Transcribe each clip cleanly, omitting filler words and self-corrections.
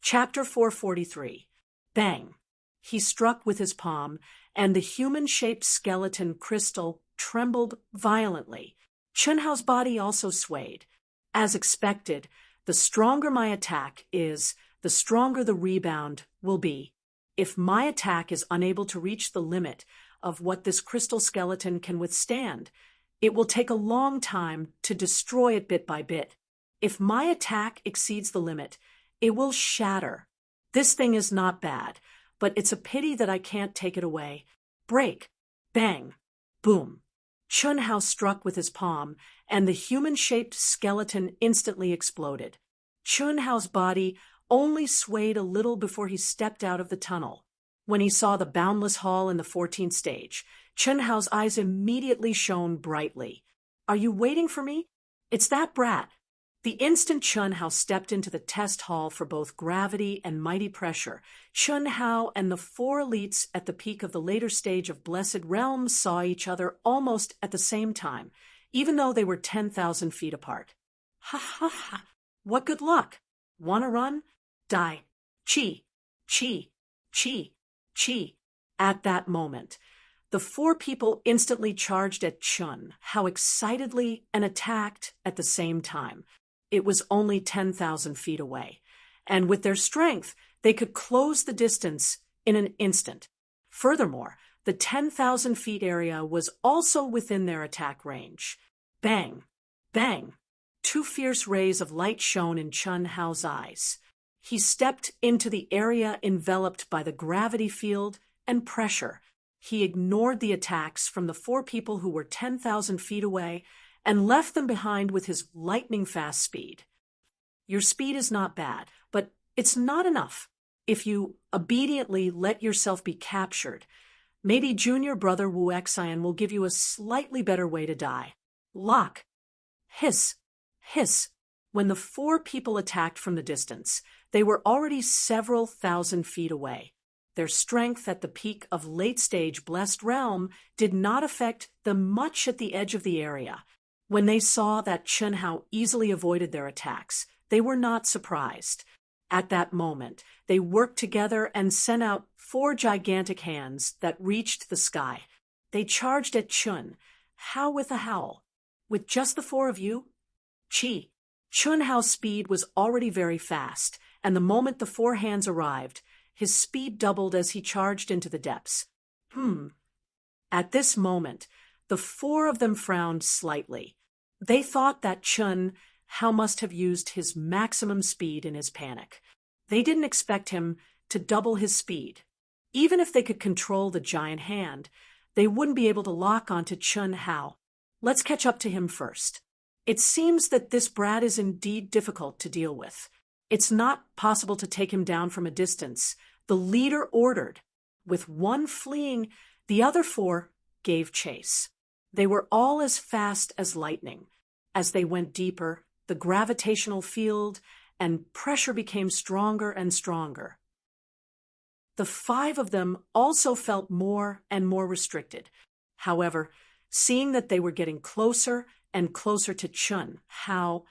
Chapter 443. Bang! He struck with his palm, and the human-shaped skeleton crystal trembled violently. Chunhao's body also swayed. As expected, the stronger my attack is, the stronger the rebound will be. If my attack is unable to reach the limit of what this crystal skeleton can withstand, it will take a long time to destroy it bit by bit. If my attack exceeds the limit, it will shatter. This thing is not bad, but it's a pity that I can't take it away. Break! Bang! Boom! Chunhao struck with his palm, and the human-shaped skeleton instantly exploded. Chunhao's body only swayed a little before he stepped out of the tunnel. When he saw the boundless hall in the 14th stage, Chunhao's eyes immediately shone brightly. "Are you waiting for me? It's that brat." The instant Chunhao stepped into the test hall for both gravity and mighty pressure, Chunhao and the four elites at the peak of the later stage of Blessed Realms saw each other almost at the same time, even though they were 10,000 feet apart. "Ha ha ha! What good luck! Wanna run? Die! Chi! Chi! Chi! Chi!" At that moment, the four people instantly charged at Chun, how excitedly, and attacked at the same time. It was only 10,000 feet away, and with their strength, they could close the distance in an instant. Furthermore, the 10,000 feet area was also within their attack range. Bang! Bang! Two fierce rays of light shone in Chunhao's eyes. He stepped into the area enveloped by the gravity field and pressure. He ignored the attacks from the four people who were 10,000 feet away and left them behind with his lightning-fast speed. Your speed is not bad, but it's not enough. If you obediently let yourself be captured, maybe junior brother Wu Xian will give you a slightly better way to die. Lock! Hiss! Hiss! When the four people attacked from the distance, they were already several thousand feet away. Their strength at the peak of late-stage Blessed Realm did not affect them much at the edge of the area. When they saw that Chunhao easily avoided their attacks, they were not surprised. At that moment, they worked together and sent out four gigantic hands that reached the sky. They charged at Chun, Hao with a howl. "With just the four of you?" Chi. Chunhao's speed was already very fast, and the moment the four hands arrived, his speed doubled as he charged into the depths. At this moment, the four of them frowned slightly. They thought that Chunhao must have used his maximum speed in his panic. They didn't expect him to double his speed. Even if they could control the giant hand, they wouldn't be able to lock onto Chunhao. Let's catch up to him first. It seems that this brat is indeed difficult to deal with. It's not possible to take him down from a distance. The leader ordered. With one fleeing, the other four gave chase. They were all as fast as lightning. As they went deeper, the gravitational field and pressure became stronger and stronger. The five of them also felt more and more restricted. However, seeing that they were getting closer and closer to Chunhao,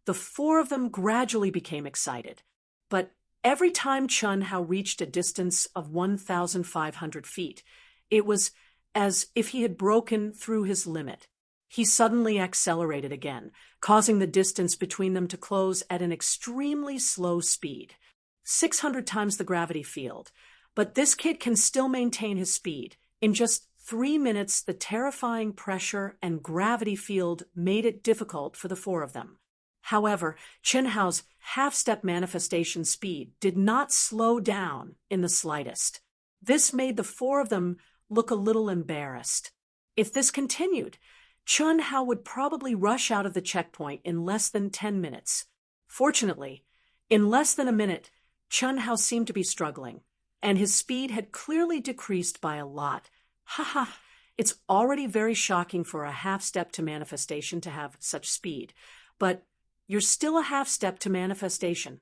the four of them gradually became excited. But every time Chunhao reached a distance of 1,500 feet, it was as if he had broken through his limit. He suddenly accelerated again, causing the distance between them to close at an extremely slow speed. 600 times the gravity field. But this kid can still maintain his speed. In just 3 minutes, the terrifying pressure and gravity field made it difficult for the four of them. However, Chunhao's half-step manifestation speed did not slow down in the slightest. This made the four of them look a little embarrassed. If this continued, Chunhao would probably rush out of the checkpoint in less than 10 minutes. Fortunately, in less than a minute, Chunhao seemed to be struggling, and his speed had clearly decreased by a lot. Ha! It's already very shocking for a half-step to manifestation to have such speed, but you're still a half-step to manifestation.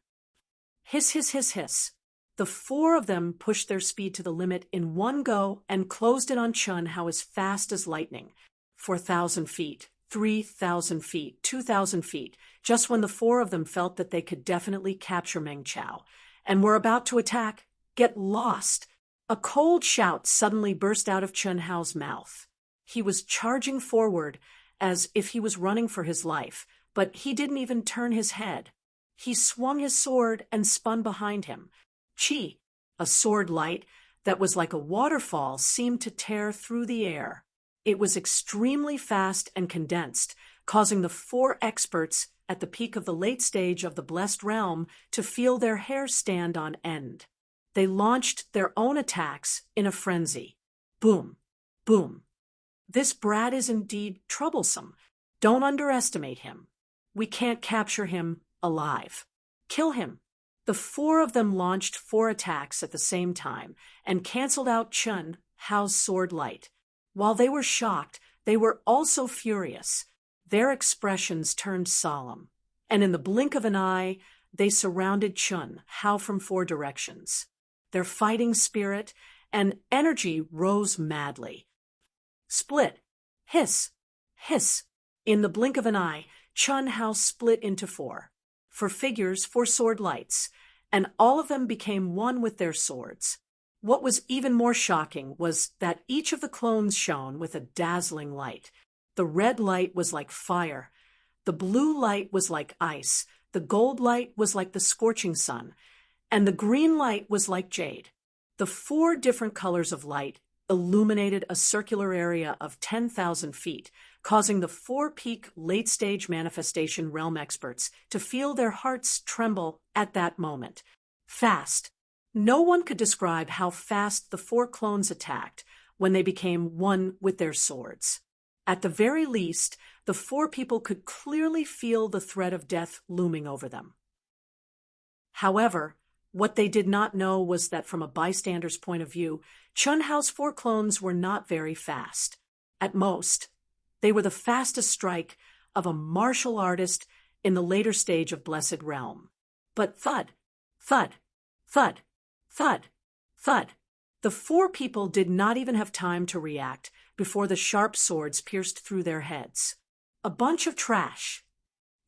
Hiss, hiss, hiss, hiss. The four of them pushed their speed to the limit in one go and closed in on Chunhao as fast as lightning. 4,000 feet, 3,000 feet, 2,000 feet, just when the four of them felt that they could definitely capture Meng Chao. and were about to attack. Get lost! A cold shout suddenly burst out of Chun Hao's mouth. He was charging forward as if he was running for his life, but he didn't even turn his head. He swung his sword and spun behind him. Chi, a sword light that was like a waterfall, seemed to tear through the air. It was extremely fast and condensed, causing the 4 experts at the peak of the late stage of the Blessed Realm to feel their hair stand on end. They launched their own attacks in a frenzy. Boom, boom. This brat is indeed troublesome. Don't underestimate him. We can't capture him alive. Kill him. The 4 of them launched 4 attacks at the same time and canceled out Chun Hao's sword light. While they were shocked, they were also furious. Their expressions turned solemn, and in the blink of an eye, they surrounded Chun Hao from 4 directions. Their fighting spirit and energy rose madly. Split. Hiss. Hiss. In the blink of an eye, Chun Hao split into 4. 4 figures, 4 sword lights, and all of them became one with their swords. What was even more shocking was that each of the clones shone with a dazzling light. The red light was like fire. The blue light was like ice. The gold light was like the scorching sun. And the green light was like jade. The 4 different colors of light illuminated a circular area of 10,000 feet, causing the 4-peak late-stage manifestation realm experts to feel their hearts tremble at that moment. Fast. No one could describe how fast the 4 clones attacked when they became one with their swords. At the very least, the 4 people could clearly feel the threat of death looming over them. However, what they did not know was that from a bystander's point of view, Chun Hao's 4 clones were not very fast. At most, they were the fastest strike of a martial artist in the later stage of Blessed Realm. But thud, thud, thud, thud, thud. The 4 people did not even have time to react before the sharp swords pierced through their heads. A bunch of trash.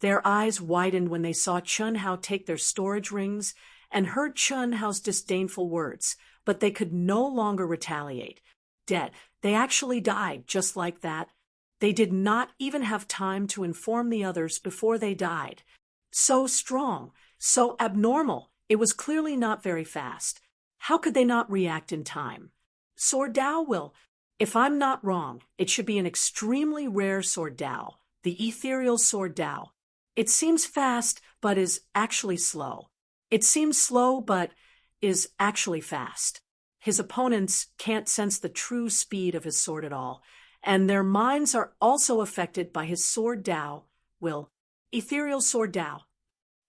Their eyes widened when they saw Chun Hao take their storage rings and heard Chun Hao's disdainful words, but they could no longer retaliate. Dead. They actually died just like that. They did not even have time to inform the others before they died. So strong, so abnormal, it was clearly not very fast. How could they not react in time? Sword Dao will. If I'm not wrong, it should be an extremely rare Sword Dao, the ethereal Sword Dao. It seems fast, but is actually slow. It seems slow, but is actually fast. His opponents can't sense the true speed of his sword at all, and their minds are also affected by his Sword Dao will. Ethereal Sword Dao.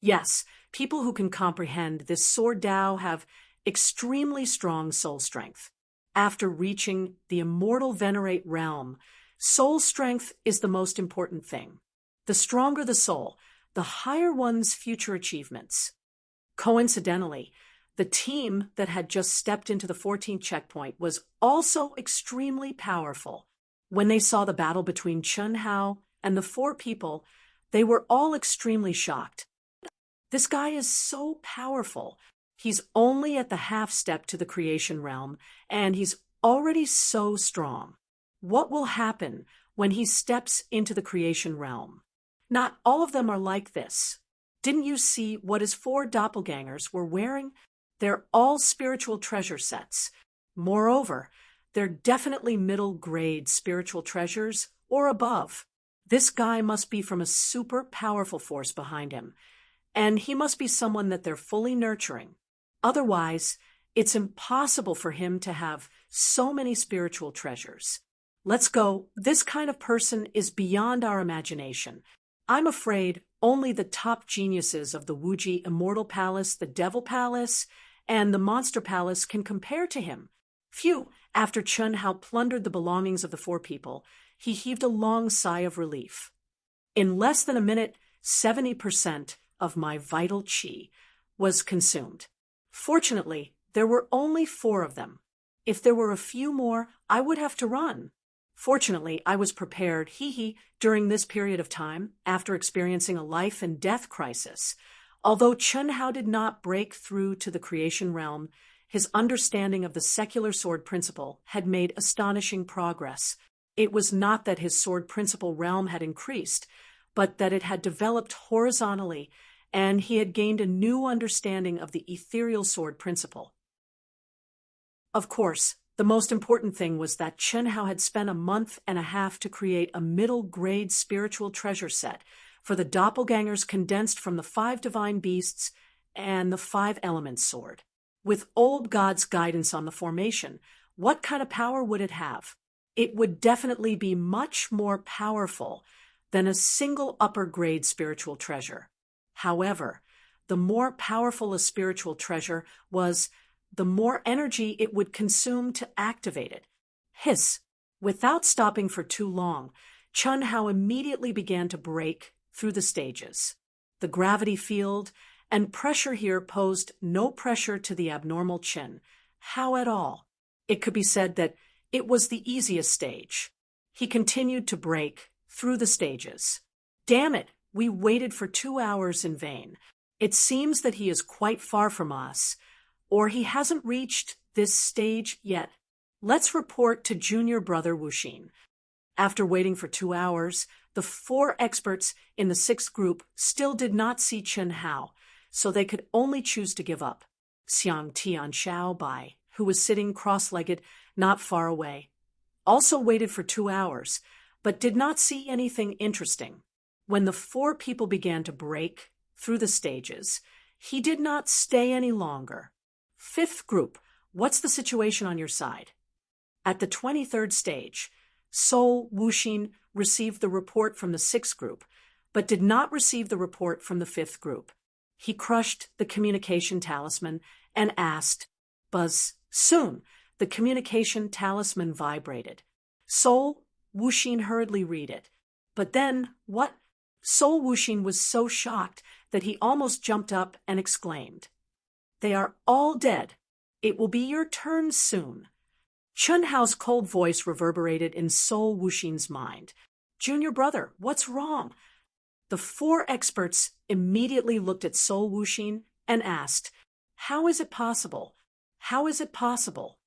Yes, people who can comprehend this Sword Dao have extremely strong soul strength. After reaching the immortal Venerate realm, soul strength is the most important thing. The stronger the soul, the higher one's future achievements. Coincidentally, the team that had just stepped into the 14th checkpoint was also extremely powerful. When they saw the battle between Chun Hao and the 4 people, they were all extremely shocked. This guy is so powerful. He's only at the half step to the creation realm, and he's already so strong. What will happen when he steps into the creation realm? Not all of them are like this. Didn't you see what his 4 doppelgangers were wearing? They're all spiritual treasure sets. Moreover, they're definitely middle-grade spiritual treasures or above. This guy must be from a super powerful force behind him, and he must be someone that they're fully nurturing. Otherwise, it's impossible for him to have so many spiritual treasures. Let's go. This kind of person is beyond our imagination. I'm afraid only the top geniuses of the Wuji Immortal Palace, the Devil Palace, and the Monster Palace can compare to him. Phew! After Chun Hao plundered the belongings of the 4 people, he heaved a long sigh of relief. In less than a minute, 70% of my vital qi was consumed. Fortunately, there were only 4 of them. If there were a few more, I would have to run. Fortunately, I was prepared, during this period of time, after experiencing a life and death crisis. Although Chun Hao did not break through to the creation realm, his understanding of the secular sword principle had made astonishing progress. It was not that his sword principle realm had increased, but that it had developed horizontally, and he had gained a new understanding of the ethereal sword principle. Of course, the most important thing was that Chun Hao had spent a month and a half to create a middle-grade spiritual treasure set for the doppelgangers condensed from the 5 divine beasts and the 5 elements sword. With old God's guidance on the formation, what kind of power would it have? It would definitely be much more powerful than a single upper-grade spiritual treasure. However, the more powerful a spiritual treasure was, the more energy it would consume to activate it. Hiss! Without stopping for too long, Chun Hao immediately began to break through the stages. The gravity field and pressure here posed no pressure to the abnormal Chun Hao at all. It could be said that it was the easiest stage. He continued to break through the stages. Damn it, we waited for 2 hours in vain. It seems that he is quite far from us, or he hasn't reached this stage yet. Let's report to junior brother Wuxin. After waiting for 2 hours, the 4 experts in the 6th group still did not see Chun Hao, so they could only choose to give up. Xiang Tian Xiao Bai, who was sitting cross-legged not far away, also waited for 2 hours, but did not see anything interesting. When the 4 people began to break through the stages, he did not stay any longer. 5th group, what's the situation on your side? At the 23rd stage, Soul Wuxin received the report from the 6th group, but did not receive the report from the 5th group. He crushed the communication talisman and asked, "Buzz." Soon, the communication talisman vibrated. Soul Wuxin hurriedly read it. But then, what? Soul Wuxin was so shocked that he almost jumped up and exclaimed, "They are all dead. It will be your turn soon." Chun Hao's cold voice reverberated in Soul Wuxin's mind. "Junior brother, what's wrong?" The 4 experts immediately looked at Soul Wuxin and asked, "How is it possible? How is it possible?"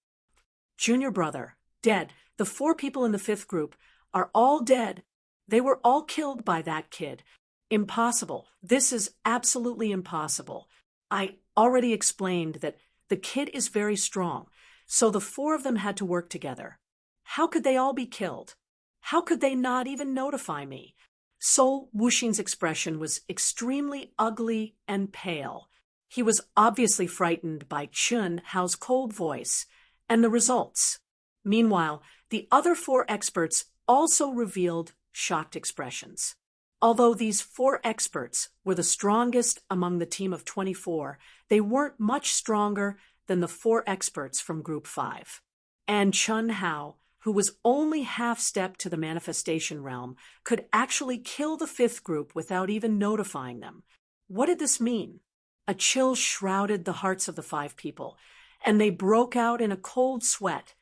"Junior brother, dead. The 4 people in the 5th group are all dead. They were all killed by that kid. Impossible. This is absolutely impossible. I already explained that the kid is very strong, so the 4 of them had to work together. How could they all be killed? How could they not even notify me?" Soul Wuxin's expression was extremely ugly and pale. He was obviously frightened by Chun Hao's cold voice and the results. Meanwhile, the other 4 experts also revealed shocked expressions. Although these 4 experts were the strongest among the team of 24, they weren't much stronger than the 4 experts from Group 5. And Chun Hao, who was only half-stepped to the manifestation realm, could actually kill the 5th group without even notifying them. What did this mean? A chill shrouded the hearts of the 5 people, and they broke out in a cold sweat.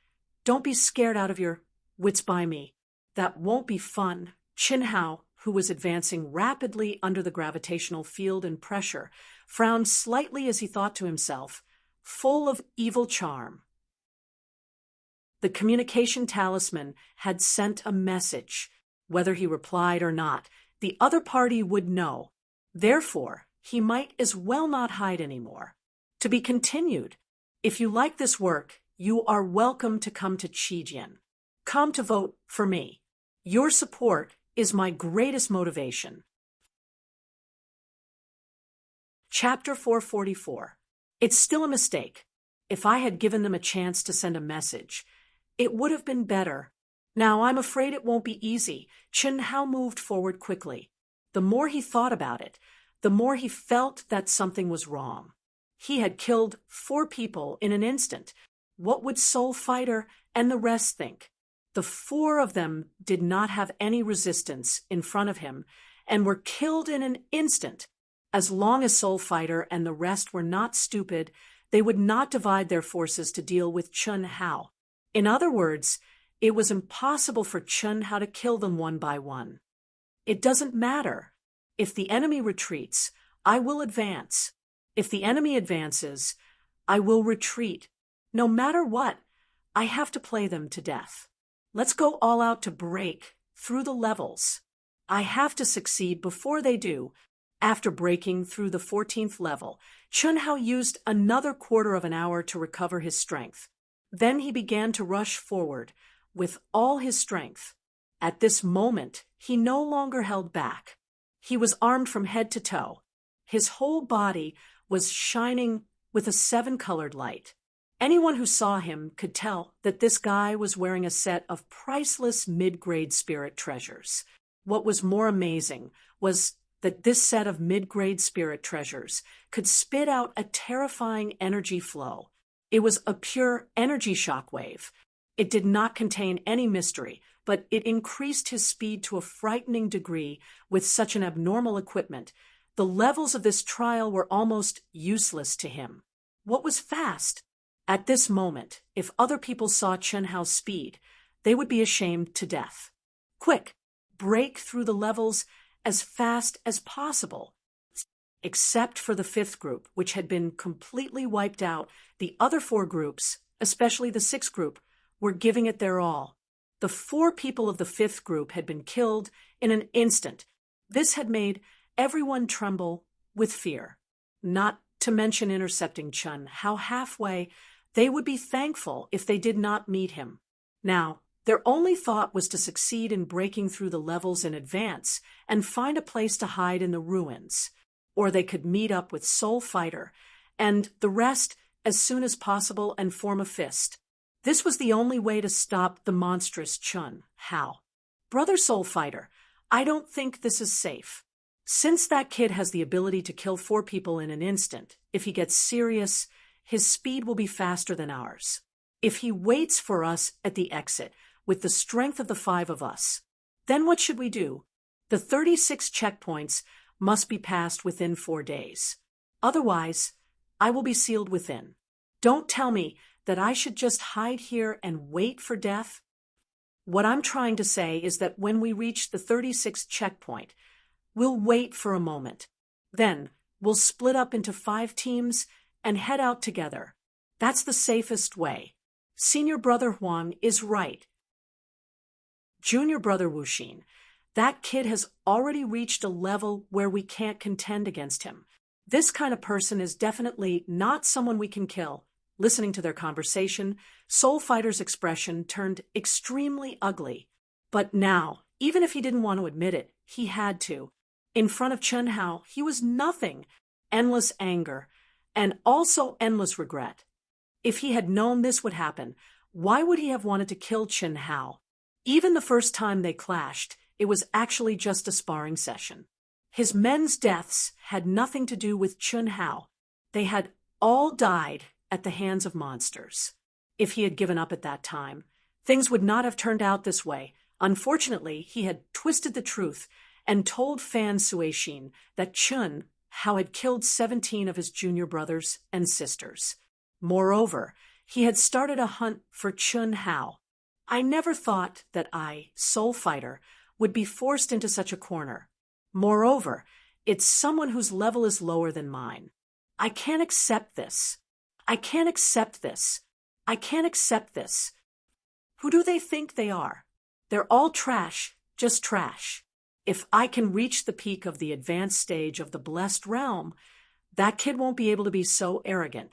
"Don't be scared out of your wits by me. That won't be fun." Chun Hao, who was advancing rapidly under the gravitational field and pressure, frowned slightly as he thought to himself, full of evil charm. The communication talisman had sent a message. Whether he replied or not, the other party would know. Therefore, he might as well not hide anymore. To be continued. If you like this work, you are welcome to come to Qijian. Come to vote for me. Your support is my greatest motivation. Chapter 444. It's still a mistake. If I had given them a chance to send a message, it would have been better. Now, I'm afraid it won't be easy. Chun Hao moved forward quickly. The more he thought about it, the more he felt that something was wrong. He had killed 4 people in an instant. What would Soul Fighter and the rest think? The 4 of them did not have any resistance in front of him and were killed in an instant. As long as Soul Fighter and the rest were not stupid, they would not divide their forces to deal with Chun Hao. In other words, it was impossible for Chun Hao to kill them one by one. It doesn't matter. If the enemy retreats, I will advance. If the enemy advances, I will retreat. No matter what, I have to play them to death. Let's go all out to break through the levels. I have to succeed before they do. After breaking through the 14th level, Chun-Hao used another quarter of an hour to recover his strength. Then he began to rush forward with all his strength. At this moment, he no longer held back. He was armed from head to toe. His whole body was shining with a 7-colored light. Anyone who saw him could tell that this guy was wearing a set of priceless mid-grade spirit treasures. What was more amazing was that this set of mid-grade spirit treasures could spit out a terrifying energy flow. It was a pure energy shockwave. It did not contain any mystery, but it increased his speed to a frightening degree with such an abnormal equipment. The levels of this trial were almost useless to him. What was fast? At this moment, if other people saw Chun-Hao's speed, they would be ashamed to death. Quick, break through the levels as fast as possible. Except for the 5th group, which had been completely wiped out, the other 4 groups, especially the 6th group, were giving it their all. The 4 people of the 5th group had been killed in an instant. This had made everyone tremble with fear. Not to mention intercepting Chun-Hao halfway, they would be thankful if they did not meet him. Now, their only thought was to succeed in breaking through the levels in advance and find a place to hide in the ruins. Or they could meet up with Soul Fighter and the rest as soon as possible and form a fist. This was the only way to stop the monstrous Chun-Hao. Brother Soul Fighter, I don't think this is safe. Since that kid has the ability to kill 4 people in an instant, if he gets serious, his speed will be faster than ours. If he waits for us at the exit with the strength of the 5 of us, then what should we do? The 36 checkpoints must be passed within 4 days. Otherwise, I will be sealed within. Don't tell me that I should just hide here and wait for death. What I'm trying to say is that when we reach the 36th checkpoint, we'll wait for a moment. Then we'll split up into 5 teams and head out together. That's the safest way. Senior Brother Huang is right. Junior Brother Wuxin, that kid has already reached a level where we can't contend against him. This kind of person is definitely not someone we can kill. Listening to their conversation, Soul Fighter's expression turned extremely ugly. But now, even if he didn't want to admit it, he had to. In front of Chun-Hao, he was nothing. Endless anger, and also endless regret. If he had known this would happen, why would he have wanted to kill Chun-Hao? Even the first time they clashed, it was actually just a sparring session. His men's deaths had nothing to do with Chun-Hao. They had all died at the hands of monsters. If he had given up at that time, things would not have turned out this way. Unfortunately, he had twisted the truth and told Fan Suixin that Chun-Hao had killed 17 of his junior brothers and sisters. Moreover, he had started a hunt for Chun-Hao. I never thought that I, Soul Fighter, would be forced into such a corner. Moreover, it's someone whose level is lower than mine. I can't accept this. I can't accept this. I can't accept this. Who do they think they are? They're all trash, just trash. If I can reach the peak of the advanced stage of the blessed realm, that kid won't be able to be so arrogant.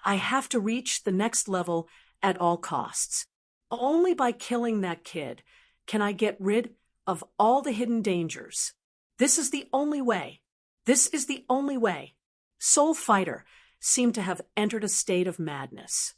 I have to reach the next level at all costs. Only by killing that kid can I get rid of all the hidden dangers. This is the only way. This is the only way. Soul Fighter seemed to have entered a state of madness.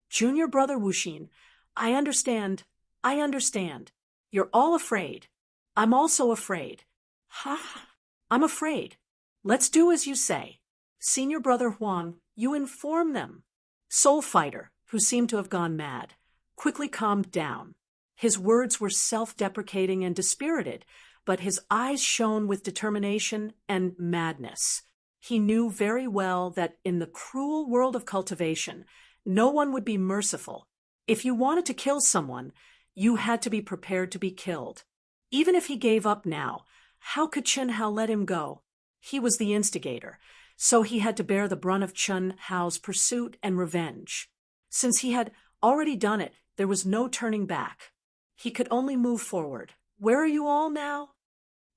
Junior Brother Wuxin, I understand. I understand. You're all afraid. I'm also afraid. Ha! I'm afraid. Let's do as you say. Senior Brother Huang, you inform them. Soul Fighter, who seemed to have gone mad, quickly calmed down. His words were self-deprecating and dispirited, but his eyes shone with determination and madness. He knew very well that in the cruel world of cultivation, no one would be merciful. If you wanted to kill someone, you had to be prepared to be killed. Even if he gave up now, how could Chun-Hao let him go? He was the instigator, so he had to bear the brunt of Chun Hao's pursuit and revenge. Since he had already done it, there was no turning back. He could only move forward. Where are you all now?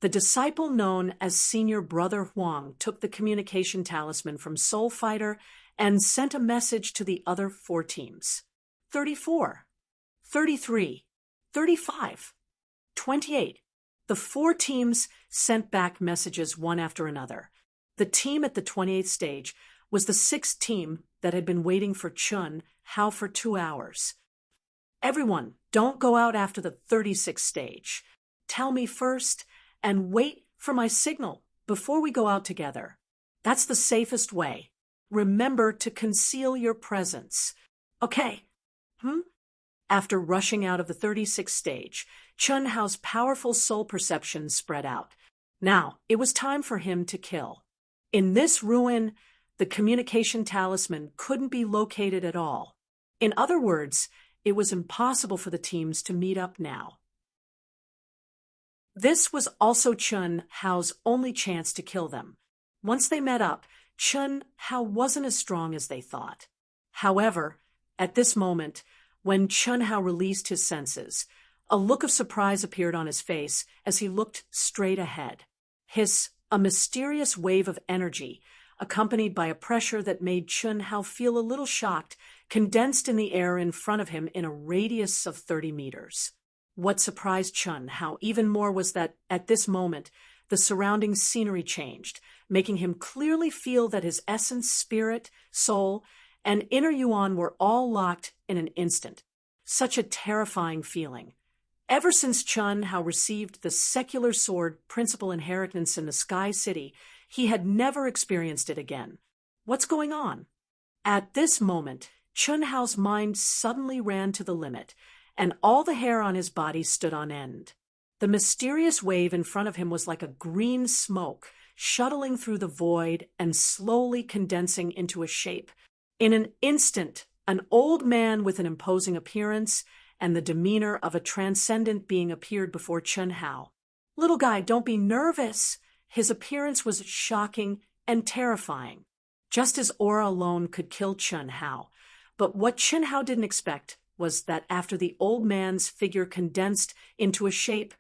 The disciple known as Senior Brother Huang took the communication talisman from Soul Fighter and sent a message to the other 4 teams. 34, 33, 35, 28. The 4 teams sent back messages one after another. The team at the 28th stage was the 6th team that had been waiting for Chun Hao for 2 hours. Everyone, don't go out after the 36th stage. Tell me first, and wait for my signal before we go out together. That's the safest way. Remember to conceal your presence. Okay. After rushing out of the 36th stage, Chun Hao's powerful soul perception spread out. Now, it was time for him to kill. In this ruin, the communication talisman couldn't be located at all. In other words, it was impossible for the teams to meet up now. This was also Chun Hao's only chance to kill them. Once they met up, Chun Hao wasn't as strong as they thought. However, at this moment, when Chun Hao released his senses, a look of surprise appeared on his face as he looked straight ahead. A mysterious wave of energy, accompanied by a pressure that made Chun Hao feel a little shocked, condensed in the air in front of him in a radius of 30 meters. What surprised Chun Hao even more was that, at this moment, the surrounding scenery changed, making him clearly feel that his essence, spirit, soul, and inner yuan were all locked in an instant. Such a terrifying feeling. Ever since Chun Hao received the secular sword principal inheritance in the Sky City, he had never experienced it again. What's going on? At this moment, Chun Hao's mind suddenly ran to the limit, and all the hair on his body stood on end. The mysterious wave in front of him was like a green smoke, shuttling through the void and slowly condensing into a shape. In an instant, an old man with an imposing appearance and the demeanor of a transcendent being appeared before Chun Hao. "Little guy, don't be nervous." His appearance was shocking and terrifying. Just his aura alone could kill Chun Hao. But what Chun Hao didn't expect was that after the old man's figure condensed into a shape,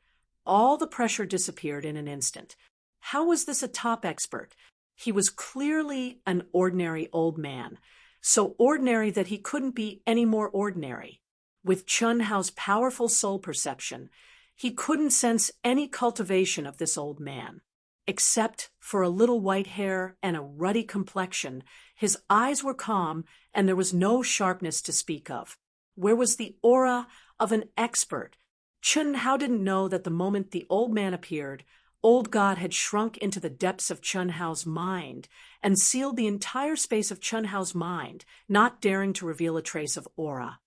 all the pressure disappeared in an instant. How was this a top expert? He was clearly an ordinary old man, so ordinary that he couldn't be any more ordinary. With Chun Hao's powerful soul perception, he couldn't sense any cultivation of this old man. Except for a little white hair and a ruddy complexion, his eyes were calm and there was no sharpness to speak of. Where was the aura of an expert? Chun Hao didn't know that the moment the old man appeared, Old God had shrunk into the depths of Chun Hao's mind and sealed the entire space of Chun Hao's mind, not daring to reveal a trace of aura.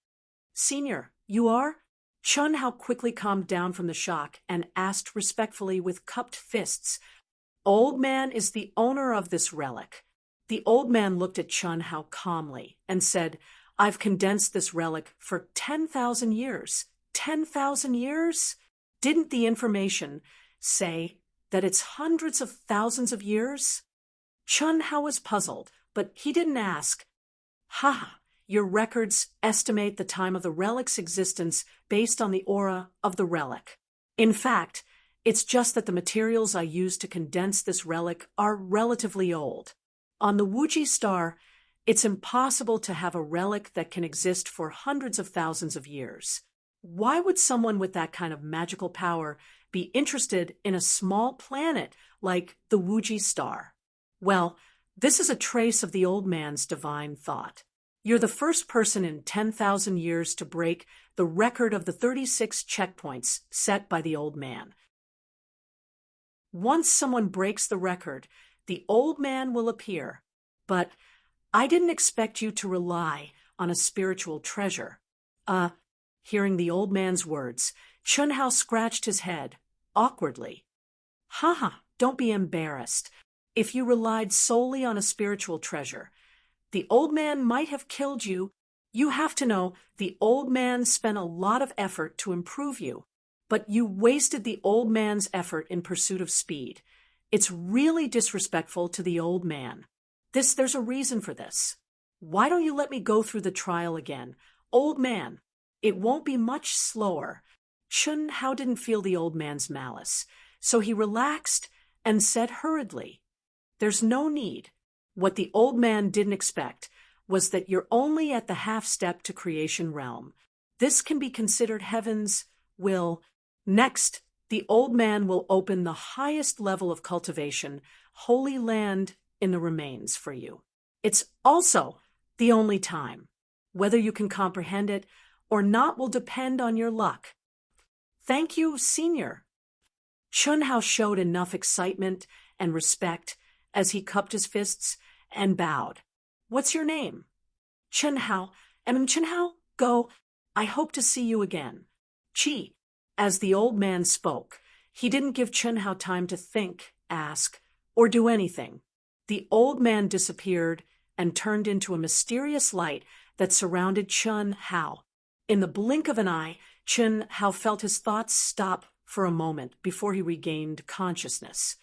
"Senior, you are?" Chun Hao quickly calmed down from the shock and asked respectfully with cupped fists. "Old man is the owner of this relic." The old man looked at Chun Hao calmly and said, "I've condensed this relic for 10,000 years. 10,000 years? Didn't the information say that it's hundreds of thousands of years?" Chun Hao was puzzled, but he didn't ask. "Ha! Your records estimate the time of the relic's existence based on the aura of the relic. In fact, it's just that the materials I used to condense this relic are relatively old. On the Wuji star, it's impossible to have a relic that can exist for hundreds of thousands of years. Why would someone with that kind of magical power be interested in a small planet like the Wuji star?" Well, this is a trace of the old man's divine thought. You're the first person in 10,000 years to break the record of the 36 checkpoints set by the old man. Once someone breaks the record, the old man will appear. But I didn't expect you to rely on a spiritual treasure. Hearing the old man's words, Chun Hao scratched his head, awkwardly. "Ha, don't be embarrassed. If you relied solely on a spiritual treasure, the old man might have killed you. You have to know, the old man spent a lot of effort to improve you, but you wasted the old man's effort in pursuit of speed. It's really disrespectful to the old man. There's a reason for this. Why don't you let me go through the trial again? Old man, it won't be much slower. Chun Hao didn't feel the old man's malice, so he relaxed and said hurriedly, "There's no need." What the old man didn't expect was that you're only at the half step to creation realm. This can be considered heaven's will. Next, the old man will open the highest level of cultivation, holy land in the remains for you. It's also the only time. Whether you can comprehend it or not will depend on your luck. Thank you, Senior. Chun Hao showed enough excitement and respect as he cupped his fists and bowed. What's your name? Chun Hao. Chun Hao, go. I hope to see you again. Chi. As the old man spoke, he didn't give Chun Hao time to think, ask, or do anything. The old man disappeared and turned into a mysterious light that surrounded Chun Hao. In the blink of an eye, Chun Hao felt his thoughts stop for a moment before he regained consciousness.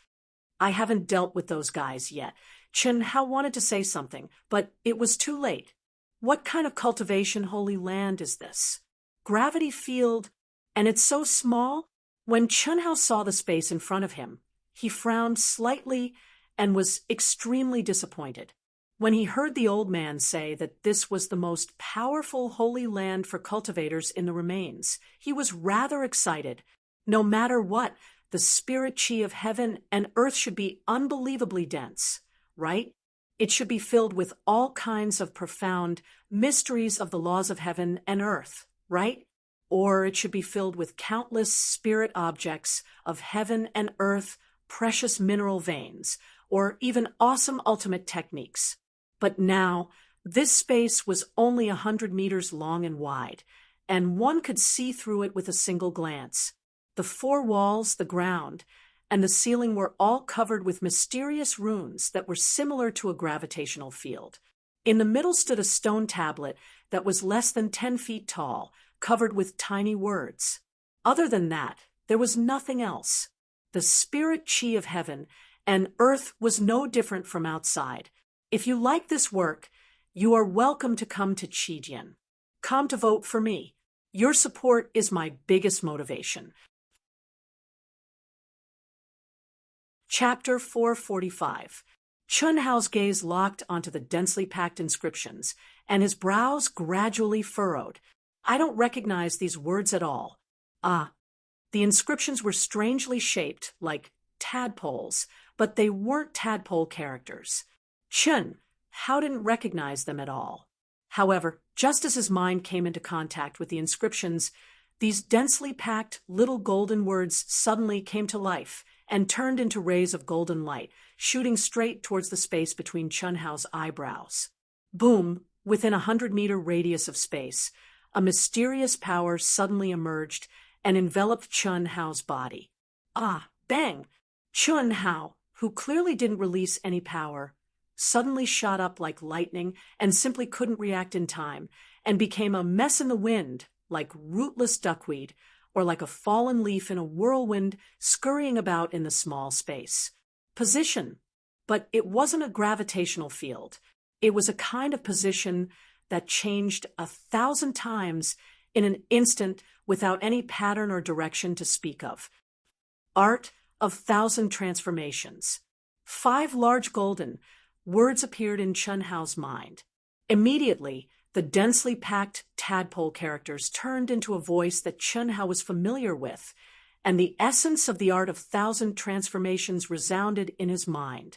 I haven't dealt with those guys yet. Chun Hao wanted to say something, but it was too late. What kind of cultivation holy land is this? Gravity field, and it's so small? When Chun Hao saw the space in front of him, he frowned slightly and was extremely disappointed. When he heard the old man say that this was the most powerful holy land for cultivators in the remains, he was rather excited. No matter what, the spirit chi of heaven and earth should be unbelievably dense, right? It should be filled with all kinds of profound mysteries of the laws of heaven and earth, right? Or it should be filled with countless spirit objects of heaven and earth, precious mineral veins, or even awesome ultimate techniques. But now, this space was only 100 meters long and wide, and one could see through it with a single glance. The four walls, the ground, and the ceiling were all covered with mysterious runes that were similar to a gravitational field. In the middle stood a stone tablet that was less than 10 feet tall, covered with tiny words. Other than that, there was nothing else. The spirit chi of heaven and earth was no different from outside. If you like this work, you are welcome to come to Chidian. Come to vote for me. Your support is my biggest motivation. Chapter 445. Chun Hao's gaze locked onto the densely packed inscriptions, and his brows gradually furrowed. I don't recognize these words at all. The inscriptions were strangely shaped, like tadpoles, but they weren't tadpole characters. Chun Hao didn't recognize them at all. However, just as his mind came into contact with the inscriptions, these densely packed little golden words suddenly came to life and turned into rays of golden light, shooting straight towards the space between Chun Hao's eyebrows. Boom! Within a 100-meter radius of space, a mysterious power suddenly emerged and enveloped Chun Hao's body. Bang! Chun Hao, who clearly didn't release any power, suddenly shot up like lightning and simply couldn't react in time, and became a mess in the wind, like rootless duckweed, or like a fallen leaf in a whirlwind scurrying about in the small space. Position. But it wasn't a gravitational field. It was a kind of position that changed 1,000 times in an instant without any pattern or direction to speak of. Art of 1,000 transformations. 5 large golden words appeared in Chun Hao's mind. Immediately, the densely packed tadpole characters turned into a voice that Chun Hao was familiar with, and the essence of the art of 1,000 transformations resounded in his mind.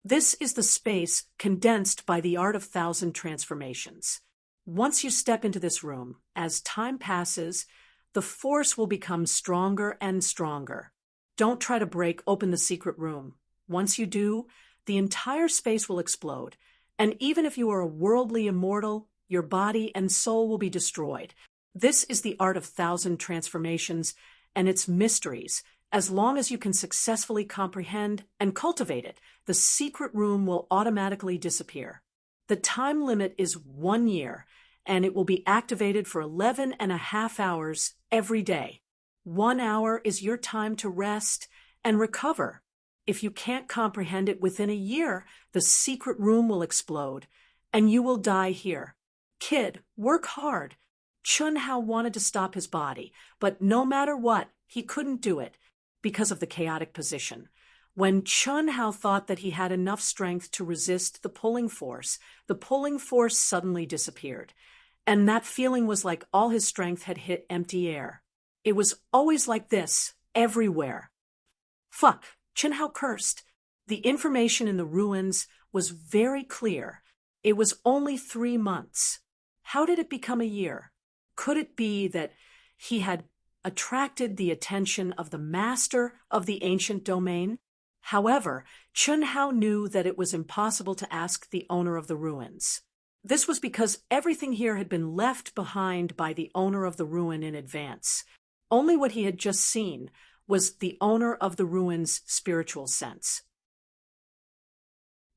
This is the space condensed by the art of 1,000 transformations. Once you step into this room, as time passes, the force will become stronger and stronger. Don't try to break open the secret room. Once you do, the entire space will explode, and even if you are a worldly immortal, your body and soul will be destroyed. This is the art of 1,000 transformations and its mysteries. As long as you can successfully comprehend and cultivate it, the secret room will automatically disappear. The time limit is 1 year, and it will be activated for 11.5 hours every day. 1 hour is your time to rest and recover. if you can't comprehend it within a year, the secret room will explode, and you will die here. Kid, work hard. Chun Hao wanted to stop his body, but no matter what, he couldn't do it because of the chaotic position. When Chun Hao thought that he had enough strength to resist the pulling force suddenly disappeared. And that feeling was like all his strength had hit empty air. It was always like this, everywhere. Fuck, Chun Hao cursed. The information in the ruins was very clear. It was only 3 months. How did it become a year? Could it be that he had attracted the attention of the master of the ancient domain? However, Chun Hao knew that it was impossible to ask the owner of the ruins. This was because everything here had been left behind by the owner of the ruin in advance. Only what he had just seen was the owner of the ruin's spiritual sense.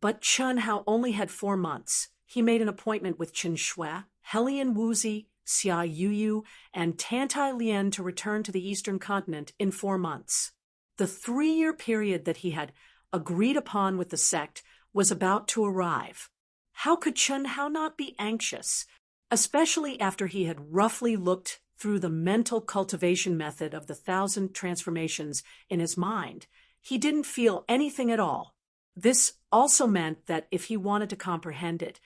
But Chun Hao only had 4 months. He made an appointment with Chen Shui, Helian Wuzi, Xia Yuyu, and Tantai Lian to return to the eastern continent in 4 months. The 3-year period that he had agreed upon with the sect was about to arrive. How could Chun Hao not be anxious, especially after he had roughly looked through the mental cultivation method of the 1,000 transformations in his mind? He didn't feel anything at all. This also meant that if he wanted to comprehend it,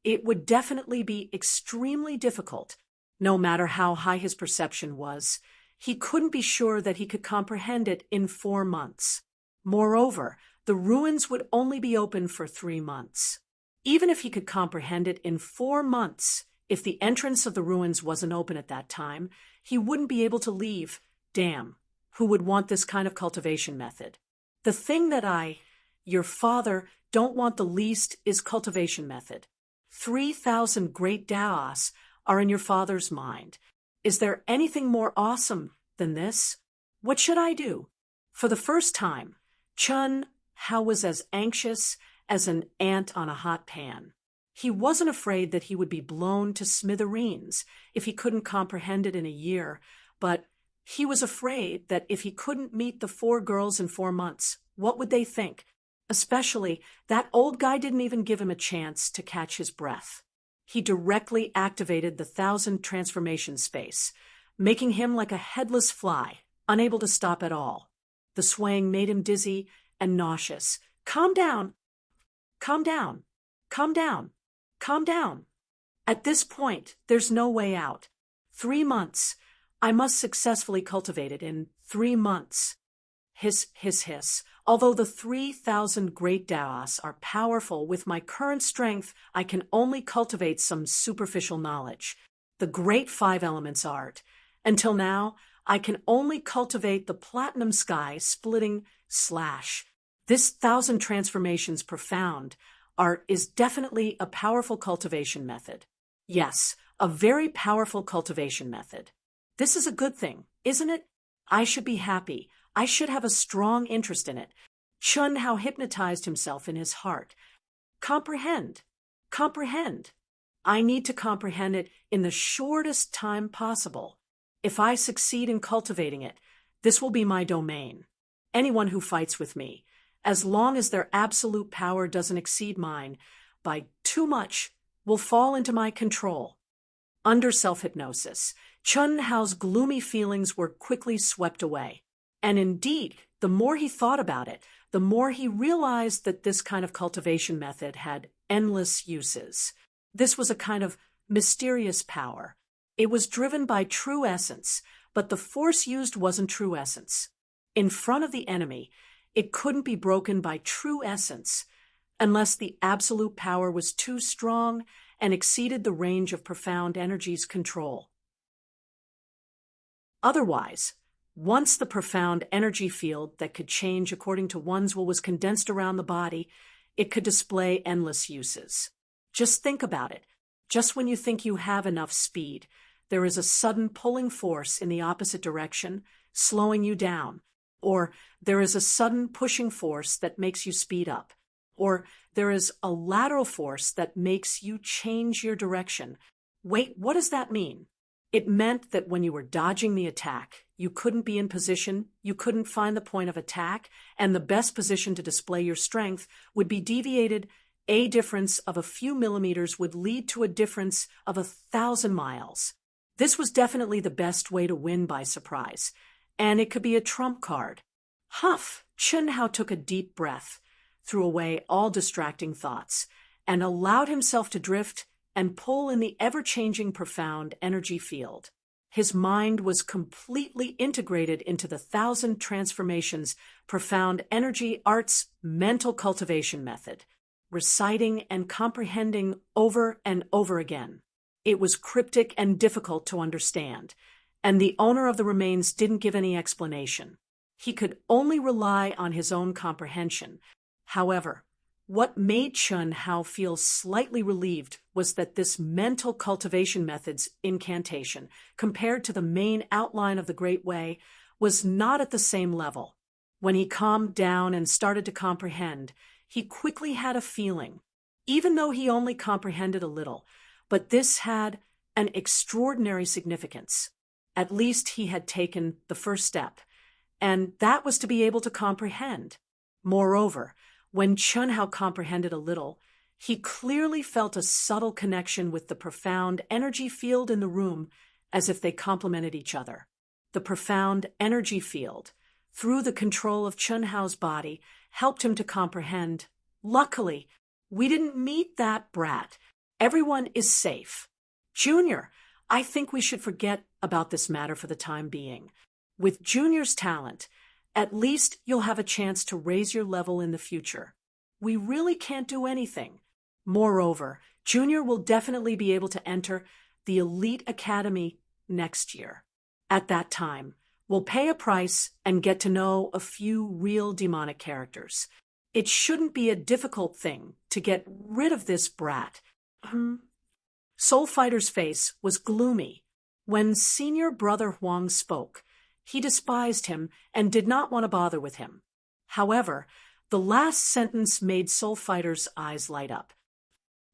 it would definitely be extremely difficult. No matter how high his perception was, he couldn't be sure that he could comprehend it in 4 months. Moreover, the ruins would only be open for 3 months. Even if he could comprehend it in 4 months, if the entrance of the ruins wasn't open at that time, he wouldn't be able to leave. Damn, who would want this kind of cultivation method? The thing that your father, don't want the least is cultivation method. 3,000 great Daos are in your father's mind. Is there anything more awesome than this? What should I do? For the first time, Chun Hao was as anxious as an ant on a hot pan. He wasn't afraid that he would be blown to smithereens if he couldn't comprehend it in a year, but he was afraid that if he couldn't meet the 4 girls in 4 months, what would they think? Especially, that old guy didn't even give him a chance to catch his breath. He directly activated the 1,000 transformation space, making him like a headless fly, unable to stop at all. The swaying made him dizzy and nauseous. Calm down. Calm down. Calm down. Calm down. At this point, there's no way out. 3 months. I must successfully cultivate it in 3 months. Hiss, hiss, hiss. Although the 3,000 great Daos are powerful, with my current strength, I can only cultivate some superficial knowledge. The great 5 elements art. Until now, I can only cultivate the platinum sky splitting slash. This 1,000 transformations profound art is definitely a powerful cultivation method. Yes, a very powerful cultivation method. This is a good thing, isn't it? I should be happy. I should have a strong interest in it. Chun Hao hypnotized himself in his heart. Comprehend. Comprehend. I need to comprehend it in the shortest time possible. If I succeed in cultivating it, this will be my domain. Anyone who fights with me, as long as their absolute power doesn't exceed mine by too much, will fall into my control. Under self-hypnosis, Chun Hao's gloomy feelings were quickly swept away. And indeed, the more he thought about it, the more he realized that this kind of cultivation method had endless uses. This was a kind of mysterious power. It was driven by true essence, but the force used wasn't true essence. In front of the enemy, it couldn't be broken by true essence unless the absolute power was too strong and exceeded the range of profound energy's control. Otherwise, once the profound energy field that could change according to one's will was condensed around the body, it could display endless uses. Just think about it. Just when you think you have enough speed, there is a sudden pulling force in the opposite direction, slowing you down. Or there is a sudden pushing force that makes you speed up. Or there is a lateral force that makes you change your direction. Wait, what does that mean? It meant that when you were dodging the attack, you couldn't be in position, you couldn't find the point of attack, and the best position to display your strength would be deviated. A difference of a few millimeters would lead to a difference of 1,000 miles. This was definitely the best way to win by surprise, and it could be a trump card. Huff! Chun Hao took a deep breath, threw away all distracting thoughts, and allowed himself to drift and pull in the ever-changing profound energy field. His mind was completely integrated into the 1,000 transformations profound energy art's mental cultivation method, reciting and comprehending over and over again. It was cryptic and difficult to understand, and the owner of the remains didn't give any explanation. He could only rely on his own comprehension. However, what made Chun Hao feel slightly relieved was that this mental cultivation method's incantation, compared to the main outline of the Great Way, was not at the same level. When he calmed down and started to comprehend, he quickly had a feeling, even though he only comprehended a little, but this had an extraordinary significance. At least he had taken the first step, and that was to be able to comprehend. Moreover, when Chun Hao comprehended a little, he clearly felt a subtle connection with the profound energy field in the room, as if they complemented each other. The profound energy field, through the control of Chun Hao's body, helped him to comprehend. Luckily, we didn't meet that brat. Everyone is safe. Junior, I think we should forget about this matter for the time being. With Junior's talent, at least you'll have a chance to raise your level in the future. We really can't do anything. Moreover, Junior will definitely be able to enter the Elite Academy next year. At that time, we'll pay a price and get to know a few real demonic characters. It shouldn't be a difficult thing to get rid of this brat. Soul Fighter's face was gloomy. When Senior Brother Huang spoke, he despised him and did not want to bother with him. However, the last sentence made Soul Fighter's eyes light up.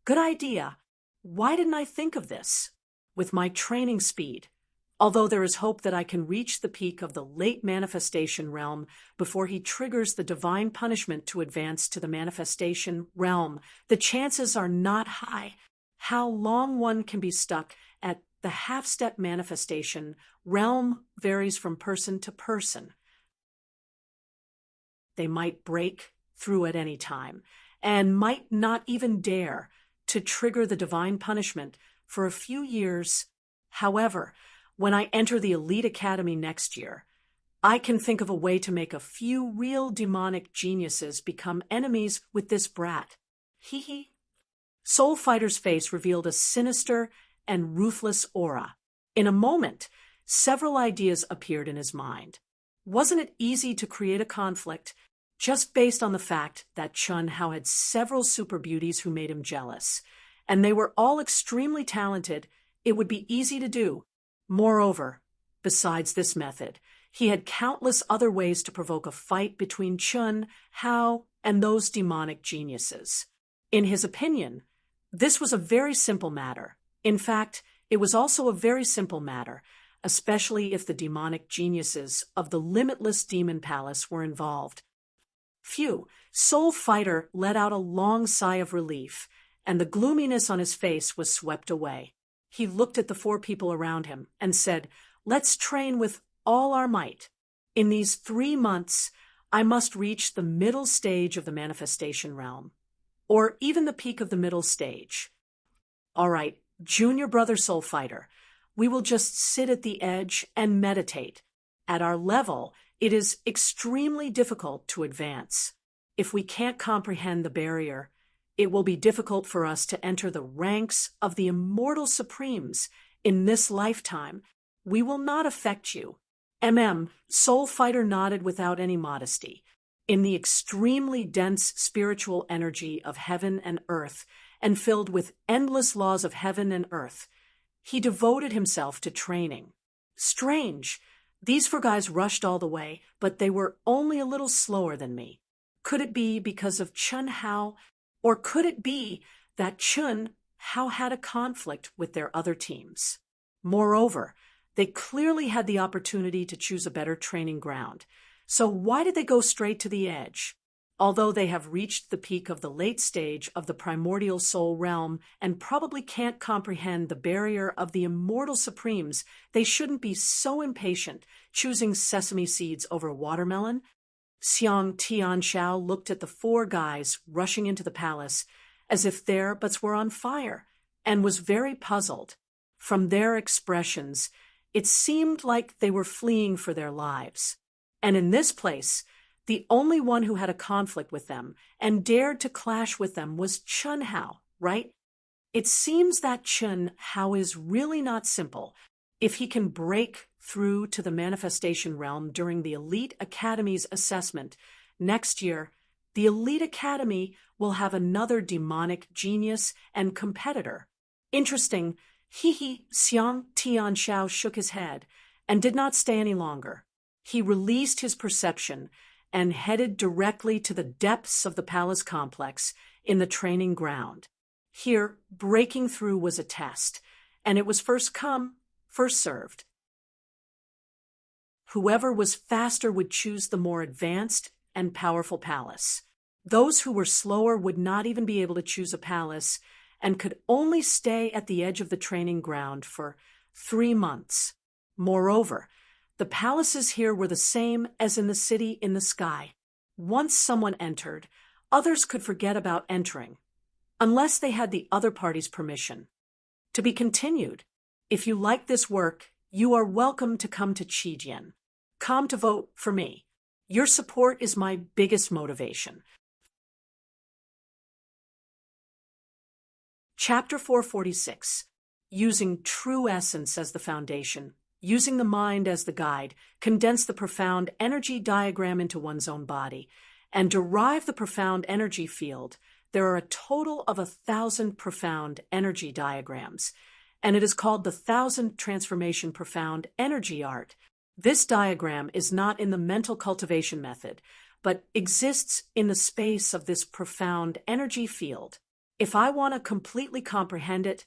Good idea. Why didn't I think of this? With my training speed, although there is hope that I can reach the peak of the late manifestation realm before he triggers the divine punishment to advance to the manifestation realm, the chances are not high. How long one can be stuck at the half-step manifestation realm varies from person to person. They might break through at any time, and might not even dare to trigger the divine punishment for a few years. However, when I enter the Elite Academy next year, I can think of a way to make a few real demonic geniuses become enemies with this brat. Hee hee. Soul Fighter's face revealed a sinister and ruthless aura. In a moment, several ideas appeared in his mind. Wasn't it easy to create a conflict just based on the fact that Chun Hao had several super beauties who made him jealous, and they were all extremely talented? It would be easy to do. Moreover, besides this method, he had countless other ways to provoke a fight between Chun Hao and those demonic geniuses. In his opinion, this was a very simple matter. In fact, it was also a very simple matter, especially if the demonic geniuses of the limitless demon palace were involved. Phew! Soul Fighter let out a long sigh of relief, and the gloominess on his face was swept away. He looked at the four people around him and said, "Let's train with all our might. In these 3 months, I must reach the middle stage of the manifestation realm, or even the peak of the middle stage. All right, Junior Brother Soul Fighter, we will just sit at the edge and meditate. At our level, it is extremely difficult to advance. If we can't comprehend the barrier, it will be difficult for us to enter the ranks of the immortal supremes in this lifetime. We will not affect you." Soul Fighter nodded without any modesty. In the extremely dense spiritual energy of heaven and earth, and filled with endless laws of heaven and earth, he devoted himself to training. Strange. These four guys rushed all the way, but they were only a little slower than me. Could it be because of Chun Hao, or could it be that Chun Hao had a conflict with their other teams? Moreover, they clearly had the opportunity to choose a better training ground. So why did they go straight to the edge? Although they have reached the peak of the late stage of the primordial soul realm and probably can't comprehend the barrier of the immortal supremes, they shouldn't be so impatient, choosing sesame seeds over watermelon. Xiang Tianxiao looked at the four guys rushing into the palace as if their butts were on fire, and was very puzzled. From their expressions, it seemed like they were fleeing for their lives. And in this place, the only one who had a conflict with them and dared to clash with them was Chun Hao, right? It seems that Chun Hao is really not simple. If he can break through to the manifestation realm during the Elite Academy's assessment next year, the Elite Academy will have another demonic genius and competitor. Interesting. Xiang Tianxiao shook his head and did not stay any longer. He released his perception and headed directly to the depths of the palace complex in the training ground. Here, breaking through was a test, and it was first come, first served. Whoever was faster would choose the more advanced and powerful palace. Those who were slower would not even be able to choose a palace and could only stay at the edge of the training ground for 3 months. Moreover, the palaces here were the same as in the city in the sky. Once someone entered, others could forget about entering, unless they had the other party's permission. To be continued. If you like this work, you are welcome to come to Qijian. Come to vote for me. Your support is my biggest motivation. Chapter 446. Using true essence as the foundation. Using the mind as the guide, condense the profound energy diagram into one's own body, and derive the profound energy field. There are a total of 1,000 profound energy diagrams, and it is called the 1,000 Transformation Profound Energy Art. This diagram is not in the mental cultivation method, but exists in the space of this profound energy field. If I want to completely comprehend it,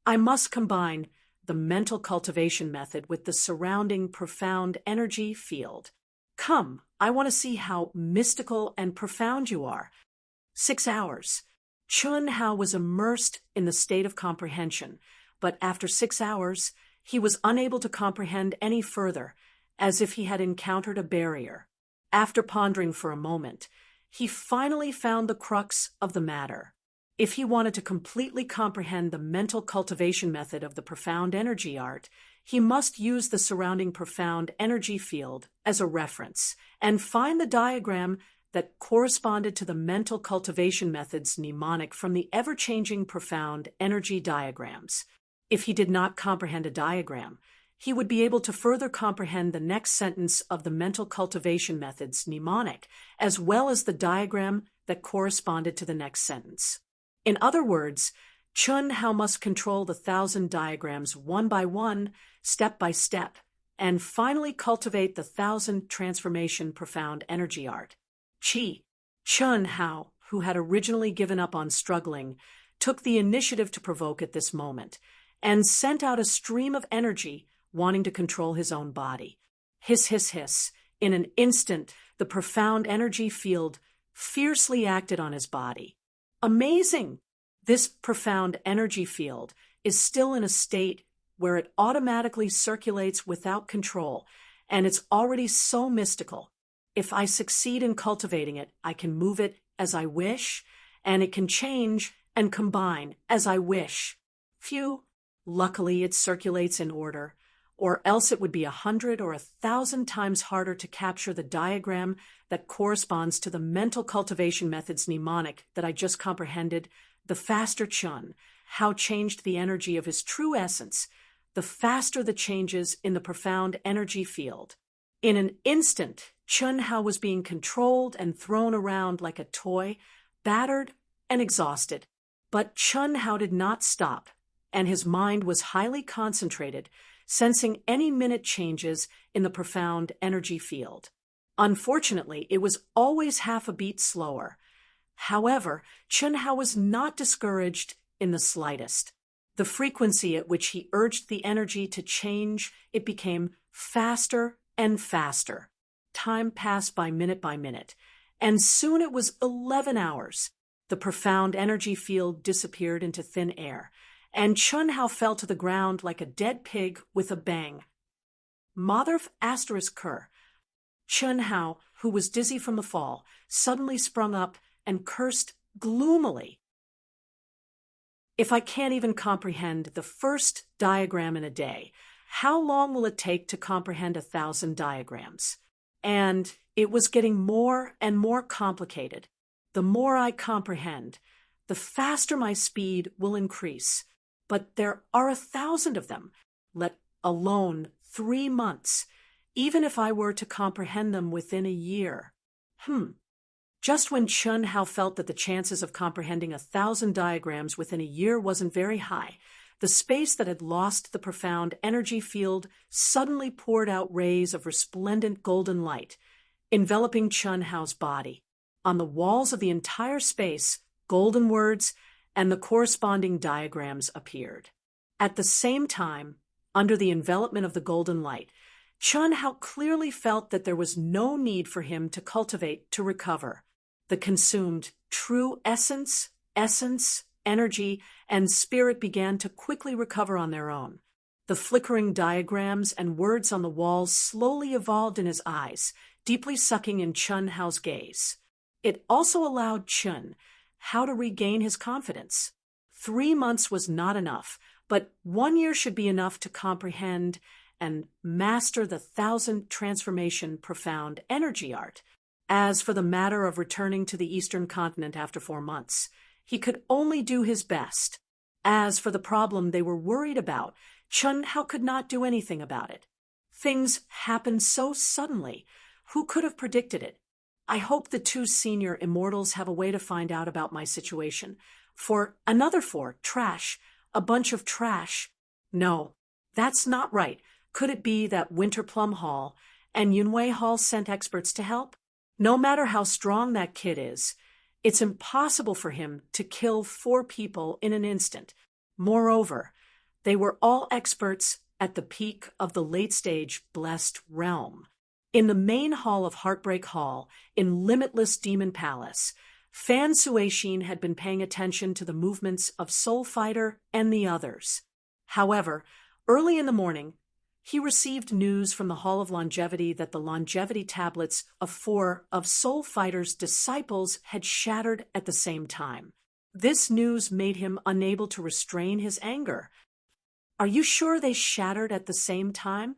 I must combine the mental cultivation method with the surrounding profound energy field. Come, I want to see how mystical and profound you are. 6 hours. Chun Hao was immersed in the state of comprehension, but after 6 hours, he was unable to comprehend any further, as if he had encountered a barrier. After pondering for a moment, he finally found the crux of the matter. If he wanted to completely comprehend the mental cultivation method of the profound energy art, he must use the surrounding profound energy field as a reference and find the diagram that corresponded to the mental cultivation method's mnemonic from the ever-changing profound energy diagrams. If he did not comprehend a diagram, he would be able to further comprehend the next sentence of the mental cultivation method's mnemonic, as well as the diagram that corresponded to the next sentence. In other words, Chun Hao must control the 1,000 diagrams one by one, step by step, and finally cultivate the 1,000 Transformation Profound Energy Art. Chun Hao, who had originally given up on struggling, took the initiative to provoke at this moment, and sent out a stream of energy, wanting to control his own body. Hiss, hiss, hiss. In an instant, the profound energy field fiercely acted on his body. Amazing! This profound energy field is still in a state where it automatically circulates without control, and it's already so mystical. If I succeed in cultivating it, I can move it as I wish, and it can change and combine as I wish. Phew! Luckily, it circulates in order, or else it would be 100 or 1,000 times harder to capture the diagram that corresponds to the mental cultivation method's mnemonic that I just comprehended. The faster Chun Hao changed the energy of his true essence, the faster the changes in the profound energy field. In an instant, Chun Hao was being controlled and thrown around like a toy, battered and exhausted. But Chun Hao did not stop, and his mind was highly concentrated, sensing any minute changes in the profound energy field. Unfortunately, it was always half a beat slower. However, Chun Hao was not discouraged in the slightest. The frequency at which he urged the energy to change, it became faster and faster. Time passed by minute, and soon it was 11 hours. The profound energy field disappeared into thin air, and Chun-Hao fell to the ground like a dead pig with a bang. Mother asterisk cur. Chun-Hao, who was dizzy from the fall, suddenly sprung up and cursed gloomily. If I can't even comprehend the first diagram in a day, how long will it take to comprehend 1,000 diagrams? And it was getting more and more complicated. The more I comprehend, the faster my speed will increase. But there are 1,000 of them, let alone 3 months, even if I were to comprehend them within a year. Just when Chun-Hao felt that the chances of comprehending 1,000 diagrams within a year wasn't very high, the space that had lost the profound energy field suddenly poured out rays of resplendent golden light, enveloping Chun-Hao's body. On the walls of the entire space, golden words and the corresponding diagrams appeared. At the same time, under the envelopment of the golden light, Chun-Hao clearly felt that there was no need for him to cultivate to recover. The consumed true essence, energy, and spirit began to quickly recover on their own. The flickering diagrams and words on the walls slowly evolved in his eyes, deeply sucking in Chun-Hao's gaze. It also allowed Chun-Hao to regain his confidence. 3 months was not enough, but 1 year should be enough to comprehend and master the 1,000 transformation profound energy art. As for the matter of returning to the Eastern continent after 4 months, he could only do his best. As for the problem they were worried about, Chun-Hao could not do anything about it. Things happened so suddenly. Who could have predicted it? I hope the 2 senior immortals have a way to find out about my situation. For another 4, trash. A bunch of trash. No, that's not right. Could it be that Winter Plum Hall and Yunwei Hall sent experts to help? No matter how strong that kid is, it's impossible for him to kill 4 people in an instant. Moreover, they were all experts at the peak of the late-stage blessed realm. In the main hall of Heartbreak Hall, in Limitless Demon Palace, Fan Suishin had been paying attention to the movements of Soul Fighter and the others. However, early in the morning, he received news from the Hall of Longevity that the longevity tablets of 4 of Soul Fighter's disciples had shattered at the same time. This news made him unable to restrain his anger. Are you sure they shattered at the same time?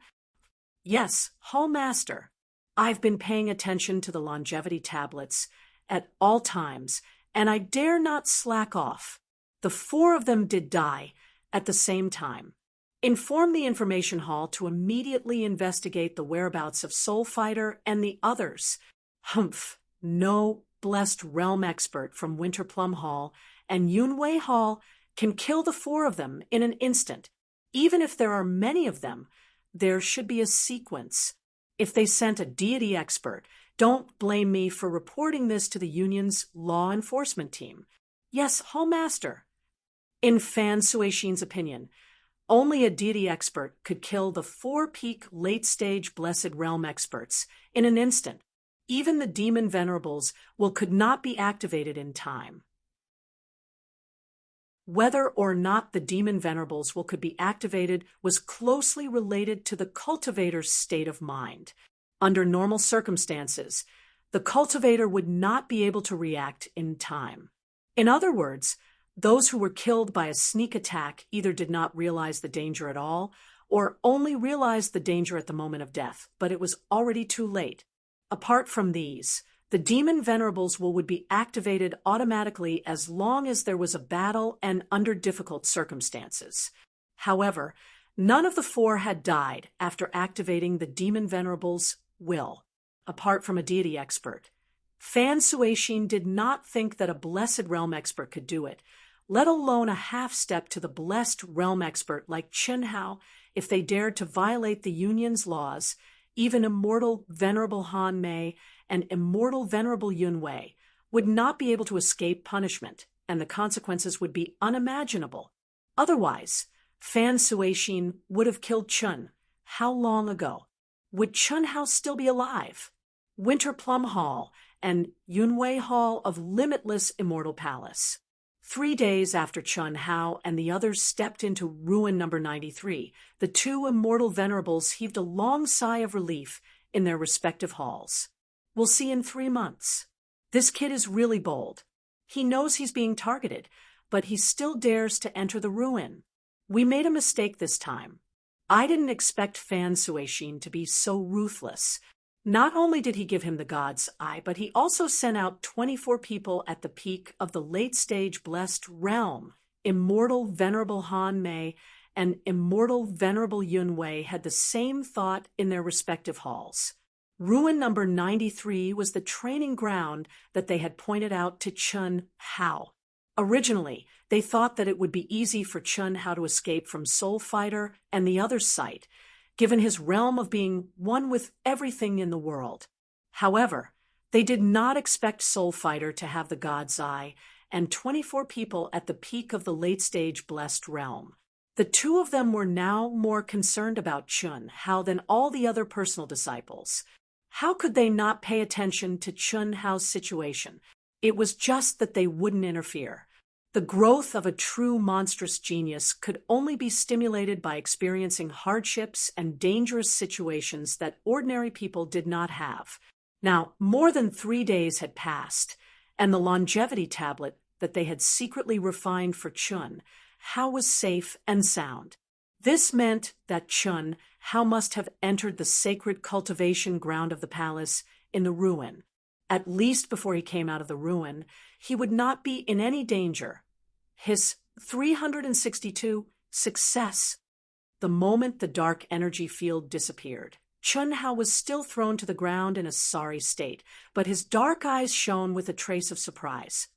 Yes, Hall Master. I've been paying attention to the longevity tablets at all times, and I dare not slack off. The 4 of them did die at the same time. Inform the Information Hall to immediately investigate the whereabouts of Soul Fighter and the others. No blessed realm expert from Winter Plum Hall and Yunwei Hall can kill the 4 of them in an instant. Even if there are many of them, there should be a sequence. If they sent a deity expert, don't blame me for reporting this to the Union's law enforcement team. Yes, Hall Master. In Fan Suishin's opinion, only a deity expert could kill the 4 peak late-stage blessed realm experts in an instant. Even the demon venerables could not be activated in time. Whether or not the demon venerables could be activated was closely related to the cultivator's state of mind. Under normal circumstances, the cultivator would not be able to react in time. In other words, those who were killed by a sneak attack either did not realize the danger at all, or only realized the danger at the moment of death, but it was already too late. Apart from these, the demon venerables would be activated automatically as long as there was a battle and under difficult circumstances. However, none of the 4 had died after activating the demon venerables' will, apart from a deity expert. Fan Suishin did not think that a blessed realm expert could do it, let alone a half-step to the blessed realm expert like Chun-Hao. If they dared to violate the Union's laws, even immortal venerable Han Mei and immortal venerable Yunwei would not be able to escape punishment, and the consequences would be unimaginable. Otherwise, Fan Suishin would have killed Chun. How long ago? Would Chun Hao still be alive? Winter Plum Hall and Yunwei Hall of Limitless Immortal Palace. 3 days after Chun Hao and the others stepped into ruin number 93, the two immortal venerables heaved a long sigh of relief in their respective halls. We'll see in 3 months. This kid is really bold. He knows he's being targeted, but he still dares to enter the ruin. We made a mistake this time. I didn't expect Fan Suishin to be so ruthless. Not only did he give him the God's Eye, but he also sent out 24 people at the peak of the late-stage blessed realm. Immortal Venerable Han Mei and Immortal Venerable Yun Wei had the same thought in their respective halls. Ruin number 93 was the training ground that they had pointed out to Chun Hao. Originally, they thought that it would be easy for Chun Hao to escape from Soul Fighter and the other site, given his realm of being one with everything in the world. However, they did not expect Soul Fighter to have the God's Eye and 24 people at the peak of the late-stage blessed realm. The two of them were now more concerned about Chun Hao than all the other personal disciples. How could they not pay attention to Chun Hao's situation? It was just that they wouldn't interfere. The growth of a true monstrous genius could only be stimulated by experiencing hardships and dangerous situations that ordinary people did not have. Now, more than 3 days had passed, and the longevity tablet that they had secretly refined for Chun Hao was safe and sound. This meant that Chun Hao must have entered the sacred cultivation ground of the palace in the ruin. At least before he came out of the ruin, he would not be in any danger. His 362 success. The moment the dark energy field disappeared, Chun Hao was still thrown to the ground in a sorry state, but his dark eyes shone with a trace of surprise.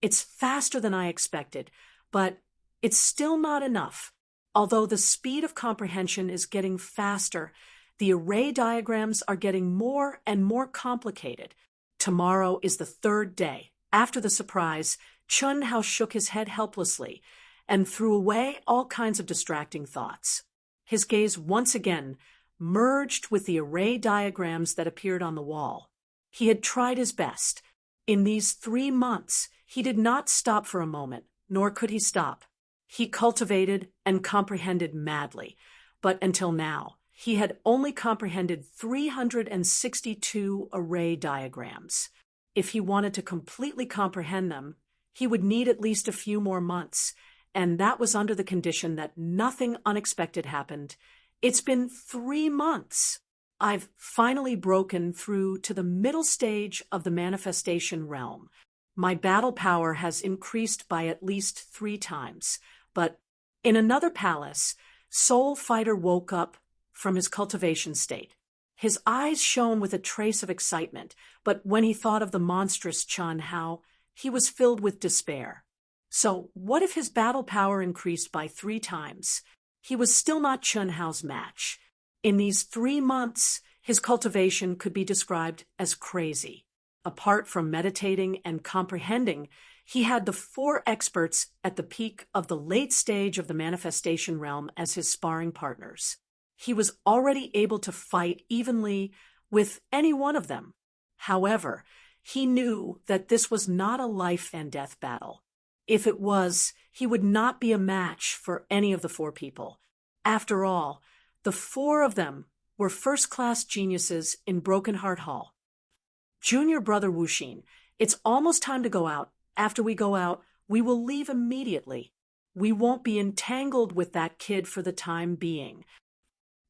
It's faster than I expected, but it's still not enough. Although the speed of comprehension is getting faster, the array diagrams are getting more and more complicated. Tomorrow is the 3rd day. After the surprise, Chun Hao shook his head helplessly and threw away all kinds of distracting thoughts. His gaze once again merged with the array diagrams that appeared on the wall. He had tried his best. In these 3 months, he did not stop for a moment, nor could he stop. He cultivated and comprehended madly, but until now, he had only comprehended 362 array diagrams. If he wanted to completely comprehend them, he would need at least a few more months, and that was under the condition that nothing unexpected happened. It's been 3 months. I've finally broken through to the middle stage of the manifestation realm. My battle power has increased by at least 3 times, but in another palace, Soul Fighter woke up from his cultivation state. His eyes shone with a trace of excitement, but when he thought of the monstrous Chun Hao, he was filled with despair. So what if his battle power increased by 3 times? He was still not Chun Hao's match. In these 3 months, his cultivation could be described as crazy. Apart from meditating and comprehending, he had the 4 experts at the peak of the late stage of the manifestation realm as his sparring partners. He was already able to fight evenly with any one of them. However, he knew that this was not a life and death battle. If it was, he would not be a match for any of the 4 people. After all, the 4 of them were first-class geniuses in Broken Heart Hall. Junior brother Wuxin, it's almost time to go out. After we go out, we will leave immediately. We won't be entangled with that kid for the time being.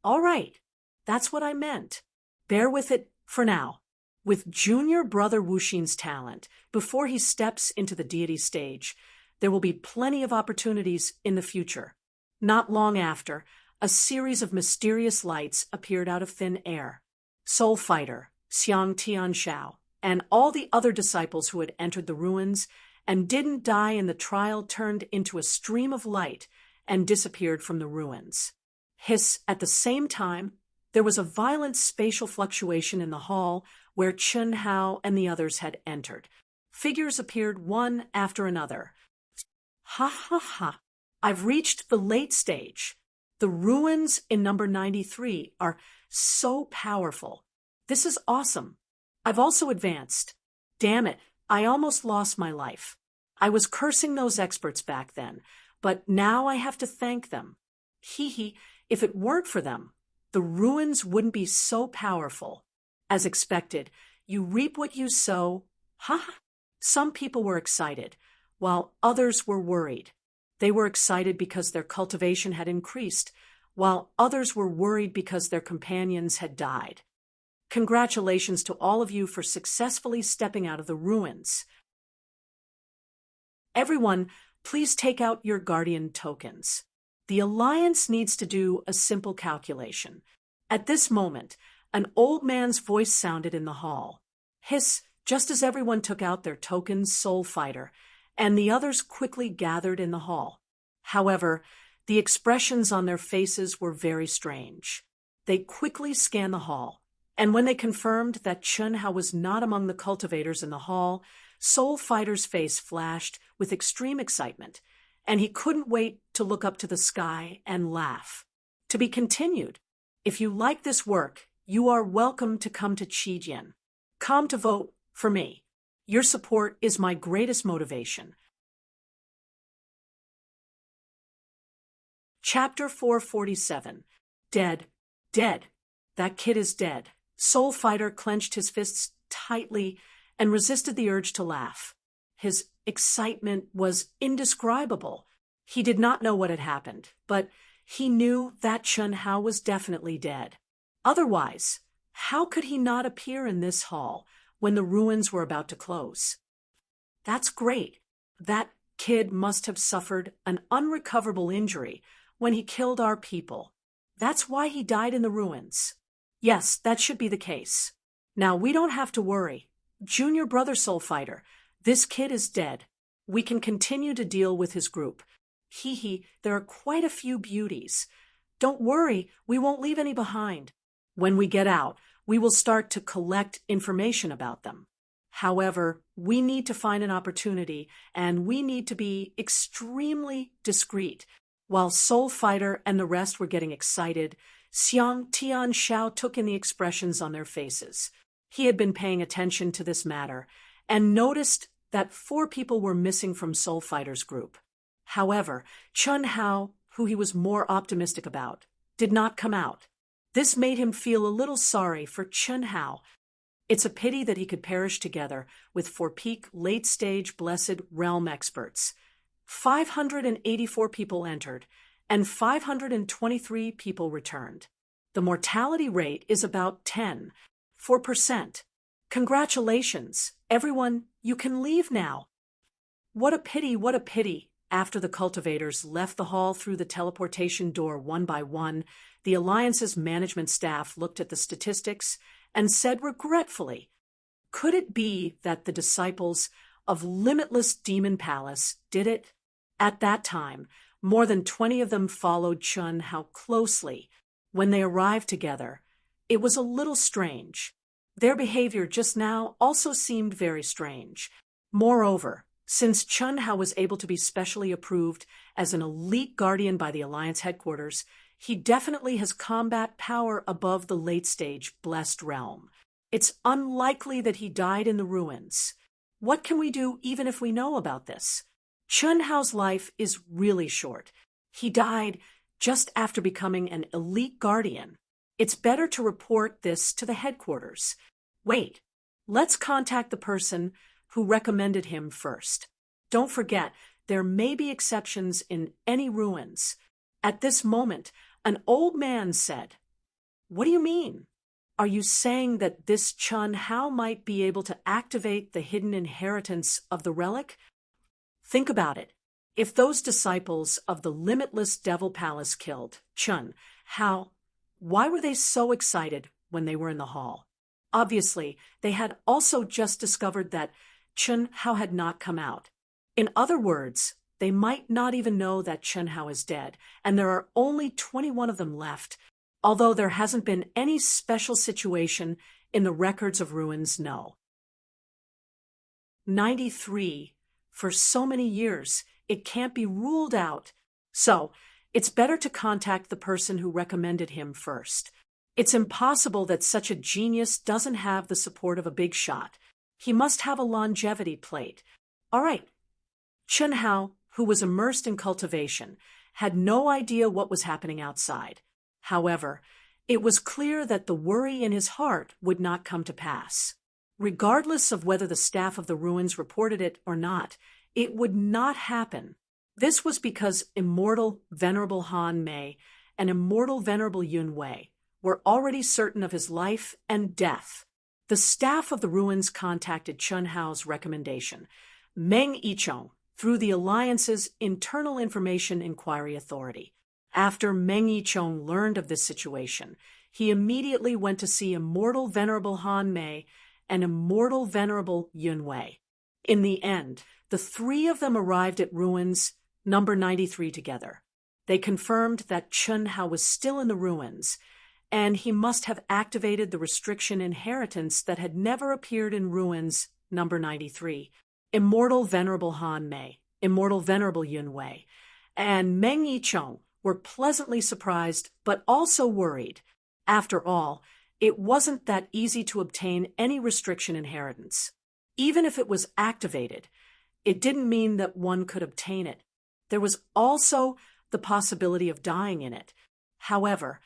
All right, that's what I meant. Bear with it for now. With junior brother Wuxin's talent, before he steps into the deity stage, there will be plenty of opportunities in the future. Not long after, a series of mysterious lights appeared out of thin air. Soul Fighter, Xiang Tianxiao, and all the other disciples who had entered the ruins and didn't die in the trial turned into a stream of light and disappeared from the ruins. At the same time, there was a violent spatial fluctuation in the hall where Chun Hao and the others had entered. Figures appeared one after another. Ha ha ha. I've reached the late stage. The ruins in number 93 are so powerful. This is awesome. I've also advanced. Damn it, I almost lost my life. I was cursing those experts back then, but now I have to thank them. Hee hee, if it weren't for them, the ruins wouldn't be so powerful. As expected, you reap what you sow. Ha ha. Some people were excited, while others were worried. They were excited because their cultivation had increased, while others were worried because their companions had died. Congratulations to all of you for successfully stepping out of the ruins. Everyone, please take out your guardian tokens. The Alliance needs to do a simple calculation. At this moment, an old man's voice sounded in the hall. Hiss, just as everyone took out their tokens, Soul Fighter, and the others quickly gathered in the hall. However, the expressions on their faces were very strange. They quickly scanned the hall, and when they confirmed that Chun Hao was not among the cultivators in the hall, Soul Fighter's face flashed with extreme excitement, and he couldn't wait to look up to the sky and laugh. To be continued. If you like this work, you are welcome to come to Qijian. Come to vote for me. Your support is my greatest motivation. Chapter 447. Dead. Dead. That kid is dead. Soul Fighter clenched his fists tightly and resisted the urge to laugh. His excitement was indescribable. He did not know what had happened, but he knew that Chun Hao was definitely dead. Otherwise, how could he not appear in this hall when the ruins were about to close? That's great. That kid must have suffered an unrecoverable injury when he killed our people. That's why he died in the ruins. Yes, that should be the case. Now we don't have to worry. Junior brother Soul Fighter, this kid is dead. We can continue to deal with his group. Hee hee, there are quite a few beauties. Don't worry, we won't leave any behind. When we get out, we will start to collect information about them. However, we need to find an opportunity, and we need to be extremely discreet. While Soul Fighter and the rest were getting excited, Xiang Tian Xiao took in the expressions on their faces. He had been paying attention to this matter and noticed that 4 people were missing from Soul Fighter's group. However, Chun Hao, who he was more optimistic about, did not come out. This made him feel a little sorry for Chun Hao. It's a pity that he could perish together with 4 peak late-stage blessed realm experts. 584 people entered, and 523 people returned. The mortality rate is about 10%. Congratulations, everyone, you can leave now. What a pity, what a pity. After the cultivators left the hall through the teleportation door one by one, the Alliance's management staff looked at the statistics and said regretfully, could it be that the disciples of Limitless Demon Palace did it? At that time, more than 20 of them followed Chun Hao closely. When they arrived together, it was a little strange. Their behavior just now also seemed very strange. Moreover, since Chun Hao was able to be specially approved as an elite guardian by the Alliance headquarters, he definitely has combat power above the late-stage blessed realm. It's unlikely that he died in the ruins. What can we do even if we know about this? Chun Hao's life is really short. He died just after becoming an elite guardian. It's better to report this to the headquarters. Wait, let's contact the person who recommended him first. Don't forget, there may be exceptions in any ruins. At this moment, an old man said, "What do you mean? Are you saying that this Chun Hao might be able to activate the hidden inheritance of the relic? Think about it. If those disciples of the Limitless Devil Palace killed Chun Hao, why were they so excited when they were in the hall? Obviously, they had also just discovered that Chun Hao had not come out. In other words, they might not even know that Chun Hao is dead, and there are only 21 of them left, although there hasn't been any special situation in the records of ruins, no. 93. For so many years, it can't be ruled out. So, it's better to contact the person who recommended him first. It's impossible that such a genius doesn't have the support of a big shot. He must have a longevity plate. All right. Chen Hao, who was immersed in cultivation, had no idea what was happening outside. However, it was clear that the worry in his heart would not come to pass. Regardless of whether the staff of the ruins reported it or not, it would not happen. This was because immortal Venerable Han Mei and immortal Venerable Yun Wei were already certain of his life and death. The staff of the ruins contacted Chen Hao's recommendation, Meng Yichong, through the Alliance's Internal Information Inquiry Authority. After Meng Yichong learned of this situation, he immediately went to see immortal Venerable Han Mei and immortal Venerable Yun Wei. In the end, the three of them arrived at ruins number 93 together. They confirmed that Chen Hao was still in the ruins, and he must have activated the restriction inheritance that had never appeared in ruins number 93. Immortal Venerable Han Mei, immortal Venerable Yun Wei, and Meng Yichong were pleasantly surprised but also worried. After all, it wasn't that easy to obtain any restriction inheritance. Even if it was activated, it didn't mean that one could obtain it. There was also the possibility of dying in it. However,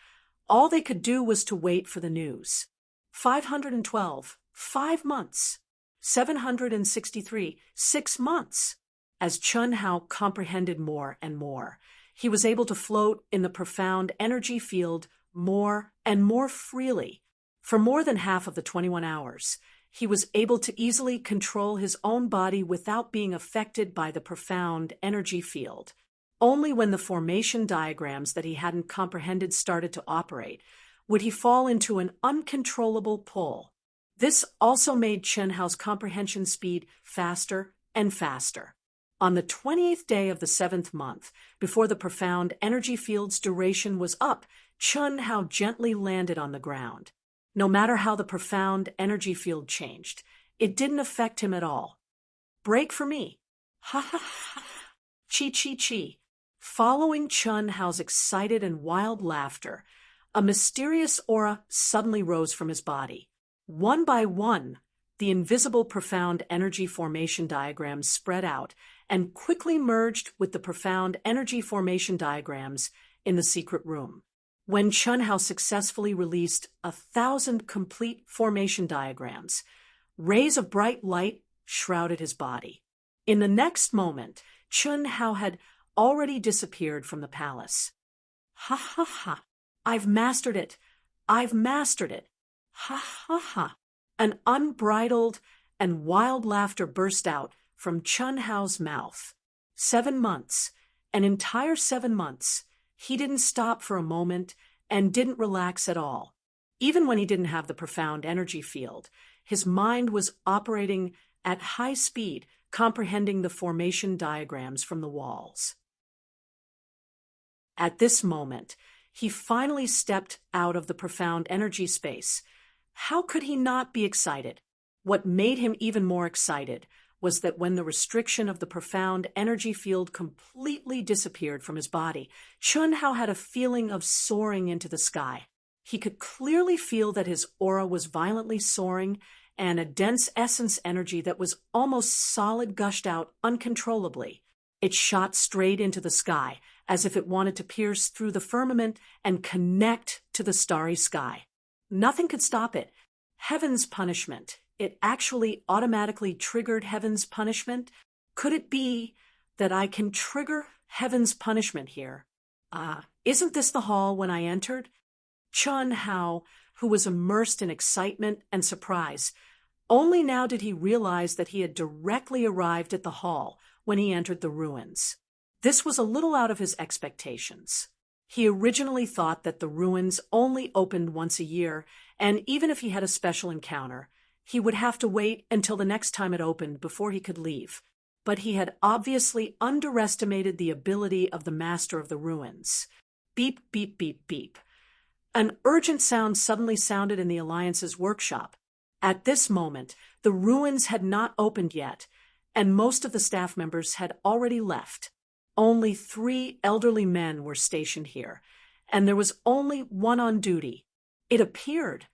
all they could do was to wait for the news. 512, 5 months. 763, 6 months. As Chen Hao comprehended more and more, he was able to float in the profound energy field more and more freely. For more than half of the 21 hours, he was able to easily control his own body without being affected by the profound energy field. Only when the formation diagrams that he hadn't comprehended started to operate would he fall into an uncontrollable pull. This also made Chen Hao's comprehension speed faster and faster. On the 28th day of the 7th month, before the profound energy field's duration was up, Chen Hao gently landed on the ground. No matter how the profound energy field changed, it didn't affect him at all. Break for me. Ha ha ha. Chi chi chi. Following Chen Hao's excited and wild laughter, a mysterious aura suddenly rose from his body. One by one, the invisible profound energy formation diagrams spread out and quickly merged with the profound energy formation diagrams in the secret room. When Chen Hao successfully released 1,000 complete formation diagrams, rays of bright light shrouded his body. In the next moment, Chen Hao had already disappeared from the palace. Ha ha ha! I've mastered it! I've mastered it! Ha ha ha! An unbridled and wild laughter burst out from Chen Hao's mouth. 7 months, an entire 7 months, he didn't stop for a moment and didn't relax at all. Even when he didn't have the profound energy field, his mind was operating at high speed, comprehending the formation diagrams from the walls. At this moment, he finally stepped out of the profound energy space. How could he not be excited? What made him even more excited was that when the restriction of the profound energy field completely disappeared from his body, Chen Hao had a feeling of soaring into the sky. He could clearly feel that his aura was violently soaring, and a dense essence energy that was almost solid gushed out uncontrollably. It shot straight into the sky, as if it wanted to pierce through the firmament and connect to the starry sky. Nothing could stop it. Heaven's punishment. It actually automatically triggered heaven's punishment. Could it be that I can trigger heaven's punishment here? Isn't this the hall when I entered? Chen Hao, who was immersed in excitement and surprise, only now did he realize that he had directly arrived at the hall when he entered the ruins. This was a little out of his expectations. He originally thought that the ruins only opened once a year, and even if he had a special encounter, he would have to wait until the next time it opened before he could leave. But he had obviously underestimated the ability of the master of the ruins. Beep, beep, beep, beep. An urgent sound suddenly sounded in the Alliance's workshop. At this moment, the ruins had not opened yet, and most of the staff members had already left. Only 3 elderly men were stationed here, and there was only one on duty. It appeared.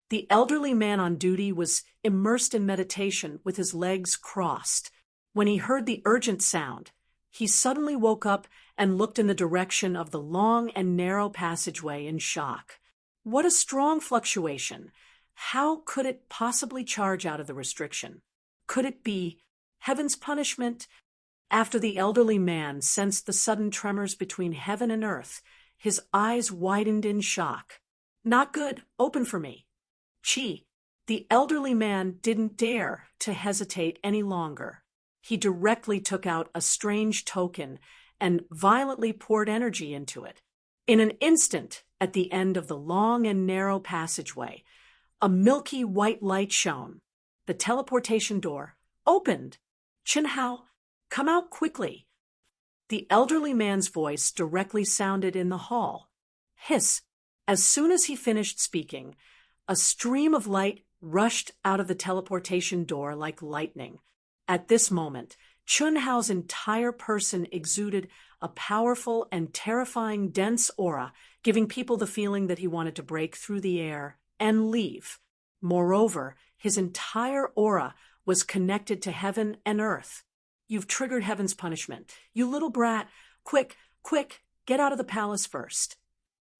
The elderly man on duty was immersed in meditation with his legs crossed. When he heard the urgent sound, he suddenly woke up and looked in the direction of the long and narrow passageway in shock. What a strong fluctuation! How could it possibly charge out of the restriction? Could it be heaven's punishment? After the elderly man sensed the sudden tremors between heaven and earth, his eyes widened in shock. Not good. Open for me. Chi. The elderly man didn't dare to hesitate any longer. He directly took out a strange token and violently poured energy into it. In an instant, at the end of the long and narrow passageway, a milky white light shone. The teleportation door opened. Chenhao, come out quickly. The elderly man's voice directly sounded in the hall. Hiss. As soon as he finished speaking, a stream of light rushed out of the teleportation door like lightning. At this moment, Chunhao's entire person exuded a powerful and terrifying dense aura, giving people the feeling that he wanted to break through the air and leave. Moreover, his entire aura was connected to heaven and earth. You've triggered heaven's punishment. You little brat, quick, quick, get out of the palace first.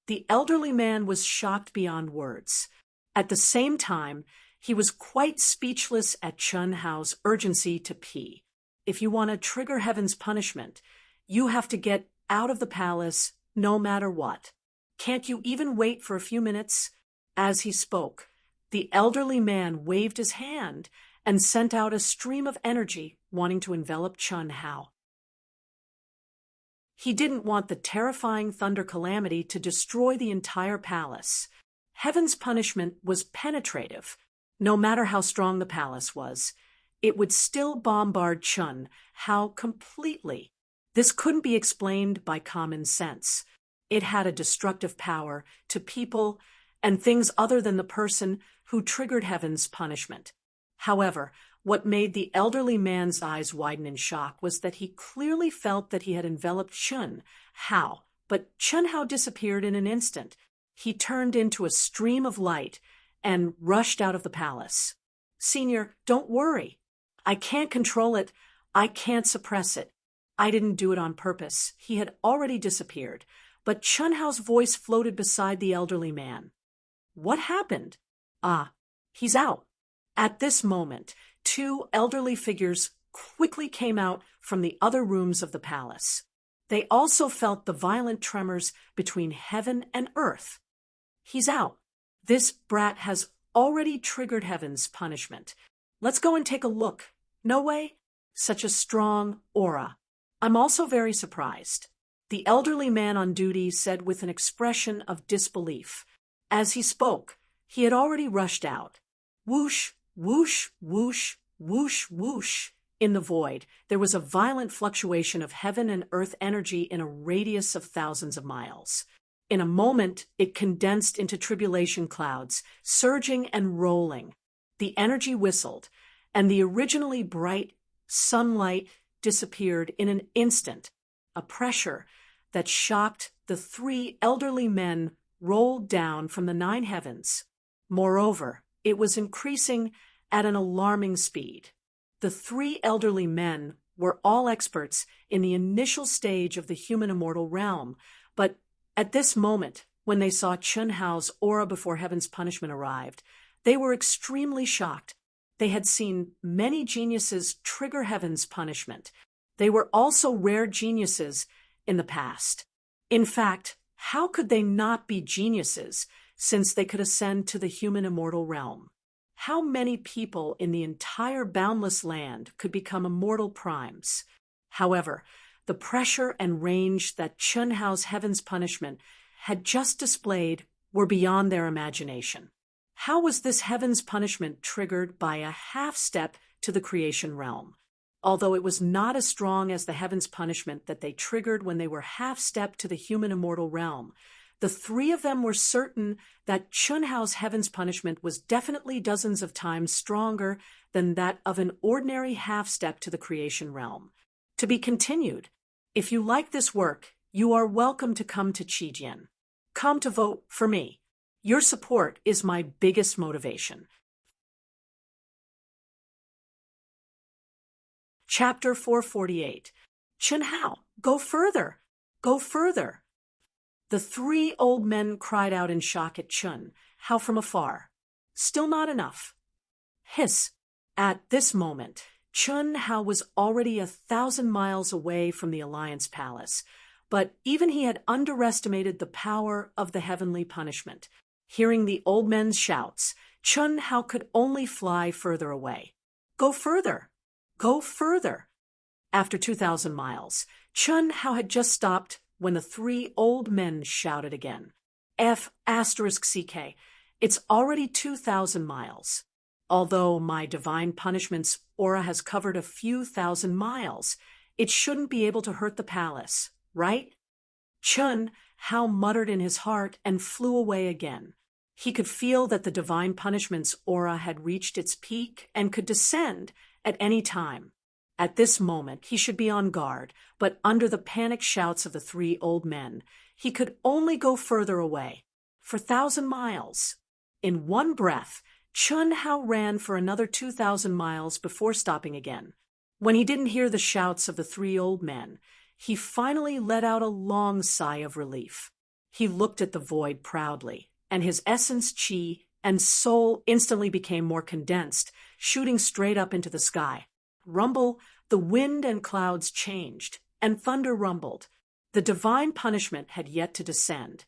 The elderly man was shocked beyond words. At the same time, he was quite speechless at Chunhao's urgency to pee. If you want to trigger heaven's punishment, you have to get out of the palace no matter what. Can't you even wait for a few minutes? As he spoke, the elderly man waved his hand and sent out a stream of energy wanting to envelop Chunhao. He didn't want the terrifying thunder calamity to destroy the entire palace. Heaven's punishment was penetrative. No matter how strong the palace was, it would still bombard Chunhao completely. This couldn't be explained by common sense. It had a destructive power to people and things other than the person who triggered heaven's punishment. However, what made the elderly man's eyes widen in shock was that he clearly felt that he had enveloped Chunhao, but Chunhao disappeared in an instant. He turned into a stream of light and rushed out of the palace. Senior, don't worry. I can't control it. I can't suppress it. I didn't do it on purpose. He had already disappeared, but Chunhao's voice floated beside the elderly man. What happened? Ah, he's out. At this moment, 2 elderly figures quickly came out from the other rooms of the palace. They also felt the violent tremors between heaven and earth. He's out. This brat has already triggered heaven's punishment. Let's go and take a look. No way? Such a strong aura. I'm also very surprised. The elderly man on duty said with an expression of disbelief. As he spoke, he had already rushed out. Whoosh, whoosh, whoosh, whoosh, whoosh. In the void, there was a violent fluctuation of heaven and earth energy in a radius of thousands of miles. In a moment, it condensed into tribulation clouds, surging and rolling. The energy whistled, and the originally bright sunlight disappeared in an instant. A pressure that shocked the 3 elderly men rolled down from the 9 heavens. Moreover, it was increasing at an alarming speed. The 3 elderly men were all experts in the initial stage of the human immortal realm, but at this moment, when they saw Chunhao's aura before heaven's punishment arrived, they were extremely shocked. They had seen many geniuses trigger heaven's punishment. They were also rare geniuses in the past. In fact, how could they not be geniuses since they could ascend to the human immortal realm? How many people in the entire boundless land could become immortal primes? However, the pressure and range that Chunhao's heaven's punishment had just displayed were beyond their imagination. How was this heaven's punishment triggered by a half-step to the creation realm? Although it was not as strong as the heaven's punishment that they triggered when they were half-step to the human immortal realm, the 3 of them were certain that Chunhao's heaven's punishment was definitely dozens of times stronger than that of an ordinary half-step to the creation realm. To be continued. If you like this work, you are welcome to come to Qijian. Come to vote for me. Your support is my biggest motivation. Chapter 448. Chen Hao, go further! Go further! The three old men cried out in shock at Chen Hao from afar. Still not enough. Hiss. At this moment, Chen Hao was already 1,000 miles away from the Alliance Palace, but even he had underestimated the power of the heavenly punishment. Hearing the old men's shouts, Chen Hao could only fly further away. Go further! Go further! After 2,000 miles, Chen Hao had just stopped when the three old men shouted again. F***CK. It's already 2,000 miles. Although my divine punishment's aura has covered a few thousand miles, it shouldn't be able to hurt the palace, right? Chen Hao muttered in his heart and flew away again. He could feel that the divine punishment's aura had reached its peak and could descend at any time. At this moment, he should be on guard, but under the panicked shouts of the three old men, he could only go further away, for 1,000 miles. In one breath, Chen Hao ran for another 2,000 miles before stopping again. When he didn't hear the shouts of the three old men, he finally let out a long sigh of relief. He looked at the void proudly, and his essence, chi, and soul instantly became more condensed, shooting straight up into the sky. Rumble, the wind and clouds changed, and thunder rumbled. The divine punishment had yet to descend,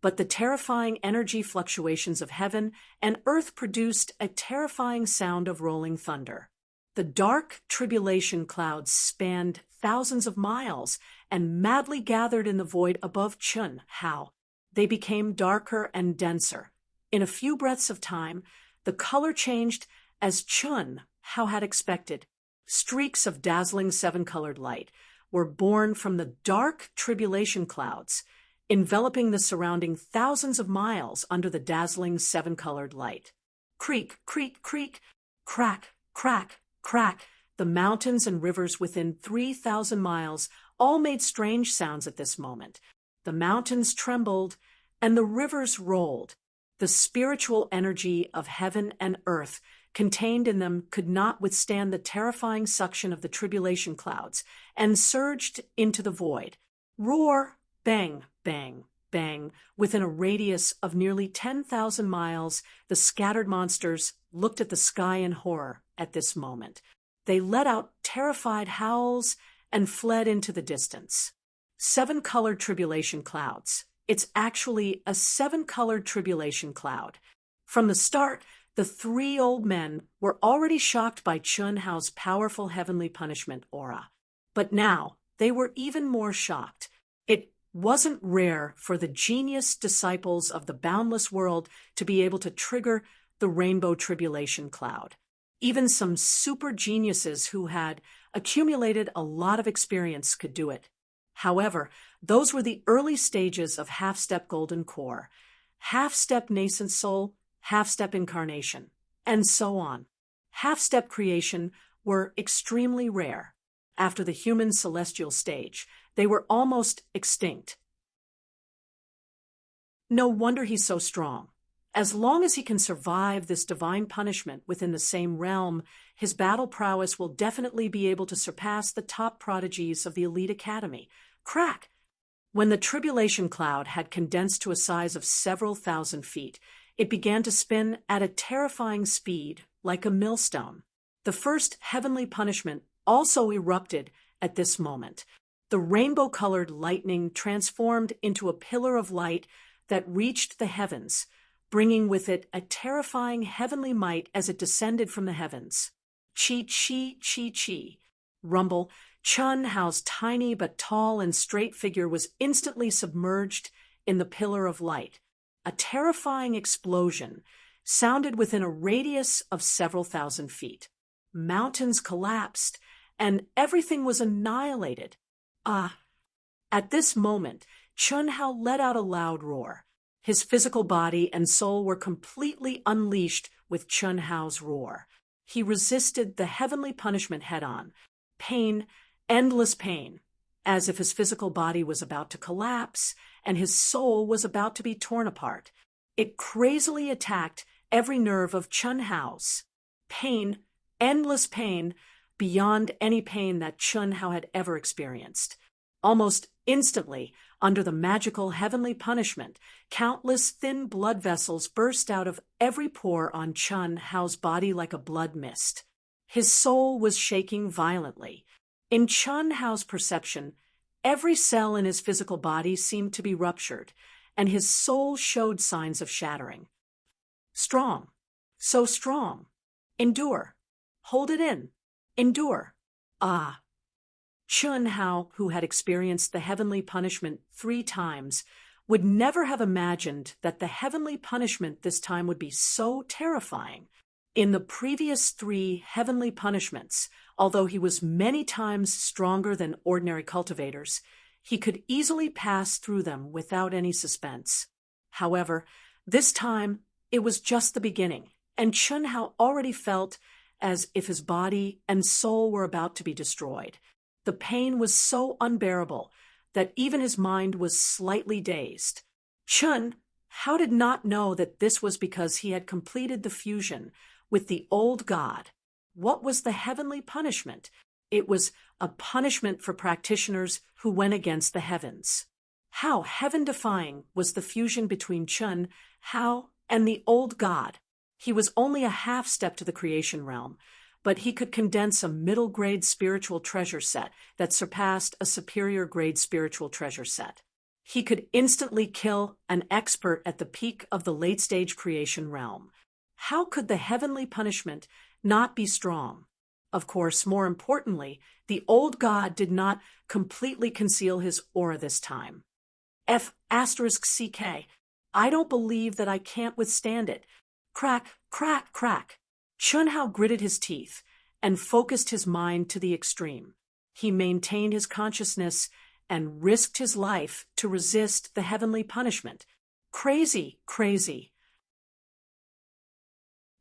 but the terrifying energy fluctuations of heaven and earth produced a terrifying sound of rolling thunder. The dark tribulation clouds spanned thousands of miles and madly gathered in the void above Chen Hao. They became darker and denser. In a few breaths of time, the color changed as Chen Hao had expected. Streaks of dazzling seven-colored light were born from the dark tribulation clouds, enveloping the surrounding thousands of miles under the dazzling seven-colored light. Creak, creak, creak, crack, crack, crack. The mountains and rivers within 3,000 miles all made strange sounds at this moment. The mountains trembled, and the rivers rolled. The spiritual energy of heaven and earth contained in them could not withstand the terrifying suction of the tribulation clouds, and surged into the void. Roar, bang, bang, bang. Within a radius of nearly 10,000 miles, the scattered monsters looked at the sky in horror at this moment. They let out terrified howls and fled into the distance. Seven-colored tribulation clouds. It's actually a seven-colored tribulation cloud. From the start, the three old men were already shocked by Chen Hao's powerful heavenly punishment aura. But now they were even more shocked. It wasn't rare for the genius disciples of the boundless world to be able to trigger the rainbow tribulation cloud. Even some super geniuses who had accumulated a lot of experience could do it. However, those were the early stages of half-step golden core, half-step nascent soul, half-step incarnation, and so on. Half-step creation were extremely rare. After the human celestial stage, they were almost extinct. No wonder he's so strong. As long as he can survive this divine punishment within the same realm, his battle prowess will definitely be able to surpass the top prodigies of the elite academy. Crack! When the tribulation cloud had condensed to a size of several thousand feet, it began to spin at a terrifying speed, like a millstone. The first heavenly punishment also erupted at this moment. The rainbow-colored lightning transformed into a pillar of light that reached the heavens, bringing with it a terrifying heavenly might as it descended from the heavens. Chi, chi, chi, chi. Rumble, Chen Hao's tiny but tall and straight figure was instantly submerged in the pillar of light. A terrifying explosion sounded within a radius of several thousand feet. Mountains collapsed, and everything was annihilated. At this moment, Chen Hao let out a loud roar. His physical body and soul were completely unleashed with Chen Hao's roar. He resisted the heavenly punishment head-on. Pain, endless pain. as if his physical body was about to collapse and his soul was about to be torn apart. It crazily attacked every nerve of Chun Hao's. Pain, endless pain, beyond any pain that Chun Hao had ever experienced. Almost instantly, under the magical heavenly punishment, countless thin blood vessels burst out of every pore on Chun Hao's body like a blood mist. His soul was shaking violently. In Chun Hao's perception, every cell in his physical body seemed to be ruptured, and his soul showed signs of shattering. Strong. So strong. Endure. Hold it in. Endure. Ah. Chun Hao, who had experienced the heavenly punishment 3 times, would never have imagined that the heavenly punishment this time would be so terrifying. In the previous 3 heavenly punishments, although he was many times stronger than ordinary cultivators, he could easily pass through them without any suspense. However, this time it was just the beginning, and Chun Hao already felt as if his body and soul were about to be destroyed. The pain was so unbearable that even his mind was slightly dazed. Chun Hao did not know that this was because he had completed the fusion with the old god. What was the heavenly punishment? It was a punishment for practitioners who went against the heavens. How heaven-defying was the fusion between Chun Hao and the old god? He was only a half-step to the creation realm, but he could condense a middle-grade spiritual treasure set that surpassed a superior-grade spiritual treasure set. He could instantly kill an expert at the peak of the late-stage creation realm. How could the heavenly punishment not be strong? Of course, more importantly, the old god did not completely conceal his aura this time. F*CK. I don't believe that I can't withstand it. Crack, crack, crack. Chun Hao gritted his teeth and focused his mind to the extreme. He maintained his consciousness and risked his life to resist the heavenly punishment. Crazy, crazy.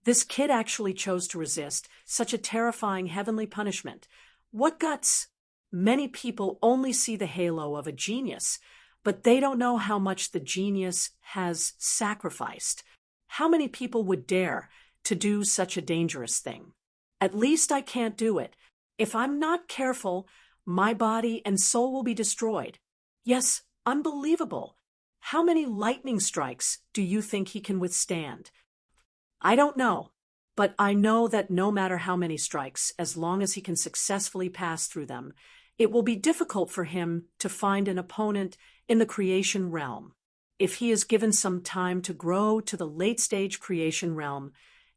This kid actually chose to resist such a terrifying heavenly punishment. What guts! Many people only see the halo of a genius, but they don't know how much the genius has sacrificed. How many people would dare to do such a dangerous thing? At least I can't do it. If I'm not careful, my body and soul will be destroyed. Yes, unbelievable. How many lightning strikes do you think he can withstand? I don't know, but I know that no matter how many strikes, as long as he can successfully pass through them, it will be difficult for him to find an opponent in the creation realm. If he is given some time to grow to the late-stage creation realm,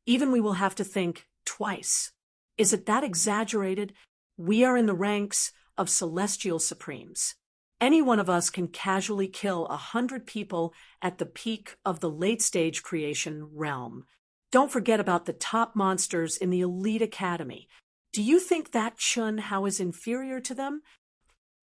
even we will have to think twice. Is it that exaggerated? We are in the ranks of celestial supremes. Any one of us can casually kill 100 people at the peak of the late-stage creation realm. Don't forget about the top monsters in the elite academy. Do you think that Chun Hao is inferior to them?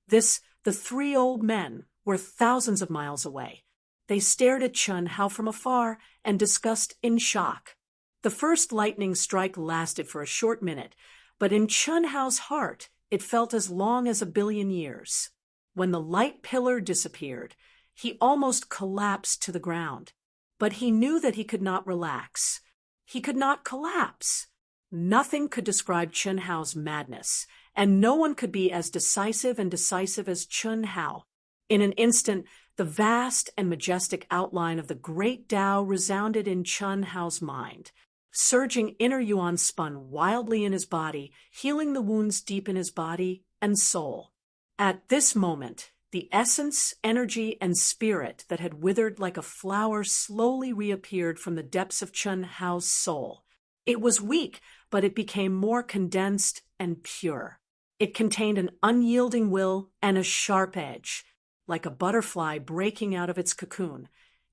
The 3 old men were thousands of miles away. They stared at Chun Hao from afar and discussed in shock. The first lightning strike lasted for a short minute, but in Chun Hao's heart, it felt as long as 1,000,000,000 years. When the light pillar disappeared, he almost collapsed to the ground. But he knew that he could not relax. He could not collapse. Nothing could describe Chun Hao's madness, and no one could be as decisive and decisive as Chun Hao. In an instant, the vast and majestic outline of the great Tao resounded in Chun Hao's mind. Surging inner yuan spun wildly in his body, healing the wounds deep in his body and soul. At this moment, the essence, energy, and spirit that had withered like a flower slowly reappeared from the depths of Chun Hao's soul. It was weak, but it became more condensed and pure. It contained an unyielding will and a sharp edge, like a butterfly breaking out of its cocoon.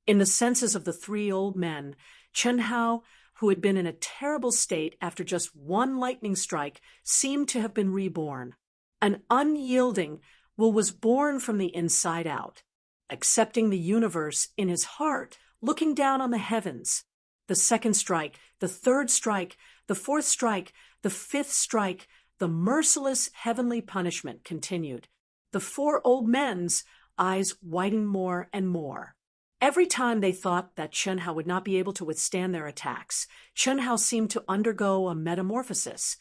In the senses of the 3 old men, Chun Hao, who had been in a terrible state after just 1 lightning strike, seemed to have been reborn. An unyielding will was born from the inside out, accepting the universe in his heart, looking down on the heavens. The 2nd strike, the 3rd strike, the 4th strike, the 5th strike, the merciless heavenly punishment continued. The four old men's eyes widened more and more. Every time they thought that Chunhao would not be able to withstand their attacks, Chunhao seemed to undergo a metamorphosis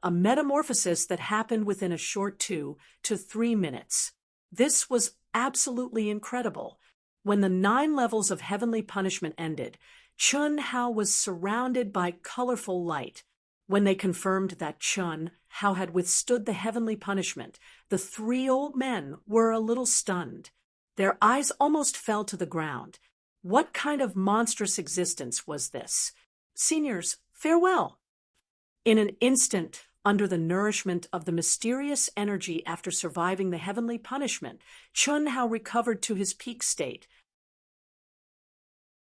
that happened within a short 2 to 3 minutes. This was absolutely incredible. When the 9 levels of heavenly punishment ended, Chunhao was surrounded by colorful light. When they confirmed that Chunhao had withstood the heavenly punishment, the 3 old men were a little stunned. Their eyes almost fell to the ground. What kind of monstrous existence was this? Seniors, farewell. In an instant, under the nourishment of the mysterious energy after surviving the heavenly punishment, Chunhao recovered to his peak state.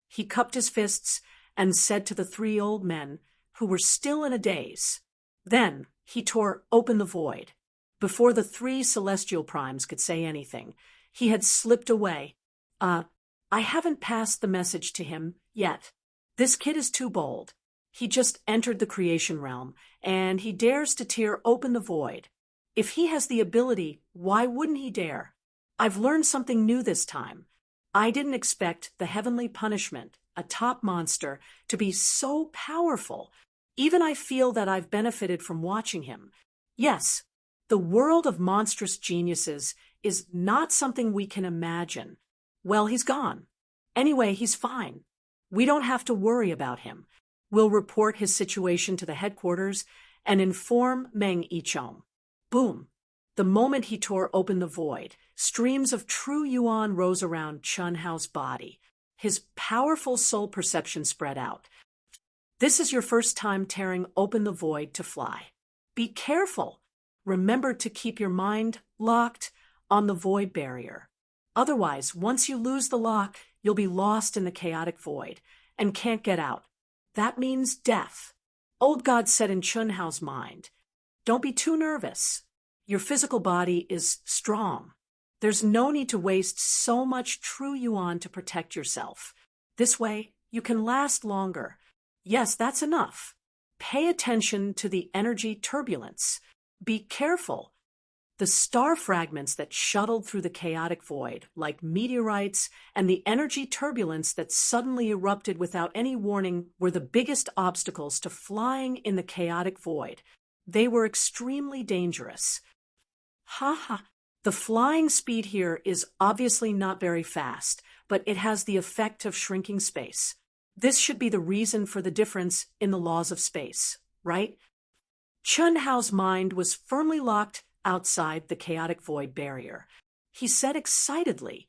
He cupped his fists and said to the 3 old men, who were still in a daze. Then he tore open the void. Before the 3 celestial primes could say anything, he had slipped away. I haven't passed the message to him yet. This kid is too bold. He just entered the creation realm, and he dares to tear open the void. If he has the ability, why wouldn't he dare? I've learned something new this time. I didn't expect the heavenly punishment, a top monster, to be so powerful. Even I feel that I've benefited from watching him. Yes, the world of monstrous geniuses is not something we can imagine. Well, he's gone. Anyway, he's fine. We don't have to worry about him. We'll report his situation to the headquarters and inform Meng Yichong. Boom! The moment he tore open the void, streams of true yuan rose around Chunhao's body. His powerful soul perception spread out. This is your first time tearing open the void to fly. Be careful. Remember to keep your mind locked on the void barrier. Otherwise, once you lose the lock, you'll be lost in the chaotic void and can't get out. That means death. Old God said in Chunhao's mind, don't be too nervous. Your physical body is strong. There's no need to waste so much true yuan to protect yourself. This way, you can last longer. Yes, that's enough. Pay attention to the energy turbulence. Be careful. The star fragments that shuttled through the chaotic void, like meteorites, and the energy turbulence that suddenly erupted without any warning were the biggest obstacles to flying in the chaotic void. They were extremely dangerous. The flying speed here is obviously not very fast, but it has the effect of shrinking space. This should be the reason for the difference in the laws of space, right? Chunhao's mind was firmly locked outside the chaotic void barrier. He said excitedly,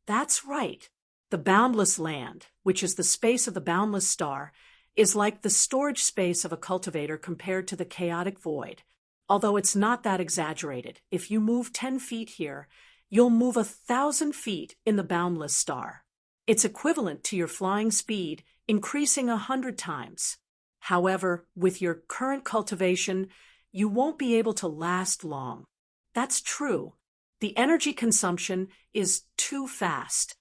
that's right. The boundless land, which is the space of the boundless star, is like the storage space of a cultivator compared to the chaotic void. Although it's not that exaggerated, if you move 10 feet here, you'll move 1,000 feet in the boundless star. It's equivalent to your flying speed, increasing 100 times. However, with your current cultivation, you won't be able to last long. That's true. The energy consumption is too fast.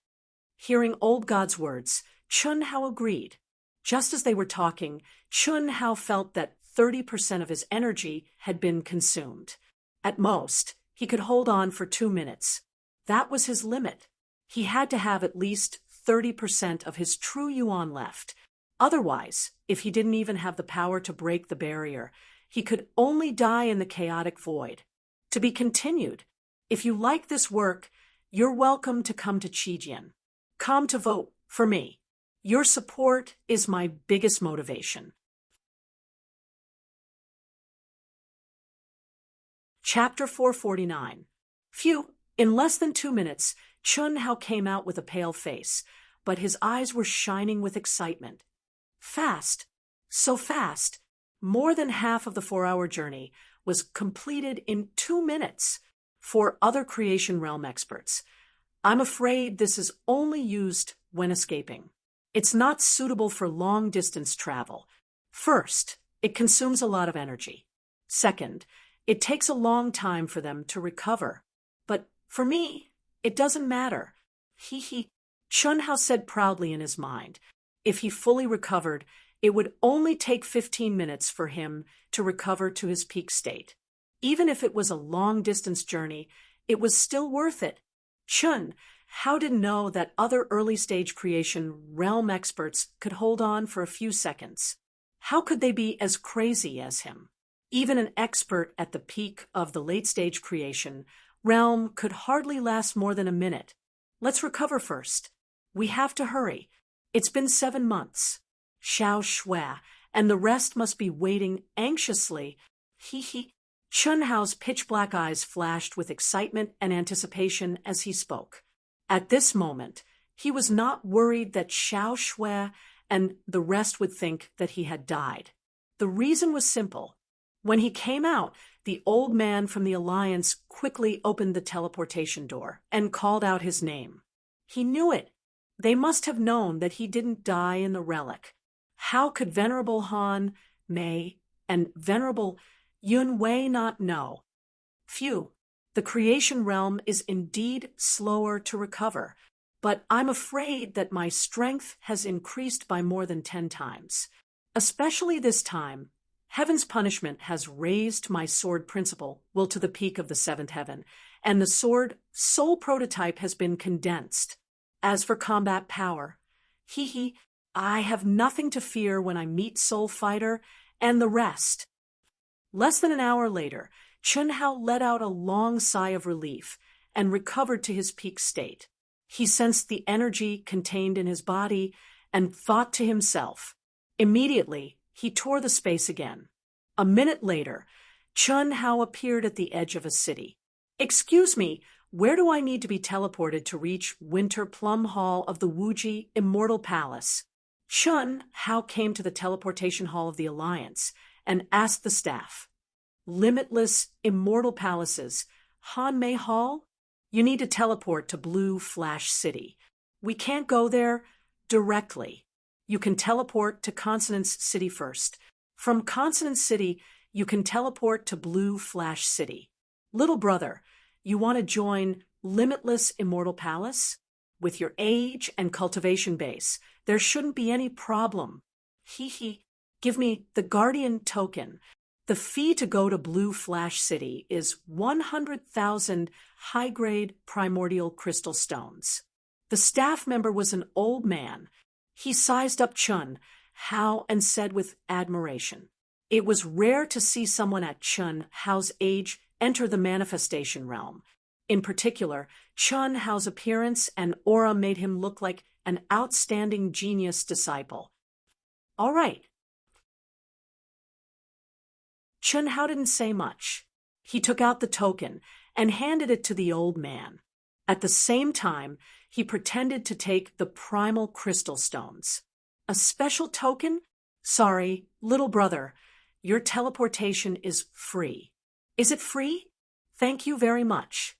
Hearing Old God's words, Chunhao agreed. Just as they were talking, Chunhao felt that 30% of his energy had been consumed. At most, he could hold on for 2 minutes. That was his limit. He had to have at least 30% of his true yuan left. Otherwise, if he didn't even have the power to break the barrier, he could only die in the chaotic void. To be continued. If you like this work, you're welcome to come to Qijian. Come to vote for me. Your support is my biggest motivation. Chapter 449. Phew, in less than 2 minutes, Chunhao came out with a pale face, but his eyes were shining with excitement. Fast. So fast. More than half of the 4-hour journey was completed in 2 minutes. For other creation realm experts, I'm afraid this is only used when escaping. It's not suitable for long-distance travel. First, it consumes a lot of energy. Second, it takes a long time for them to recover. But for me, it doesn't matter. Chunhao said proudly in his mind. If he fully recovered, it would only take 15 minutes for him to recover to his peak state. Even if it was a long-distance journey, it was still worth it. Chun Hao didn't know that other early-stage creation realm experts could hold on for a few seconds. How could they be as crazy as him? Even an expert at the peak of the late-stage creation realm could hardly last more than a minute. Let's recover first. We have to hurry. It's been 7 months. Xiao Shui and the rest must be waiting anxiously. Chun Hao's pitch-black eyes flashed with excitement and anticipation as he spoke. At this moment, he was not worried that Xiao Shui and the rest would think that he had died. The reason was simple. When he came out, the old man from the Alliance quickly opened the teleportation door and called out his name. He knew it. They must have known that he didn't die in the relic. How could Venerable Han, Mei, and Venerable Yun Wei not know? Phew, the creation realm is indeed slower to recover, but I'm afraid that my strength has increased by more than 10 times. Especially this time, Heaven's punishment has raised my sword principle will to the peak of the 7th heaven, and the sword soul prototype has been condensed. As for combat power, I have nothing to fear when I meet Soul Fighter and the rest. Less than an hour later, Chun Hao let out a long sigh of relief and recovered to his peak state. He sensed the energy contained in his body and thought to himself. Immediately, he tore the space again. A minute later, Chun Hao appeared at the edge of a city. "Excuse me, where do I need to be teleported to reach Winter Plum Hall of the Wuji Immortal Palace?" Chun Hao came to the teleportation hall of the Alliance and asked the staff. "Limitless Immortal Palaces, Han Mei Hall? You need to teleport to Blue Flash City. We can't go there directly. You can teleport to Consonance City first. From Consonance City, you can teleport to Blue Flash City. Little brother, you want to join Limitless Immortal Palace? With your age and cultivation base, there shouldn't be any problem. Give me the Guardian token. The fee to go to Blue Flash City is 100,000 high-grade primordial crystal stones." The staff member was an old man. He sized up Chun Hao and said with admiration. It was rare to see someone at Chun Hao's age enter the manifestation realm. In particular, Chun Hao's appearance and aura made him look like an outstanding genius disciple. "All right." Chun Hao didn't say much. He took out the token and handed it to the old man. At the same time, he pretended to take the primal crystal stones. "A special token? Sorry, little brother, your teleportation is free." "Is it free? Thank you very much."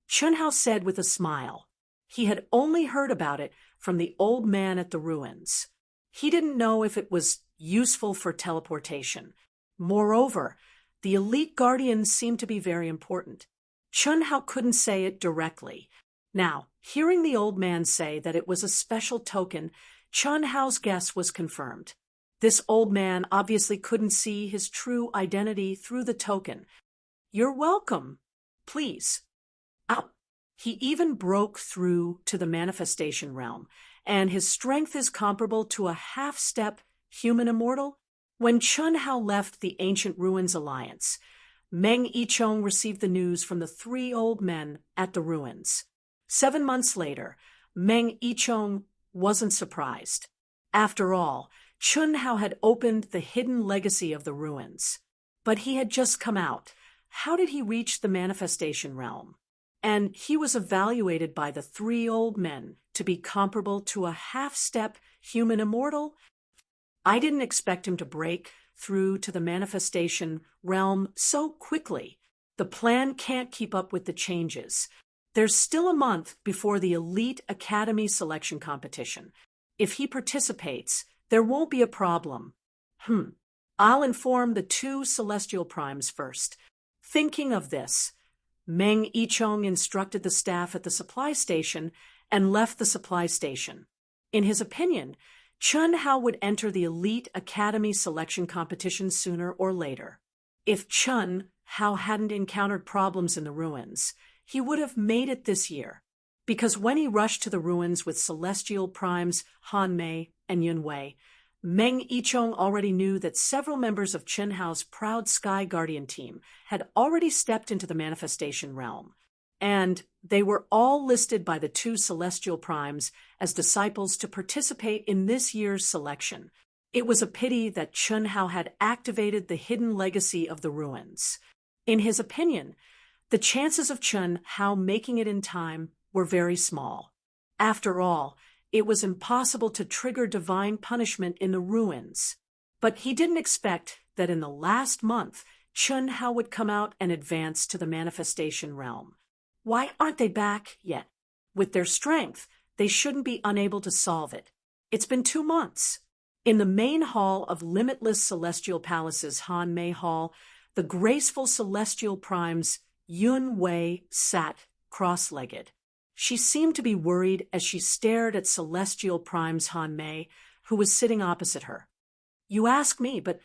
Chun Hao said with a smile. He had only heard about it from the old man at the ruins. He didn't know if it was useful for teleportation. Moreover, the elite guardians seemed to be very important. Chun Hao couldn't say it directly. Now, hearing the old man say that it was a special token, Chun Hao's guess was confirmed. This old man obviously couldn't see his true identity through the token. "You're welcome. Please." Ow. He even broke through to the manifestation realm, and his strength is comparable to a half-step human immortal. When Chun Hao left the Ancient Ruins Alliance, Meng Yichong received the news from the 3 old men at the ruins. 7 months later, Meng Yichong wasn't surprised. After all, Chun Hao had opened the hidden legacy of the ruins. But he had just come out. How did he reach the manifestation realm? And he was evaluated by the 3 old men to be comparable to a half-step human immortal. I didn't expect him to break through to the manifestation realm so quickly. The plan can't keep up with the changes. There's still a month before the Elite Academy selection competition. If he participates, there won't be a problem. I'll inform the 2 celestial primes first. Thinking of this, Meng Yichong instructed the staff at the supply station and left the supply station. In his opinion, Chun Hao would enter the Elite Academy selection competition sooner or later. If Chun Hao hadn't encountered problems in the ruins, he would have made it this year. Because when he rushed to the ruins with celestial primes Han Mei and Yun Wei, Meng Yichong already knew that several members of Chen Hao's proud Sky Guardian team had already stepped into the manifestation realm, and they were all listed by the two celestial primes as disciples to participate in this year's selection. It was a pity that Chen Hao had activated the hidden legacy of the ruins. In his opinion, the chances of Chen Hao making it in time were very small. After all, it was impossible to trigger divine punishment in the ruins. But he didn't expect that in the last month, Chen Hao would come out and advance to the manifestation realm. Why aren't they back yet? With their strength, they shouldn't be unable to solve it. It's been 2 months. In the main hall of Limitless Celestial Palace's Han Mei Hall, the graceful celestial primes Yun Wei sat cross-legged. She seemed to be worried as she stared at celestial primes Han Mei, who was sitting opposite her. You ask me, but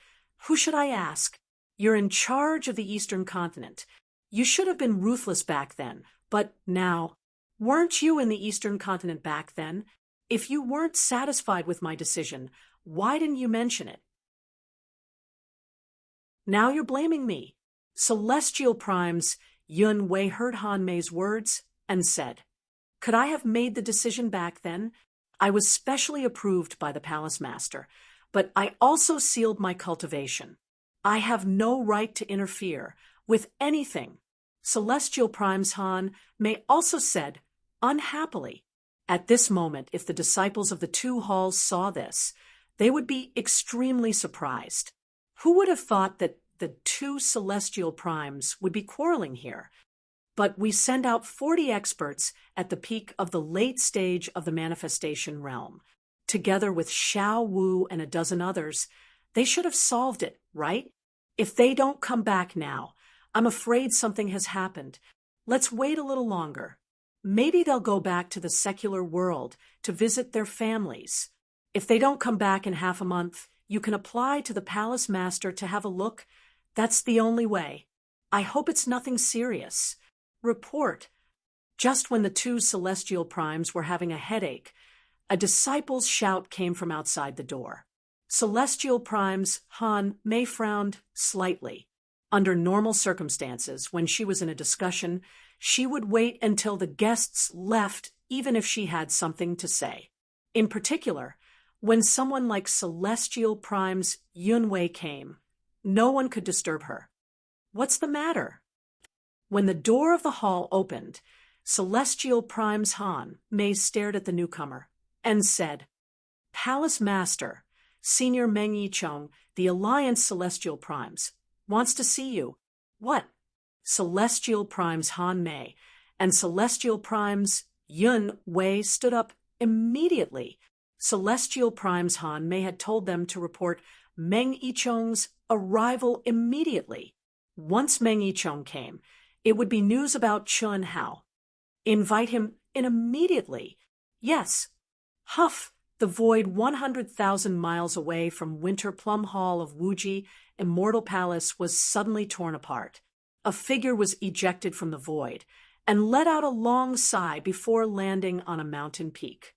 who should I ask? You're in charge of the Eastern continent. You should have been ruthless back then, but now, weren't you in the Eastern continent back then? If you weren't satisfied with my decision, why didn't you mention it? Now you're blaming me. Celestial primes Yun Wei heard Han Mei's words and said, could I have made the decision back then? I was specially approved by the palace master, but I also sealed my cultivation. I have no right to interfere with anything. Celestial primes Han Mei also said, unhappily. At this moment, if the disciples of the two halls saw this, they would be extremely surprised. Who would have thought that the two celestial primes would be quarreling here? But we send out 40 experts at the peak of the late stage of the manifestation realm. Together with Xiao Wu and a dozen others, they should have solved it, right? If they don't come back now, I'm afraid something has happened. Let's wait a little longer. Maybe they'll go back to the secular world to visit their families. If they don't come back in half a month, you can apply to the palace master to have a look. That's the only way. I hope it's nothing serious. Report. Just when the two celestial primes were having a headache, a disciple's shout came from outside the door. Celestial primes Han Mei frowned slightly. Under normal circumstances, when she was in a discussion, she would wait until the guests left, even if she had something to say. In particular, when someone like Celestial primes Yun Wei came, no one could disturb her. What's the matter? When the door of the hall opened, Celestial primes Han Mei stared at the newcomer and said, Palace Master, Senior Meng Yichong, the Alliance Celestial Primes, wants to see you. What? Celestial primes Han Mei and Celestial primes Yun Wei stood up immediately. Celestial primes Han Mei had told them to report Meng Yichong's arrival immediately. Once Meng Yichong came, it would be news about Chen Hao. Invite him in immediately. Yes. Huff, the void 100,000 miles away from Winter Plum Hall of Wuji Immortal Palace was suddenly torn apart. A figure was ejected from the void and let out a long sigh before landing on a mountain peak.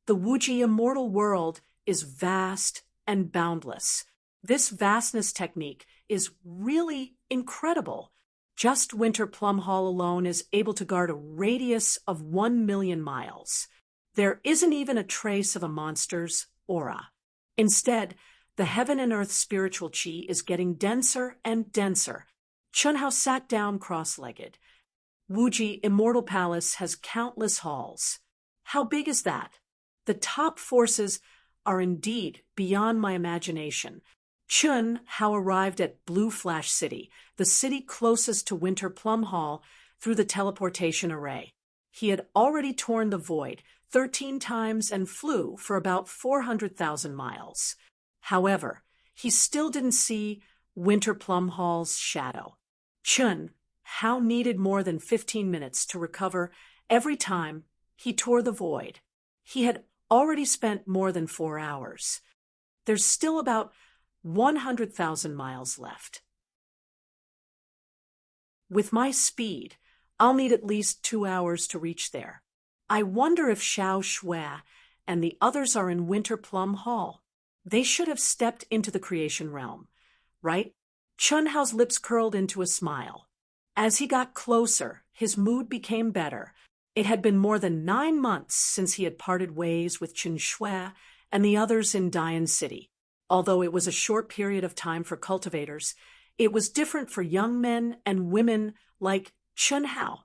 The Wuji Immortal World is vast and boundless. This vastness technique is really incredible. Just Winter Plum Hall alone is able to guard a radius of 1 million miles. There isn't even a trace of a monster's aura. Instead, the heaven and earth spiritual chi is getting denser and denser. Chen Hao sat down cross-legged. Wuji Immortal Palace has countless halls. How big is that? The top forces are indeed beyond my imagination. Chen Hao arrived at Blue Flash City, the city closest to Winter Plum Hall, through the teleportation array. He had already torn the void 13 times and flew for about 400,000 miles. However, he still didn't see Winter Plum Hall's shadow. Chen Hao needed more than 15 minutes to recover every time he tore the void. He had already spent more than 4 hours. There's still about 100,000 miles left. With my speed, I'll need at least 2 hours to reach there. I wonder if Xiao Shui and the others are in Winter Plum Hall. They should have stepped into the creation realm, right? Chun Hao's lips curled into a smile. As he got closer, his mood became better. It had been more than 9 months since he had parted ways with Chen Shui and the others in Dian City. Although it was a short period of time for cultivators, it was different for young men and women like Chun Hao.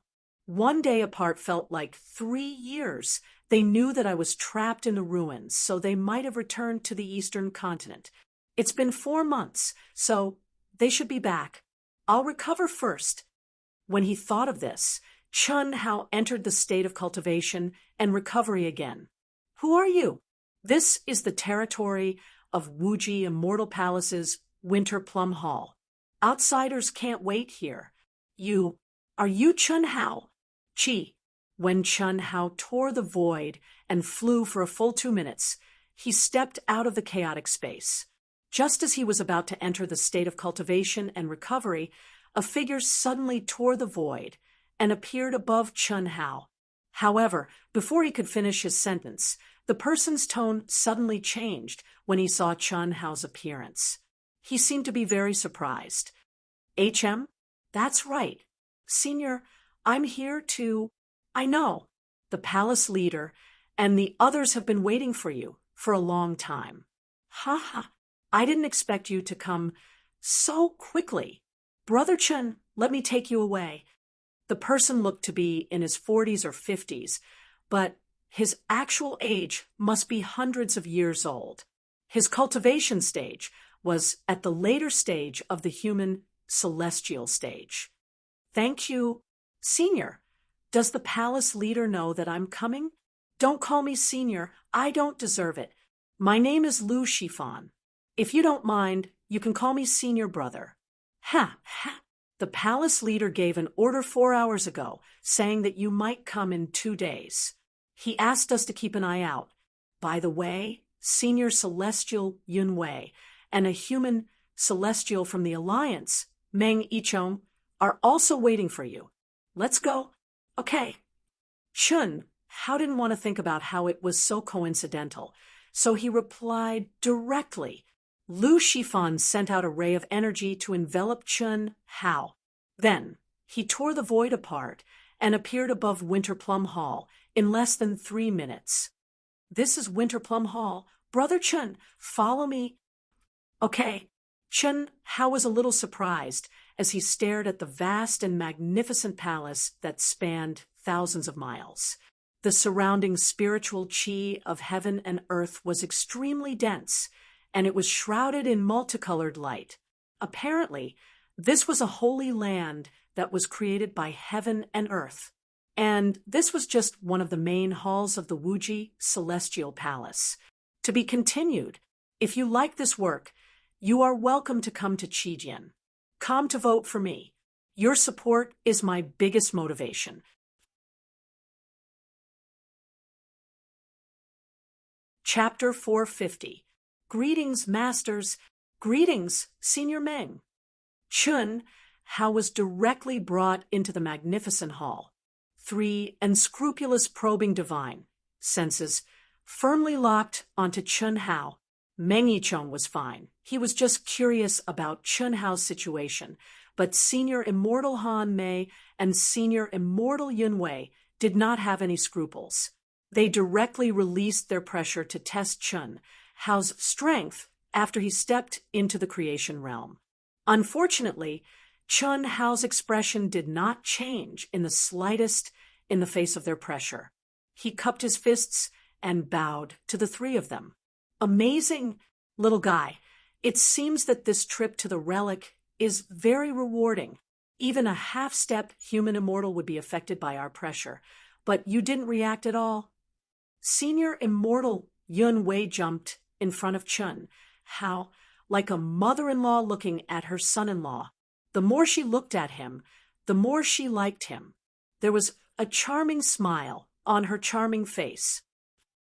1 day apart felt like 3 years. They knew that I was trapped in the ruins, so they might have returned to the eastern continent. It's been 4 months, so they should be back. I'll recover first. When he thought of this, Chun Hao entered the state of cultivation and recovery again. Who are you? This is the territory of Wuji Immortal Palace's Winter Plum Hall. Outsiders can't wait here. Are you Chun Hao? Chi. When Chun Hao tore the void and flew for a full 2 minutes, he stepped out of the chaotic space. Just as he was about to enter the state of cultivation and recovery, a figure suddenly tore the void and appeared above Chun Hao. However, before he could finish his sentence, the person's tone suddenly changed when he saw Chun Hao's appearance. He seemed to be very surprised. HM? That's right. Senior, I'm here to... I know. The palace leader and the others have been waiting for you for a long time. Ha ha. I didn't expect you to come so quickly. Brother Chun, let me take you away. The person looked to be in his 40s or 50s, but his actual age must be hundreds of years old. His cultivation stage was at the later stage of the human celestial stage. Thank you, Senior. Does the palace leader know that I'm coming? Don't call me Senior. I don't deserve it. My name is Lu Shifan. If you don't mind, you can call me Senior Brother. Ha, ha. The palace leader gave an order 4 hours ago, saying that you might come in 2 days. He asked us to keep an eye out. By the way, Senior Celestial Yun Wei and a human celestial from the Alliance, Meng Yichong, are also waiting for you. Let's go. Okay. Chun Hao didn't want to think about how it was so coincidental, so he replied directly. Lu Shifan sent out a ray of energy to envelop Chun Hao. Then, he tore the void apart and appeared above Winter Plum Hall in less than 3 minutes. This is Winter Plum Hall. Brother Chun, follow me. Okay. Chun Hao was a little surprised as he stared at the vast and magnificent palace that spanned thousands of miles. The surrounding spiritual chi of heaven and earth was extremely dense, and it was shrouded in multicolored light. Apparently, this was a holy land that was created by heaven and earth. And this was just one of the main halls of the Wuji Celestial Palace. To be continued. If you like this work, you are welcome to come to Qijian. Come to vote for me. Your support is my biggest motivation. Chapter 450. Greetings, Masters. Greetings, Senior Meng. Chun Hao was directly brought into the magnificent hall. 3 unscrupulous probing divine senses firmly locked onto Chun Hao. Meng Yichong was fine. He was just curious about Chun Hao's situation, but Senior Immortal Han Mei and Senior Immortal Yun Wei did not have any scruples. They directly released their pressure to test Chun Hao's strength after he stepped into the creation realm. Unfortunately, Chun Hao's expression did not change in the slightest in the face of their pressure. He cupped his fists and bowed to the 3 of them. Amazing, little guy. It seems that this trip to the relic is very rewarding. Even a half-step human immortal would be affected by our pressure, but you didn't react at all. Senior Immortal Yun Wei jumped in front of Chun Hao like a mother-in-law looking at her son-in-law. The more she looked at him, the more she liked him. There was a charming smile on her charming face.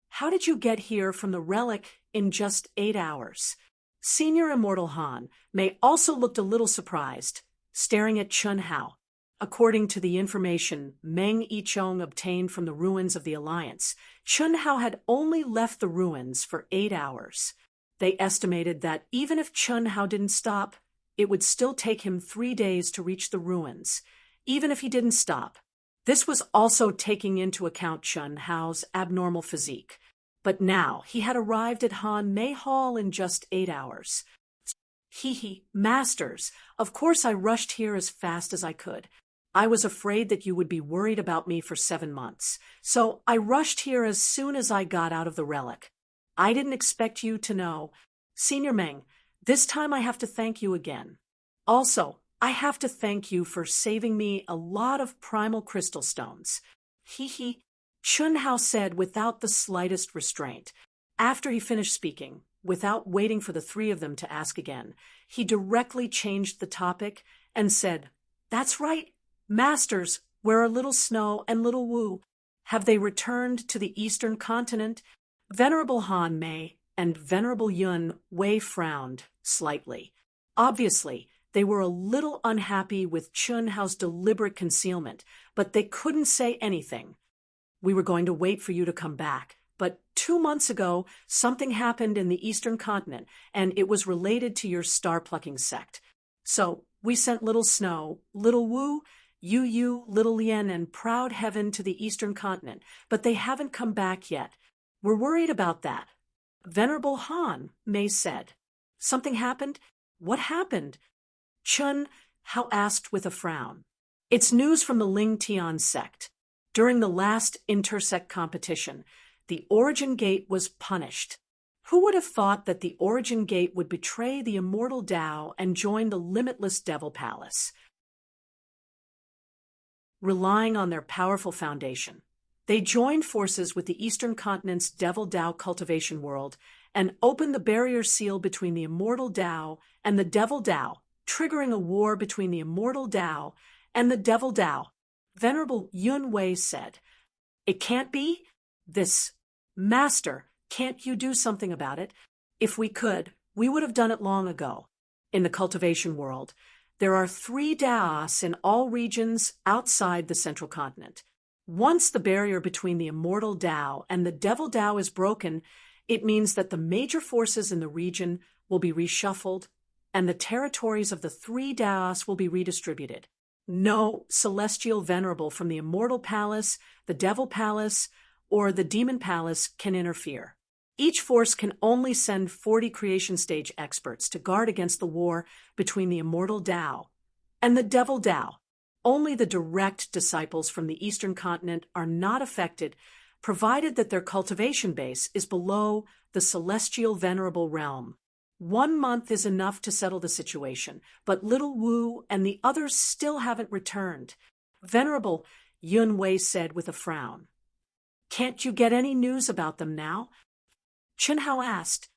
How did you get here from the relic in just 8 hours? Senior Immortal Han Mei also looked a little surprised, staring at Chun Hao. According to the information Meng Yichong obtained from the ruins of the Alliance, Chun Hao had only left the ruins for 8 hours. They estimated that even if Chun Hao didn't stop, it would still take him 3 days to reach the ruins, even if he didn't stop. This was also taking into account Chun Hao's abnormal physique. But now he had arrived at Han Mei Hall in just 8 hours. Masters, of course I rushed here as fast as I could. I was afraid that you would be worried about me for 7 months, so I rushed here as soon as I got out of the relic. I didn't expect you to know. Senior Meng, this time I have to thank you again. Also, I have to thank you for saving me a lot of primal crystal stones. Chun Hao said without the slightest restraint. After he finished speaking, without waiting for the 3 of them to ask again, he directly changed the topic and said, "That's right. Masters, where are Little Snow and Little Wu? Have they returned to the eastern continent?" Venerable Han Mei and Venerable Yun Wei frowned slightly. Obviously, they were a little unhappy with Chun Hao's deliberate concealment, but they couldn't say anything. "We were going to wait for you to come back, but 2 months ago, something happened in the eastern continent, and it was related to your star-plucking sect. So we sent Little Snow, Little Wu, Yu, Little Lien, and Proud Heaven to the eastern continent, but they haven't come back yet. We're worried about that." Venerable Han Mei said. "Something happened? What happened?" Chun Hao asked with a frown. "It's news from the Ling Tian sect. During the last intersect competition, the Origin Gate was punished. Who would have thought that the Origin Gate would betray the immortal Tao and join the limitless Devil Palace? Relying on their powerful foundation, they joined forces with the Eastern Continent's Devil Tao cultivation world and opened the barrier seal between the immortal Tao and the Devil Tao, triggering a war between the immortal Tao and the Devil Tao." Venerable Yun Wei said, "It can't be? This, Master, can't you do something about it? If we could, we would have done it long ago. In the cultivation world, there are 3 Daos in all regions outside the central continent. Once the barrier between the immortal Tao and the Devil Tao is broken, it means that the major forces in the region will be reshuffled and the territories of the 3 Daos will be redistributed. No celestial venerable from the Immortal Palace, the Devil Palace, or the Demon Palace can interfere. Each force can only send 40 creation stage experts to guard against the war between the Immortal Tao and the Devil Tao. Only the direct disciples from the Eastern Continent are not affected, provided that their cultivation base is below the celestial venerable realm. 1 month is enough to settle the situation, but Little Wu and the others still haven't returned." Venerable Yun Wei said with a frown. "Can't you get any news about them now?" Chun Hao asked.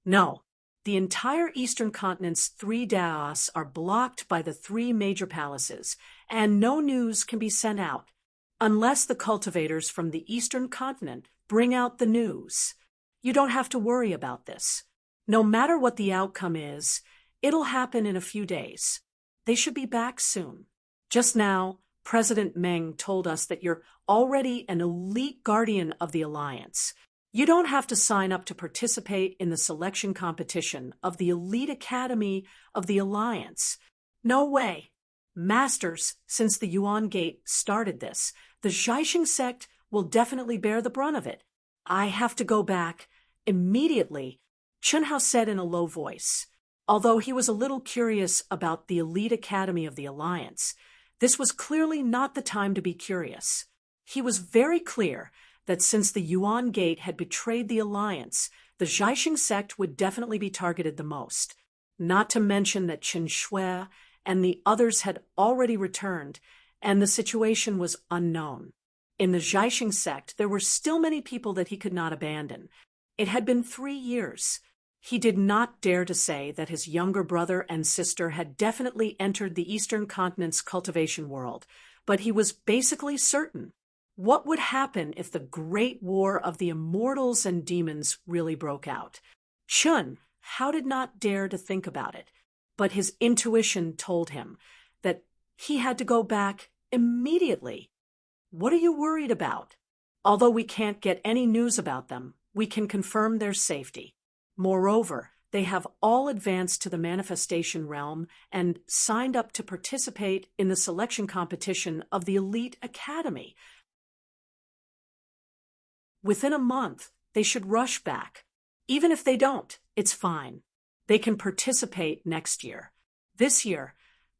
"No. The entire Eastern Continent's 3 Daos are blocked by the 3 major palaces, and no news can be sent out unless the cultivators from the Eastern Continent bring out the news. You don't have to worry about this. No matter what the outcome is, it'll happen in a few days. They should be back soon. Just now, President Meng told us that you're already an elite guardian of the Alliance. You don't have to sign up to participate in the selection competition of the Elite Academy of the Alliance. No way. Masters, since the Yuan Gate started this, the Zhaixing sect will definitely bear the brunt of it. I have to go back immediately," Chun Hao said in a low voice. Although he was a little curious about the Elite Academy of the Alliance, this was clearly not the time to be curious. He was very clear that since the Yuan Gate had betrayed the Alliance, the Zhaixing sect would definitely be targeted the most. Not to mention that Qin Shui and the others had already returned, and the situation was unknown. In the Zhaixing sect, there were still many people that he could not abandon. It had been 3 years. He did not dare to say that his younger brother and sister had definitely entered the Eastern Continent's cultivation world, but he was basically certain. What would happen if the great war of the immortals and demons really broke out? Chun Hao did not dare to think about it, but his intuition told him that He had to go back immediately. What are you worried about? Although we can't get any news about them, we can confirm their safety. Moreover, they have all advanced to the manifestation realm and signed up to participate in the selection competition of the Elite Academy. Within a month, they should rush back. Even if they don't, it's fine. They can participate next year. This year,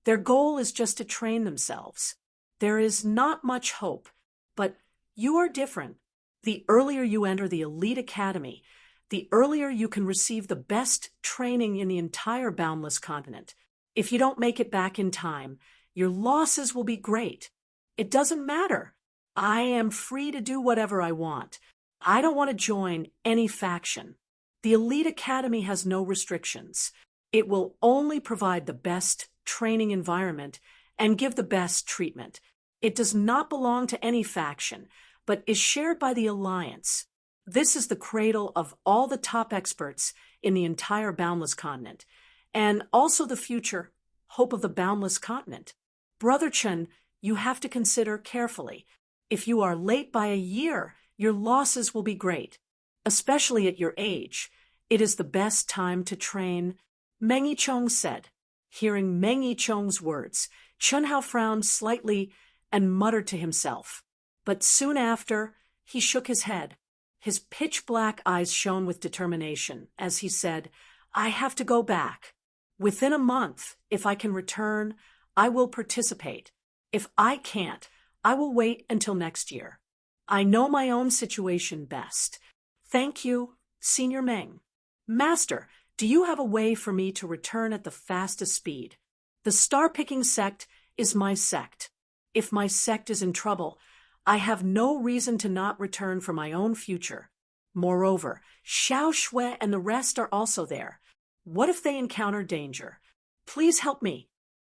their goal is just to train themselves. There is not much hope, but you are different. The earlier you enter the Elite Academy, the earlier you can receive the best training in the entire boundless continent. If you don't make it back in time, your losses will be great. It doesn't matter. I am free to do whatever I want. I don't want to join any faction. The Elite Academy has no restrictions. It will only provide the best training environment and give the best treatment. It does not belong to any faction, but is shared by the Alliance. This is the cradle of all the top experts in the entire boundless continent, and also the future hope of the boundless continent. Brother Chen, you have to consider carefully. If you are late by a year, your losses will be great. Especially at your age, it is the best time to train, Meng Yicheng said. Hearing Meng Yicheng's words, Chen Hao frowned slightly and muttered to himself. But soon after, he shook his head. His pitch-black eyes shone with determination as he said, I have to go back. Within a month, if I can return, I will participate. If I can't, I will wait until next year. I know my own situation best. Thank you, Senior Meng. Master, do you have a way for me to return at the fastest speed? The star-picking sect is my sect. If my sect is in trouble, I have no reason to not return for my own future. Moreover, Xiao Shui and the rest are also there. What if they encounter danger? Please help me.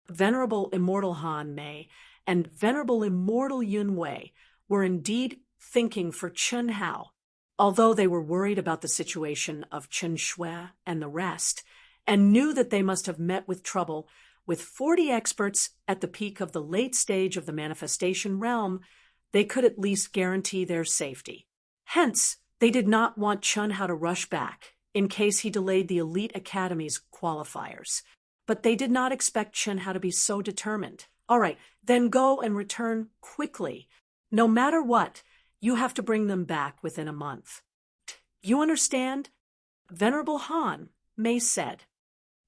Venerable Immortal Han Mei and Venerable Immortal Yun Wei were indeed thinking for Chen Hao. Although they were worried about the situation of Chen Shui and the rest, and knew that they must have met with trouble with 40 experts at the peak of the late stage of the manifestation realm, they could at least guarantee their safety. Hence, they did not want Chen Hao to rush back in case he delayed the Elite Academy's qualifiers. But they did not expect Chen Hao to be so determined. All right, then go and return quickly. No matter what, you have to bring them back within a month. You understand? Venerable Han Mei said,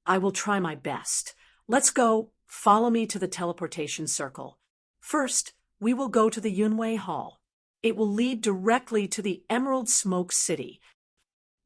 I will try my best. Let's go. Follow me to the teleportation circle. First, we will go to the Yunwei Hall. It will lead directly to the Emerald Smoke City.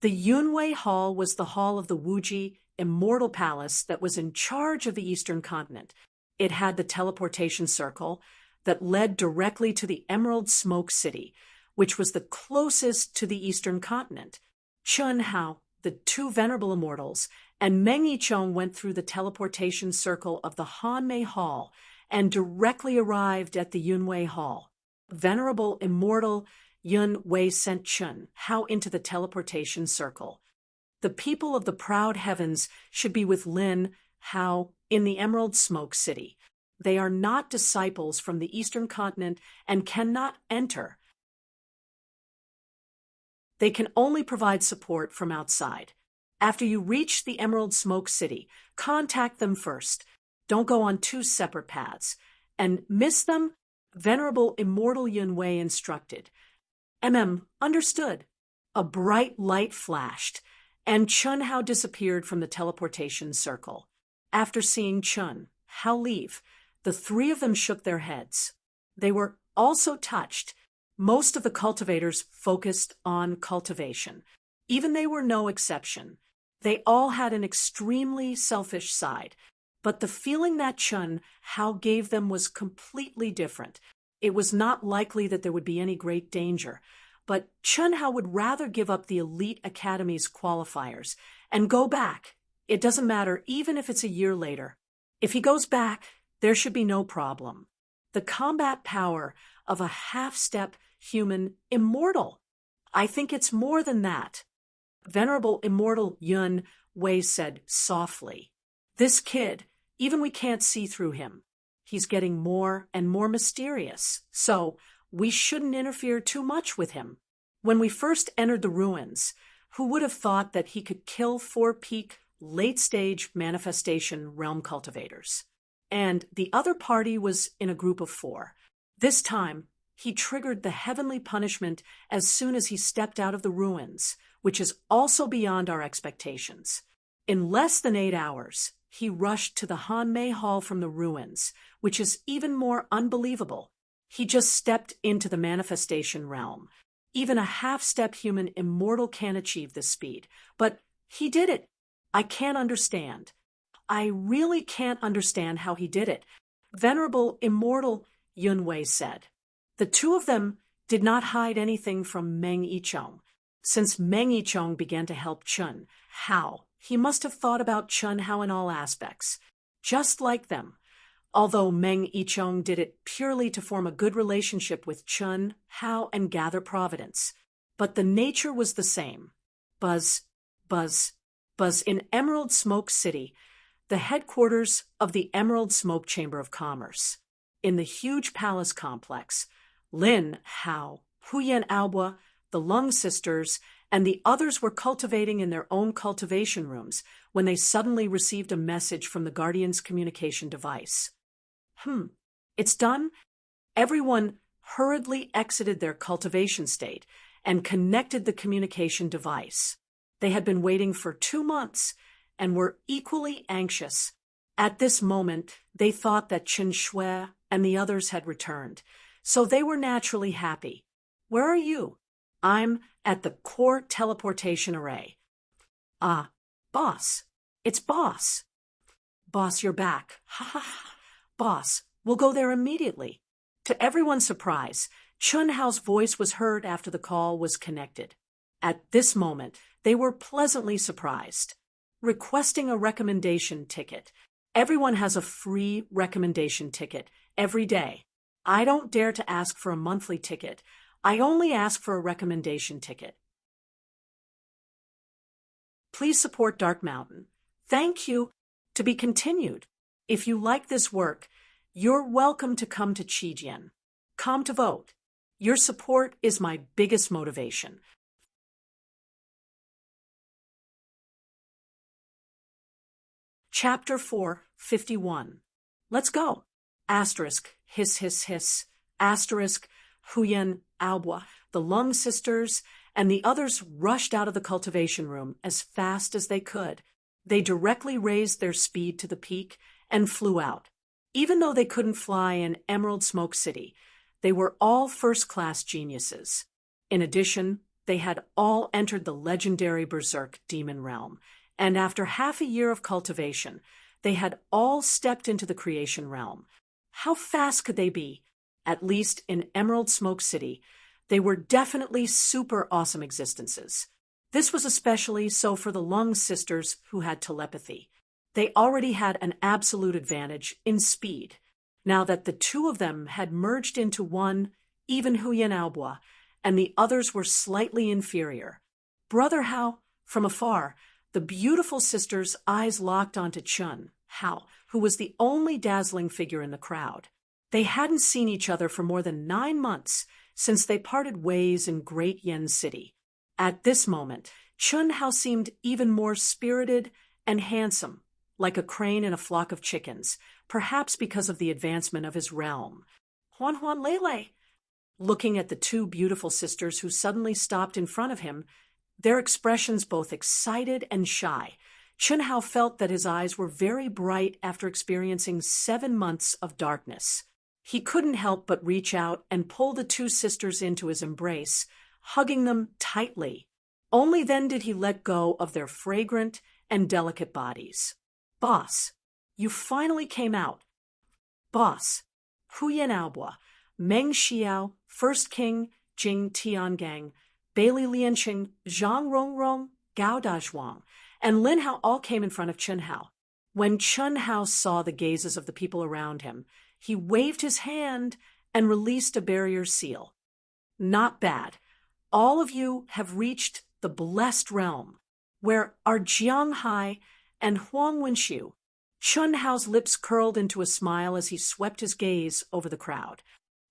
The Yunwei Hall was the hall of the Wuji Immortal Palace that was in charge of the Eastern Continent. It had the teleportation circle that led directly to the Emerald Smoke City, which was the closest to the Eastern Continent. Chen Hao, the two venerable immortals, and Meng Yicheng went through the teleportation circle of the Hanmei Hall and directly arrived at the Yunwei Hall. Venerable Immortal Yun Wei sent Chen Hao into the teleportation circle. The people of the proud heavens should be with Lin Hao in the Emerald Smoke City. They are not disciples from the Eastern Continent and cannot enter. They can only provide support from outside. After you reach the Emerald Smoke City, contact them first. Don't go on two separate paths. And miss them? Venerable Immortal Yun Wei instructed. Understood. A bright light flashed, and Chen Hao disappeared from the teleportation circle. After seeing Chen Hao leave, the three of them shook their heads. They were also touched. Most of the cultivators focused on cultivation. Even they were no exception. They all had an extremely selfish side, but the feeling that Chen Hao gave them was completely different. It was not likely that there would be any great danger, but Chen Hao would rather give up the Elite Academy's qualifiers and go back. It doesn't matter, even if it's a year later. If he goes back, there should be no problem. The combat power of a half-step human immortal. I think it's more than that. Venerable Immortal Yun Wei said softly. This kid, even we can't see through him. He's getting more and more mysterious, so we shouldn't interfere too much with him. When we first entered the ruins, who would have thought that he could kill four-peak, late-stage manifestation realm cultivators? And the other party was in a group of four. This time, he triggered the heavenly punishment as soon as he stepped out of the ruins, which is also beyond our expectations. In less than 8 hours, he rushed to the Hanmei Hall from the ruins, which is even more unbelievable. He just stepped into the manifestation realm. Even a half-step human immortal can't achieve this speed. But he did it. I can't understand. I really can't understand how he did it. Venerable Immortal, Yunwei said. The two of them did not hide anything from Meng Yichong. Since Meng Yichong began to help Chun Hao, he must have thought about Chun Hao in all aspects, just like them. Although Meng Yichong did it purely to form a good relationship with Chun Hao and gather providence. But the nature was the same. Buzz, buzz, buzz in Emerald Smoke City, the headquarters of the Emerald Smoke Chamber of Commerce. In the huge palace complex, Lin Hao, Huyan Aobua, the Lung sisters, and the others were cultivating in their own cultivation rooms when they suddenly received a message from the Guardian's communication device. It's done? Everyone hurriedly exited their cultivation state and connected the communication device. They had been waiting for 2 months and were equally anxious. At this moment, they thought that Chen Shui and the others had returned, so they were naturally happy. Where are you? I'm at the core teleportation array. Ah, boss. It's boss. Boss, you're back. Ha ha ha. Boss, we'll go there immediately. To everyone's surprise, Chun Hao's voice was heard after the call was connected. At this moment, they were pleasantly surprised. Requesting a recommendation ticket. Everyone has a free recommendation ticket every day. I don't dare to ask for a monthly ticket. I only ask for a recommendation ticket. Please support Dark Mountain. Thank you. To be continued. If you like this work, you're welcome to come to Qijian. Come to vote. Your support is my biggest motivation. Chapter 4:51. Let's go. Asterisk, hiss, hiss, hiss. Asterisk, Huyan Aobua, the Lung sisters, and the others rushed out of the cultivation room as fast as they could. They directly raised their speed to the peak and flew out. Even though they couldn't fly in Emerald Smoke City, they were all first-class geniuses. In addition, they had all entered the legendary Berserk Demon Realm, and after half a year of cultivation, they had all stepped into the creation realm. How fast could they be? At least in Emerald Smoke City, they were definitely super awesome existences. This was especially so for the Lung sisters who had telepathy. They already had an absolute advantage in speed. Now that the two of them had merged into one, even Huyan Aobua, and the others were slightly inferior. Brother Hao, from afar, the beautiful sisters' eyes locked onto Chun Hao, who was the only dazzling figure in the crowd. They hadn't seen each other for more than 9 months since they parted ways in Great Yen City. At this moment, Chun Hao seemed even more spirited and handsome, like a crane in a flock of chickens, perhaps because of the advancement of his realm. Huan Huan Lele! Looking at the two beautiful sisters who suddenly stopped in front of him, their expressions both excited and shy, Chun Hao felt that his eyes were very bright after experiencing 7 months of darkness. He couldn't help but reach out and pull the two sisters into his embrace, hugging them tightly. Only then did he let go of their fragrant and delicate bodies. Boss, you finally came out. Boss, Huyan Aobua, Meng Xiao, First King, Jing Tiangang, Bailey Lianqing, Zhang Rongrong, Gao Dazhuang, and Lin Hao all came in front of Chun Hao. When Chun Hao saw the gazes of the people around him, he waved his hand and released a barrier seal. Not bad. All of you have reached the blessed realm, where are Jiang Hai and Huang Wenxiu. Chun Hao's lips curled into a smile as he swept his gaze over the crowd.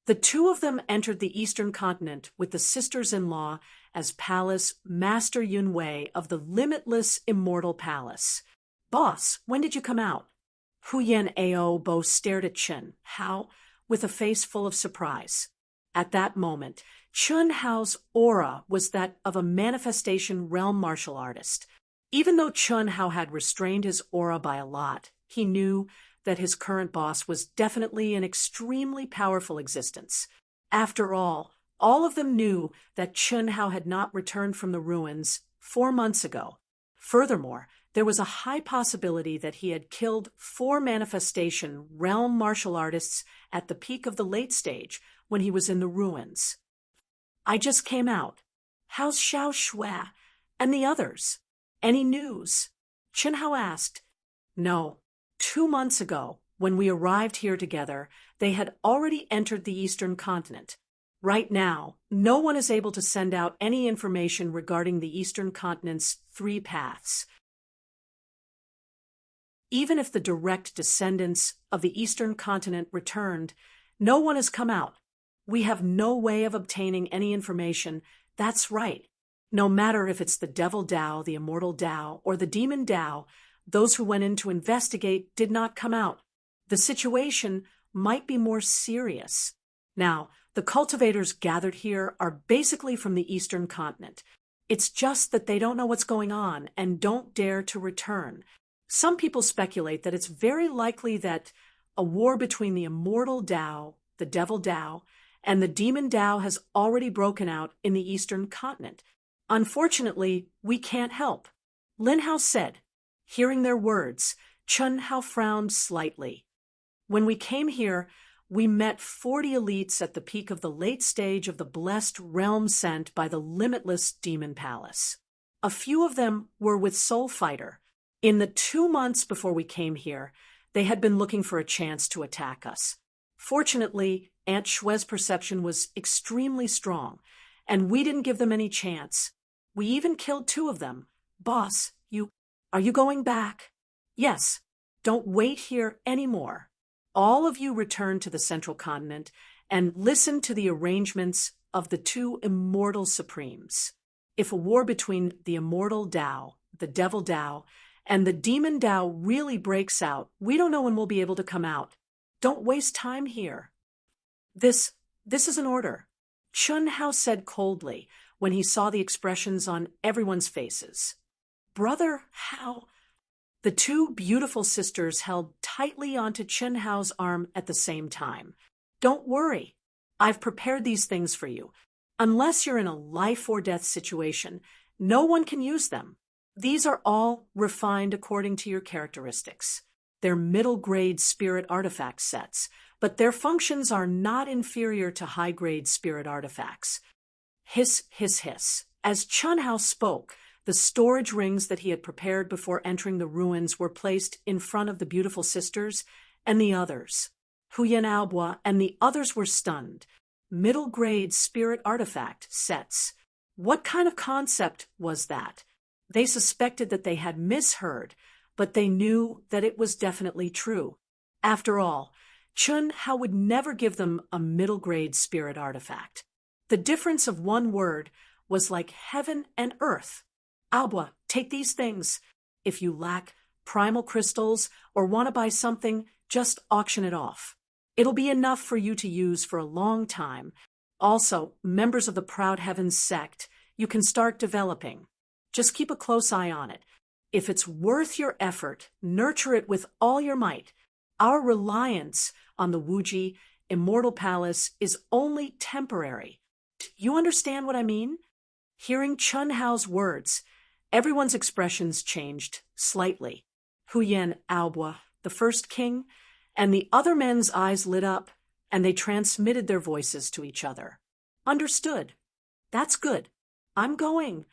The two of them entered the Eastern continent with the sisters-in-law as Palace Master Yun Wei of the limitless Immortal Palace. "Boss, when did you come out?" Hu Yan Ao both stared at Chun Hao with a face full of surprise. At that moment, Chun Hao's aura was that of a manifestation realm martial artist. Even though Chun Hao had restrained his aura by a lot, he knew that his current boss was definitely an extremely powerful existence. After all of them knew that Chun Hao had not returned from the ruins 4 months ago. Furthermore, there was a high possibility that he had killed 4 manifestation realm martial artists at the peak of the late stage when he was in the ruins. "I just came out. How's Xiao Shui and the others? Any news?" Chun Hao asked. "No. 2 months ago, when we arrived here together, they had already entered the Eastern continent. Right now, no one is able to send out any information regarding the Eastern continent's 3 paths. Even if the direct descendants of the Eastern continent returned, no one has come out. We have no way of obtaining any information. That's right. No matter if it's the Devil Dao, the Immortal Dao, or the Demon Dao, those who went in to investigate did not come out. The situation might be more serious. Now, the cultivators gathered here are basically from the Eastern continent. It's just that they don't know what's going on and don't dare to return. Some people speculate that it's very likely that a war between the Immortal Dao, the Devil Dao, and the Demon Dao has already broken out in the Eastern continent. Unfortunately, we can't help." Lin Hao said. Hearing their words, Chun Hao frowned slightly. "When we came here, we met 40 elites at the peak of the late stage of the blessed realm sent by the limitless Demon Palace. A few of them were with Soul Fighter. In the 2 months before we came here, they had been looking for a chance to attack us. Fortunately, Aunt Shue's perception was extremely strong, and we didn't give them any chance. We even killed 2 of them. Boss, are you going back?" "Yes. Don't wait here anymore. All of you return to the Central Continent and listen to the arrangements of the 2 Immortal Supremes. If a war between the Immortal Dao, the Devil Dao, and the Demon Dao really breaks out, we don't know when we'll be able to come out. Don't waste time here." This is an order," Chun Hao said coldly when he saw the expressions on everyone's faces. "Brother Hao." The 2 beautiful sisters held tightly onto Chun Hao's arm at the same time. "Don't worry. I've prepared these things for you. Unless you're in a life-or-death situation, no one can use them. These are all refined according to your characteristics. They're middle-grade spirit artifact sets, but their functions are not inferior to high-grade spirit artifacts." Hiss, hiss, hiss. As Chun Hao spoke, the storage rings that he had prepared before entering the ruins were placed in front of the beautiful sisters and the others. Hu Yan Aobo and the others were stunned. Middle-grade spirit artifact sets. What kind of concept was that? They suspected that they had misheard, but they knew that it was definitely true. After all, Chun Hao would never give them a middle-grade spirit artifact. The difference of one word was like heaven and earth. "Aobo, take these things. If you lack primal crystals or want to buy something, just auction it off. It'll be enough for you to use for a long time. Also, members of the Proud Heavens sect, you can start developing. Just keep a close eye on it. If it's worth your effort, nurture it with all your might. Our reliance on the Wuji Immortal Palace is only temporary." You understand what I mean? Hearing Chun Hao's words, everyone's expressions changed slightly. Hu Yan Aobo, the first king, and the other men's eyes lit up, and they transmitted their voices to each other. "Understood. That's good. I'm going."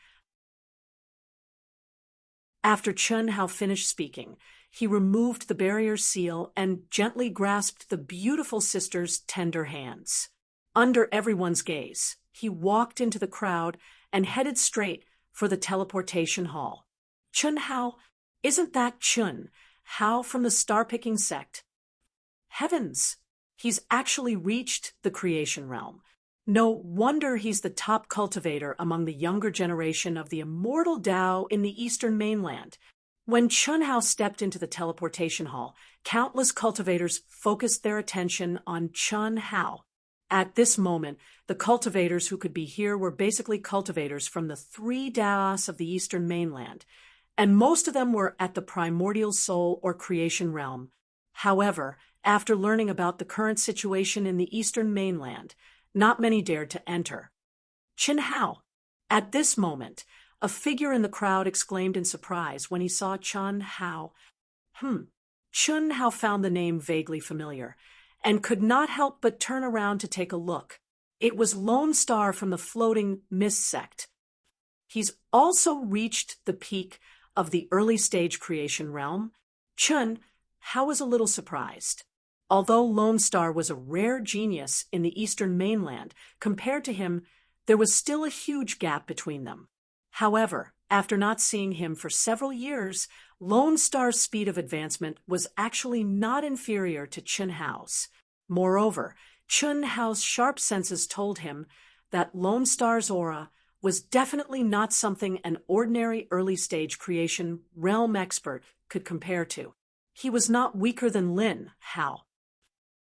After Chun Hao finished speaking, he removed the barrier seal and gently grasped the beautiful sisters' tender hands. Under everyone's gaze, he walked into the crowd and headed straight for the teleportation hall. "Chun Hao, isn't that Chun Hao from the star-picking sect. Heavens! He's actually reached the creation realm. No wonder he's the top cultivator among the younger generation of the immortal Tao in the eastern mainland. When Chun Hao stepped into the teleportation hall, countless cultivators focused their attention on Chun Hao. At this moment, the cultivators who could be here were basically cultivators from the three Taos of the eastern mainland, and most of them were at the primordial soul or creation realm. However, after learning about the current situation in the eastern mainland, not many dared to enter. Chun Hao. At this moment, a figure in the crowd exclaimed in surprise when he saw Chun Hao. Chun Hao found the name vaguely familiar, and could not help but turn around to take a look. It was Lone Star from the floating mist sect. He's also reached the peak of the early stage creation realm. Chun Hao was a little surprised. Although Lone Star was a rare genius in the eastern mainland, compared to him, there was still a huge gap between them. However, after not seeing him for several years, Lone Star's speed of advancement was actually not inferior to Chun Hao's. Moreover, Chun Hao's sharp senses told him that Lone Star's aura was definitely not something an ordinary early-stage creation realm expert could compare to. He was not weaker than Lin Hao.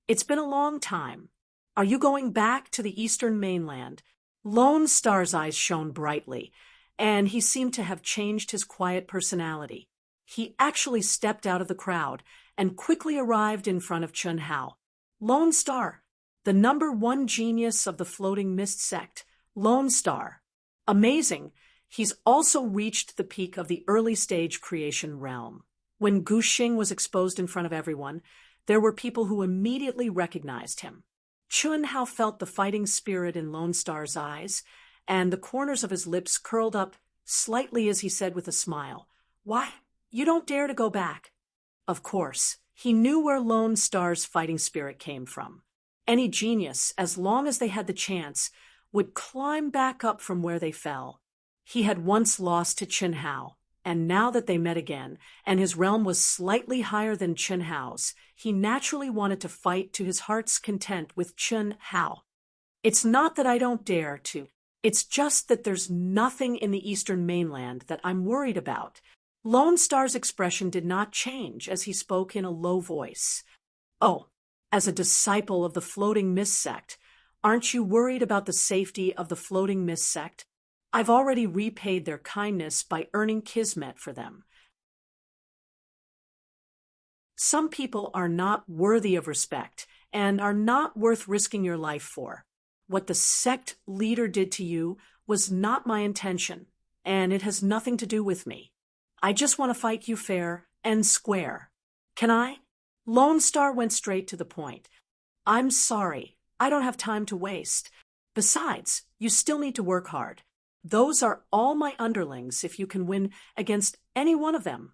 It's been a long time. Are you going back to the eastern mainland? Lone Star's eyes shone brightly, and he seemed to have changed his quiet personality. He actually stepped out of the crowd and quickly arrived in front of Chun Hao. Lone Star, the #1 genius of the floating mist sect. Lone Star. Amazing. He's also reached the peak of the early stage creation realm. When Gu Xing was exposed in front of everyone, there were people who immediately recognized him. Chun Hao felt the fighting spirit in Lone Star's eyes, and the corners of his lips curled up slightly as he said with a smile, "Why, you don't dare to go back." Of course, he knew where Lone Star's fighting spirit came from. Any genius, as long as they had the chance, would climb back up from where they fell. He had once lost to Chun Hao, and now that they met again, and his realm was slightly higher than Chun Hao's, he naturally wanted to fight to his heart's content with Chun Hao. It's not that I don't dare to. It's just that there's nothing in the eastern mainland that I'm worried about. Lone Star's expression did not change as he spoke in a low voice. Oh, as a disciple of the floating mist sect, aren't you worried about the safety of the floating mist sect? I've already repaid their kindness by earning kismet for them. Some people are not worthy of respect and are not worth risking your life for. What the sect leader did to you was not my intention, and it has nothing to do with me. I just want to fight you fair and square. Can I? Lone Star went straight to the point. I'm sorry, I don't have time to waste. Besides, you still need to work hard. Those are all my underlings if you can win against any one of them.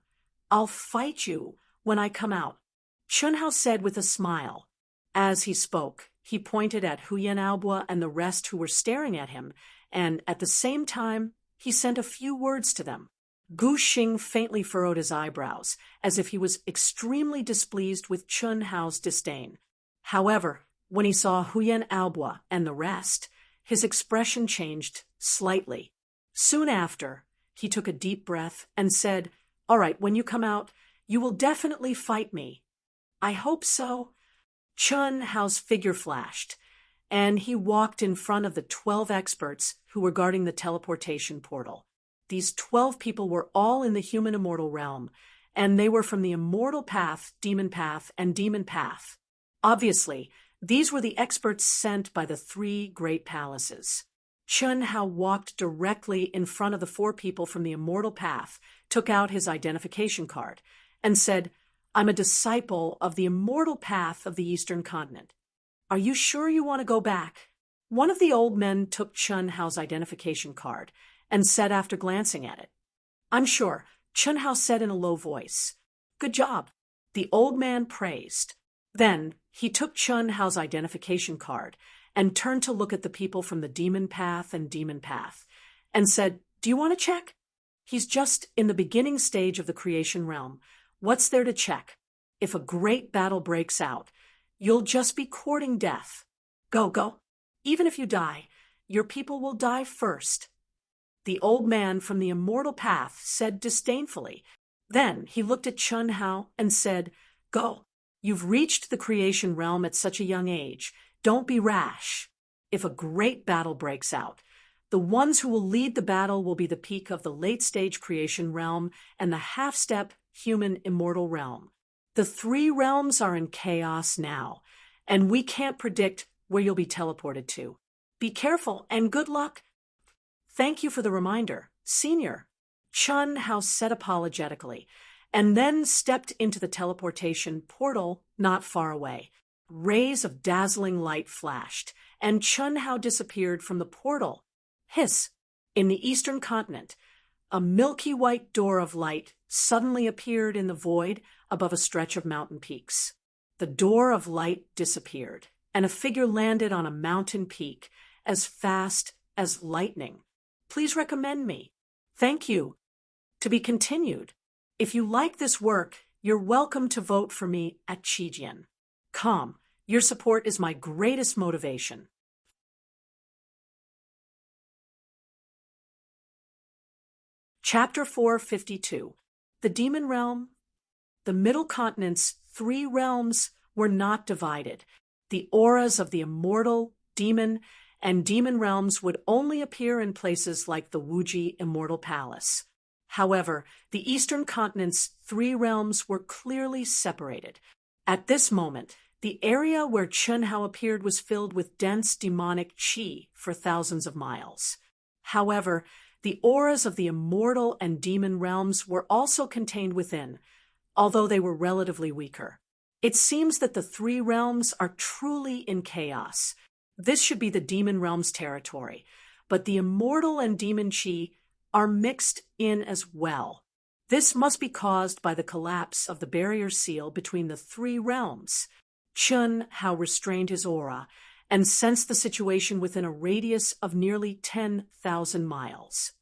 I'll fight you when I come out, Chun Hao said with a smile. As he spoke, he pointed at Huyen Aobua and the rest who were staring at him, and at the same time, he sent a few words to them. Gu Xing faintly furrowed his eyebrows, as if he was extremely displeased with Chun Hao's disdain. However, when he saw Huyen Aobua and the rest, his expression changed slightly. Soon after, he took a deep breath and said, "All right, when you come out, you will definitely fight me." "I hope so." Chun Hao's figure flashed, and he walked in front of the 12 experts who were guarding the teleportation portal. These 12 people were all in the human immortal realm, and they were from the Immortal Path, Demon Path, and Demon Path. Obviously, these were the experts sent by the 3 great palaces. Chun Hao walked directly in front of the 4 people from the Immortal Path, took out his identification card, and said, "I'm a disciple of the Immortal Path of the Eastern Continent. Are you sure you want to go back?" One of the old men took Chun Hao's identification card and said after glancing at it, "I'm sure," Chun Hao said in a low voice. "Good job," the old man praised. Then he took Chun Hao's identification card and turned to look at the people from the Demon Path and Demon Path, and said, "Do you want to check? He's just in the beginning stage of the creation realm. What's there to check? If a great battle breaks out, you'll just be courting death. Go, go. Even if you die, your people will die first. The old man from the immortal path said disdainfully. Then he looked at Chun Hao and said, Go. You've reached the creation realm at such a young age. Don't be rash. If a great battle breaks out, the ones who will lead the battle will be the peak of the late-stage creation realm and the half-step human immortal realm. The three realms are in chaos now, and we can't predict where you'll be teleported to. Be careful and good luck. Thank you for the reminder, Senior. Chun Hao said apologetically, and then stepped into the teleportation portal not far away. Rays of dazzling light flashed, and Chun Hao disappeared from the portal. Hiss! In the eastern continent, a milky white door of light suddenly appeared in the void above a stretch of mountain peaks. The door of light disappeared, and a figure landed on a mountain peak as fast as lightning. Please recommend me. Thank you. To be continued. If you like this work, you're welcome to vote for me at Chijian. Come, your support is my greatest motivation. Chapter 452. The Demon Realm. The Middle Continent's three realms were not divided. The auras of the immortal, demon, and demon realms would only appear in places like the Wuji Immortal Palace. However, the Eastern Continent's three realms were clearly separated. At this moment, the area where Chun Hao appeared was filled with dense demonic qi for thousands of miles. However, the auras of the immortal and demon realms were also contained within, although they were relatively weaker. It seems that the three realms are truly in chaos. This should be the demon realm's territory, but the immortal and demon qi are mixed in as well. This must be caused by the collapse of the barrier seal between the three realms. Chun Hao restrained his aura and sensed the situation within a radius of nearly 10,000 miles.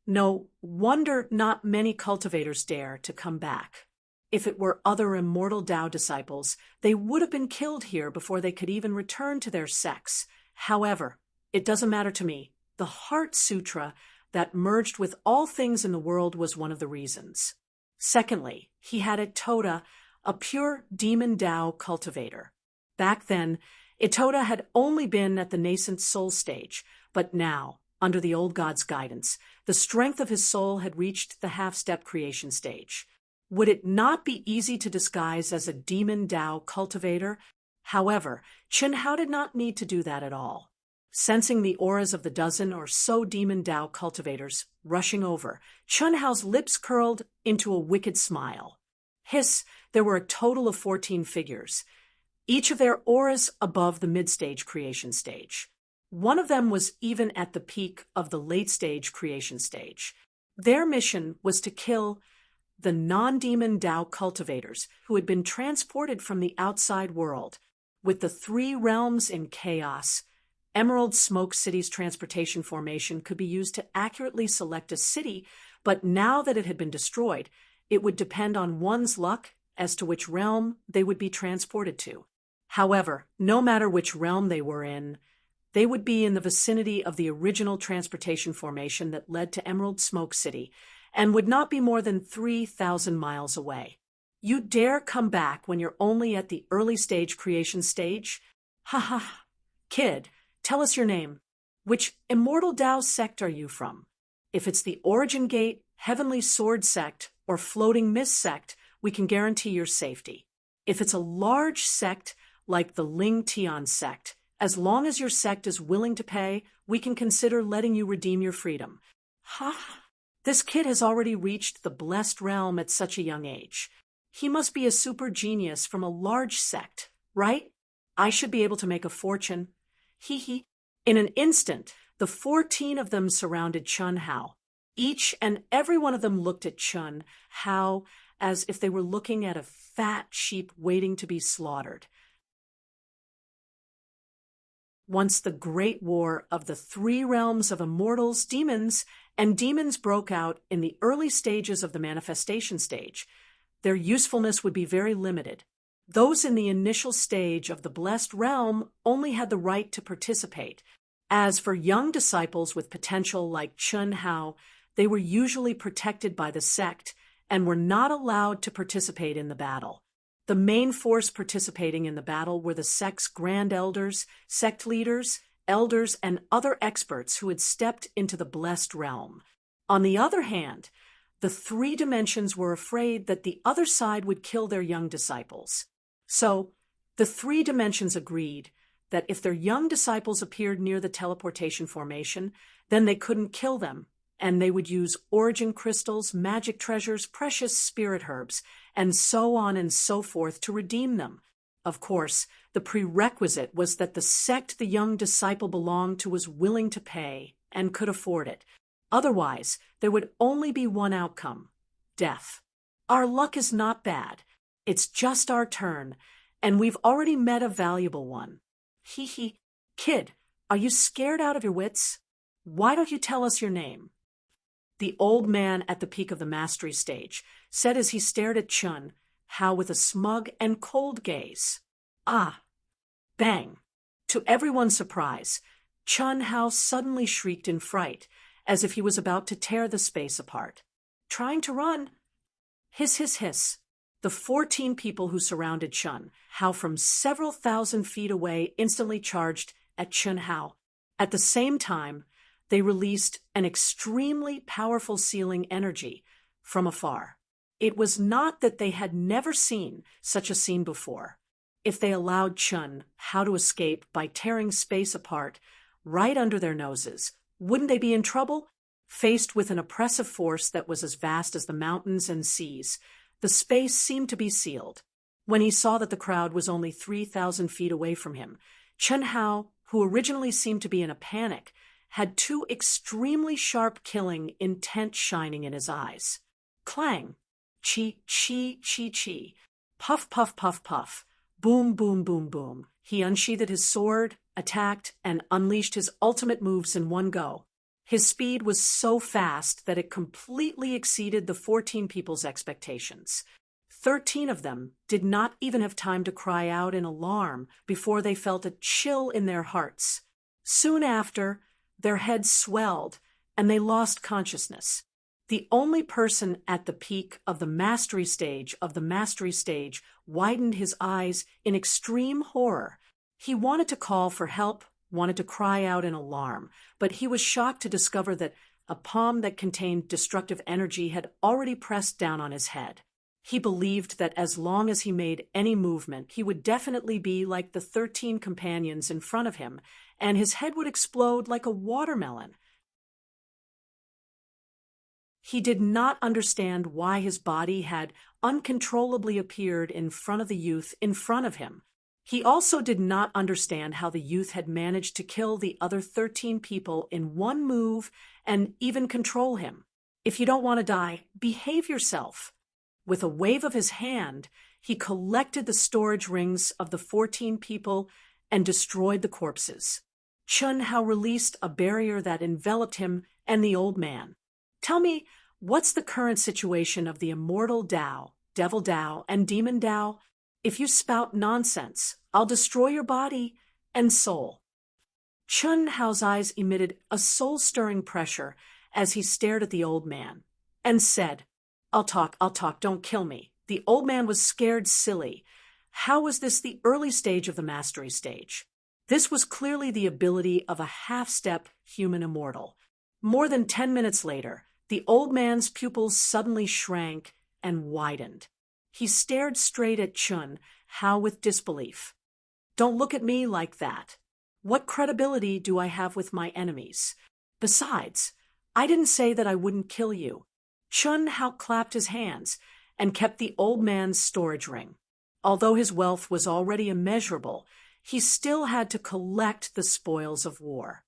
No wonder not many cultivators dare to come back. If it were other immortal Tao disciples, they would have been killed here before they could even return to their sects. However, it doesn't matter to me. The Heart Sutra that merged with all things in the world was one of the reasons. Secondly, he had Itoda, a pure demon Tao cultivator. Back then, Itoda had only been at the nascent soul stage, but now, under the old god's guidance, the strength of his soul had reached the half-step creation stage. Would it not be easy to disguise as a demon Tao cultivator? However, Chun Hao did not need to do that at all. Sensing the auras of the dozen or so demon Tao cultivators rushing over, Chun Hao's lips curled into a wicked smile. Hiss, there were a total of 14 figures, each of their auras above the mid-stage creation stage. One of them was even at the peak of the late-stage creation stage. Their mission was to kill the non-demon Tao cultivators who had been transported from the outside world. With the three realms in chaos, Emerald Smoke City's transportation formation could be used to accurately select a city, but now that it had been destroyed, it would depend on one's luck as to which realm they would be transported to. However, no matter which realm they were in, they would be in the vicinity of the original transportation formation that led to Emerald Smoke City, and would not be more than 3,000 miles away. You dare come back when you're only at the early stage creation stage? Ha ha. Kid, tell us your name. Which immortal Tao sect are you from? If it's the Origin Gate, Heavenly Sword sect, or Floating Mist sect, we can guarantee your safety. If it's a large sect like the Ling Tian sect, as long as your sect is willing to pay, we can consider letting you redeem your freedom. Ha! This kid has already reached the blessed realm at such a young age. He must be a super genius from a large sect, right? I should be able to make a fortune. Hee hee. In an instant, the 14 of them surrounded Chun Hao. Each and every one of them looked at Chun Hao as if they were looking at a fat sheep waiting to be slaughtered. Once the great war of the three realms of immortals, demons, and demons broke out in the early stages of the manifestation stage, their usefulness would be very limited. Those in the initial stage of the blessed realm only had the right to participate. As for young disciples with potential like Chun Hao, they were usually protected by the sect and were not allowed to participate in the battle. The main force participating in the battle were the sect's grand elders, sect leaders, elders, and other experts who had stepped into the blessed realm. On the other hand, the three dimensions were afraid that the other side would kill their young disciples. So, the three dimensions agreed that if their young disciples appeared near the teleportation formation, then they couldn't kill them, and they would use origin crystals, magic treasures, precious spirit herbs, and so on and so forth to redeem them. Of course, the prerequisite was that the sect the young disciple belonged to was willing to pay and could afford it. Otherwise, there would only be one outcome: death. Our luck is not bad. It's just our turn, and we've already met a valuable one. Hee hee. Kid, are you scared out of your wits? Why don't you tell us your name? The old man at the peak of the mastery stage said as he stared at Chun Hao with a smug and cold gaze. Ah! Bang! To everyone's surprise, Chun Hao suddenly shrieked in fright, as if he was about to tear the space apart. Trying to run? Hiss, hiss, hiss. The 14 people who surrounded Chun Hao from several thousand feet away instantly charged at Chun Hao. At the same time, they released an extremely powerful sealing energy from afar. It was not that they had never seen such a scene before. If they allowed Chun Hao to escape by tearing space apart right under their noses, wouldn't they be in trouble? Faced with an oppressive force that was as vast as the mountains and seas, the space seemed to be sealed. When he saw that the crowd was only 3,000 feet away from him, Chun Hao, who originally seemed to be in a panic, had two extremely sharp killing intent shining in his eyes. Clang! Chi, chi, chi, chi. Puff, puff, puff, puff. Boom, boom, boom, boom. He unsheathed his sword, attacked, and unleashed his ultimate moves in one go. His speed was so fast that it completely exceeded the 14 people's expectations. 13 of them did not even have time to cry out in alarm before they felt a chill in their hearts. Soon after, their heads swelled and they lost consciousness. The only person at the peak of the mastery stage widened his eyes in extreme horror. He wanted to call for help, wanted to cry out in alarm, but he was shocked to discover that a palm that contained destructive energy had already pressed down on his head. He believed that as long as he made any movement, he would definitely be like the 13 companions in front of him, and his head would explode like a watermelon. He did not understand why his body had uncontrollably appeared in front of the youth in front of him. He also did not understand how the youth had managed to kill the other 13 people in one move and even control him. If you don't want to die, behave yourself. With a wave of his hand, he collected the storage rings of the 14 people and destroyed the corpses. Chun Hao released a barrier that enveloped him and the old man. Tell me, what's the current situation of the immortal Tao, devil Tao, and demon Tao? If you spout nonsense, I'll destroy your body and soul. Chun Hao's eyes emitted a soul-stirring pressure as he stared at the old man and said, I'll talk, don't kill me. The old man was scared silly. How was this the early stage of the mastery stage? This was clearly the ability of a half-step human immortal. More than 10 minutes later, the old man's pupils suddenly shrank and widened. He stared straight at Chun Hao with disbelief. Don't look at me like that. What credibility do I have with my enemies? Besides, I didn't say that I wouldn't kill you. Chun Hao clapped his hands and kept the old man's storage ring. Although his wealth was already immeasurable, he still had to collect the spoils of war.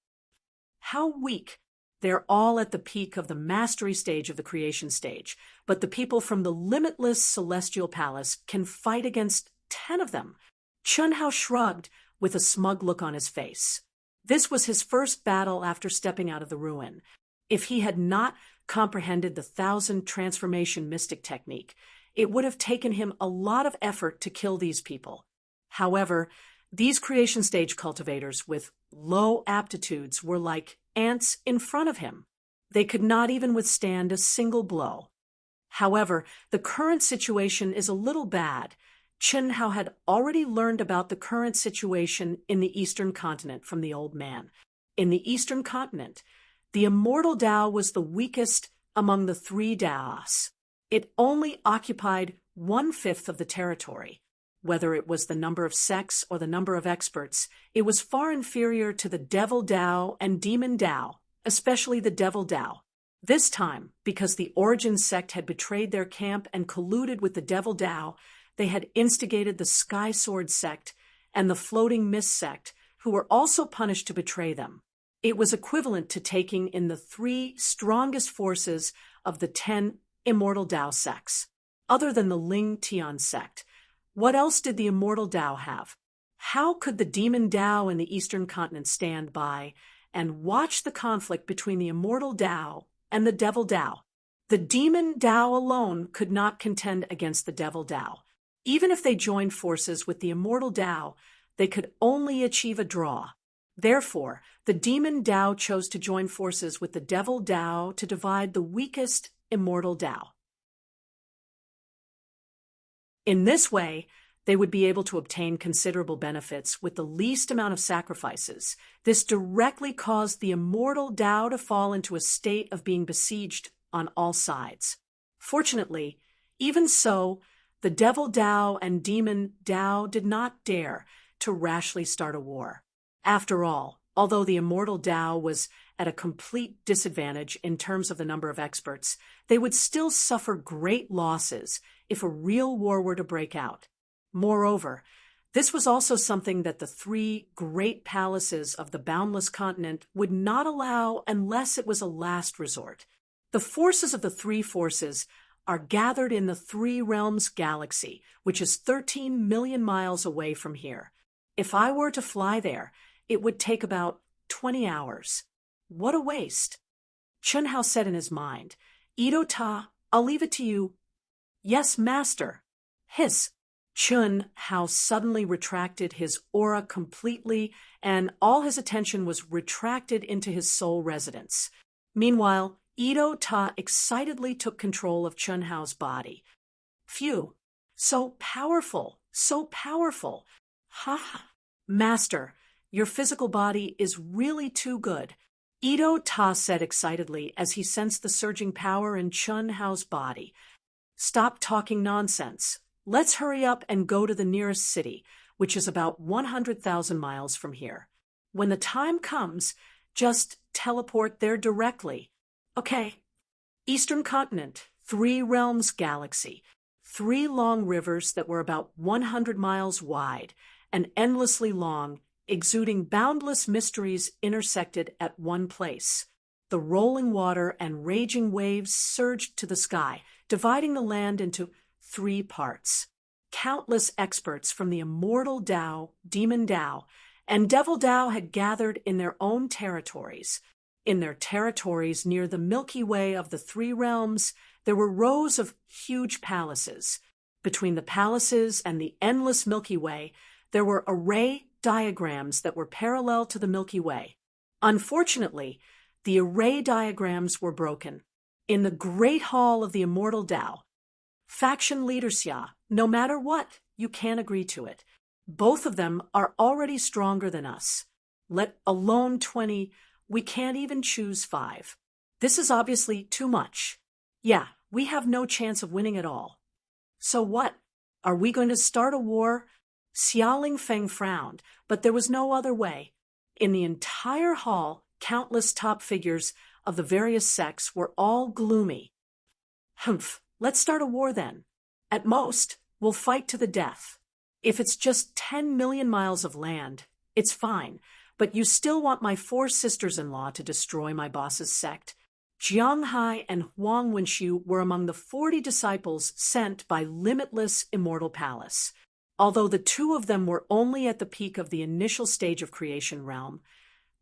How weak! They're all at the peak of the mastery stage of the creation stage, but the people from the limitless celestial palace can fight against 10 of them. Chun Hao shrugged with a smug look on his face. This was his first battle after stepping out of the ruin. If he had not comprehended the 1,000 transformation mystic technique, it would have taken him a lot of effort to kill these people. However, these creation stage cultivators with low aptitudes were like ants in front of him. They could not even withstand a single blow. However, the current situation is a little bad. Chen Hao had already learned about the current situation in the Eastern continent from the old man. In the Eastern continent, the immortal Dao was the weakest among the three Daos. It only occupied 1/5 of the territory. Whether it was the number of sects or the number of experts, it was far inferior to the Devil Dao and Demon Dao, especially the Devil Dao. This time, because the Origin sect had betrayed their camp and colluded with the Devil Dao, they had instigated the Sky Sword sect and the Floating Mist sect, who were also punished to betray them. It was equivalent to taking in the 3 strongest forces of the 10 Immortal Dao sects. Other than the Ling Tian sect, what else did the Immortal Dao have? How could the Demon Dao in the Eastern continent stand by and watch the conflict between the Immortal Dao and the Devil Dao? The Demon Dao alone could not contend against the Devil Dao. Even if they joined forces with the Immortal Dao, they could only achieve a draw. Therefore, the Demon Dao chose to join forces with the Devil Dao to divide the weakest Immortal Dao. In this way, they would be able to obtain considerable benefits with the least amount of sacrifices. This directly caused the Immortal Dao to fall into a state of being besieged on all sides. Fortunately, even so, the Devil Dao and Demon Dao did not dare to rashly start a war. After all, although the Immortal Dao was at a complete disadvantage in terms of the number of experts, they would still suffer great losses if a real war were to break out. Moreover, this was also something that the 3 great palaces of the boundless continent would not allow unless it was a last resort. The forces of the 3 forces are gathered in the 3 Realms galaxy, which is 13 million miles away from here. If I were to fly there, it would take about 20 hours. What a waste. Chen Hao said in his mind, "Ito Ta, I'll leave it to you." "Yes, master." Hiss. Chen Hao suddenly retracted his aura completely, and all his attention was retracted into his soul residence. Meanwhile, Ito Ta excitedly took control of Chen Hao's body. Phew, so powerful, so powerful. Ha! Master, your physical body is really too good, Ito Ta said excitedly as he sensed the surging power in Chen Hao's body. Stop talking nonsense. Let's hurry up and go to the nearest city, which is about 100,000 miles from here. When the time comes, just teleport there directly. Okay. Eastern continent, 3 realms galaxy, 3 long rivers that were about 100 miles wide and endlessly long, exuding boundless mysteries intersected at one place. The rolling water and raging waves surged to the sky, dividing the land into 3 parts. Countless experts from the Immortal Dao, Demon Dao, and Devil Dao had gathered in their own territories. In their territories near the Milky Way of the 3 realms, there were rows of huge palaces. Between the palaces and the endless Milky Way, there were array diagrams that were parallel to the Milky Way. Unfortunately, the array diagrams were broken. In the Great Hall of the Immortal Dao, faction leaders, no matter what, you can't agree to it. Both of them are already stronger than us. Let alone 20, we can't even choose 5. This is obviously too much. Yeah, we have no chance of winning at all. So what? Are we going to start a war? Xiaoling Feng frowned, but there was no other way. In the entire hall, countless top figures of the various sects were all gloomy. Humph, let's start a war then. At most, we'll fight to the death. If it's just 10 million miles of land, it's fine, but you still want my 4 sisters-in-law to destroy my boss's sect. Jiang Hai and Huang Wenxiu were among the 40 disciples sent by Limitless Immortal Palace. Although the 2 of them were only at the peak of the initial stage of creation realm,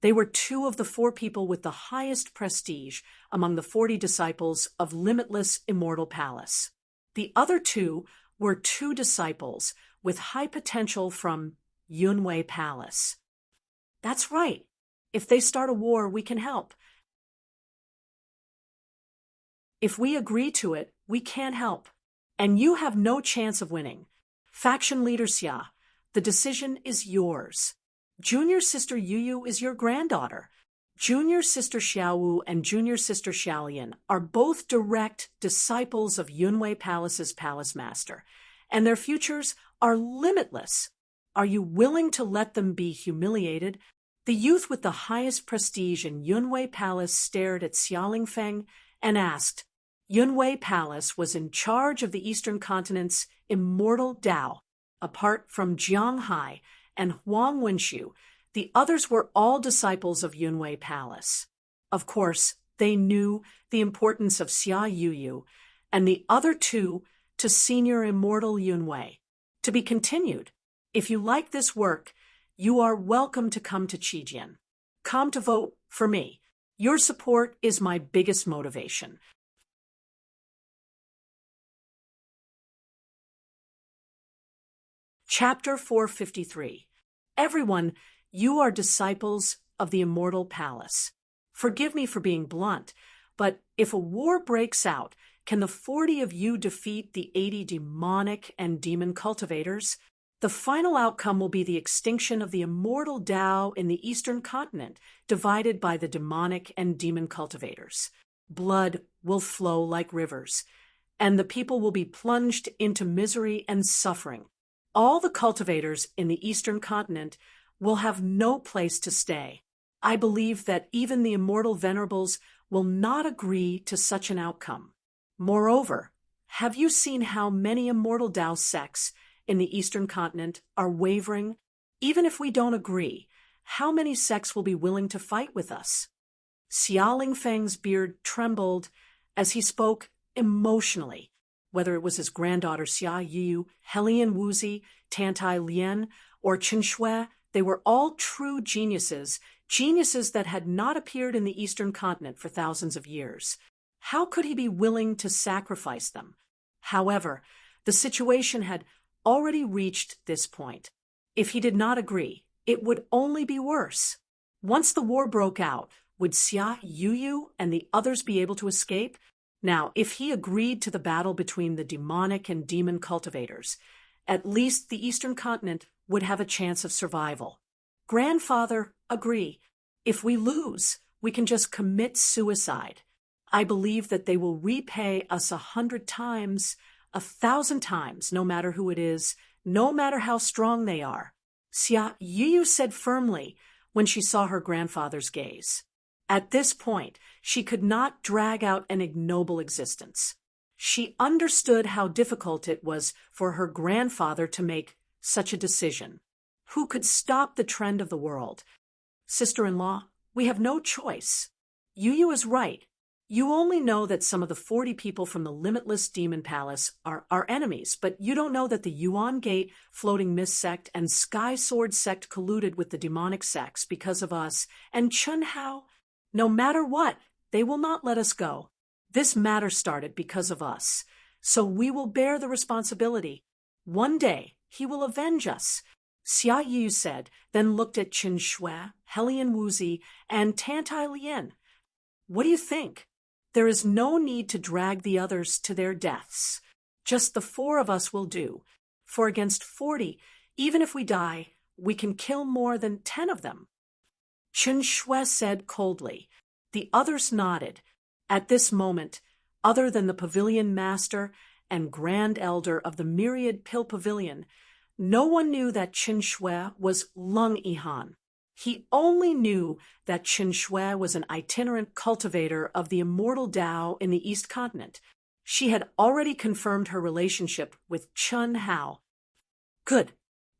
they were 2 of the 4 people with the highest prestige among the 40 disciples of Limitless Immortal Palace. The other two were two disciples with high potential from Yunwei Palace. That's right. If they start a war, we can help. If we agree to it, we can't help. And you have no chance of winning. Faction leader Xia, the decision is yours. Junior sister Yuyu is your granddaughter. Junior sister Xiaowu and junior sister Xiaolian are both direct disciples of Yunwei Palace's palace master, and their futures are limitless. Are you willing to let them be humiliated? The youth with the highest prestige in Yunwei Palace stared at Xia Lingfeng and asked. Yunwei Palace was in charge of the Eastern Continent's immortal Dao. Apart from Jiang Hai and Huang Wenxiu, the others were all disciples of Yunwei Palace. Of course, they knew the importance of Xia Yuyu and the other two to senior immortal Yunwei. To be continued. If you like this work, you are welcome to come to Qijian. Come to vote for me. Your support is my biggest motivation. Chapter 453. Everyone, you are disciples of the immortal palace. Forgive me for being blunt, but if a war breaks out, can the 40 of you defeat the 80 demonic and demon cultivators? The final outcome will be the extinction of the immortal Dao in the Eastern Continent, divided by the demonic and demon cultivators. Blood will flow like rivers, and the people will be plunged into misery and suffering. All the cultivators in the Eastern Continent will have no place to stay. I believe that even the immortal venerables will not agree to such an outcome. Moreover, have you seen how many immortal Dao sects in the Eastern Continent are wavering? Even if we don't agree, how many sects will be willing to fight with us? Xia Lingfeng's beard trembled as he spoke emotionally. Whether it was his granddaughter Xia Yu, Helian Wuzi, Tantai Lian, or Chen Shui, they were all true geniuses, geniuses that had not appeared in the Eastern Continent for thousands of years. How could he be willing to sacrifice them? However, the situation had already reached this point. If he did not agree, it would only be worse. Once the war broke out, would Xia Yuyu and the others be able to escape? Now, if he agreed to the battle between the demonic and demon cultivators, at least the Eastern Continent would have a chance of survival. Grandfather, agree. If we lose, we can just commit suicide. I believe that they will repay us 100 times, 1,000 times, no matter who it is, no matter how strong they are. Xia Yuyu said firmly when she saw her grandfather's gaze. At this point, she could not drag out an ignoble existence. She understood how difficult it was for her grandfather to make such a decision. Who could stop the trend of the world? Sister-in-law, we have no choice. Yuyu is right. You only know that some of the 40 people from the Limitless Demon Palace are our enemies, but you don't know that the Yuan Gate, Floating Mist Sect, and Sky Sword Sect colluded with the demonic sects because of us, and Chun Hao. No matter what, they will not let us go. This matter started because of us, so we will bear the responsibility. One day, he will avenge us. Xia Yu said, then looked at Chen Shui, Helian Wuzi, and Tantai Lian. What do you think? There is no need to drag the others to their deaths. Just the 4 of us will do. For against 40, even if we die, we can kill more than 10 of them. Chen Shui said coldly. The others nodded. At this moment, other than the pavilion master and grand elder of the myriad pill pavilion, no one knew that Chen Shui was Lung Yihan. He only knew that Chen Shui was an itinerant cultivator of the immortal Dao in the East Continent. She had already confirmed her relationship with Chun Hao. Good.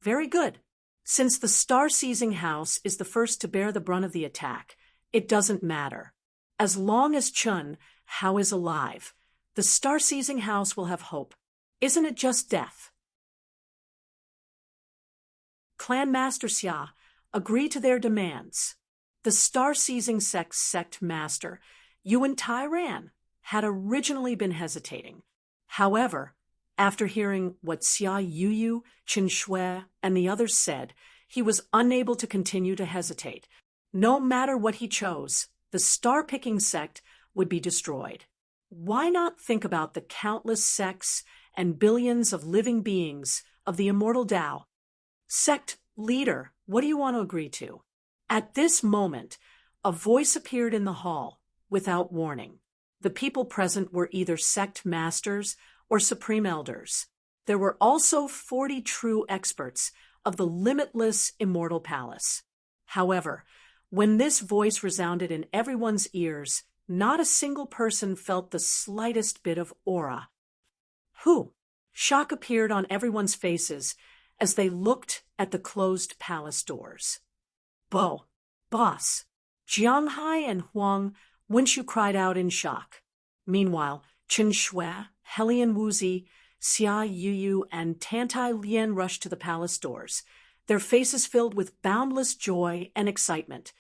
Very good. Since the star-seizing house is the first to bear the brunt of the attack, it doesn't matter. As long as Chun Hao is alive, the star-seizing house will have hope. Isn't it just death? Clan Master Xia, agree to their demands. The star-seizing sect master, Yuan Tairan, had originally been hesitating. However, After hearing what Xia Yuyu, Qin Shui, and the others said, he was unable to continue to hesitate. No matter what he chose, the star-picking sect would be destroyed. Why not think about the countless sects and billions of living beings of the immortal Tao? Sect leader, what do you want to agree to? At this moment, a voice appeared in the hall, without warning. The people present were either sect masters or supreme elders. There were also 40 true experts of the limitless immortal palace. However, when this voice resounded in everyone's ears, not a single person felt the slightest bit of aura. Who? Shock appeared on everyone's faces as they looked at the closed palace doors. Boss. Jiang Hai and Huang Wenshu cried out in shock. Meanwhile, Qin Shui, Helian Wuzi, Xia Yuyu, and Tantai Lian rushed to the palace doors, their faces filled with boundless joy and excitement.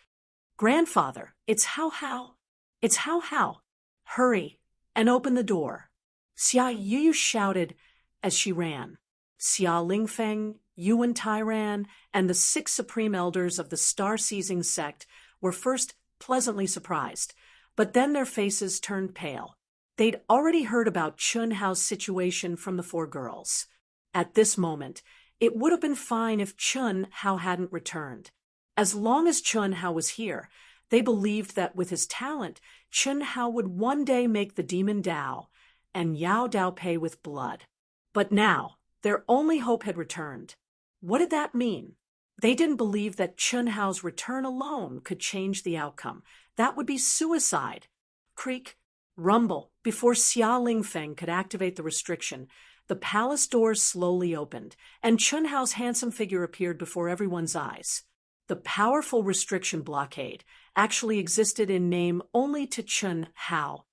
Grandfather, it's Hao Hao. It's Hao Hao. Hurry and open the door. Xia Yuyu shouted as she ran. Xia Lingfeng, Yuan Tairan, and the 6 supreme elders of the star-seizing sect were first pleasantly surprised, but then their faces turned pale. They'd already heard about Chun Hao's situation from the 4 girls. At this moment, it would have been fine if Chun Hao hadn't returned. As long as Chun Hao was here, they believed that with his talent, Chun Hao would one day make the demon Dao and Yao Dao pay with blood. But now, their only hope had returned. What did that mean? They didn't believe that Chun Hao's return alone could change the outcome. That would be suicide. Creak, rumble. Before Xia Lingfeng could activate the restriction, the palace doors slowly opened, and Chun Hao's handsome figure appeared before everyone's eyes. The powerful restriction blockade actually existed in name only to Chun Hao.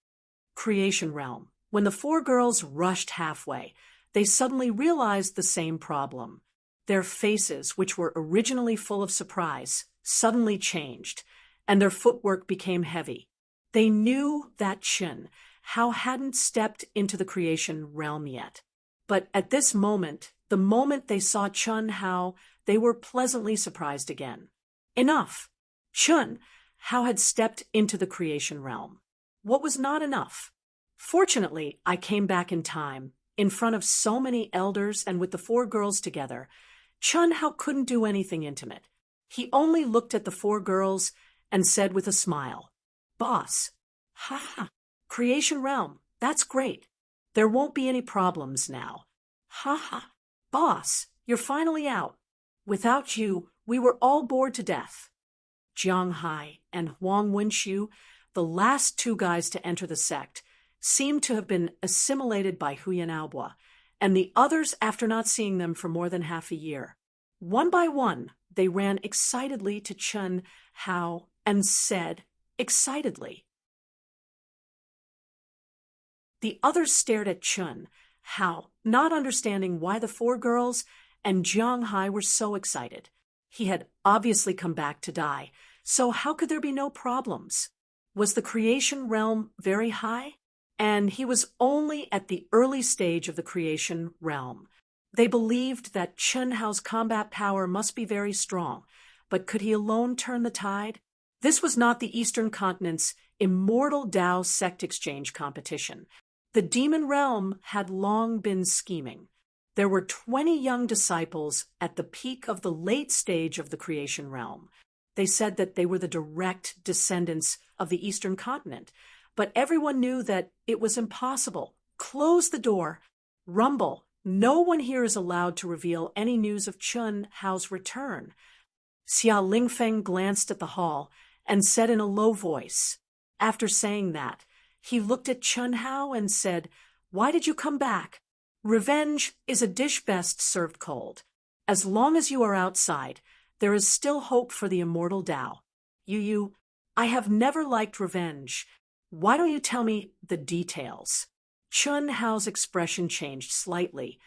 Creation Realm. When the 4 girls rushed halfway, they suddenly realized the same problem. Their faces, which were originally full of surprise, suddenly changed, and their footwork became heavy. They knew that Chun Hao hadn't stepped into the creation realm yet. But at this moment, the moment they saw Chun Hao, they were pleasantly surprised again. Enough! Chun Hao had stepped into the creation realm. What was not enough? Fortunately, I came back in time, in front of so many elders and with the 4 girls together. Chun Hao couldn't do anything intimate. He only looked at the 4 girls and said with a smile, "Boss, ha, creation realm, that's great. There won't be any problems now. Ha, boss, you're finally out. Without you, we were all bored to death." Jiang Hai and Huang Wenshu, the last 2 guys to enter the sect, seemed to have been assimilated by Huyan Aobo, and the others after not seeing them for more than half a year. One by one, they ran excitedly to Chun Hao and said, excitedly. The others stared at Chun Hao, not understanding why the 4 girls and Jiang Hai were so excited. He had obviously come back to die, so how could there be no problems? Was the creation realm very high? And he was only at the early stage of the creation realm. They believed that Chun Hao's combat power must be very strong, but could he alone turn the tide? This was not the Eastern Continent's immortal Tao sect exchange competition. The demon realm had long been scheming. There were 20 young disciples at the peak of the late stage of the creation realm. They said that they were the direct descendants of the Eastern Continent, but everyone knew that it was impossible. Close the door. Rumble. No one here is allowed to reveal any news of Chun Hao's return. Xia Lingfeng glanced at the hall and said in a low voice. After saying that, he looked at Chun Hao and said, "Why did you come back? Revenge is a dish best served cold. As long as you are outside, there is still hope for the immortal Tao. I have never liked revenge. Why don't you tell me the details?" Chun Hao's expression changed slightly,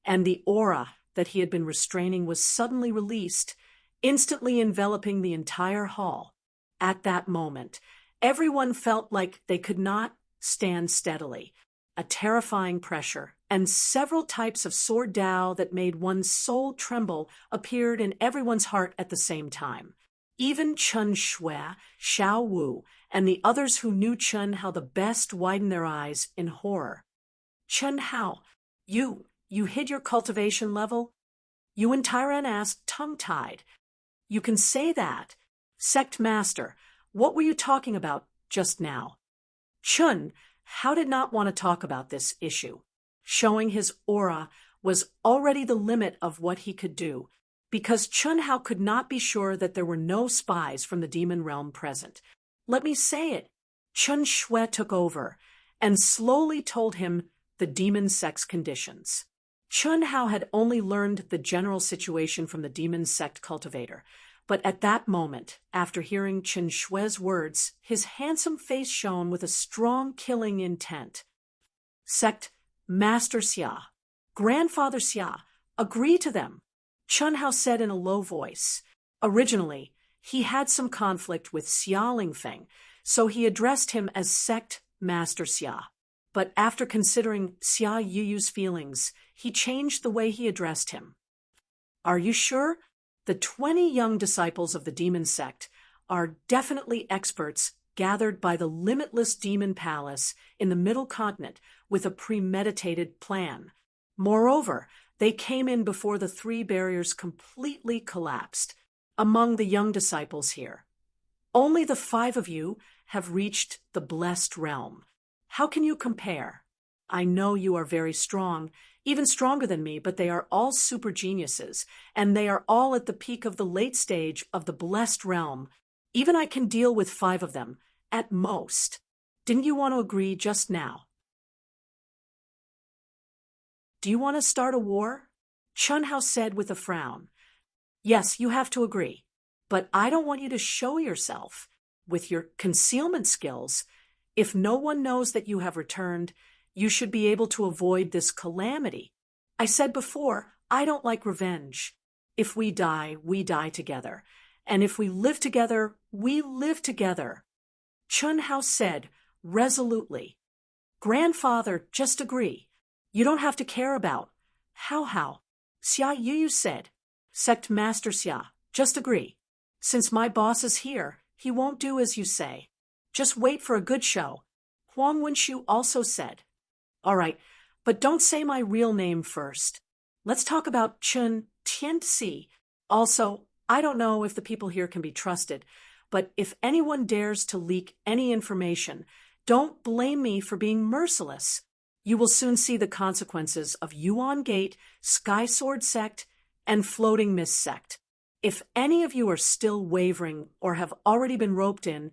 and the aura that he had been restraining was suddenly released, instantly enveloping the entire hall. At that moment, everyone felt like they could not stand steadily. A terrifying pressure and several types of sword Dao that made one's soul tremble appeared in everyone's heart at the same time. Even Chen Shui, Xiao Wu, and the others who knew Chen Hao the best widened their eyes in horror. Chen Hao, you hid your cultivation level? Yuan Tairan asked, tongue-tied. You can say that. Sect Master, what were you talking about just now? Chen Hao did not want to talk about this issue. Showing his aura was already the limit of what he could do, because Chen Hao could not be sure that there were no spies from the demon realm present. Let me say it. Chen Shui took over and slowly told him the demon sect's conditions. Chen Hao had only learned the general situation from the demon sect cultivator, but at that moment, after hearing Chen Shui's words, his handsome face shone with a strong killing intent. Sect Master Xia, Grandfather Xia, agree to them, Chen Hao said in a low voice. Originally, he had some conflict with Xia Lingfeng, so he addressed him as Sect Master Xia. But after considering Xia Yuyu's feelings, he changed the way he addressed him. Are you sure? The 20 young disciples of the demon sect are definitely experts gathered by the limitless demon palace in the middle continent with a premeditated plan. Moreover, they came in before the 3 barriers completely collapsed. Among the young disciples here, only the 5 of you have reached the blessed realm. How can you compare? I know you are very strong, even stronger than me, but they are all super geniuses, and they are all at the peak of the late stage of the blessed realm. Even I can deal with 5 of them, at most. Didn't you want to agree just now? Do you want to start a war? Chen Hao said with a frown. Yes, you have to agree, but I don't want you to show yourself. With your concealment skills, if no one knows that you have returned, you should be able to avoid this calamity. I said before, I don't like revenge. If we die together. And if we live together, we live together. Chen Hao said, resolutely. Grandfather, just agree. You don't have to care about. How? Xia Yuyu said. Sect Master Xia, just agree. Since my boss is here, he won't do as you say. Just wait for a good show. Huang Wenshu also said. All right, but don't say my real name first. Let's talk about Chen Tianxi. Also, I don't know if the people here can be trusted, but if anyone dares to leak any information, don't blame me for being merciless. You will soon see the consequences of Yuan Gate, Sky Sword Sect, and Floating Mist Sect. If any of you are still wavering or have already been roped in,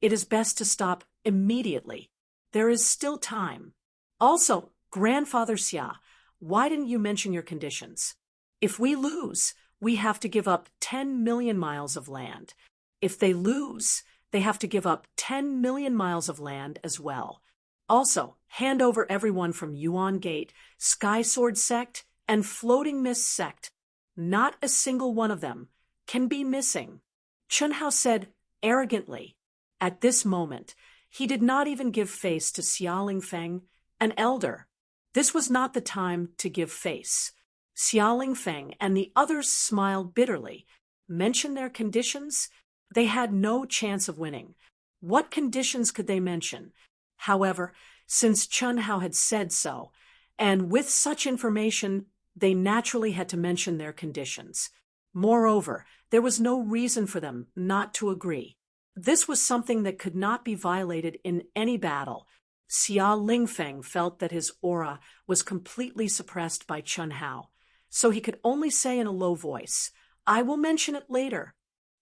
it is best to stop immediately. There is still time. Also, Grandfather Xia, why didn't you mention your conditions? If we lose, we have to give up 10 million miles of land. If they lose, they have to give up 10 million miles of land as well. Also, hand over everyone from Yuan Gate, Sky Sword Sect, and Floating Mist Sect. Not a single one of them can be missing. Chen Hao said arrogantly. At this moment, he did not even give face to Xia Lingfeng, an elder. This was not the time to give face. Xia Lingfeng and the others smiled bitterly. Mention their conditions? They had no chance of winning. What conditions could they mention? However, since Chen Hao had said so, and with such information, they naturally had to mention their conditions. Moreover, there was no reason for them not to agree. This was something that could not be violated in any battle. Xia Lingfeng felt that his aura was completely suppressed by Chen Hao, so he could only say in a low voice, I will mention it later.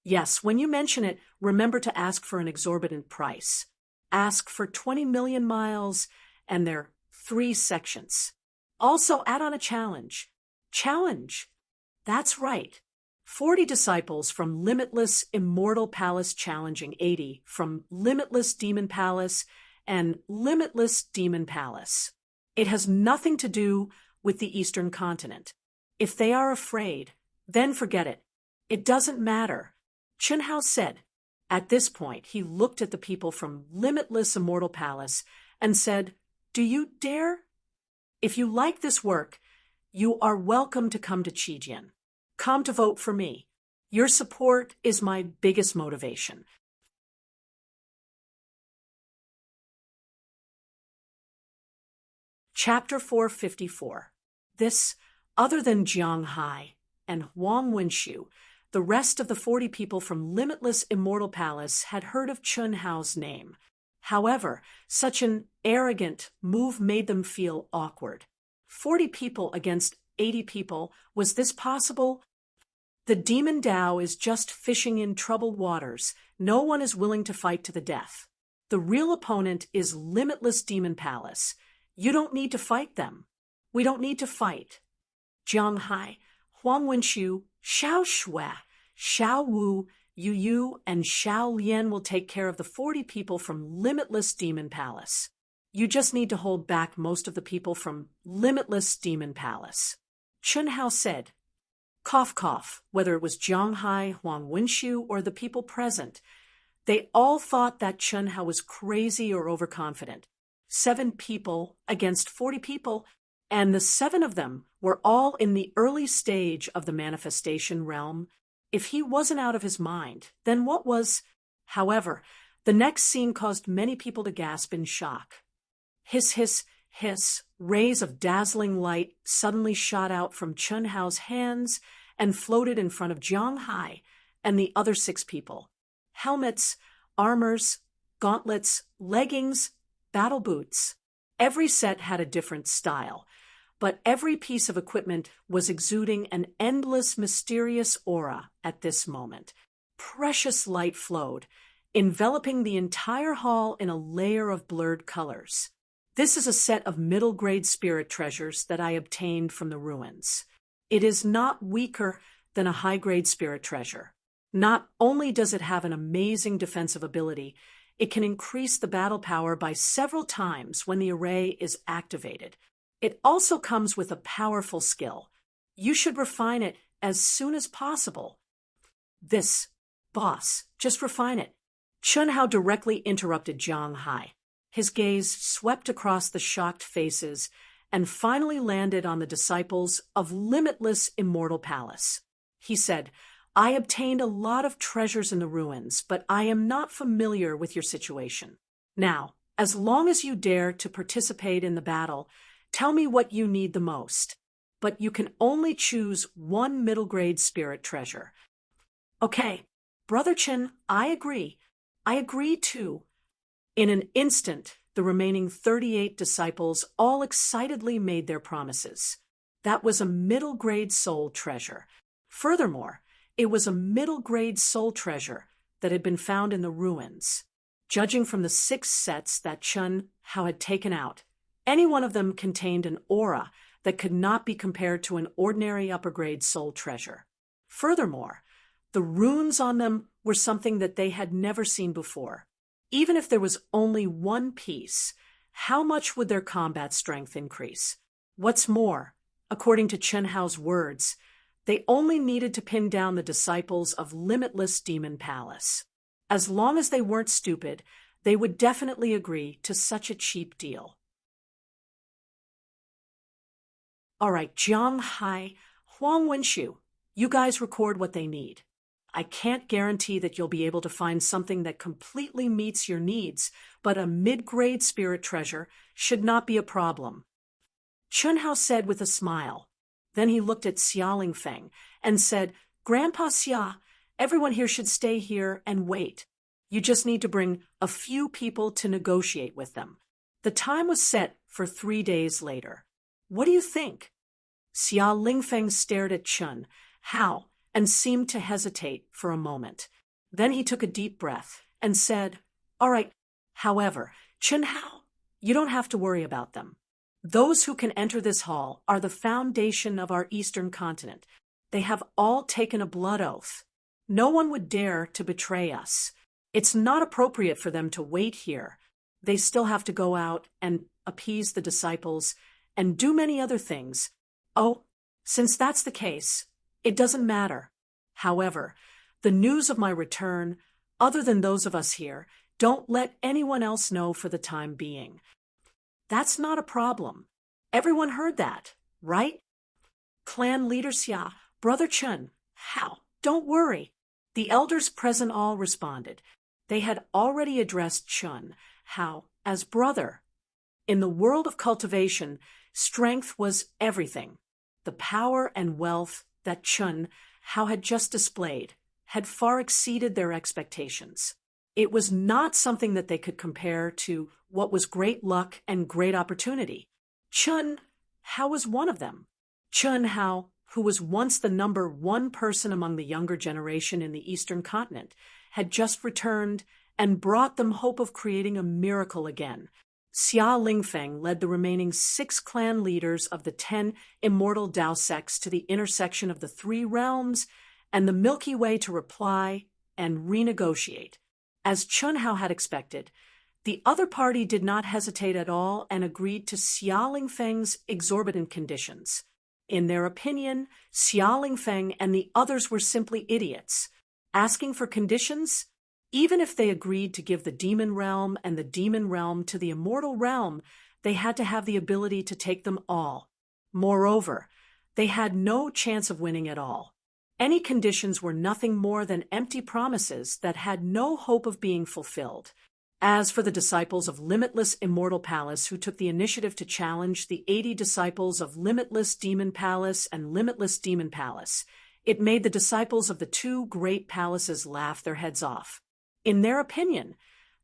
Yes, when you mention it, remember to ask for an exorbitant price. Ask for 20 million miles and their 3 sections. Also add on a challenge. Challenge? That's right. 40 disciples from Limitless Immortal Palace challenging 80 from Limitless Demon Palace and Limitless Demon Palace. It has nothing to do with the Eastern Continent. If they are afraid, then forget it. It doesn't matter. Chen Hao said. At this point, he looked at the people from Limitless Immortal Palace and said, Do you dare? If you like this work, you are welcome to come to Qijin. Come to vote for me. Your support is my biggest motivation. Chapter 454. This, other than Jiang Hai and Huang Wenxiu, the rest of the 40 people from Limitless Immortal Palace had heard of Chun Hao's name. However, such an arrogant move made them feel awkward. 40 people against 80 people, was this possible? The demon Dao is just fishing in troubled waters. No one is willing to fight to the death. The real opponent is Limitless Demon Palace. You don't need to fight them. We don't need to fight. Jiang Hai, Huang Wenxiu, Xiao Shui, Xiao Wu, Yu Yu, and Xiao Lian will take care of the 40 people from Limitless Demon Palace. You just need to hold back most of the people from Limitless Demon Palace. Chun Hao said. Cough, cough, whether it was Jiang Hai, Huang Wenxiu, or the people present. They all thought that Chun Hao was crazy or overconfident. 7 people against 40 people, and the 7 of them were all in the early stage of the manifestation realm. If he wasn't out of his mind, then what was? However, the next scene caused many people to gasp in shock. Hiss, hiss, hiss, rays of dazzling light suddenly shot out from Chun Hao's hands and floated in front of Jiang Hai and the other 6 people. Helmets, armors, gauntlets, leggings, battle boots. Every set had a different style, but every piece of equipment was exuding an endless, mysterious aura at this moment. Precious light flowed, enveloping the entire hall in a layer of blurred colors. This is a set of middle-grade spirit treasures that I obtained from the ruins. It is not weaker than a high-grade spirit treasure. Not only does it have an amazing defensive ability, it can increase the battle power by several times when the array is activated. It also comes with a powerful skill. You should refine it as soon as possible. This, boss, just refine it. Chun Hao directly interrupted Jiang Hai. His gaze swept across the shocked faces and finally landed on the disciples of Limitless Immortal Palace. He said, I obtained a lot of treasures in the ruins, but I am not familiar with your situation. Now, as long as you dare to participate in the battle, tell me what you need the most. But you can only choose one middle-grade spirit treasure. Okay, Brother Chen, I agree. I agree too. In an instant, the remaining 38 disciples all excitedly made their promises. That was a middle-grade soul treasure. Furthermore, it was a middle-grade soul treasure that had been found in the ruins. Judging from the 6 sets that Chun Hao had taken out, any one of them contained an aura that could not be compared to an ordinary upper-grade soul treasure. Furthermore, the runes on them were something that they had never seen before. Even if there was only one piece, how much would their combat strength increase? What's more, according to Chun Hao's words, they only needed to pin down the disciples of Limitless Demon Palace. As long as they weren't stupid, they would definitely agree to such a cheap deal. All right, Jiang Hai, Huang Wenxiu, you guys record what they need. I can't guarantee that you'll be able to find something that completely meets your needs, but a mid-grade spirit treasure should not be a problem. Chun Hao said with a smile. Then he looked at Xia Lingfeng and said, Grandpa Xia, everyone here should stay here and wait. You just need to bring a few people to negotiate with them. The time was set for 3 days later. What do you think? Xia Lingfeng stared at Chun Hao and seemed to hesitate for a moment. Then he took a deep breath and said, All right, however, Chun Hao, you don't have to worry about them. Those who can enter this hall are the foundation of our eastern continent. They have all taken a blood oath. No one would dare to betray us. It's not appropriate for them to wait here. They still have to go out and appease the disciples and do many other things. Oh, since that's the case, it doesn't matter. However, the news of my return, other than those of us here, don't let anyone else know for the time being. That's not a problem. Everyone heard that, right? Clan leader Xia, Brother Chun, how? Don't worry. The elders present all responded. They had already addressed Chun, how, as brother. In the world of cultivation, strength was everything. The power and wealth that Chun, how had just displayed, had far exceeded their expectations. It was not something that they could compare to what was great luck and great opportunity. Chun, how was one of them. Chun Hao, who was once the number one person among the younger generation in the Eastern continent, had just returned and brought them hope of creating a miracle again. Xia Lingfeng led the remaining 6 clan leaders of the 10 immortal Dao sects to the intersection of the 3 realms and the Milky Way to reply and renegotiate. As Chun Hao had expected, the other party did not hesitate at all and agreed to Xia Lingfeng's exorbitant conditions. In their opinion, Xia Lingfeng and the others were simply idiots. Asking for conditions? Even if they agreed to give the demon realm and the demon realm to the immortal realm, they had to have the ability to take them all. Moreover, they had no chance of winning at all. Any conditions were nothing more than empty promises that had no hope of being fulfilled. As for the disciples of Limitless Immortal Palace who took the initiative to challenge the 80 disciples of Limitless Demon Palace and Limitless Demon Palace, it made the disciples of the 2 great palaces laugh their heads off. In their opinion,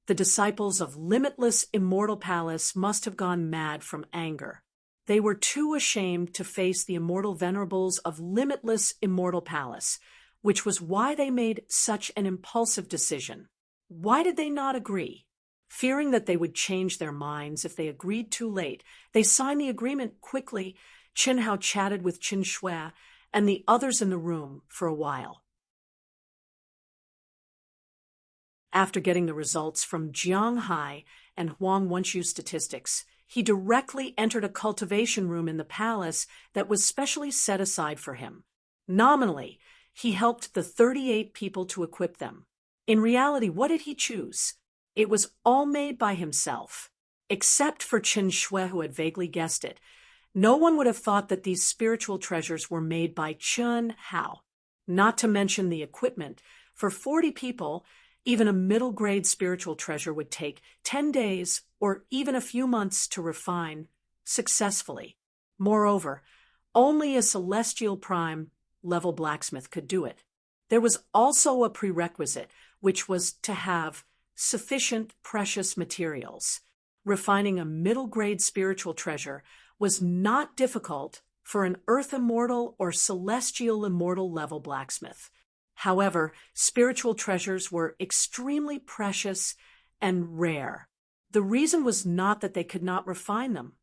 the disciples of Limitless Immortal Palace must have gone mad from anger. They were too ashamed to face the immortal venerables of Limitless Immortal Palace, which was why they made such an impulsive decision. Why did they not agree? Fearing that they would change their minds if they agreed too late, they signed the agreement quickly. Qin Hao chatted with Qin Shui and the others in the room for a while. After getting the results from Jiang Hai and Huang Wenshu statistics, he directly entered a cultivation room in the palace that was specially set aside for him. Nominally, he helped the 38 people to equip them. In reality, what did he choose? It was all made by himself, except for Qin Shui, who had vaguely guessed it. No one would have thought that these spiritual treasures were made by Chun Hao. Not to mention the equipment. For 40 people, even a middle-grade spiritual treasure would take 10 days or even a few months to refine successfully. Moreover, only a celestial prime level blacksmith could do it. There was also a prerequisite, which was to have sufficient precious materials. Refining a middle-grade spiritual treasure was not difficult for an earth immortal or celestial immortal level blacksmith. However, spiritual treasures were extremely precious and rare. The reason was not that they could not refine them,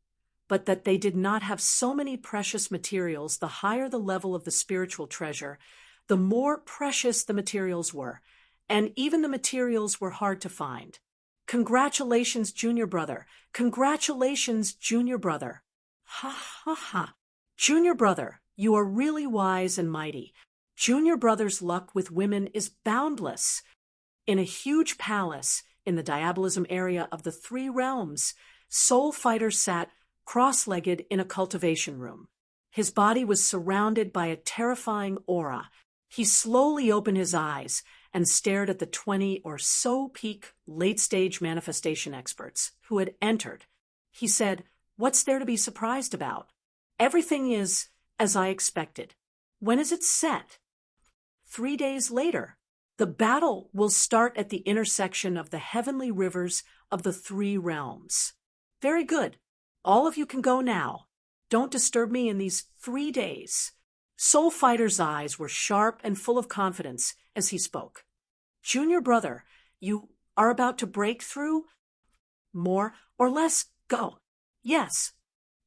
but that they did not have so many precious materials. The higher the level of the spiritual treasure, the more precious the materials were, and even the materials were hard to find. Congratulations, junior brother. Congratulations, junior brother. Ha ha ha. Junior brother, you are really wise and mighty. Junior brother's luck with women is boundless. In a huge palace in the diabolism area of the 3 realms, Soul Fighter sat cross-legged in a cultivation room. His body was surrounded by a terrifying aura. He slowly opened his eyes and stared at the 20 or so peak late-stage manifestation experts who had entered. He said, "What's there to be surprised about? Everything is as I expected. When is it set?" 3 days later. The battle will start at the intersection of the heavenly rivers of the 3 realms. Very good. All of you can go now. Don't disturb me in these 3 days. Soul Fighter's eyes were sharp and full of confidence as he spoke. Junior brother, you are about to break through? More or less, go. Yes.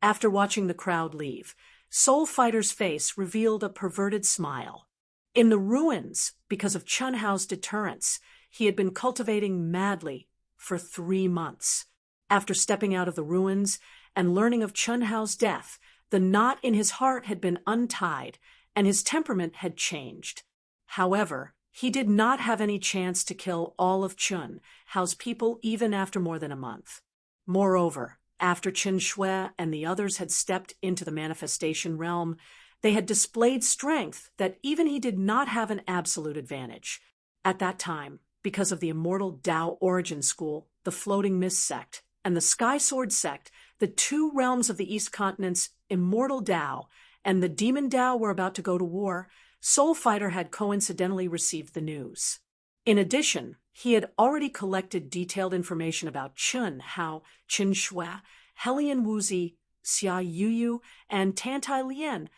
After watching the crowd leave, Soul Fighter's face revealed a perverted smile. In the ruins, because of Chun Hao's deterrence, he had been cultivating madly for 3 months. After stepping out of the ruins and learning of Chun Hao's death, the knot in his heart had been untied, and his temperament had changed. However, he did not have any chance to kill all of Chun Hao's people even after more than a month. Moreover, After Chen Shui and the others had stepped into the manifestation realm, they had displayed strength that even he did not have an absolute advantage. At that time, because of the immortal Tao origin school, the Floating Mist sect, and the Sky Sword sect, the two realms of the East Continent's immortal Tao and the demon Tao were about to go to war, Soul Fighter had coincidentally received the news. In addition, he had already collected detailed information about Chun Hao, Qin Shui, Helian Wuzi, Xia Yuyu, and Tantai Lian.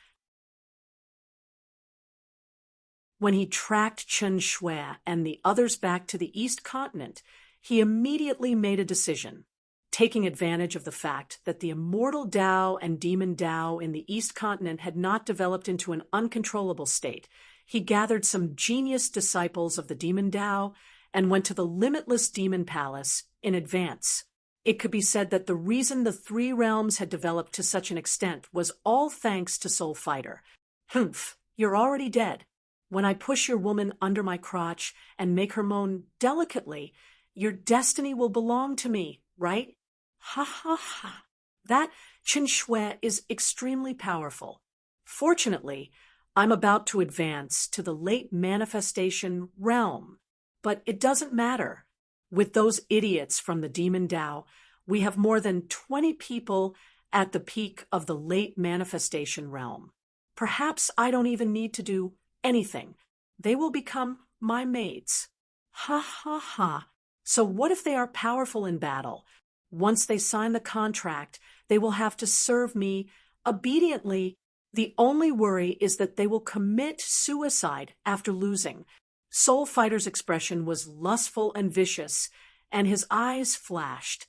When he tracked Chen Shui and the others back to the East Continent, he immediately made a decision. Taking advantage of the fact that the immortal Tao and demon Tao in the East Continent had not developed into an uncontrollable state, he gathered some genius disciples of the demon Tao and went to the limitless demon palace in advance. It could be said that the reason the three realms had developed to such an extent was all thanks to Soul Fighter. Humph, you're already dead. When I push your woman under my crotch and make her moan delicately, your destiny will belong to me, right? Ha ha ha. That Qin Shui is extremely powerful. Fortunately, I'm about to advance to the late manifestation realm. But it doesn't matter. With those idiots from the demon Tao, we have more than 20 people at the peak of the late manifestation realm. Perhaps I don't even need to do anything. They will become my maids. Ha ha ha. So what if they are powerful in battle? Once they sign the contract, they will have to serve me obediently. The only worry is that they will commit suicide after losing. Soul Fighter's expression was lustful and vicious, and his eyes flashed.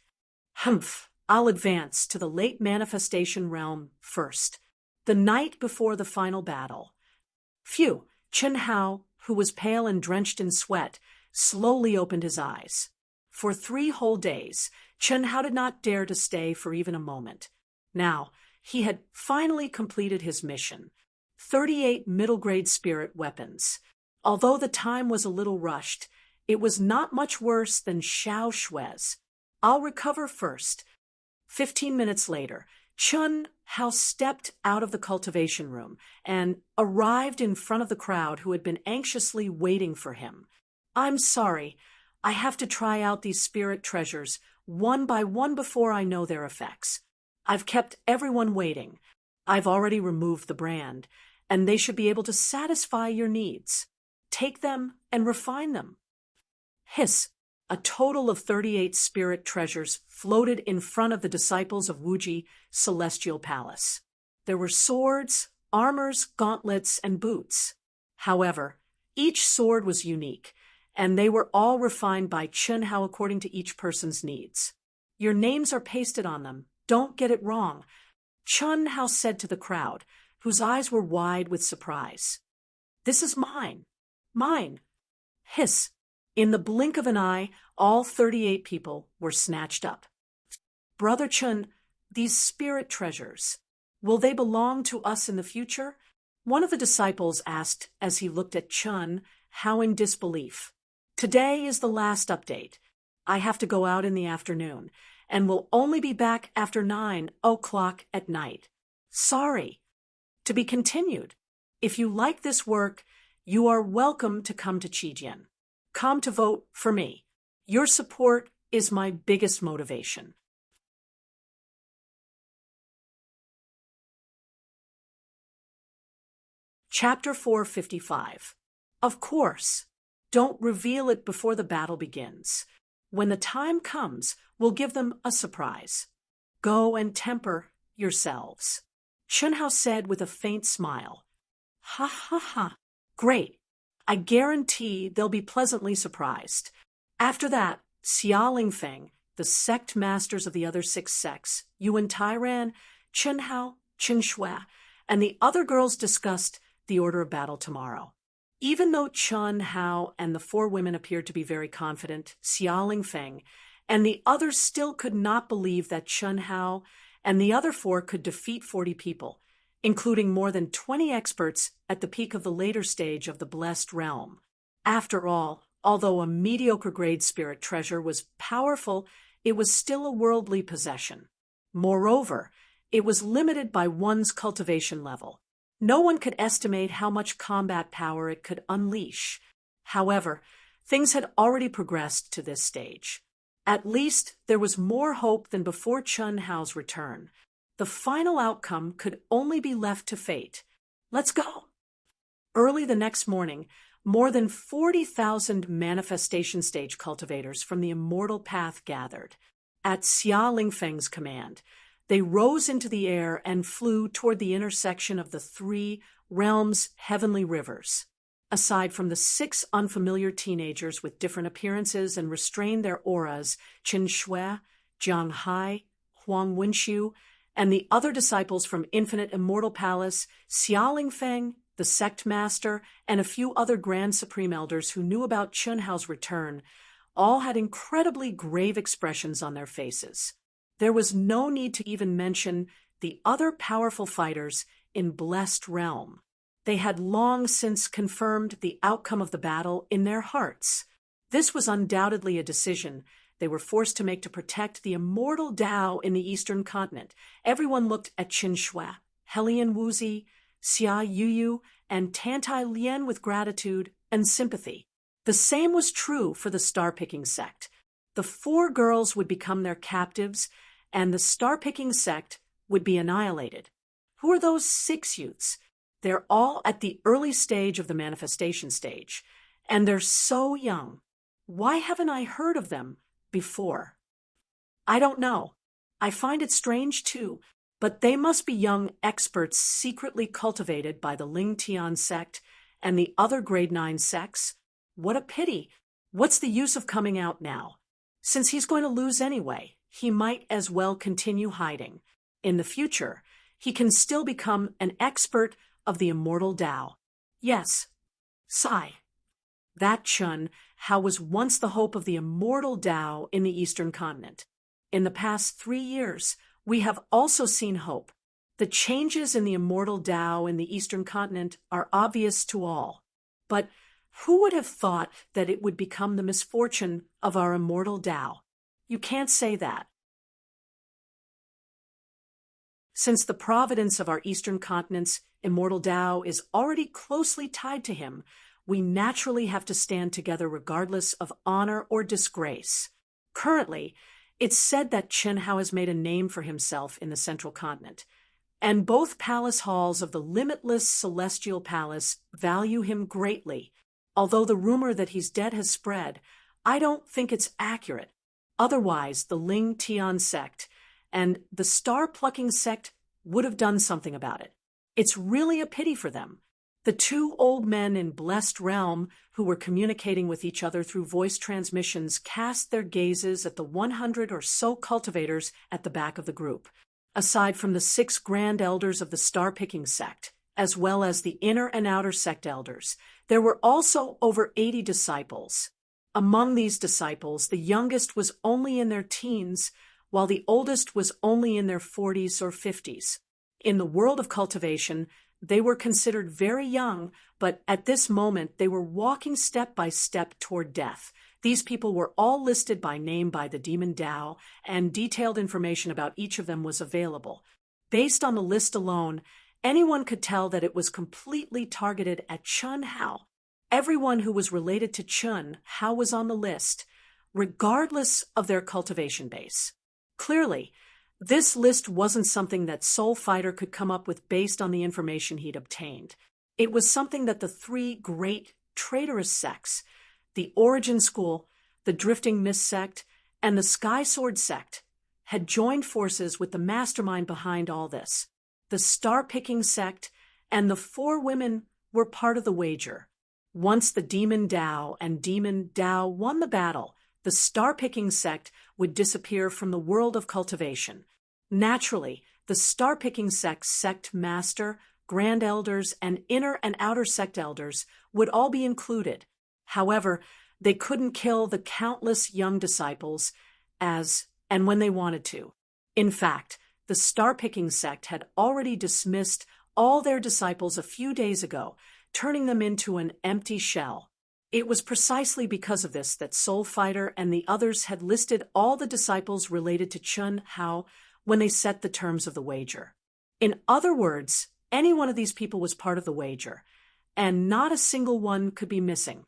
Humph, I'll advance to the late manifestation realm first. The night before the final battle. Phew, Chen Hao, who was pale and drenched in sweat, slowly opened his eyes. For 3 whole days, Chen Hao did not dare to stay for even a moment. Now, he had finally completed his mission. 38 middle-grade spirit weapons. Although the time was a little rushed, it was not much worse than Xiao Shui's. I'll recover first. 15 minutes later, Chen Hao stepped out of the cultivation room and arrived in front of the crowd who had been anxiously waiting for him. I'm sorry, I have to try out these spirit treasures one by one before I know their effects. I've kept everyone waiting. I've already removed the brand, and they should be able to satisfy your needs. Take them and refine them. Hiss! A total of 38 spirit treasures floated in front of the disciples of Wuji Celestial Palace. There were swords, armors, gauntlets, and boots. However, each sword was unique, and they were all refined by Chen Hao according to each person's needs. Your names are pasted on them. Don't get it wrong, Chen Hao said to the crowd, whose eyes were wide with surprise. This is mine. Mine. Hiss. In the blink of an eye, all 38 people were snatched up. Brother Chen, these spirit treasures, will they belong to us in the future? One of the disciples asked as he looked at Chen Hao in disbelief. Today is the last update. I have to go out in the afternoon, and will only be back after 9 o'clock at night. Sorry. To be continued. If you like this work, you are welcome to come to Qijian. Come to vote for me. Your support is my biggest motivation. Chapter 455. Of course. Don't reveal it before the battle begins. When the time comes, we'll give them a surprise. Go and temper yourselves. Chen Hao said with a faint smile. Ha ha ha. Great. I guarantee they'll be pleasantly surprised. After that, Xia Lingfeng, the sect masters of the other 6 sects, Yuan Tairan, Chen Hao, Qin Shui, and the other girls discussed the order of battle tomorrow. Even though Chen Hao and the 4 women appeared to be very confident, Xia Lingfeng and the others still could not believe that Chen Hao and the other 4 could defeat 40 people, including more than 20 experts at the peak of the later stage of the Blessed Realm. After all, although a mediocre grade spirit treasure was powerful, it was still a worldly possession. Moreover, it was limited by one's cultivation level. No one could estimate how much combat power it could unleash. However, things had already progressed to this stage. At least there was more hope than before Chun Hao's return. The final outcome could only be left to fate. Let's go! Early the next morning, more than 40,000 manifestation stage cultivators from the Immortal Path gathered. At Xia Lingfeng's command, they rose into the air and flew toward the intersection of the three realms' heavenly rivers. Aside from the 6 unfamiliar teenagers with different appearances and restrained their auras, Qin Shui, Jiang Hai, Huang Wenxiu, and the other disciples from Infinite Immortal Palace, Xia Lingfeng, the sect master, and a few other Grand Supreme Elders who knew about Chun Hao's return, all had incredibly grave expressions on their faces. There was no need to even mention the other powerful fighters in Blessed Realm. They had long since confirmed the outcome of the battle in their hearts. This was undoubtedly a decision they were forced to make to protect the immortal Tao in the Eastern continent. Everyone looked at Qin Shui, Helian Wuzi, Xia Yuyu, and Tantai Lian with gratitude and sympathy. The same was true for the star-picking sect. The 4 girls would become their captives, and the star-picking sect would be annihilated. Who are those 6 youths? They're all at the early stage of the manifestation stage, and they're so young. Why haven't I heard of them before? I don't know. I find it strange too, but they must be young experts secretly cultivated by the Ling Tian sect and the other grade 9 sects. What a pity. What's the use of coming out now? Since he's going to lose anyway, he might as well continue hiding. In the future, he can still become an expert of the immortal Tao. Yes, sigh. That Chun Hao was once the hope of the immortal Tao in the Eastern continent. In the past 3 years, we have also seen hope. The changes in the immortal Tao in the Eastern continent are obvious to all. But who would have thought that it would become the misfortune of our immortal Tao? You can't say that. Since the providence of our Eastern continent's immortal Tao is already closely tied to him, we naturally have to stand together regardless of honor or disgrace. Currently, it's said that Chun Hao has made a name for himself in the Central Continent, and both palace halls of the limitless Celestial Palace value him greatly. Although the rumor that he's dead has spread, I don't think it's accurate. Otherwise, the Ling Tian sect and the star-plucking sect would have done something about it. It's really a pity for them. The 2 old men in Blessed Realm who were communicating with each other through voice transmissions cast their gazes at the 100 or so cultivators at the back of the group. Aside from the 6 grand elders of the star-picking sect, as well as the inner and outer sect elders, there were also over 80 disciples. Among these disciples, the youngest was only in their teens, while the oldest was only in their 40s or 50s. In the world of cultivation, they were considered very young, but at this moment they were walking step by step toward death. These people were all listed by name by the Demon Tao, and detailed information about each of them was available. Based on the list alone, anyone could tell that it was completely targeted at Chun Hao. Everyone who was related to Chun Hao was on the list, regardless of their cultivation base. Clearly, this list wasn't something that Soul Fighter could come up with based on the information he'd obtained. It was something that the 3 great traitorous sects, the Origin School, the Drifting Mist sect, and the Sky Sword sect, had joined forces with the mastermind behind all this. The Star-Picking sect and the 4 women were part of the wager. Once the Demon Tao and Demon Tao won the battle, the star-picking sect would disappear from the world of cultivation. Naturally, the star-picking sect master, grand elders, and inner and outer sect elders would all be included. However, they couldn't kill the countless young disciples as and when they wanted to. In fact, the star-picking sect had already dismissed all their disciples a few days ago, turning them into an empty shell. It was precisely because of this that Soul Fighter and the others had listed all the disciples related to Chun Hao when they set the terms of the wager. In other words, any one of these people was part of the wager, and not a single one could be missing.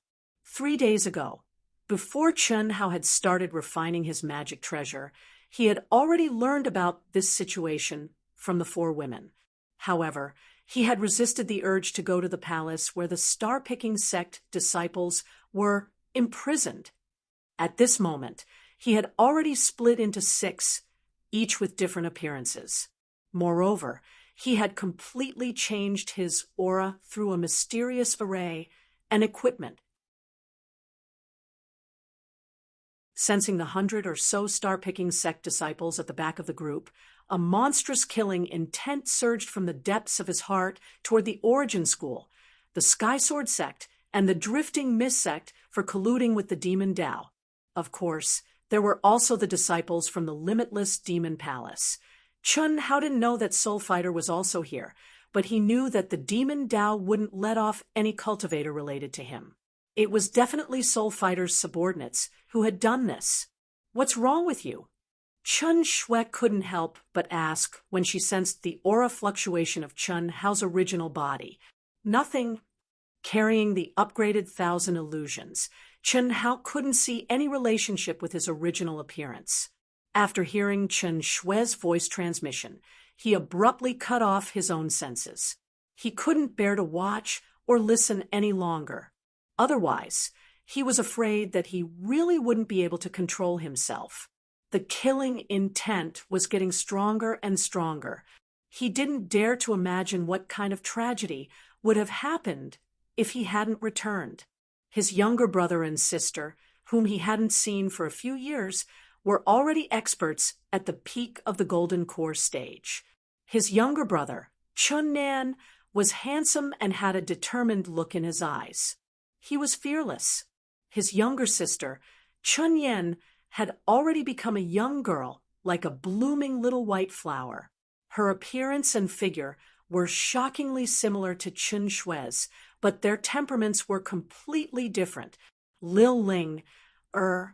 3 days ago, before Chen Hao had started refining his magic treasure, he had already learned about this situation from the 4 women. However, he had resisted the urge to go to the palace where the star-picking sect disciples were imprisoned. At this moment, he had already split into 6, each with different appearances. Moreover, he had completely changed his aura through a mysterious array and equipment. Sensing the 100 or so star-picking sect disciples at the back of the group, a monstrous killing intent surged from the depths of his heart toward the Origin School, the Sky Sword sect, and the Drifting Mist sect for colluding with the Demon Tao. Of course, there were also the disciples from the Limitless Demon Palace. Chen Hao didn't know that Soul Fighter was also here, but he knew that the Demon Tao wouldn't let off any cultivator related to him. It was definitely Soul Fighter's subordinates who had done this. "What's wrong with you?" Chen Shui couldn't help but ask when she sensed the aura fluctuation of Chen Hao's original body. Nothing. Carrying the upgraded 1,000 illusions, Chen Hao couldn't see any relationship with his original appearance. After hearing Chen Shui's voice transmission, he abruptly cut off his own senses. He couldn't bear to watch or listen any longer. Otherwise, he was afraid that he really wouldn't be able to control himself. The killing intent was getting stronger and stronger. He didn't dare to imagine what kind of tragedy would have happened if he hadn't returned. His younger brother and sister, whom he hadn't seen for a few years, were already experts at the peak of the Golden Core stage. His younger brother, Chun Nan, was handsome and had a determined look in his eyes. He was fearless. His younger sister, Chun Yen, had already become a young girl, like a blooming little white flower. Her appearance and figure were shockingly similar to Chun Shui's, but their temperaments were completely different. Lil Ling, Xiao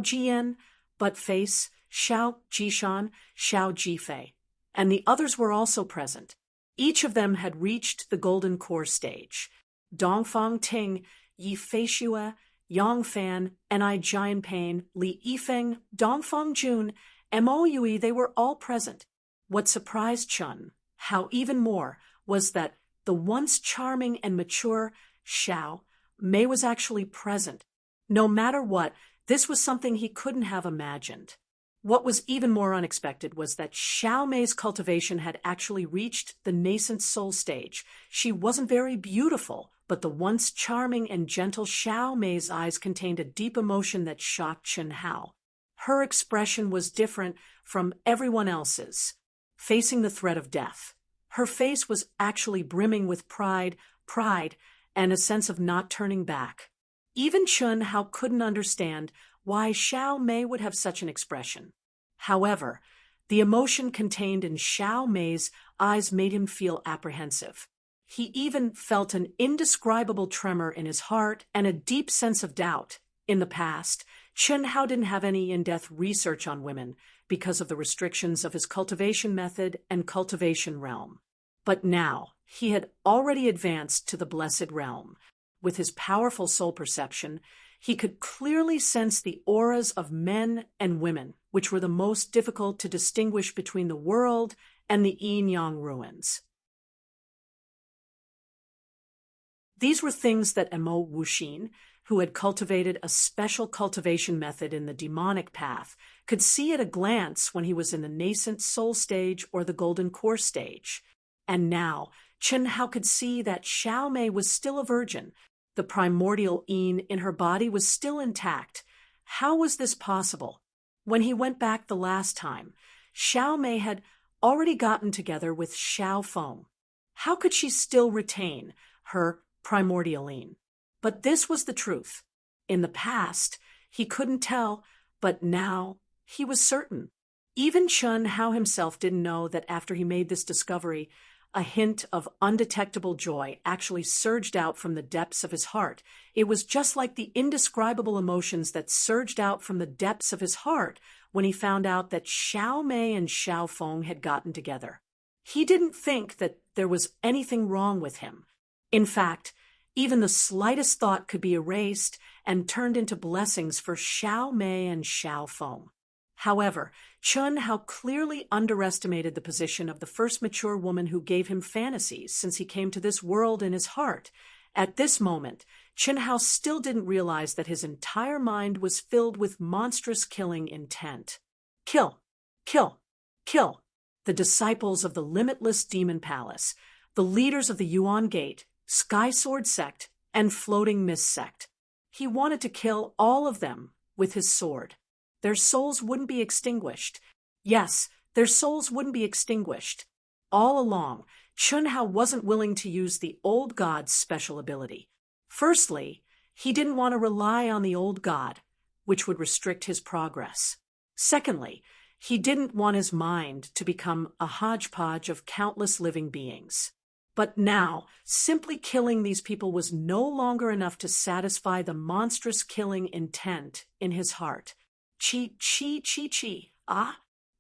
Jian, but face, Xiao Jishan, Xiao Jifei, and the others were also present. Each of them had reached the Golden Core stage. Dongfang Ting, Yi Feishue, Yang Fan, Ni Jianpain, Li Yifeng, Dongfang Jun, Mo Yui, they were all present. What surprised Chun Hao even more was that the once charming and mature Xiao Mei was actually present. No matter what, this was something he couldn't have imagined. What was even more unexpected was that Xiao Mei's cultivation had actually reached the nascent soul stage. She wasn't very beautiful, but the once charming and gentle Xiao Mei's eyes contained a deep emotion that shocked Chen Hao. Her expression was different from everyone else's. Facing the threat of death, her face was actually brimming with pride, and a sense of not turning back. Even Chen Hao couldn't understand why Xiao Mei would have such an expression. However, the emotion contained in Xiao Mei's eyes made him feel apprehensive. He even felt an indescribable tremor in his heart and a deep sense of doubt. In the past, Chen Hao didn't have any in-depth research on women because of the restrictions of his cultivation method and cultivation realm. But now, he had already advanced to the Blessed Realm. With his powerful soul perception, he could clearly sense the auras of men and women, which were the most difficult to distinguish between the world and the yin-yang ruins. These were things that Mo Wuxin, who had cultivated a special cultivation method in the demonic path, could see at a glance when he was in the nascent soul stage or the golden core stage. And now, Chen Hao could see that Xiao Mei was still a virgin. The primordial yin in her body was still intact. How was this possible? When he went back the last time, Xiao Mei had already gotten together with Xiao Feng. How could she still retain her primordial yin? But this was the truth. In the past, he couldn't tell, but now he was certain. Even Chen Hao himself didn't know that after he made this discovery, A hint of undetectable joy actually surged out from the depths of his heart. It was just like the indescribable emotions that surged out from the depths of his heart when he found out that Xiao Mei and Xiao Feng had gotten together. He didn't think that there was anything wrong with him. In fact, even the slightest thought could be erased and turned into blessings for Xiao Mei and Xiao Feng. However, Chun Hao clearly underestimated the position of the first mature woman who gave him fantasies since he came to this world in his heart. At this moment, Chun Hao still didn't realize that his entire mind was filled with monstrous killing intent. Kill! Kill! Kill! The disciples of the limitless demon palace, the leaders of the Yuan Gate, Sky Sword sect, and Floating Mist sect. He wanted to kill all of them with his sword. Their souls wouldn't be extinguished. Yes, their souls wouldn't be extinguished. All along, Chun Hao wasn't willing to use the old god's special ability. Firstly, he didn't want to rely on the old god, which would restrict his progress. Secondly, he didn't want his mind to become a hodgepodge of countless living beings. But now, simply killing these people was no longer enough to satisfy the monstrous killing intent in his heart. Chi.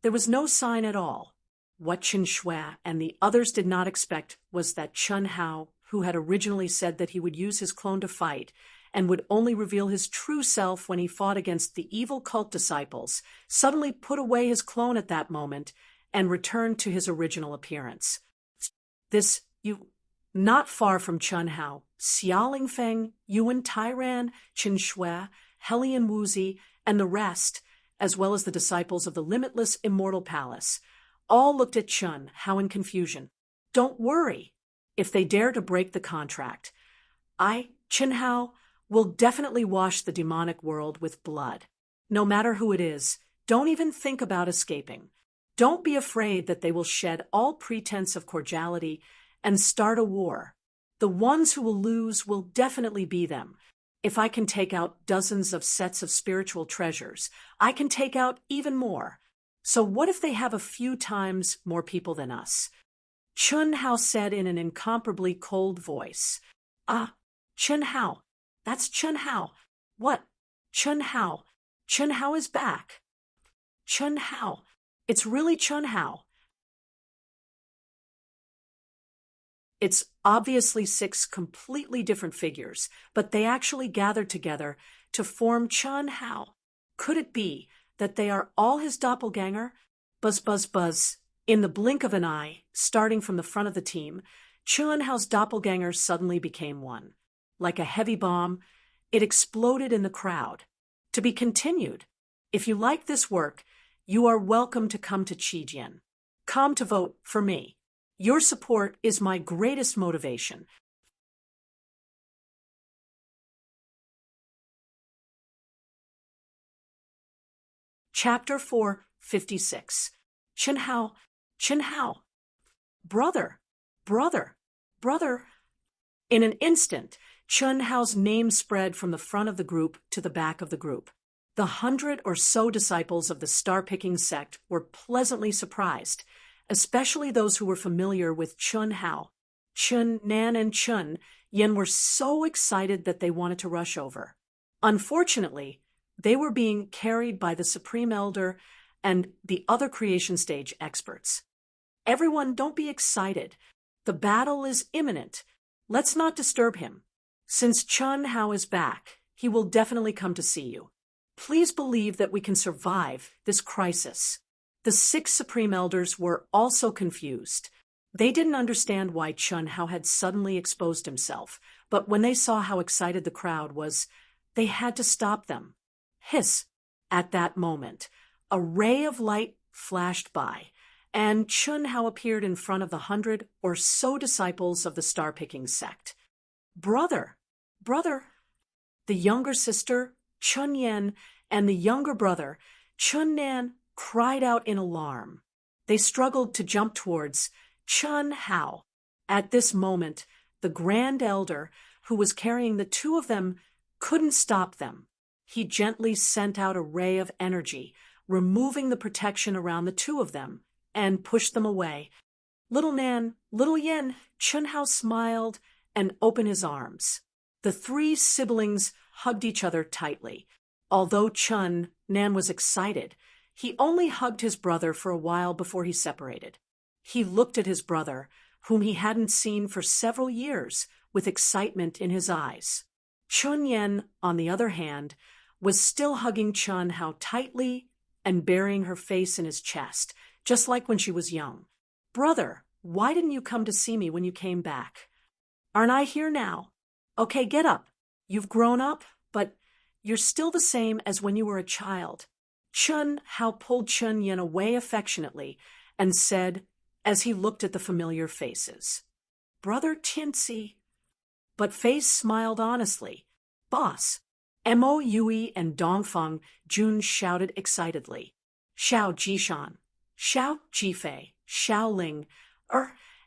There was no sign at all. What Chen Shui and the others did not expect was that Chun Hao, who had originally said that he would use his clone to fight and would only reveal his true self when he fought against the evil cult disciples, suddenly put away his clone at that moment and returned to his original appearance. Not far from Chun Hao, Xiaoling Feng, Yuan Tairan, Chen Shui, Helian Wuzi, and the rest, as well as the disciples of the limitless immortal palace, all looked at Chun Hao in confusion. Don't worry. If they dare to break the contract, Chun Hao, will definitely wash the demonic world with blood. No matter who it is, don't even think about escaping. Don't be afraid that they will shed all pretense of cordiality and start a war. The ones who will lose will definitely be them. If I can take out dozens of sets of spiritual treasures, I can take out even more. So what if they have a few times more people than us? Chun Hao said in an incomparably cold voice. Chun Hao. That's Chun Hao. What? Chun Hao. Chun Hao is back. Chun Hao. It's really Chun Hao. It's obviously 6 completely different figures, but they actually gathered together to form Chun Hao. Could it be that they are all his doppelganger? Buzz, buzz, buzz. In the blink of an eye, starting from the front of the team, Chun Hao's doppelganger suddenly became one. Like a heavy bomb, it exploded in the crowd. To be continued. If you like this work, you are welcome to come to Qijian. Come to vote for me. Your support is my greatest motivation. Chapter 456. Chun Hao. Brother. In an instant, Chun Hao's name spread from the front of the group to the back of the group. The 100 or so disciples of the star-picking sect were pleasantly surprised, especially those who were familiar with Chun Hao. Chun Nan and Chun Yen were so excited that they wanted to rush over. Unfortunately, they were being carried by the Supreme Elder and the other creation stage experts. Everyone, don't be excited. The battle is imminent. Let's not disturb him. Since Chun Hao is back, he will definitely come to see you. Please believe that we can survive this crisis. The 6 Supreme Elders were also confused. They didn't understand why Chun Hao had suddenly exposed himself, but when they saw how excited the crowd was, they had to stop them. Hiss! At that moment, a ray of light flashed by, and Chun Hao appeared in front of the 100 or so disciples of the star-picking sect. Brother! The younger sister, Chun Yen, and the younger brother, Chun Nan, cried out in alarm. They struggled to jump towards Chun Hao. At this moment, the Grand Elder, who was carrying the 2 of them, couldn't stop them. He gently sent out a ray of energy, removing the protection around the 2 of them, and pushed them away. Little Nan, little Yen, Chunhao smiled and opened his arms. The three siblings hugged each other tightly. Although Nan was excited, he only hugged his brother for a while before he separated. He looked at his brother, whom he hadn't seen for several years, with excitement in his eyes. Yen, on the other hand, was still hugging Chunhao tightly and burying her face in his chest, just like when she was young. Brother, why didn't you come to see me when you came back? Aren't I here now? Okay, get up. You've grown up, but you're still the same as when you were a child. Chunhao pulled Yen away affectionately and said, as he looked at the familiar faces, Brother Tianci. But Face smiled honestly. Boss. Mo Yui and Dongfeng Jun shouted excitedly. Xiao Jishan, Xiao Jifei, Xiao Ling,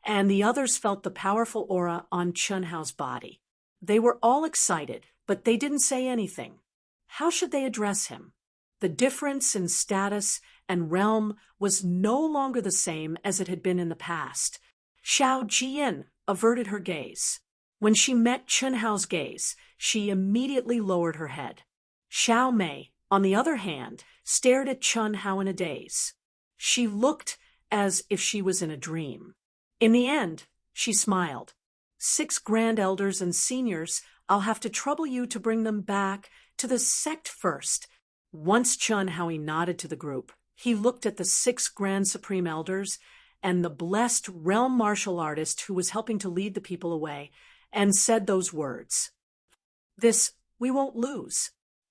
and the others felt the powerful aura on Chunhao's body. They were all excited, but they didn't say anything. How should they address him? The difference in status and realm was no longer the same as it had been in the past. Xiao Jian averted her gaze. When she met Chunhao's gaze, she immediately lowered her head. Xiao Mei, on the other hand, stared at Chunhao in a daze. She looked as if she was in a dream. In the end, she smiled. 6 grand elders and seniors, I'll have to trouble you to bring them back to the sect first. Once Chunhao nodded to the group, he looked at the 6 grand supreme elders and the blessed realm martial artist who was helping to lead the people away, and said those words. This, we won't lose.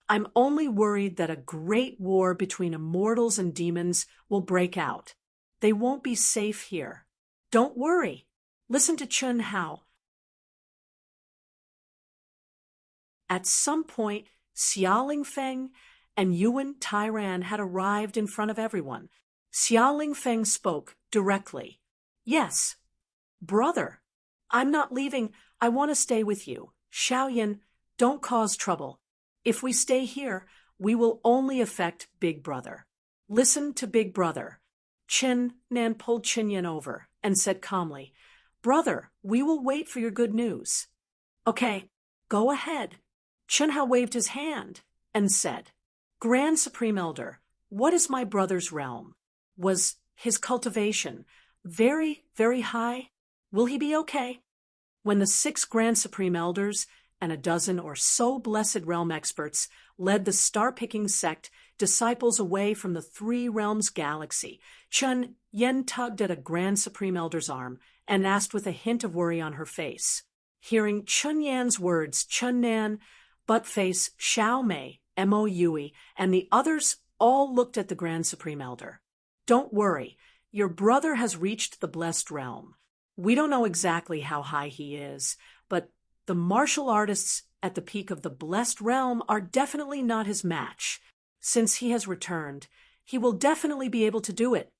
I'm only worried that a great war between immortals and demons will break out. They won't be safe here. Don't worry. Listen to Chunhao. At some point, Xia Lingfeng and Yuan Tairan had arrived in front of everyone. Xia Lingfeng spoke directly. Yes. Brother, I'm not leaving. I want to stay with you. Xiaoyan, don't cause trouble. If we stay here, we will only affect Big Brother. Listen to Big Brother. Nan pulled Yen over and said calmly, Brother, we will wait for your good news. Okay, go ahead. Chunhao waved his hand and said, Grand Supreme Elder, what is my brother's realm? Was his cultivation very, very high? Will he be okay? When the 6 Grand Supreme Elders and a dozen or so blessed realm experts led the star-picking sect disciples away from the 3 realms galaxy, Yen tugged at a Grand Supreme Elder's arm and asked with a hint of worry on her face. Hearing Yan's words, Nan, Buttface, Xiao Mei, Mo Yui, and the others all looked at the Grand Supreme Elder. Don't worry, your brother has reached the blessed realm. We don't know exactly how high he is, but the martial artists at the peak of the blessed realm are definitely not his match. Since he has returned, he will definitely be able to do it.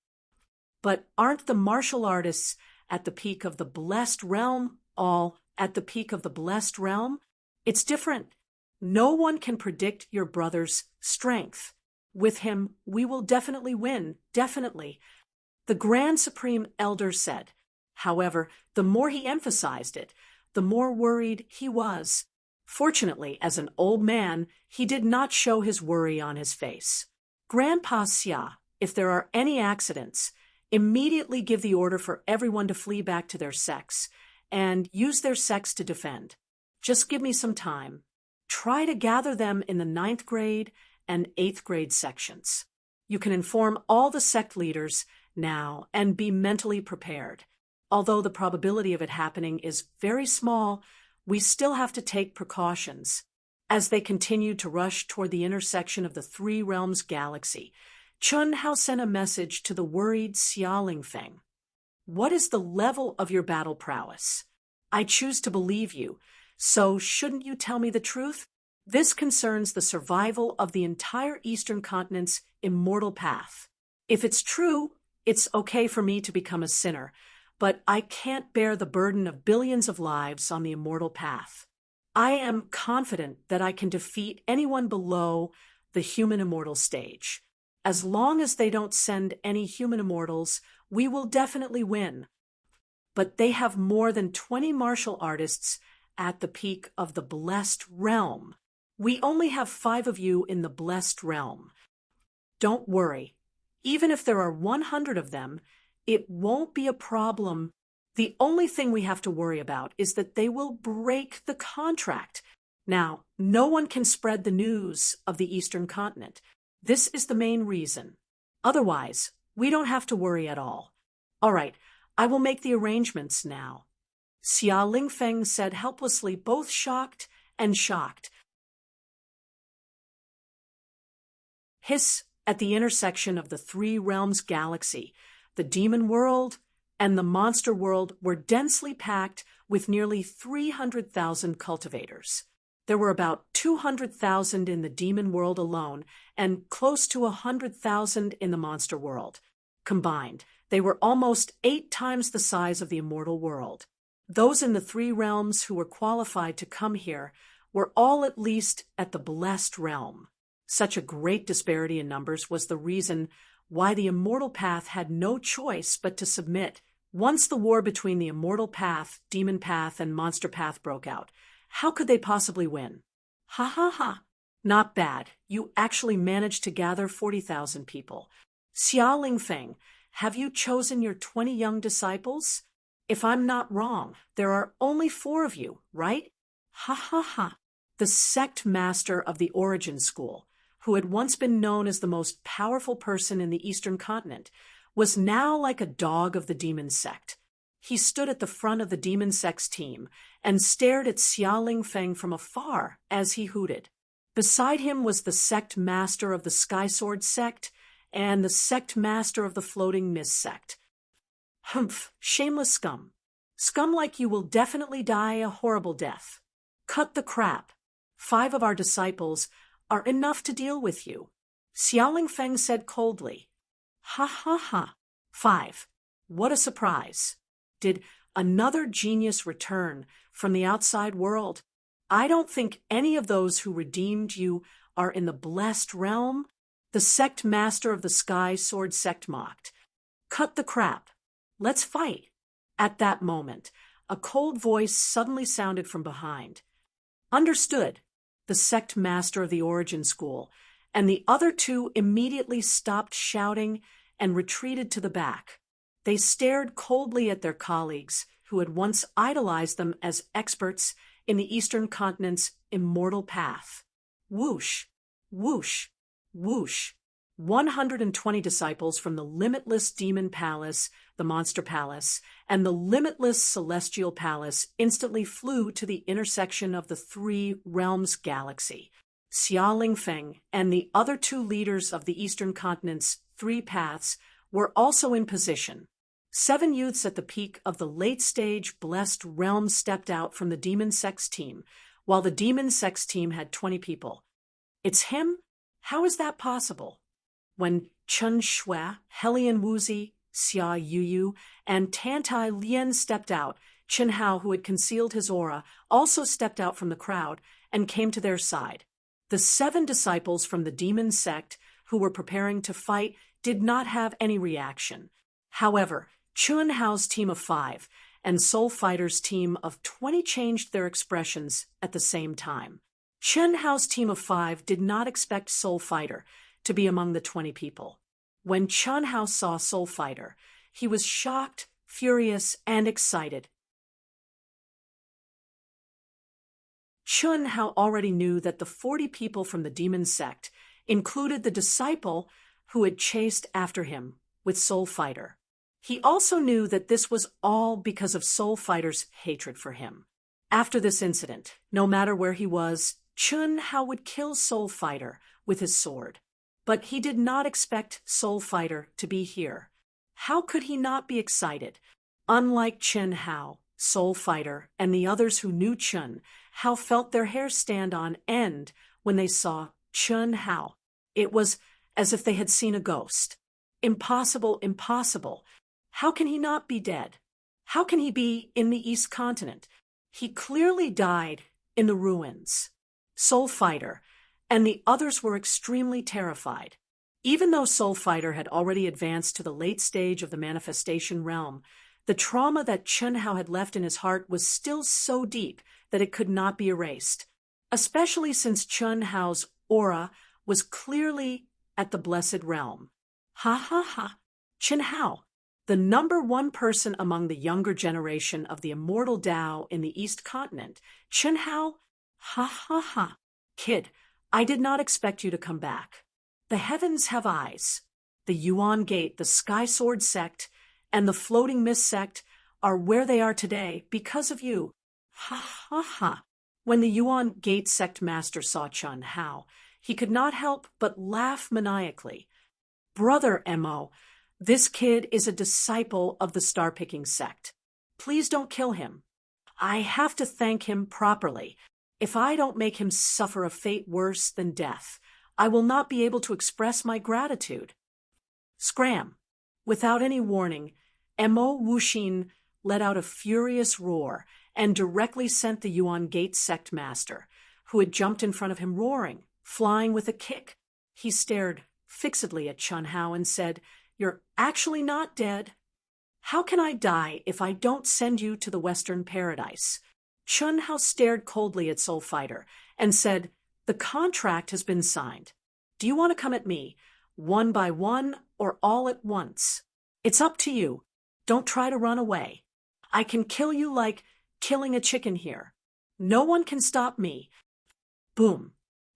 But aren't the martial artists at the peak of the blessed realm all at the peak of the blessed realm? It's different. No one can predict your brother's strength. With him, we will definitely win, definitely. The Grand Supreme Elder said. However, the more he emphasized it, the more worried he was. Fortunately, as an old man, he did not show his worry on his face. Grandpa Xia, if there are any accidents, immediately give the order for everyone to flee back to their sects and use their sects to defend. Just give me some time. Try to gather them in the 9th grade and 8th grade sections. You can inform all the sect leaders now and be mentally prepared. Although the probability of it happening is very small, we still have to take precautions. As they continued to rush toward the intersection of the 3 realms galaxy, Chunhao sent a message to the worried Xia Lingfeng. What is the level of your battle prowess? I choose to believe you, so shouldn't you tell me the truth? This concerns the survival of the entire Eastern Continent's immortal path. If it's true, it's okay for me to become a sinner, but I can't bear the burden of billions of lives on the immortal path. I am confident that I can defeat anyone below the human immortal stage. As long as they don't send any human immortals, we will definitely win. but they have more than 20 martial artists at the peak of the Blessed Realm. We only have 5 of you in the Blessed Realm. Don't worry. Even if there are 100 of them, it won't be a problem. The only thing we have to worry about is that they will break the contract. Now, no one can spread the news of the Eastern Continent. This is the main reason. Otherwise, we don't have to worry at all. All right, I will make the arrangements now. Xia Lingfeng said helplessly, both shocked and shocked. Hiss, at the intersection of the 3 realms galaxy, the demon world and the monster world were densely packed with nearly 300,000 cultivators. There were about 200,000 in the demon world alone and close to 100,000 in the monster world. Combined, they were almost 8 times the size of the immortal world. Those in the 3 realms who were qualified to come here were all at least at the Blessed Realm. Such a great disparity in numbers was the reason why the Immortal Path had no choice but to submit. Once the war between the Immortal Path, Demon Path, and Monster Path broke out, how could they possibly win? Ha ha ha. Not bad. You actually managed to gather 40,000 people. Xia Lingfeng, have you chosen your 20 young disciples? If I'm not wrong, there are only 4 of you, right? Ha ha ha. The sect master of the Origin School, who had once been known as the most powerful person in the Eastern Continent, was now like a dog of the demon sect. He stood at the front of the demon sect's team and stared at Xia Lingfeng from afar as he hooted. Beside him was the sect master of the Sky Sword sect and the sect master of the Floating Mist sect. Humph, shameless scum. Scum like you will definitely die a horrible death. Cut the crap. 5 of our disciples are enough to deal with you. Xia Lingfeng said coldly. Ha ha ha. 5. What a surprise. Did another genius return from the outside world? I don't think any of those who redeemed you are in the Blessed Realm. The sect master of the Sky Sword sect mocked. Cut the crap. Let's fight. At that moment, a cold voice suddenly sounded from behind. Understood. The sect master of the Origin School, and the other 2 immediately stopped shouting and retreated to the back. They stared coldly at their colleagues, who had once idolized them as experts in the Eastern Continent's immortal path. Whoosh, whoosh, whoosh. 120 disciples from the limitless Demon Palace, the Monster Palace, and the limitless Celestial Palace instantly flew to the intersection of the 3 realms galaxy. Xia Lingfeng and the other 2 leaders of the Eastern Continent's 3 paths were also in position. 7 youths at the peak of the late-stage Blessed Realm stepped out from the Demon Sect's team, while the Demon Sect's team had 20 people. It's him? How is that possible? When Chen Shui, Helian Wuzi, Xia Yuyu, and Tantai Lian stepped out, Chen Hao, who had concealed his aura, also stepped out from the crowd and came to their side. The 7 disciples from the demon sect who were preparing to fight did not have any reaction. However, Chen Hao's team of 5 and Soul Fighter's team of 20 changed their expressions at the same time. Chen Hao's team of 5 did not expect Soul Fighter to be among the 20 people. When Chen Hao saw Soul Fighter, he was shocked, furious, and excited. Chen Hao already knew that the 40 people from the demon sect included the disciple who had chased after him with Soul Fighter. He also knew that this was all because of Soul Fighter's hatred for him. After this incident, no matter where he was, Chen Hao would kill Soul Fighter with his sword. But he did not expect Soul Fighter to be here. How could he not be excited? Unlike Chen Hao, Soul Fighter, and the others who knew Chen Hao felt their hair stand on end when they saw Chen Hao. It was as if they had seen a ghost. Impossible, impossible. How can he not be dead? How can he be in the East Continent? He clearly died in the ruins. Soul Fighter and the others were extremely terrified. Even though Soul Fighter had already advanced to the late stage of the manifestation realm, The trauma that Chun Hao had left in his heart was still so deep that it could not be erased, especially since Chun Hao's aura was clearly at the blessed realm. Ha ha ha. Chun Hao, the #1 person among the younger generation of the immortal Tao in the East Continent. Chun Hao, ha ha ha. Kid, I did not expect you to come back. The heavens have eyes. The Yuan Gate, the Sky Sword sect, and the Floating Mist sect are where they are today because of you. Ha ha ha. When the Yuan Gate sect master saw Chun Hao, he could not help but laugh maniacally. Brother Mo, this kid is a disciple of the star-picking sect. Please don't kill him. I have to thank him properly. If I don't make him suffer a fate worse than death, I will not be able to express my gratitude. Scram! Without any warning, Mo Wuxin let out a furious roar and directly sent the Yuan Gate sect master, who had jumped in front of him roaring, flying with a kick. He stared fixedly at Chun Hao and said, "You're actually not dead. How can I die if I don't send you to the Western Paradise?" Chun Hao stared coldly at Soul Fighter and said, "The contract has been signed. Do you want to come at me, one by one or all at once? It's up to you. Don't try to run away. I can kill you like killing a chicken here. No one can stop me." Boom.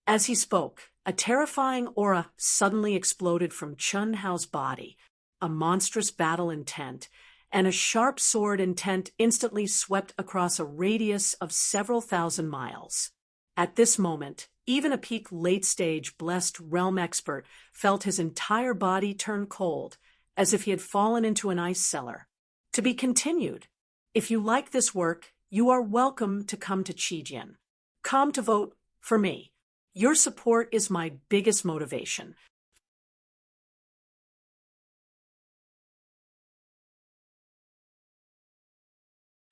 As he spoke, a terrifying aura suddenly exploded from Chun Hao's body. A monstrous battle intent and a sharp sword intent instantly swept across a radius of several thousand miles. At this moment, even a peak late-stage blessed realm expert felt his entire body turn cold, as if he had fallen into an ice cellar. To be continued. If you like this work, you are welcome to come to Qijian. Come to vote for me. Your support is my biggest motivation.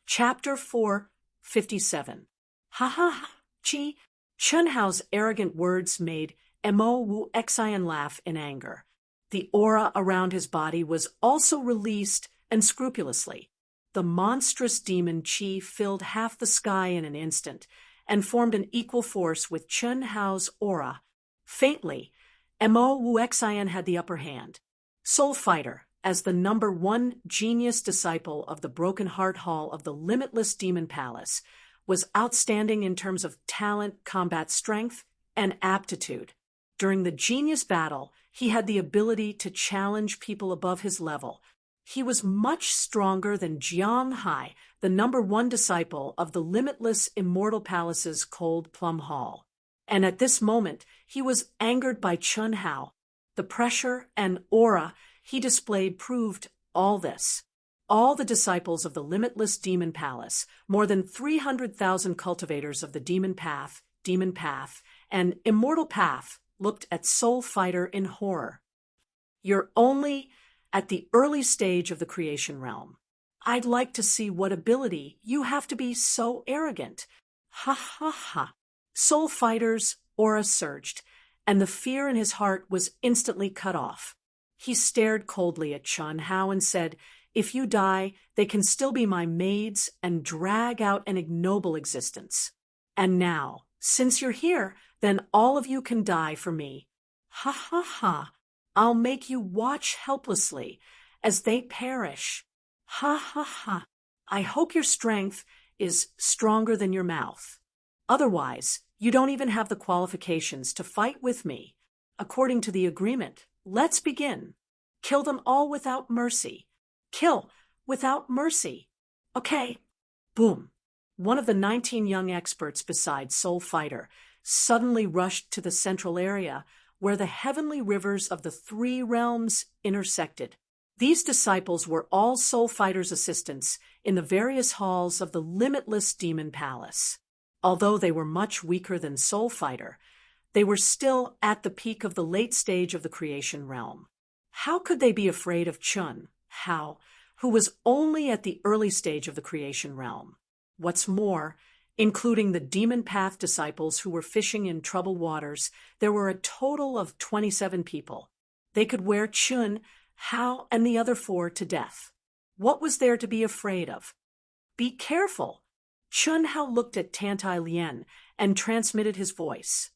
Chapter 457. Ha ha ha, Chi. Chun Hao's arrogant words made Mo Wu Xian laugh in anger. The aura around his body was also released and scrupulously. The monstrous demon Qi filled half the sky in an instant and formed an equal force with Chun Hao's aura. Faintly, Mo Wu Xian had the upper hand. Soul Fighter, as the #1 genius disciple of the Broken Heart Hall of the Limitless Demon Palace, was outstanding in terms of talent, combat strength, and aptitude. During the genius battle, he had the ability to challenge people above his level. He was much stronger than Jiang Hai, the #1 disciple of the Limitless Immortal Palace's Cold Plum Hall. And at this moment, he was angered by Chun Hao. The pressure and aura he displayed proved all this. All the disciples of the Limitless Demon Palace, more than 300,000 cultivators of the Demon Path, and Immortal Path, looked at Soul Fighter in horror. You're only at the early stage of the creation realm. I'd like to see what ability you have to be so arrogant. Ha ha ha. Soul Fighter's aura surged, and the fear in his heart was instantly cut off. He stared coldly at Chun Hao and said, "If you die, they can still be my maids and drag out an ignoble existence. And now, since you're here, then all of you can die for me. Ha ha ha. I'll make you watch helplessly as they perish. Ha ha ha. I hope your strength is stronger than your mouth. Otherwise, you don't even have the qualifications to fight with me. According to the agreement, let's begin. Kill them all without mercy. Kill without mercy. Okay." Boom. One of the 19 young experts besides Soul Fighter suddenly rushed to the central area where the heavenly rivers of the 3 realms intersected. These disciples were all Soul Fighter's assistants in the various halls of the Limitless Demon Palace. Although they were much weaker than Soul Fighter, they were still at the peak of the late stage of the creation realm. How could they be afraid of Chun Hao, who was only at the early stage of the creation realm? What's more, including the Demon Path disciples who were fishing in troubled waters, there were a total of 27 people. They could wear Chun Hao and the other 4 to death. What was there to be afraid of? Be careful. Chun Hao looked at Tantai Lien and transmitted his voice.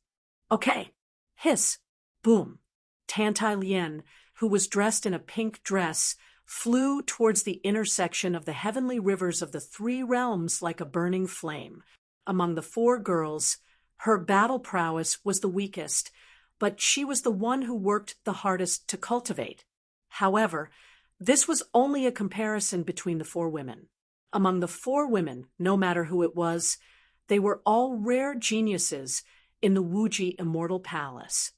Okay. Hiss. Boom. Tantai Lien, who was dressed in a pink dress, flew towards the intersection of the heavenly rivers of the three realms like a burning flame. Among the four girls, her battle prowess was the weakest, but she was the one who worked the hardest to cultivate. However, this was only a comparison between the four women. Among the four women, no matter who it was, they were all rare geniuses in the Wuji Immortal Palace.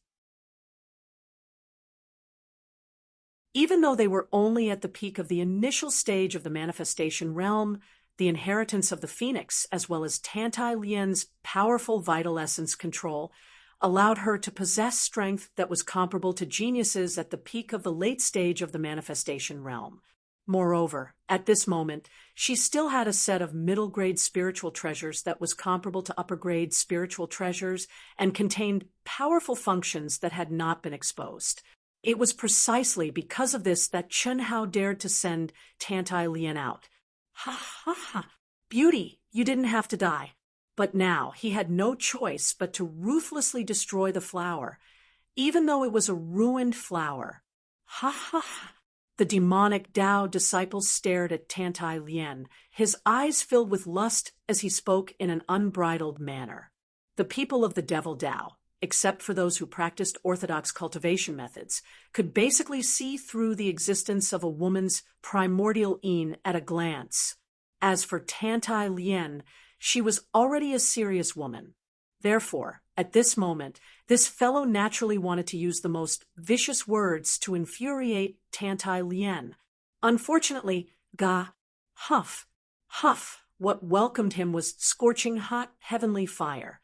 Even though they were only at the peak of the initial stage of the manifestation realm, the inheritance of the phoenix, as well as Tantai Lien's powerful vital essence control, allowed her to possess strength that was comparable to geniuses at the peak of the late stage of the manifestation realm. Moreover, at this moment, she still had a set of middle-grade spiritual treasures that was comparable to upper-grade spiritual treasures and contained powerful functions that had not been exposed. It was precisely because of this that Chun Hao dared to send Tantai Lien out. Ha ha ha! Beauty, you didn't have to die. But now he had no choice but to ruthlessly destroy the flower, even though it was a ruined flower. Ha ha ha! The demonic Dao disciple stared at Tantai Lien, his eyes filled with lust as he spoke in an unbridled manner. The people of the Devil Dao, except for those who practiced orthodox cultivation methods, could basically see through the existence of a woman's primordial yin at a glance. As for Tantai Lien, she was already a serious woman. Therefore, at this moment, this fellow naturally wanted to use the most vicious words to infuriate Tantai Lien. Unfortunately, huff, what welcomed him was scorching hot heavenly fire.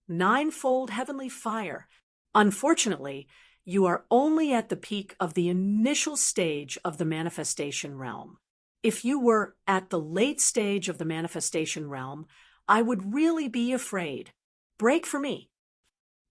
Ninefold heavenly fire. Unfortunately, you are only at the peak of the initial stage of the manifestation realm. If you were at the late stage of the manifestation realm, I would really be afraid. Break for me.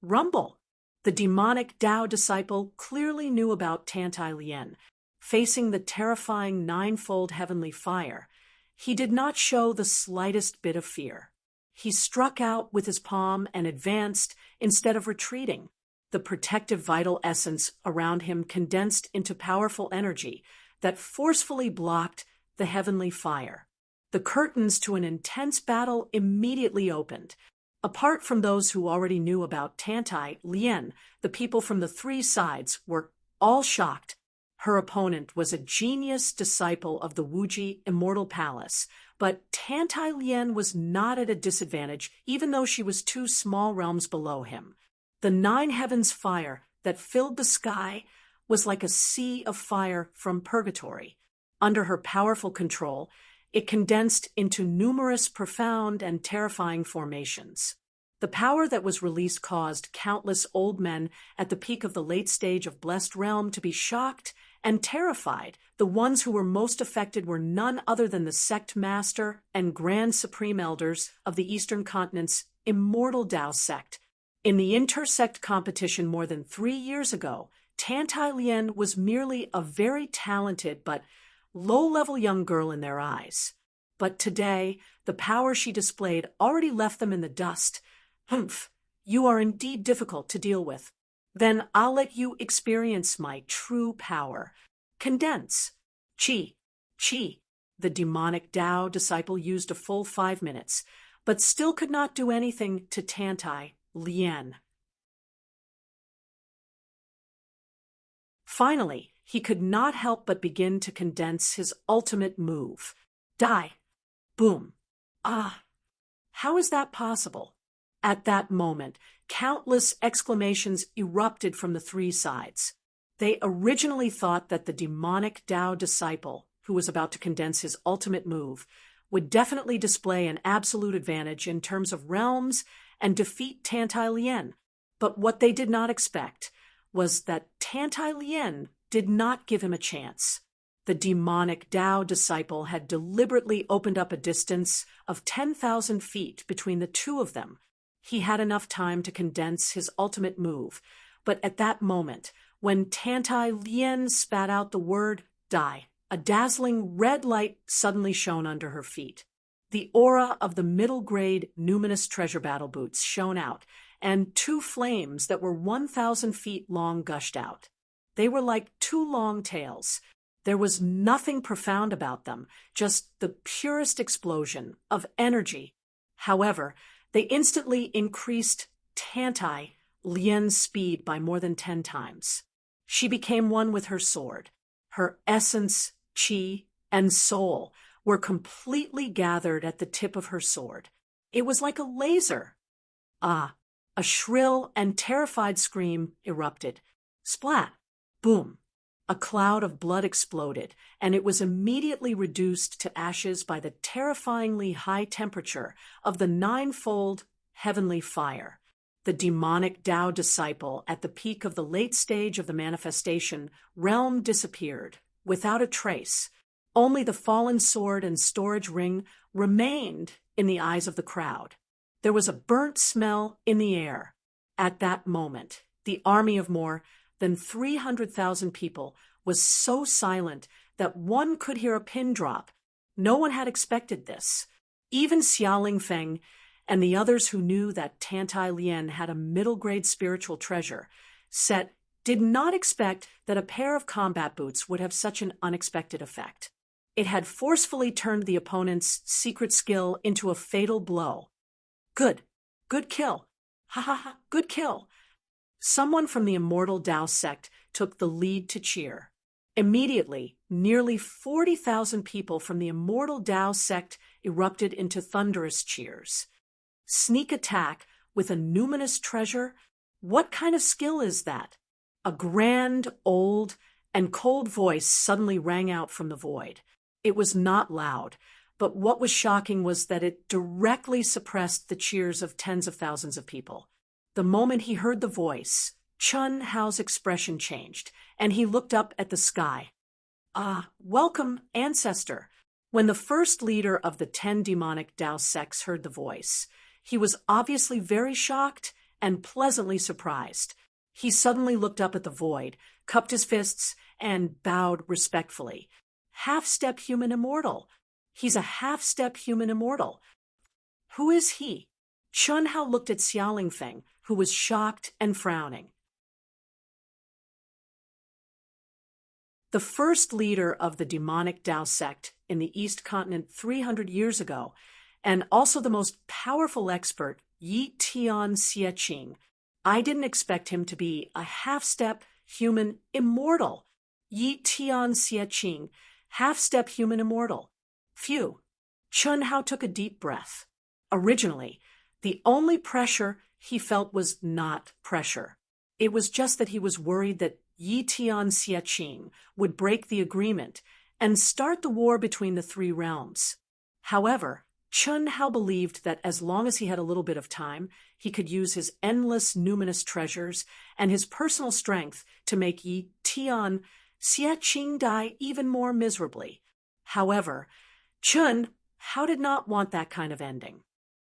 Rumble. The demonic Dao disciple clearly knew about Tantai Lien. Facing the terrifying ninefold heavenly fire, he did not show the slightest bit of fear. He struck out with his palm and advanced instead of retreating. The protective vital essence around him condensed into powerful energy that forcefully blocked the heavenly fire. The curtains to an intense battle immediately opened. Apart from those who already knew about Tantai Lien, the people from the three sides were all shocked. Her opponent was a genius disciple of the Wuji Immortal Palace, but Tantai Lien was not at a disadvantage even though she was 2 small realms below him. The 9 heavens fire that filled the sky was like a sea of fire from purgatory. Under her powerful control, it condensed into numerous profound and terrifying formations. The power that was released caused countless old men at the peak of the late stage of Blessed Realm to be shocked and terrified. The ones who were most affected were none other than the sect master and grand supreme elders of the Eastern Continent's Immortal Dao sect. In the intersect competition more than 3 years ago, Tantai Lien was merely a very talented but low-level young girl in their eyes. But today, the power she displayed already left them in the dust. Humph, you are indeed difficult to deal with. Then I'll let you experience my true power. Condense. Chi. The demonic Dao disciple used a full 5 minutes, but still could not do anything to Tantai Lien. Finally, he could not help but begin to condense his ultimate move. Die. Boom. Ah. How is that possible? At that moment, countless exclamations erupted from the 3 sides. They originally thought that the demonic Dao disciple, who was about to condense his ultimate move, would definitely display an absolute advantage in terms of realms and defeat Tantai Lien. But what they did not expect was that Tantai Lien did not give him a chance. The demonic Dao disciple had deliberately opened up a distance of 10,000 feet between the 2 of them. He had enough time to condense his ultimate move, but at that moment, when Tantai Lien spat out the word die, A dazzling red light suddenly shone under her feet. The aura of the middle-grade numinous treasure battle boots shone out, and two flames that were 1,000 feet long gushed out. They were like two long tails. There was nothing profound about them, just the purest explosion of energy. However, they instantly increased Tantai Lien's speed by more than 10 times. She became one with her sword. Her essence, chi, and soul were completely gathered at the tip of her sword. It was like a laser. Ah, a shrill and terrified scream erupted. Splat! Boom! A cloud of blood exploded, and it was immediately reduced to ashes by the terrifyingly high temperature of the ninefold heavenly fire. The demonic Tao disciple at the peak of the late stage of the manifestation realm disappeared, without a trace. Only the fallen sword and storage ring remained in the eyes of the crowd. There was a burnt smell in the air. At that moment, the army of more than 300,000 people was so silent that one could hear a pin drop. No one had expected this. Even Xiaoling Feng and the others who knew that Tantai Lien had a middle-grade spiritual treasure set did not expect that a pair of combat boots would have such an unexpected effect. It had forcefully turned the opponent's secret skill into a fatal blow. Good kill. Ha ha ha, good kill. Someone from the Immortal Tao sect took the lead to cheer. Immediately, nearly 40,000 people from the Immortal Tao sect erupted into thunderous cheers. Sneak attack with a numinous treasure? What kind of skill is that? A grand, old, and cold voice suddenly rang out from the void. It was not loud, but what was shocking was that it directly suppressed the cheers of tens of thousands of people. The moment he heard the voice, Chun Hao's expression changed, and he looked up at the sky. Ah, welcome, ancestor. When the first leader of the 10 demonic Tao sects heard the voice, he was obviously very shocked and pleasantly surprised. He suddenly looked up at the void, cupped his fists, and bowed respectfully. Half-step human immortal. He's a half-step human immortal. Who is he? Chun Hao looked at Xiaoling Feng, who was shocked and frowning. The first leader of the demonic Tao sect in the East Continent 300 years ago, and also the most powerful expert, Yi Tian Xieqing. I didn't expect him to be a half-step human immortal. Yi Tian Xieqing, half-step human immortal. Phew. Chun Hao took a deep breath. Originally, the only pressure he felt was not pressure. It was just that he was worried that Yi Tian Xieqing would break the agreement and start the war between the three realms. However, Chun Hao believed that as long as he had a little bit of time, he could use his endless numinous treasures and his personal strength to make Yi Tian Xieqing die even more miserably. However, Chun Hao did not want that kind of ending.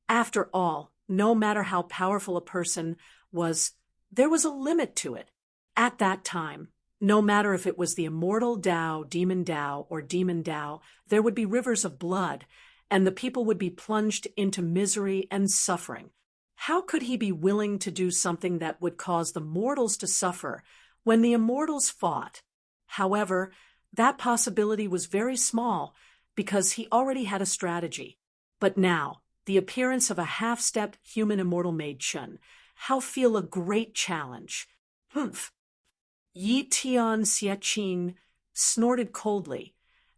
After all, no matter how powerful a person was, there was a limit to it. At that time, no matter if it was the immortal Tao, demon Tao, or demon Tao, there would be rivers of blood, and the people would be plunged into misery and suffering. How could he be willing to do something that would cause the mortals to suffer when the immortals fought? However, that possibility was very small because he already had a strategy. But now, the appearance of a half-stepped human immortal made Chun Hao feel a great challenge. Humph! Yi Tian Xieqing snorted coldly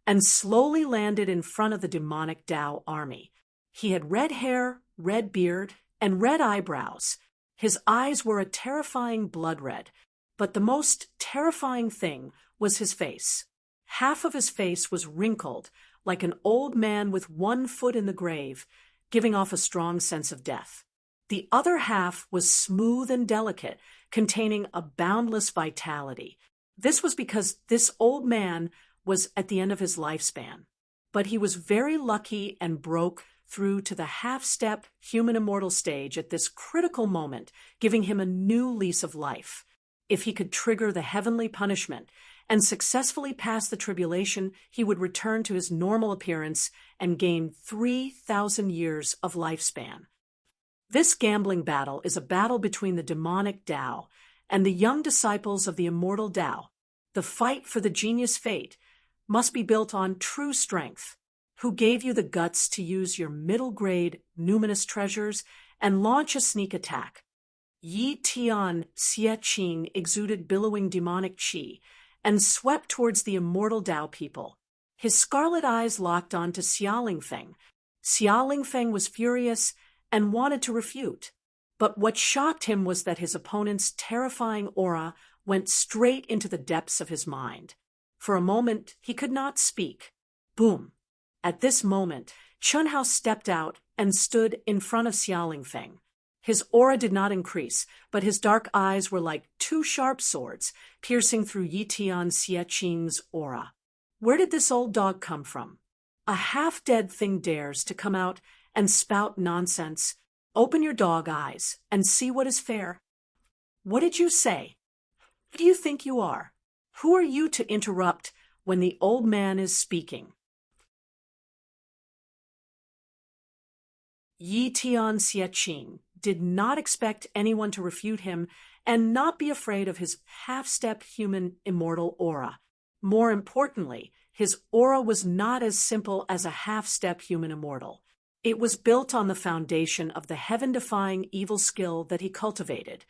and slowly landed in front of the demonic Tao army. He had red hair, red beard, and red eyebrows. His eyes were a terrifying blood red, but the most terrifying thing was his face. Half of his face was wrinkled, like an old man with one foot in the grave, giving off a strong sense of death. The other half was smooth and delicate, containing a boundless vitality. This was because this old man was at the end of his lifespan. But he was very lucky and broke through to the half-step human immortal stage at this critical moment, giving him a new lease of life. If he could trigger the heavenly punishment and successfully pass the tribulation, he would return to his normal appearance and gain 3,000 years of lifespan. This gambling battle is a battle between the demonic Tao and the young disciples of the immortal Tao. The fight for the genius fate must be built on true strength. Who gave you the guts to use your middle-grade numinous treasures and launch a sneak attack? Yi Tian Xie exuded billowing demonic qi and swept towards the immortal Tao people. His scarlet eyes locked on to Xia Lingfeng. Xia Lingfeng was furious and wanted to refute. But what shocked him was that his opponent's terrifying aura went straight into the depths of his mind. For a moment, he could not speak. Boom! At this moment, Chunhao stepped out and stood in front of Xia Lingfeng. His aura did not increase, but his dark eyes were like two sharp swords, piercing through Yitian Xieqing's aura. Where did this old dog come from? A half-dead thing dares to come out and spout nonsense. Open your dog eyes and see what is fair. What did you say? Who do you think you are? Who are you to interrupt when the old man is speaking? Yitian Xieqing did not expect anyone to refute him and not be afraid of his half-step human immortal aura. More importantly, his aura was not as simple as a half-step human immortal. It was built on the foundation of the heaven-defying evil skill that he cultivated,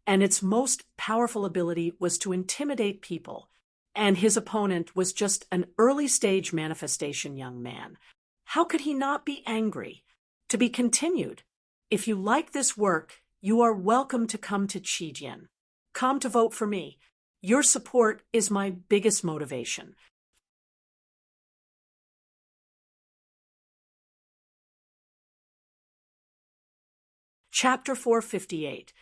and its most powerful ability was to intimidate people. And his opponent was just an early-stage manifestation young man. How could he not be angry? To be continued. If you like this work, you are welcome to come to Qijian. Come to vote for me. Your support is my biggest motivation. Chapter 458.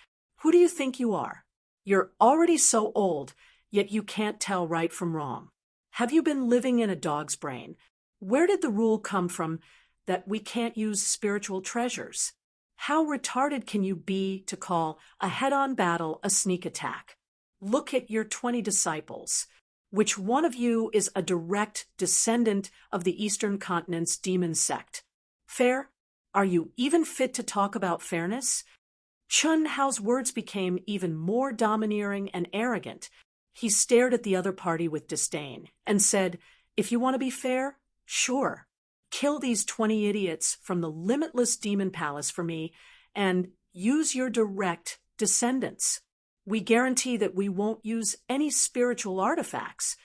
Who do you think you are? You're already so old, yet you can't tell right from wrong. Have you been living in a dog's brain? Where did the rule come from that we can't use spiritual treasures? How retarded can you be to call a head-on battle a sneak attack? Look at your 20 disciples. Which one of you is a direct descendant of the Eastern Continent's demon sect? Fair? Are you even fit to talk about fairness? Chun Hao's words became even more domineering and arrogant. He stared at the other party with disdain and said, "If you want to be fair, sure. Kill these 20 idiots from the limitless demon palace for me and use your direct descendants. We guarantee that we won't use any spiritual artifacts."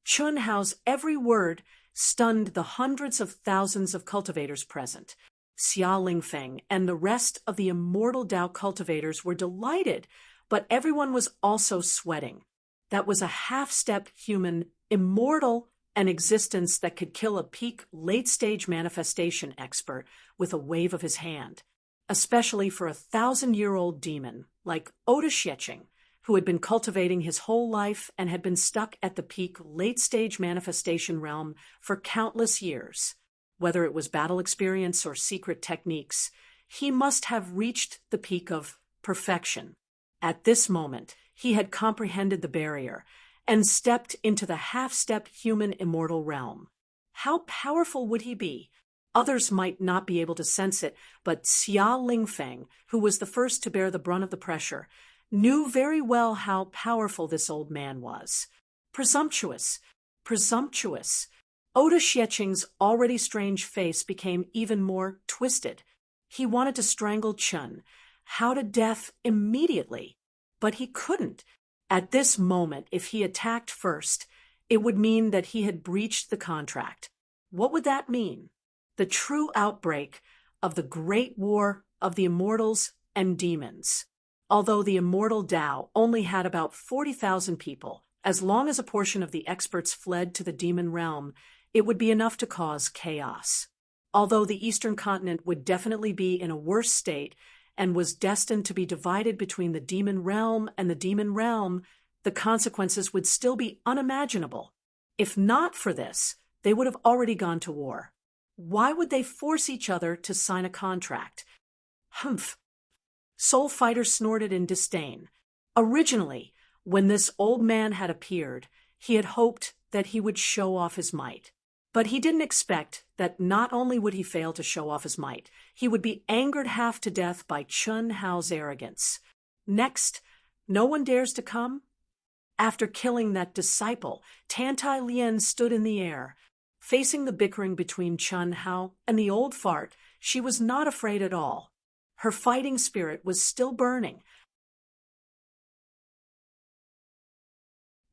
Chun Hao's every word stunned the hundreds of thousands of cultivators present. Xia Lingfeng and the rest of the immortal Tao cultivators were delighted, but everyone was also sweating. That was a half-step human, immortal, an existence that could kill a peak late-stage manifestation expert with a wave of his hand, especially for a 1,000-year-old demon like Oda Xiecheng, who had been cultivating his whole life and had been stuck at the peak late-stage manifestation realm for countless years. Whether it was battle experience or secret techniques, he must have reached the peak of perfection. At this moment, he had comprehended the barrier and stepped into the half-step human immortal realm. How powerful would he be? Others might not be able to sense it, but Xia Lingfeng, who was the first to bear the brunt of the pressure, knew very well how powerful this old man was. Presumptuous, presumptuous. Oda Xiecheng's already strange face became even more twisted. He wanted to strangle Chun Hao to death immediately, but he couldn't. At this moment, if he attacked first, it would mean that he had breached the contract. What would that mean? The true outbreak of the great war of the immortals and demons. Although the immortal Tao only had about 40,000 people, as long as a portion of the experts fled to the demon realm, it would be enough to cause chaos. Although the Eastern Continent would definitely be in a worse state and was destined to be divided between the demon realm and the demon realm, the consequences would still be unimaginable. If not for this, they would have already gone to war. Why would they force each other to sign a contract? Humph! Soul Fighter snorted in disdain. Originally, when this old man had appeared, He had hoped that he would show off his might. But he didn't expect that not only would he fail to show off his might, he would be angered half to death by Chun Hao's arrogance. Next, no one dares to come? After killing that disciple, Tantai Lien stood in the air. Facing the bickering between Chun Hao and the old fart, she was not afraid at all. Her fighting spirit was still burning.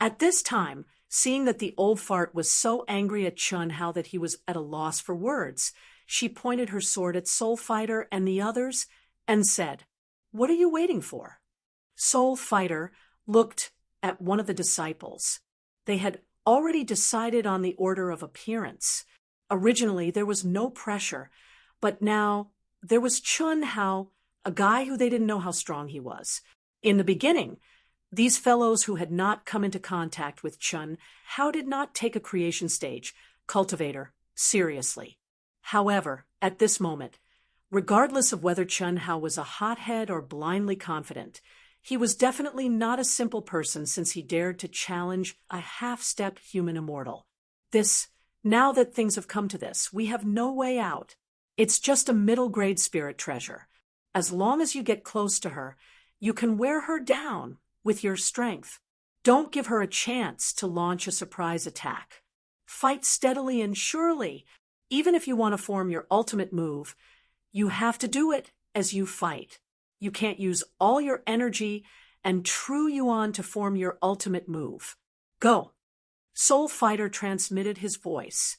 At this time, seeing that the old fart was so angry at Chun Hao that he was at a loss for words, she pointed her sword at Soul Fighter and the others and said, "What are you waiting for?" Soul Fighter looked at one of the disciples. They had already decided on the order of appearance. Originally, there was no pressure, but now there was Chun Hao, a guy who they didn't know how strong he was. In the beginning, these fellows who had not come into contact with Chun Hao did not take a creation stage, cultivator, seriously. However, at this moment, regardless of whether Chun Hao was a hothead or blindly confident, he was definitely not a simple person since he dared to challenge a half-step human immortal. Now that things have come to this, we have no way out. It's just a middle-grade spirit treasure. As long as you get close to her, you can wear her down with your strength. Don't give her a chance to launch a surprise attack. Fight steadily and surely. Even if you want to form your ultimate move, you have to do it as you fight. You can't use all your energy and true yuan to form your ultimate move. Go. Soul Fighter transmitted his voice.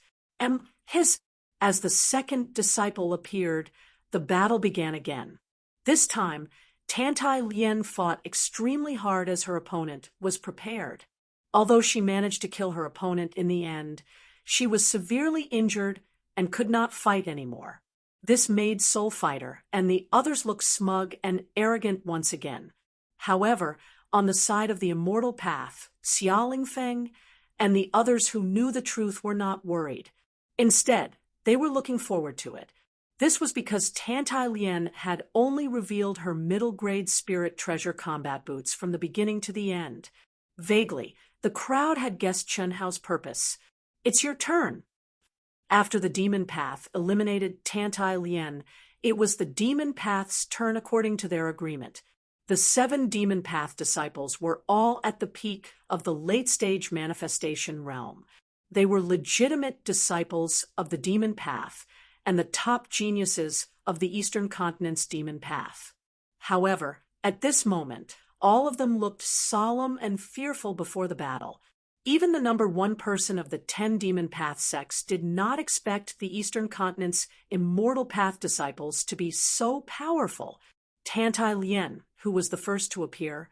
As the second disciple appeared, the battle began again. This time, Tantai Lien fought extremely hard as her opponent was prepared. Although she managed to kill her opponent in the end, she was severely injured and could not fight anymore. This made Soul Fighter and the others look smug and arrogant once again. However, on the side of the immortal path, Xia Feng and the others who knew the truth were not worried. Instead, they were looking forward to it. This was because Tantai Lien had only revealed her middle-grade spirit treasure combat boots from the beginning to the end. Vaguely, the crowd had guessed Chun Hao's purpose. "It's your turn." After the Demon Path eliminated Tantai Lien, it was the Demon Path's turn according to their agreement. The 7 Demon Path disciples were all at the peak of the late-stage manifestation realm. They were legitimate disciples of the Demon Path and the top geniuses of the Eastern Continent's Demon Path. However, at this moment, all of them looked solemn and fearful before the battle. Even the number 1 person of the 10 Demon Path sects did not expect the Eastern Continent's Immortal Path disciples to be so powerful. Tantai Lien, who was the first to appear,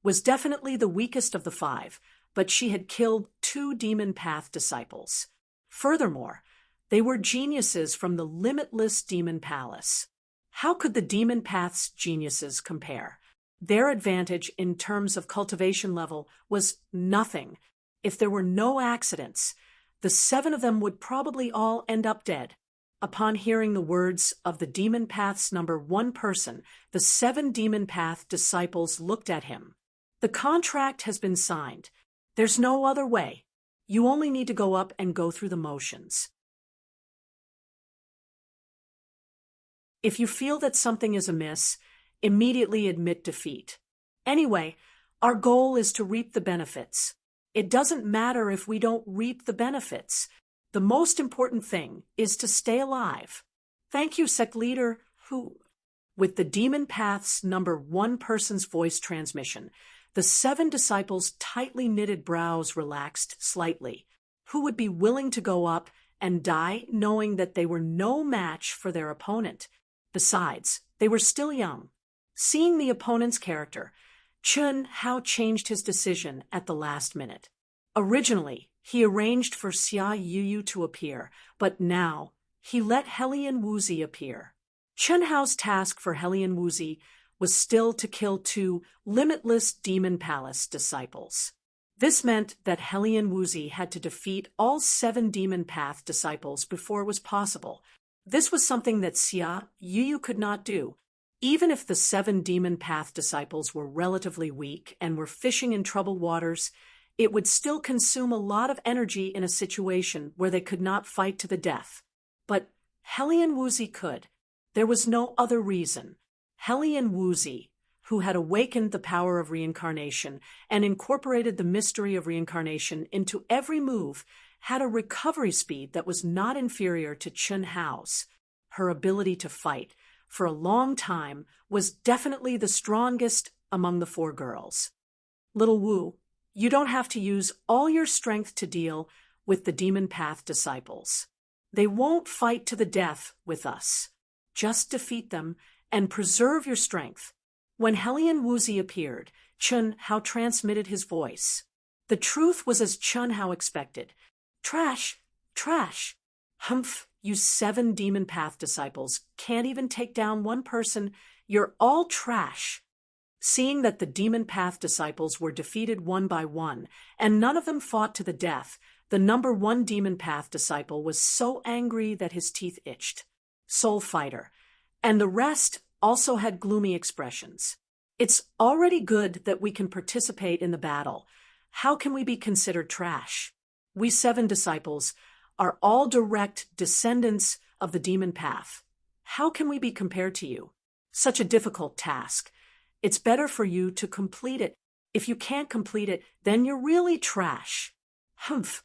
was definitely the weakest of the 5, but she had killed 2 Demon Path disciples. Furthermore, they were geniuses from the limitless Demon Palace. How could the Demon Path's geniuses compare? Their advantage in terms of cultivation level was nothing. If there were no accidents, the 7 of them would probably all end up dead. Upon hearing the words of the Demon Path's number 1 person, the 7 Demon Path disciples looked at him. "The contract has been signed. There's no other way. You only need to go up and go through the motions. If you feel that something is amiss, immediately admit defeat. Anyway, our goal is to reap the benefits. It doesn't matter if we don't reap the benefits. The most important thing is to stay alive. Thank you, sect leader, who..." With the Demon Path's number 1 person's voice transmission, the 7 disciples' tightly knitted brows relaxed slightly. Who would be willing to go up and die knowing that they were no match for their opponent? Besides, they were still young. Seeing the opponent's character, Chun Hao changed his decision at the last minute. Originally, he arranged for Xia Yuyu to appear, but now he let Helian Wuzi appear. Chun Hao's task for Helian Wuzi was still to kill 2 limitless Demon Palace disciples. This meant that Helian Wuzi had to defeat all 7 Demon Path disciples before it was possible. This was something that Xia Yuyu could not do. Even if the 7 Demon Path disciples were relatively weak and were fishing in troubled waters, It would still consume a lot of energy in a situation where they could not fight to the death. But Hellion Woozy could. There was no other reason. Hellion Woozy, who had awakened the power of reincarnation and incorporated the mystery of reincarnation into every move, had a recovery speed that was not inferior to Chun Hao's. Her ability to fight, for a long time, was definitely the strongest among the four girls. Little Wu, you don't have to use all your strength to deal with the Demon Path disciples. They won't fight to the death with us. Just defeat them and preserve your strength. When Hellion Woozy appeared, Chun Hao transmitted his voice. The truth was as Chun Hao expected. Trash, trash. Humph, you 7 Demon Path disciples can't even take down one person. You're all trash. Seeing that the Demon Path disciples were defeated one by one, and none of them fought to the death, the number 1 Demon Path disciple was so angry that his teeth itched. Soul Fighter. And the rest also had gloomy expressions. It's already good that we can participate in the battle. How can we be considered trash? We 7 disciples are all direct descendants of the Demon Path. How can we be compared to you? Such a difficult task. It's better for you to complete it. If you can't complete it, then you're really trash. Humph.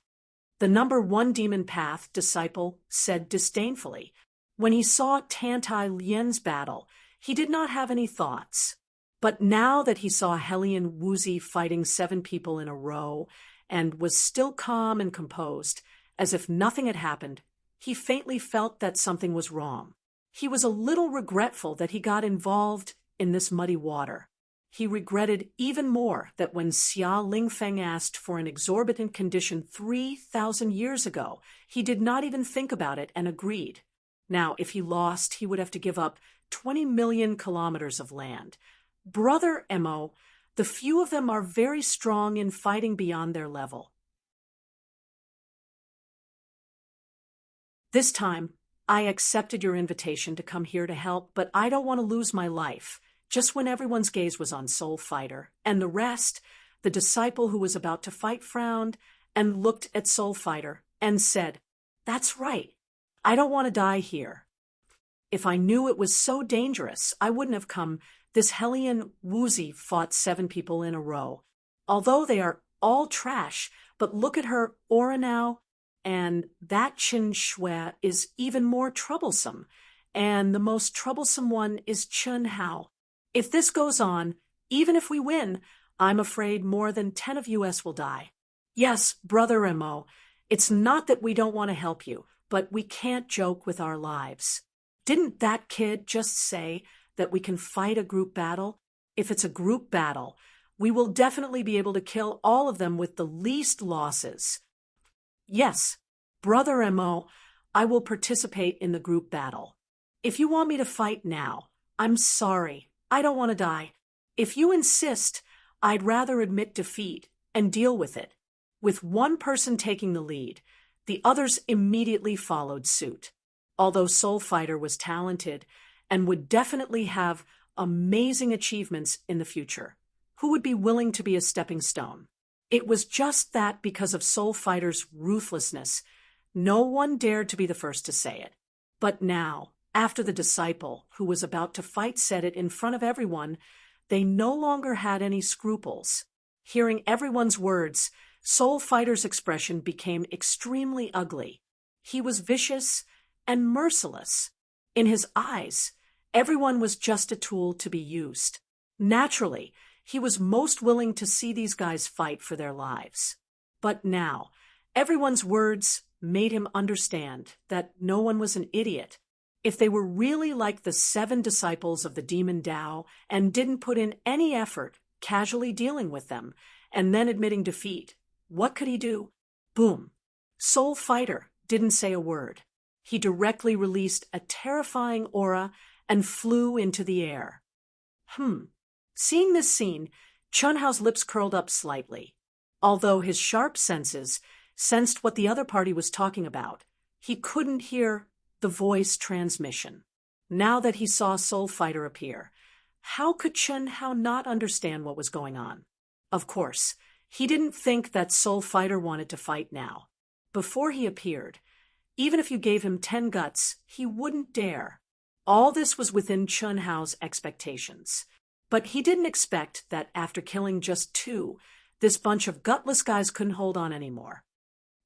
The number 1 Demon Path disciple said disdainfully. When he saw Tantai Lien's battle, he did not have any thoughts. But now that he saw Hellion Woozy fighting 7 people in a row and was still calm and composed, as if nothing had happened, he faintly felt that something was wrong. He was a little regretful that he got involved in this muddy water. He regretted even more that when Xia Lingfeng asked for an exorbitant condition 3,000 years ago, he did not even think about it and agreed. Now, if he lost, he would have to give up 20 million kilometers of land. Brother Mo, the few of them are very strong in fighting beyond their level. This time, I accepted your invitation to come here to help, but I don't want to lose my life. Just when everyone's gaze was on Soul Fighter, and the rest, the disciple who was about to fight frowned and looked at Soul Fighter and said, "That's right. I don't want to die here. If I knew it was so dangerous, I wouldn't have come. This Hellion Woozy fought 7 people in a row. Although they are all trash, but look at her aura now, and that Qin Shui is even more troublesome, and the most troublesome one is Chun Hao. If this goes on, even if we win, I'm afraid more than 10 of us will die. Yes, Brother Mo, it's not that we don't want to help you, but we can't joke with our lives. Didn't that kid just say that we can fight a group battle? If it's a group battle, we will definitely be able to kill all of them with the least losses. Yes, Brother Mo, I will participate in the group battle. If you want me to fight now, I'm sorry. I don't want to die. If you insist, I'd rather admit defeat and deal with it." With one person taking the lead, the others immediately followed suit. Although Soul Fighter was talented and would definitely have amazing achievements in the future, who would be willing to be a stepping stone? It was just that because of Soul Fighter's ruthlessness, no one dared to be the first to say it. But now, after the disciple who was about to fight said it in front of everyone, they no longer had any scruples. Hearing everyone's words, Soul Fighter's expression became extremely ugly. He was vicious and merciless. In his eyes, everyone was just a tool to be used. Naturally, he was most willing to see these guys fight for their lives. But now, everyone's words made him understand that no one was an idiot. If they were really like the 7 disciples of the Demon Tao and didn't put in any effort casually dealing with them and then admitting defeat, what could he do? Boom. Soul Fighter didn't say a word. He directly released a terrifying aura and flew into the air. Seeing this scene, Chun Hao's lips curled up slightly. Although his sharp senses sensed what the other party was talking about, he couldn't hear the voice transmission. Now that he saw Soul Fighter appear, how could Chun Hao not understand what was going on? Of course, He didn't think that Soul Fighter wanted to fight now. Before he appeared, even if you gave him 10 guts, he wouldn't dare. All this was within Chun Hao's expectations. But he didn't expect that after killing just 2, this bunch of gutless guys couldn't hold on anymore.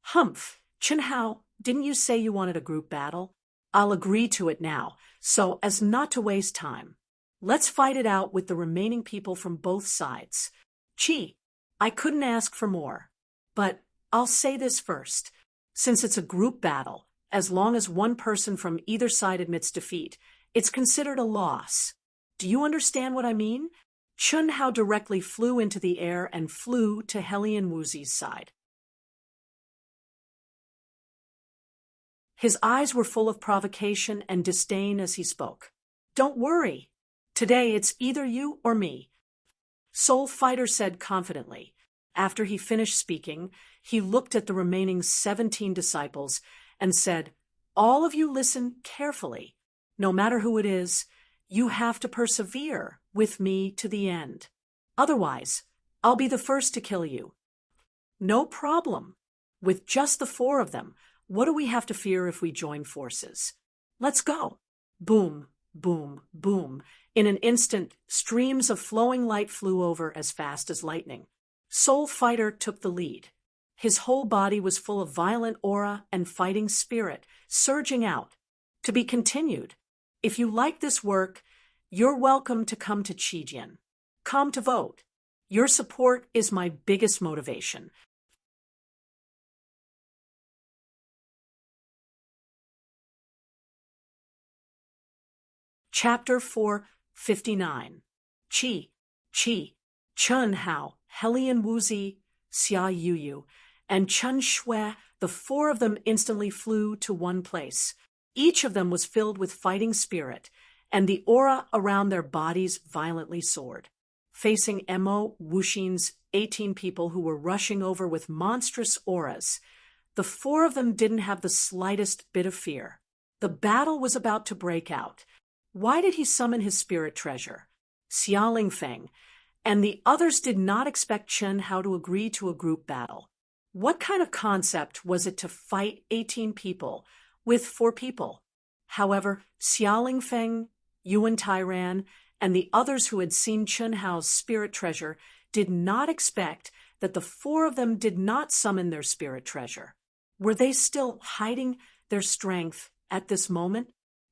Humph, Chun Hao, didn't you say you wanted a group battle? I'll agree to it now, so as not to waste time. Let's fight it out with the remaining people from both sides. Chi, I couldn't ask for more. But I'll say this first. Since it's a group battle, as long as one person from either side admits defeat, it's considered a loss. Do you understand what I mean? Chun Hao directly flew into the air and flew to Helian Wuzi's side. His eyes were full of provocation and disdain as he spoke. Don't worry. Today it's either you or me. Soul Fighter said confidently. After he finished speaking, he looked at the remaining 17 disciples and said, all of you listen carefully. No matter who it is, you have to persevere with me to the end. Otherwise, I'll be the first to kill you. No problem. With just the 4 of them, what do we have to fear if we join forces? Let's go. Boom, boom, boom. In an instant, streams of flowing light flew over as fast as lightning. Soul Fighter took the lead. His whole body was full of violent aura and fighting spirit, surging out. To be continued. If you like this work, you're welcome to come to Qijian. Come to vote. Your support is my biggest motivation. Chapter 459. Qi, Chun Hao, Helian Wuzi, Xia Yuyu, and Chen Shui, the 4 of them instantly flew to one place. Each of them was filled with fighting spirit, and the aura around their bodies violently soared. Facing Mo Wuxin's 18 people who were rushing over with monstrous auras, the 4 of them didn't have the slightest bit of fear. The battle was about to break out. Why did he summon his spirit treasure? Xia Lingfeng and the others did not expect Chen Hao to agree to a group battle. What kind of concept was it to fight 18 people with 4 people? However, Xia Lingfeng, Yuan Tairan, and the others who had seen Chen Hao's spirit treasure did not expect that the 4 of them did not summon their spirit treasure. Were they still hiding their strength at this moment?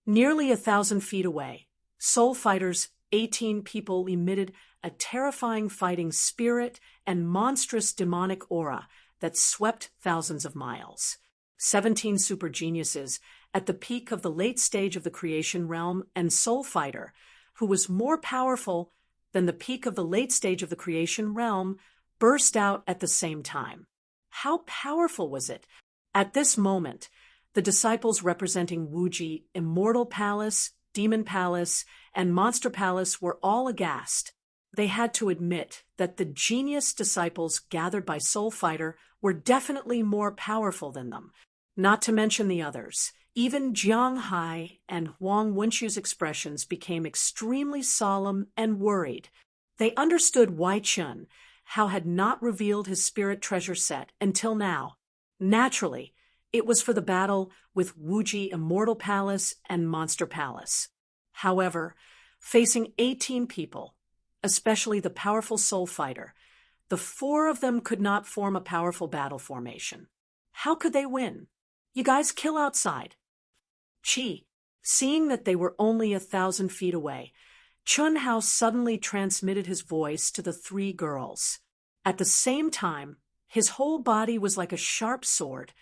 Nearly 1,000 feet away, Soul Fighter's 18 people emitted a terrifying fighting spirit and monstrous demonic aura that swept thousands of miles. 17 super geniuses at the peak of the late stage of the creation realm, and Soul Fighter, who was more powerful than the peak of the late stage of the creation realm, burst out at the same time. How powerful was it? At this moment, the disciples representing Wuji, Immortal Palace, Demon Palace, and Monster Palace were all aghast. They had to admit that the genius disciples gathered by Soul Fighter were definitely more powerful than them, not to mention the others. Even Jiang Hai and Huang Wenchu's expressions became extremely solemn and worried. They understood why Chen Hao had not revealed his spirit treasure set until now. Naturally, it was for the battle with Wuji Immortal Palace and Monster Palace. However, facing 18 people, especially the powerful Soul Fighter, the 4 of them could not form a powerful battle formation. How could they win? You guys kill outside. Qi, seeing that they were only 1,000 feet away, Chun Hao suddenly transmitted his voice to the 3 girls. At the same time, his whole body was like a sharp sword,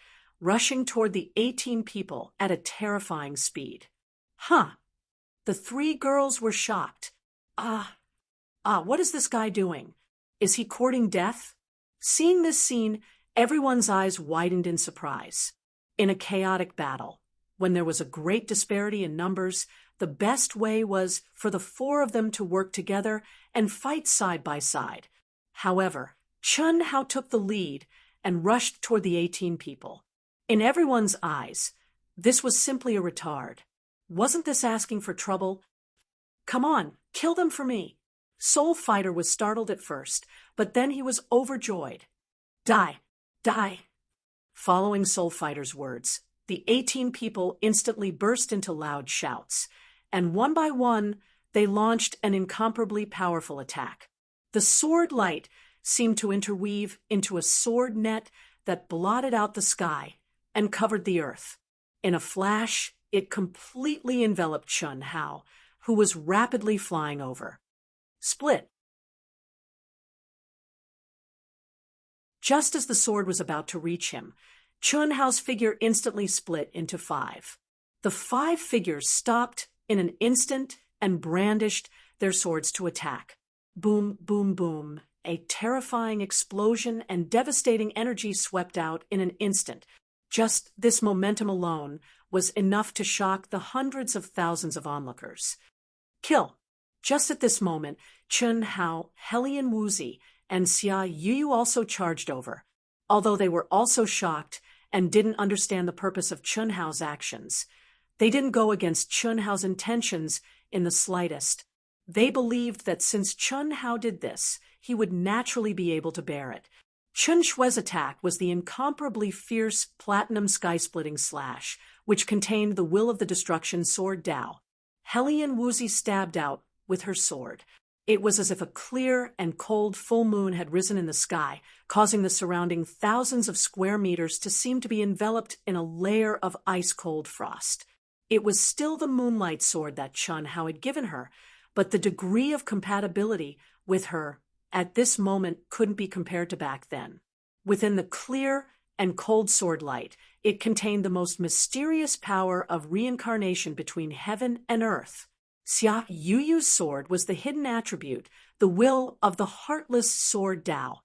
rushing toward the 18 people at a terrifying speed. The 3 girls were shocked. What is this guy doing? Is he courting death? Seeing this scene, everyone's eyes widened in surprise. In a chaotic battle, when there was a great disparity in numbers, the best way was for the 4 of them to work together and fight side by side. However, Chun Hao took the lead and rushed toward the 18 people. In everyone's eyes, this was simply a retard. Wasn't this asking for trouble? Come on, kill them for me. Soul Fighter was startled at first, but then he was overjoyed. Die! Die! Following Soul Fighter's words, the 18 people instantly burst into loud shouts, and one by one, they launched an incomparably powerful attack. The sword light seemed to interweave into a sword net that blotted out the sky and covered the earth. In a flash, it completely enveloped Chun Hao, who was rapidly flying over. Split. Just as the sword was about to reach him, Chun Hao's figure instantly split into 5. The 5 figures stopped in an instant and brandished their swords to attack. Boom, boom, boom. A terrifying explosion and devastating energy swept out in an instant. Just this momentum alone was enough to shock the hundreds of thousands of onlookers. Kill. Just at this moment, Chun Hao, Hellion Wuzi, and Xia Yuyu also charged over. Although they were also shocked and didn't understand the purpose of Chun Hao's actions, they didn't go against Chun Hao's intentions in the slightest. They believed that since Chun Hao did this, he would naturally be able to bear it. Chun Shue's attack was the incomparably fierce platinum sky-splitting slash, which contained the Will of the Destruction sword Dao. Hellion Wuzi stabbed out with her sword. It was as if a clear and cold full moon had risen in the sky, causing the surrounding thousands of square meters to seem to be enveloped in a layer of ice-cold frost. It was still the moonlight sword that Chun Hao had given her, but the degree of compatibility with her at this moment couldn't be compared to back then. Within the clear and cold sword light, it contained the most mysterious power of reincarnation between heaven and earth. Xia Yuyu's sword was the hidden attribute, the will of the heartless sword Dao.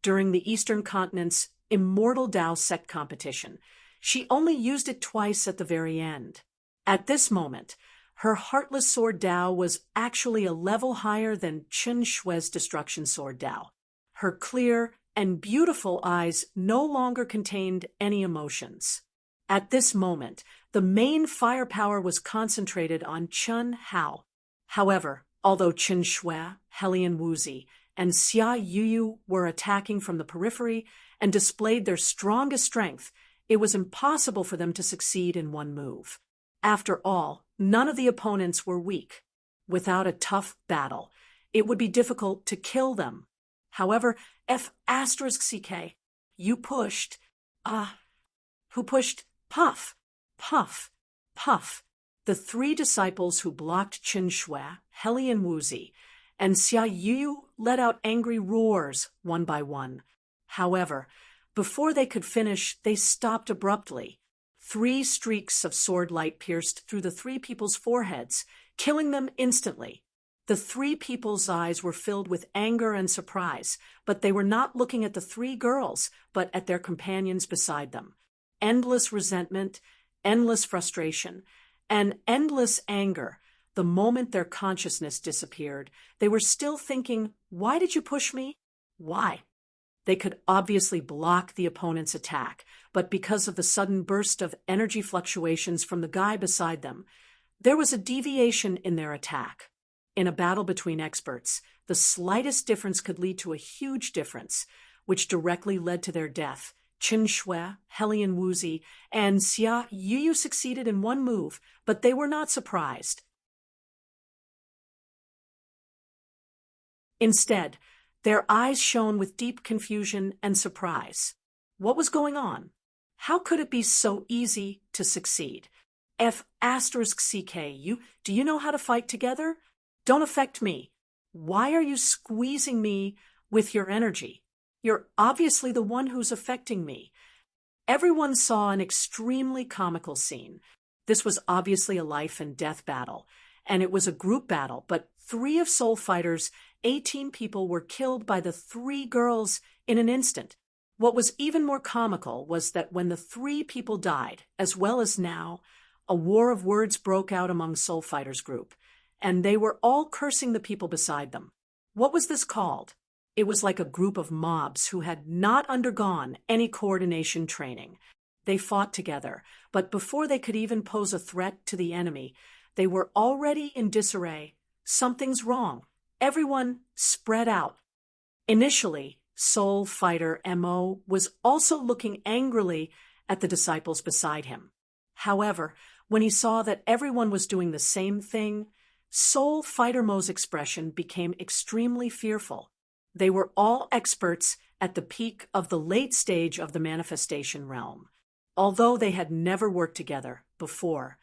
During the Eastern Continent's Immortal Dao Sect competition, she only used it twice at the very end. At this moment, her heartless sword Dao was actually a level higher than Chun Shue's destruction sword Dao. Her clear and beautiful eyes no longer contained any emotions. At this moment, the main firepower was concentrated on Chun Hao. However, although Chun Shue, Hellion Wuzi, and Xia Yuyu were attacking from the periphery and displayed their strongest strength, it was impossible for them to succeed in one move. After all, none of the opponents were weak. Without a tough battle, it would be difficult to kill them. However, F***CK, you pushed, who pushed? Puff, puff, puff. The 3 disciples who blocked Chun Shue, Hellion Wuzi, and Xia Yuyu let out angry roars one by one. However, before they could finish, they stopped abruptly. 3 streaks of sword light pierced through the 3 people's foreheads, killing them instantly. The 3 people's eyes were filled with anger and surprise, but they were not looking at the 3 girls, but at their companions beside them. Endless resentment, endless frustration, and endless anger. The moment their consciousness disappeared, they were still thinking, "Why did you push me? Why?" They could obviously block the opponent's attack, but because of the sudden burst of energy fluctuations from the guy beside them, there was a deviation in their attack. In a battle between experts, the slightest difference could lead to a huge difference, which directly led to their death. Chun Shue, Hellion Wuzi, and Xia Yuyu succeeded in one move, but they were not surprised. Instead, their eyes shone with deep confusion and surprise. What was going on? How could it be so easy to succeed? F***CK, do you know how to fight together? Don't affect me. Why are you squeezing me with your energy? You're obviously the one who's affecting me. Everyone saw an extremely comical scene. This was obviously a life and death battle, and it was a group battle, but 3 of Soul Fighter's 18 people were killed by the 3 girls in an instant. What was even more comical was that when the 3 people died, as well as now, a war of words broke out among Soul Fighter's group, and they were all cursing the people beside them. What was this called? It was like a group of mobs who had not undergone any coordination training. They fought together, but before they could even pose a threat to the enemy, they were already in disarray. Something's wrong. everyone spread out. Initially, Soul Fighter Mo was also looking angrily at the disciples beside him. However, when he saw that everyone was doing the same thing, Soul Fighter Mo's expression became extremely fearful. They were all experts at the peak of the late stage of the manifestation realm. Although they had never worked together before,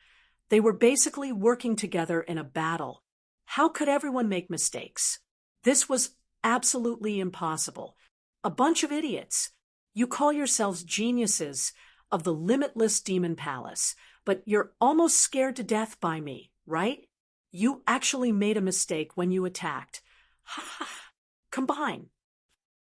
they were basically working together in a battle. How could everyone make mistakes? This was absolutely impossible. A bunch of idiots. You call yourselves geniuses of the limitless demon palace, but you're almost scared to death by me, right? You actually made a mistake when you attacked. Ha ha! Combine.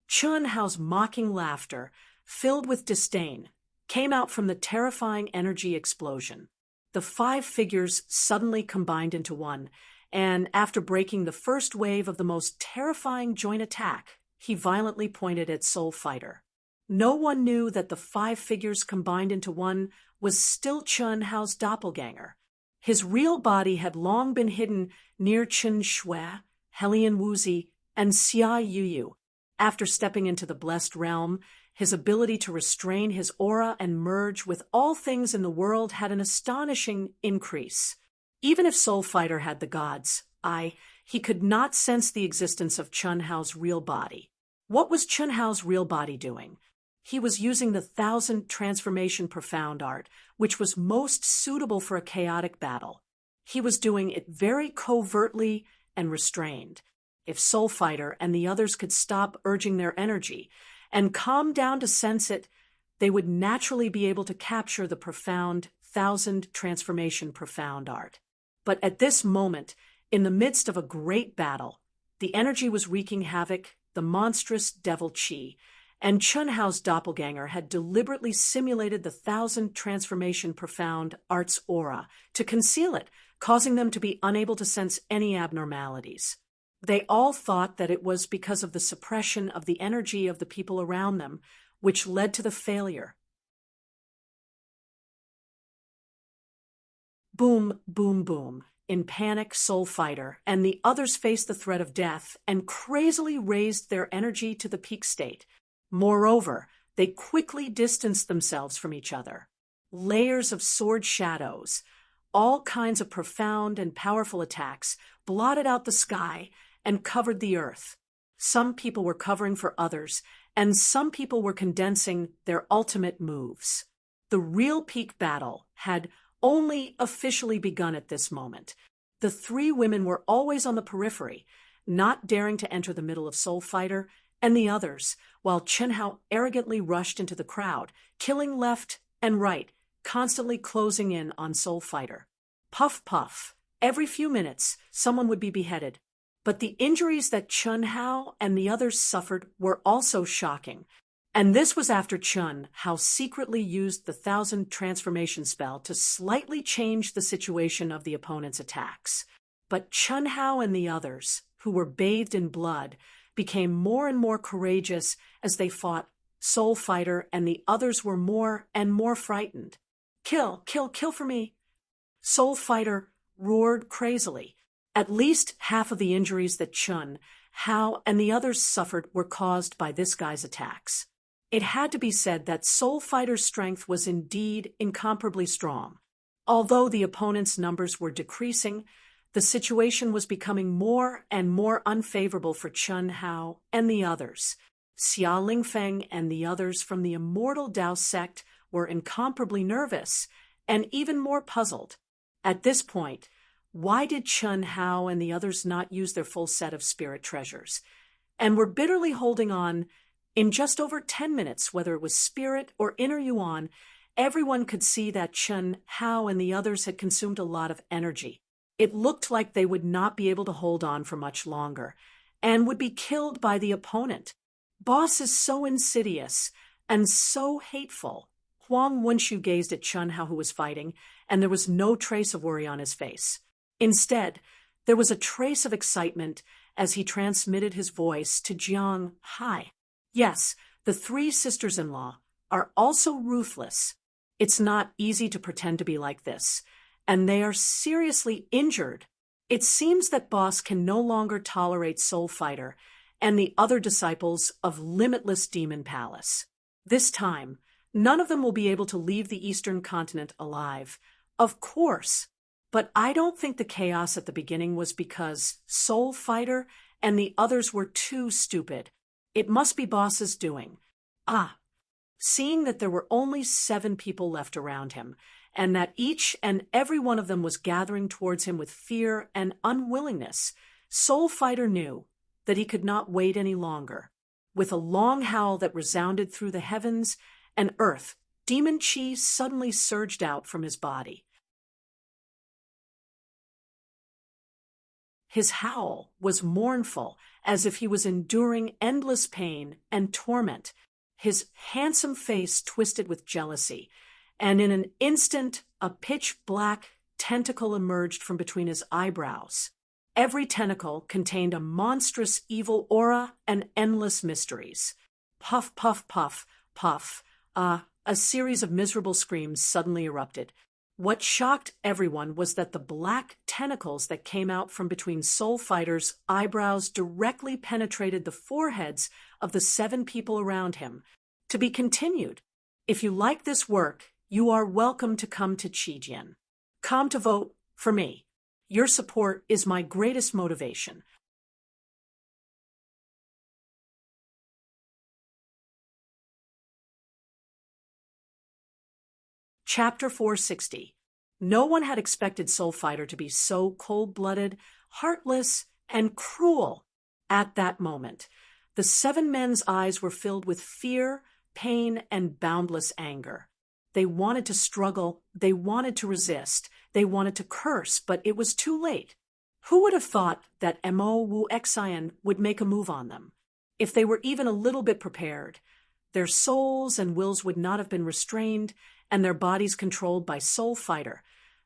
Chun Hao's mocking laughter, filled with disdain, came out from the terrifying energy explosion. The 5 figures suddenly combined into one, and after breaking the first wave of the most terrifying joint attack, he violently pointed at Soul Fighter. No one knew that the 5 figures combined into one was still Chun Hao's doppelganger. His real body had long been hidden near Chen Shui, Helian Wuzi, and Xia Yuyu. After stepping into the blessed realm, his ability to restrain his aura and merge with all things in the world had an astonishing increase. Even if Soul Fighter had the god's eye, he could not sense the existence of Chun Hao's real body. What was Chun Hao's real body doing? He was using the 1000 transformation profound art, which was most suitable for a chaotic battle. He was doing it very covertly and restrained. If Soul Fighter and the others could stop urging their energy and calm down to sense it, they would naturally be able to capture the profound 1000 transformation profound art. But at this moment, in the midst of a great battle, the energy was wreaking havoc, the monstrous devil chi, and Chun Hao's doppelganger had deliberately simulated the 1000 transformation profound art's aura to conceal it, causing them to be unable to sense any abnormalities. They all thought that it was because of the suppression of the energy of the people around them, which led to the failure. Boom, boom, boom. In panic, Soul Fighter and the others faced the threat of death and crazily raised their energy to the peak state. Moreover, they quickly distanced themselves from each other. Layers of sword shadows, all kinds of profound and powerful attacks blotted out the sky and covered the earth. Some people were covering for others, and some people were condensing their ultimate moves. The real peak battle had only officially begun at this moment. The 3 women were always on the periphery, not daring to enter the middle of Soul Fighter and the others, while Chun Hao arrogantly rushed into the crowd, killing left and right, constantly closing in on Soul Fighter. Puff, puff. Every few minutes, someone would be beheaded. But the injuries that Chun Hao and the others suffered were also shocking. And this was after Chun Hao secretly used the 1000 transformation spell to slightly change the situation of the opponent's attacks. But Chun Hao and the others, who were bathed in blood, became more and more courageous as they fought Soul Fighter, and the others were more and more frightened. Kill, kill, kill for me! Soul Fighter roared crazily. At least half of the injuries that Chun Hao and the others suffered were caused by this guy's attacks. It had to be said that Soul Fighter's strength was indeed incomparably strong. Although the opponent's numbers were decreasing, the situation was becoming more and more unfavorable for Chun Hao and the others. Xia Lingfeng and the others from the Immortal Dao sect were incomparably nervous and even more puzzled. At this point, why did Chun Hao and the others not use their full set of spirit treasures, and were bitterly holding on? In just over 10 minutes, whether it was spirit or inner yuan, everyone could see that Chun Hao and the others had consumed a lot of energy. It looked like they would not be able to hold on for much longer, and would be killed by the opponent. Boss is so insidious and so hateful. Huang Wunshu gazed at Chun Hao, who was fighting, and there was no trace of worry on his face. Instead, there was a trace of excitement as he transmitted his voice to Jiang Hai. Yes, the 3 sisters-in-law are also ruthless. It's not easy to pretend to be like this, and they are seriously injured. It seems that Boss can no longer tolerate Soul Fighter and the other disciples of Limitless Demon Palace. This time, none of them will be able to leave the Eastern continent alive. Of course. But I don't think the chaos at the beginning was because Soul Fighter and the others were too stupid. It must be Boss's doing. Seeing that there were only 7 people left around him, and that each and every one of them was gathering towards him with fear and unwillingness, Soul Fighter knew that he could not wait any longer. With a long howl that resounded through the heavens and earth, demon chi suddenly surged out from his body. His howl was mournful, as if he was enduring endless pain and torment. His handsome face twisted with jealousy, and in an instant a pitch-black tentacle emerged from between his eyebrows. Every tentacle contained a monstrous evil aura and endless mysteries. Puff, puff, puff, puff. A series of miserable screams suddenly erupted. What shocked everyone was that the black tentacles that came out from between Soul Fighter's eyebrows directly penetrated the foreheads of the 7 people around him. To be continued. If you like this work, you are welcome to come to Chijian. Come to vote for me. Your support is my greatest motivation. Chapter 460. No one had expected Soul Fighter to be so cold-blooded, heartless, and cruel at that moment. The 7 men's eyes were filled with fear, pain, and boundless anger. They wanted to struggle, they wanted to resist, they wanted to curse, but it was too late. Who would have thought that Mo Wu Xian would make a move on them? If they were even a little bit prepared, their souls and wills would not have been restrained, and their bodies controlled by Soul Fighter.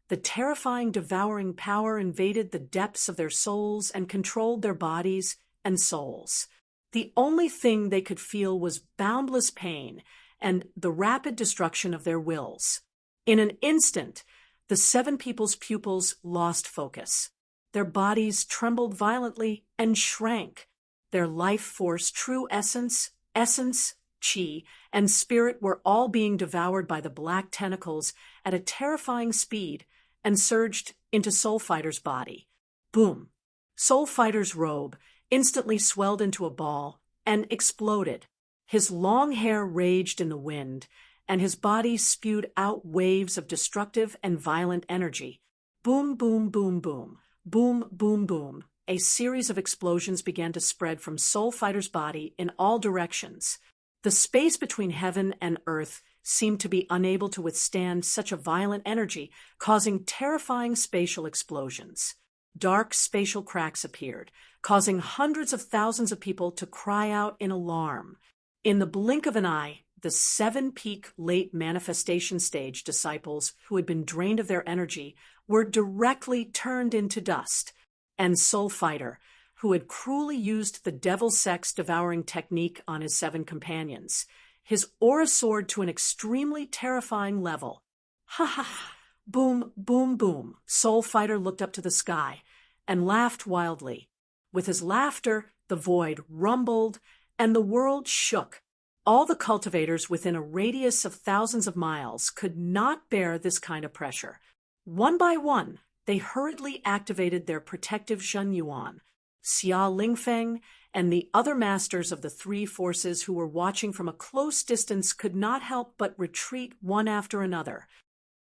The terrifying, devouring power invaded the depths of their souls and controlled their bodies and souls. The only thing they could feel was boundless pain and the rapid destruction of their wills. In an instant, the 7 people's pupils lost focus. Their bodies trembled violently and shrank. Their life force, true essence, chi, and spirit were all being devoured by the black tentacles at a terrifying speed and surged into Soul Fighter's body. Boom! Soul Fighter's robe instantly swelled into a ball and exploded. His long hair raged in the wind, and his body spewed out waves of destructive and violent energy. Boom, boom, boom, boom. Boom, boom, boom. A series of explosions began to spread from Soul Fighter's body in all directions. The space between heaven and earth seemed to be unable to withstand such a violent energy, causing terrifying spatial explosions. Dark spatial cracks appeared, causing hundreds of thousands of people to cry out in alarm. In the blink of an eye, the 7-peak late manifestation stage disciples who had been drained of their energy were directly turned into dust, and Soul Fighter, who had cruelly used the devil sex devouring technique on his 7 companions. His aura soared to an extremely terrifying level. Ha ha ha! Boom, boom, boom. Soul Fighter looked up to the sky and laughed wildly. With his laughter, the void rumbled and the world shook. All the cultivators within a radius of thousands of miles could not bear this kind of pressure. One by one, they hurriedly activated their protective Zhen Yuan. Xia Lingfeng and the other masters of the 3 forces who were watching from a close distance could not help but retreat one after another.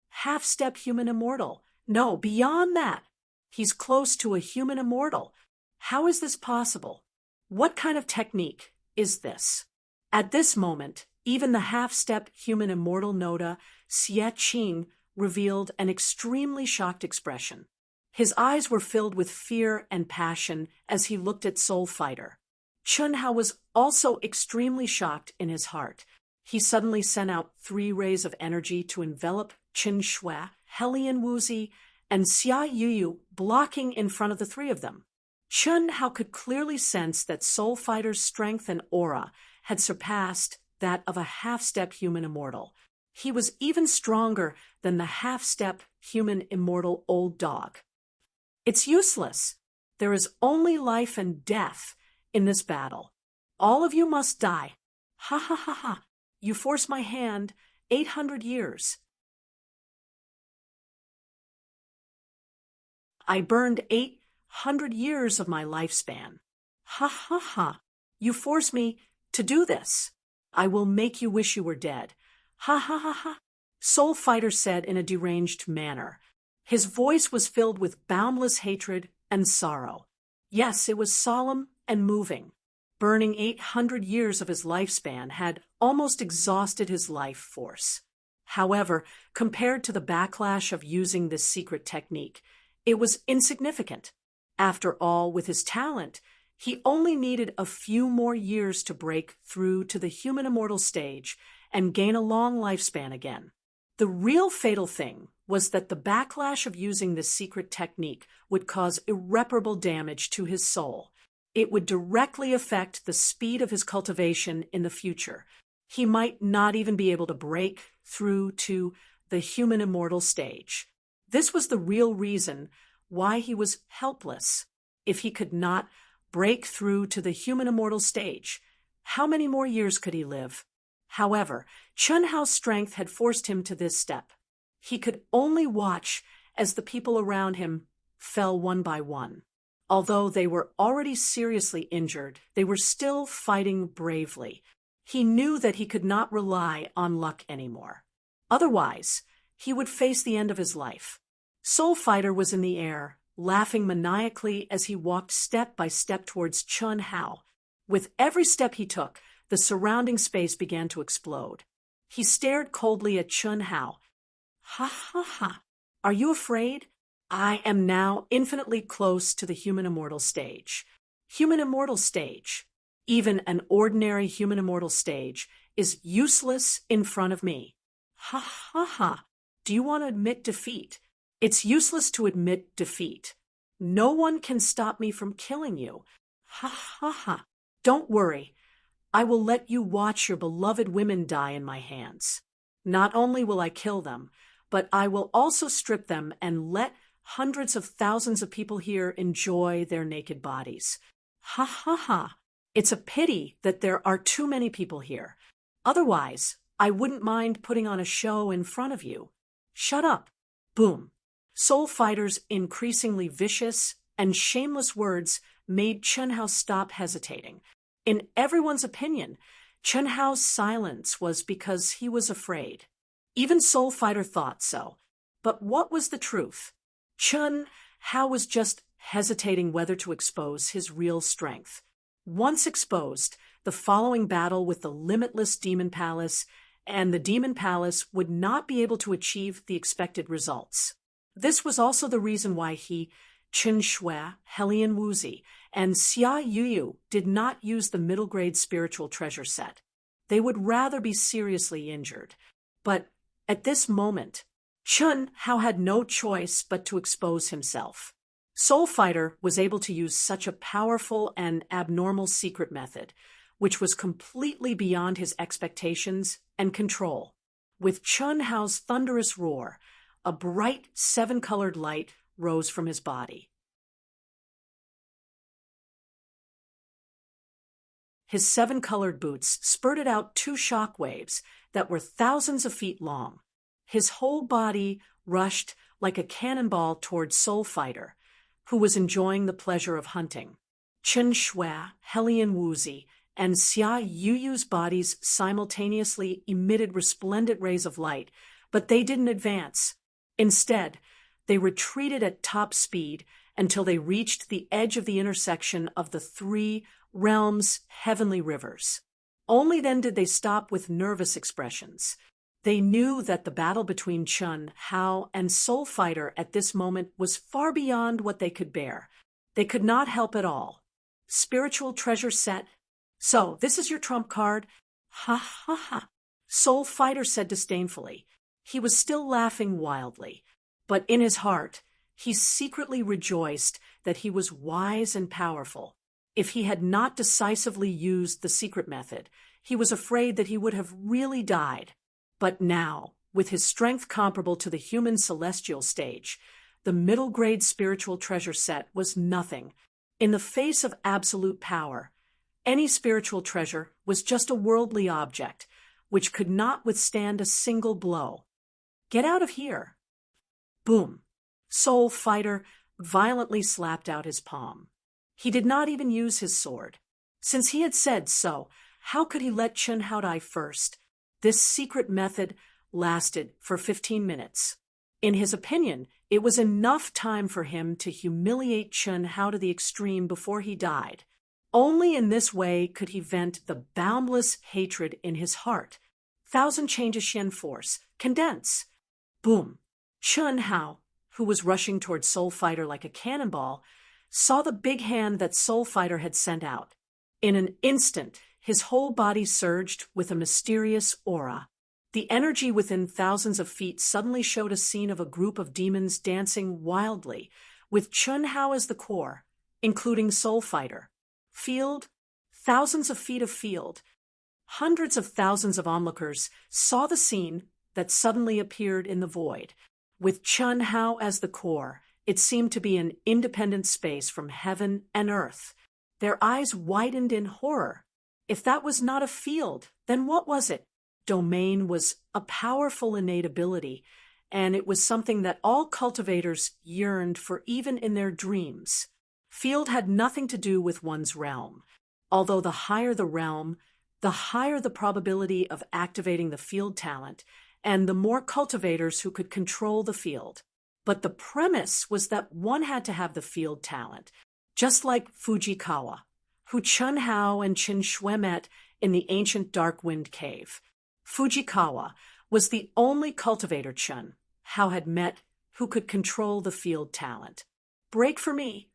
Half-step human immortal. No, beyond that. He's close to a human immortal. How is this possible? What kind of technique is this? At this moment, even the half-step human immortal Noda, Xie Qing, revealed an extremely shocked expression. His eyes were filled with fear and passion as he looked at Soul Fighter. Chun Hao was also extremely shocked in his heart. He suddenly sent out 3 rays of energy to envelop Qin Shui, Helian Wuzi, and Xia Yuyu, blocking in front of the 3 of them. Chun Hao could clearly sense that Soul Fighter's strength and aura had surpassed that of a half-step human immortal. He was even stronger than the half-step human immortal old dog. It's useless. There is only life and death in this battle. All of you must die. Ha ha ha ha. You force my hand 800 years. I burned 800 years of my lifespan. Ha ha ha. You force me to do this. I will make you wish you were dead. Ha ha ha ha. Soul Fighter said in a deranged manner. His voice was filled with boundless hatred and sorrow. Yes, it was solemn and moving. Burning 800 years of his lifespan had almost exhausted his life force. However, compared to the backlash of using this secret technique, it was insignificant. After all, with his talent, he only needed a few more years to break through to the human immortal stage and gain a long lifespan again. The real fatal thing was that the backlash of using this secret technique would cause irreparable damage to his soul. It would directly affect the speed of his cultivation in the future. He might not even be able to break through to the human immortal stage. This was the real reason why he was helpless. If he could not break through to the human immortal stage, how many more years could he live? However, Chun Hao's strength had forced him to this step. He could only watch as the people around him fell one by one. Although they were already seriously injured, they were still fighting bravely. He knew that he could not rely on luck anymore. Otherwise, he would face the end of his life. Soul Fighter was in the air, laughing maniacally as he walked step by step towards Chun Hao. With every step he took, the surrounding space began to explode. He stared coldly at Chun Hao. Ha ha ha. Are you afraid? I am now infinitely close to the human immortal stage. Human immortal stage. Even an ordinary human immortal stage is useless in front of me. Ha ha ha. Do you want to admit defeat? It's useless to admit defeat. No one can stop me from killing you. Ha ha ha. Don't worry. I will let you watch your beloved women die in my hands. Not only will I kill them, but I will also strip them and let hundreds of thousands of people here enjoy their naked bodies. Ha ha ha. It's a pity that there are too many people here. Otherwise, I wouldn't mind putting on a show in front of you. Shut up. Boom. Soul Fighter's increasingly vicious and shameless words made Chun Hao stop hesitating. In everyone's opinion, Chun Hao's silence was because he was afraid. Even Soul Fighter thought so. But what was the truth? Chun Hao was just hesitating whether to expose his real strength. Once exposed, the following battle with the limitless Demon Palace and the Demon Palace would not be able to achieve the expected results. This was also the reason why he, Qin Shui, Helian Wuzi, and Xia Yuyu did not use the middle-grade spiritual treasure set. They would rather be seriously injured. But at this moment, Chun Hao had no choice but to expose himself. Soul Fighter was able to use such a powerful and abnormal secret method, which was completely beyond his expectations and control. With Chun Hao's thunderous roar, a bright seven-colored light rose from his body. His seven-colored boots spurted out two shock waves that were thousands of feet long. His whole body rushed like a cannonball towards Soul Fighter, who was enjoying the pleasure of hunting. Qin Shui, Helian Wuzi, and Xia Yuyu's bodies simultaneously emitted resplendent rays of light, but they didn't advance. Instead, they retreated at top speed until they reached the edge of the intersection of the three realms' heavenly rivers. Only then did they stop with nervous expressions. They knew that the battle between Chun Hao and Soul Fighter at this moment was far beyond what they could bear. They could not help at all. Spiritual treasure set. So, this is your trump card? Ha ha ha. Soul Fighter said disdainfully. He was still laughing wildly, but in his heart, he secretly rejoiced that he was wise and powerful. If he had not decisively used the secret method, he was afraid that he would have really died. But now, with his strength comparable to the human celestial stage, the middle-grade spiritual treasure set was nothing. In the face of absolute power, any spiritual treasure was just a worldly object, which could not withstand a single blow. Get out of here! Boom! Soul Fighter violently slapped out his palm. He did not even use his sword. Since he had said so, how could he let Chun Hao die first? This secret method lasted for 15 minutes. In his opinion, it was enough time for him to humiliate Chun Hao to the extreme before he died. Only in this way could he vent the boundless hatred in his heart. Thousand changes Xian force. Condense. Boom. Chun Hao, who was rushing toward Soul Fighter like a cannonball, saw the big hand that Soul Fighter had sent out. In an instant, his whole body surged with a mysterious aura. The energy within thousands of feet suddenly showed a scene of a group of demons dancing wildly, with Chun Hao as the core, including Soul Fighter. Field, thousands of feet of field. Hundreds of thousands of onlookers saw the scene that suddenly appeared in the void. With Chun Hao as the core, it seemed to be an independent space from heaven and earth. Their eyes widened in horror. If that was not a field, then what was it? Domain was a powerful innate ability, and it was something that all cultivators yearned for even in their dreams. Field had nothing to do with one's realm. Although the higher the realm, the higher the probability of activating the field talent, and the more cultivators who could control the field. But the premise was that one had to have the field talent, just like Fujikawa, who Chun Hao and Qin Shui met in the ancient Dark Wind Cave. Fujikawa was the only cultivator Chun Hao had met who could control the field talent. Break for me.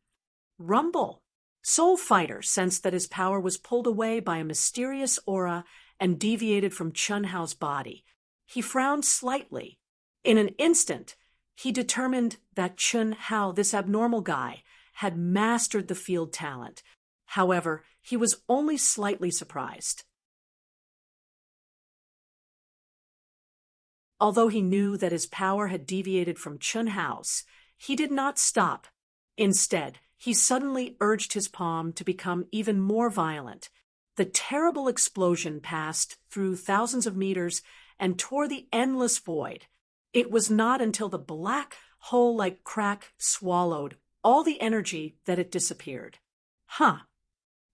Rumble. Soul Fighter sensed that his power was pulled away by a mysterious aura and deviated from Chun Hao's body. He frowned slightly. In an instant, he determined that Chun Hao, this abnormal guy, had mastered the field talent. However, he was only slightly surprised. Although he knew that his power had deviated from Chun Hao's, he did not stop. Instead, he suddenly urged his palm to become even more violent. The terrible explosion passed through thousands of meters and tore the endless void. It was not until the black hole like crack swallowed all the energy that it disappeared.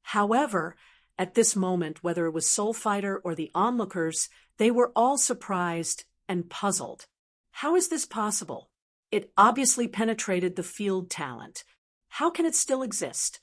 However, at this moment, whether it was Soul Fighter or the onlookers, they were all surprised and puzzled. How is this possible? It obviously penetrated the field talent. How can it still exist?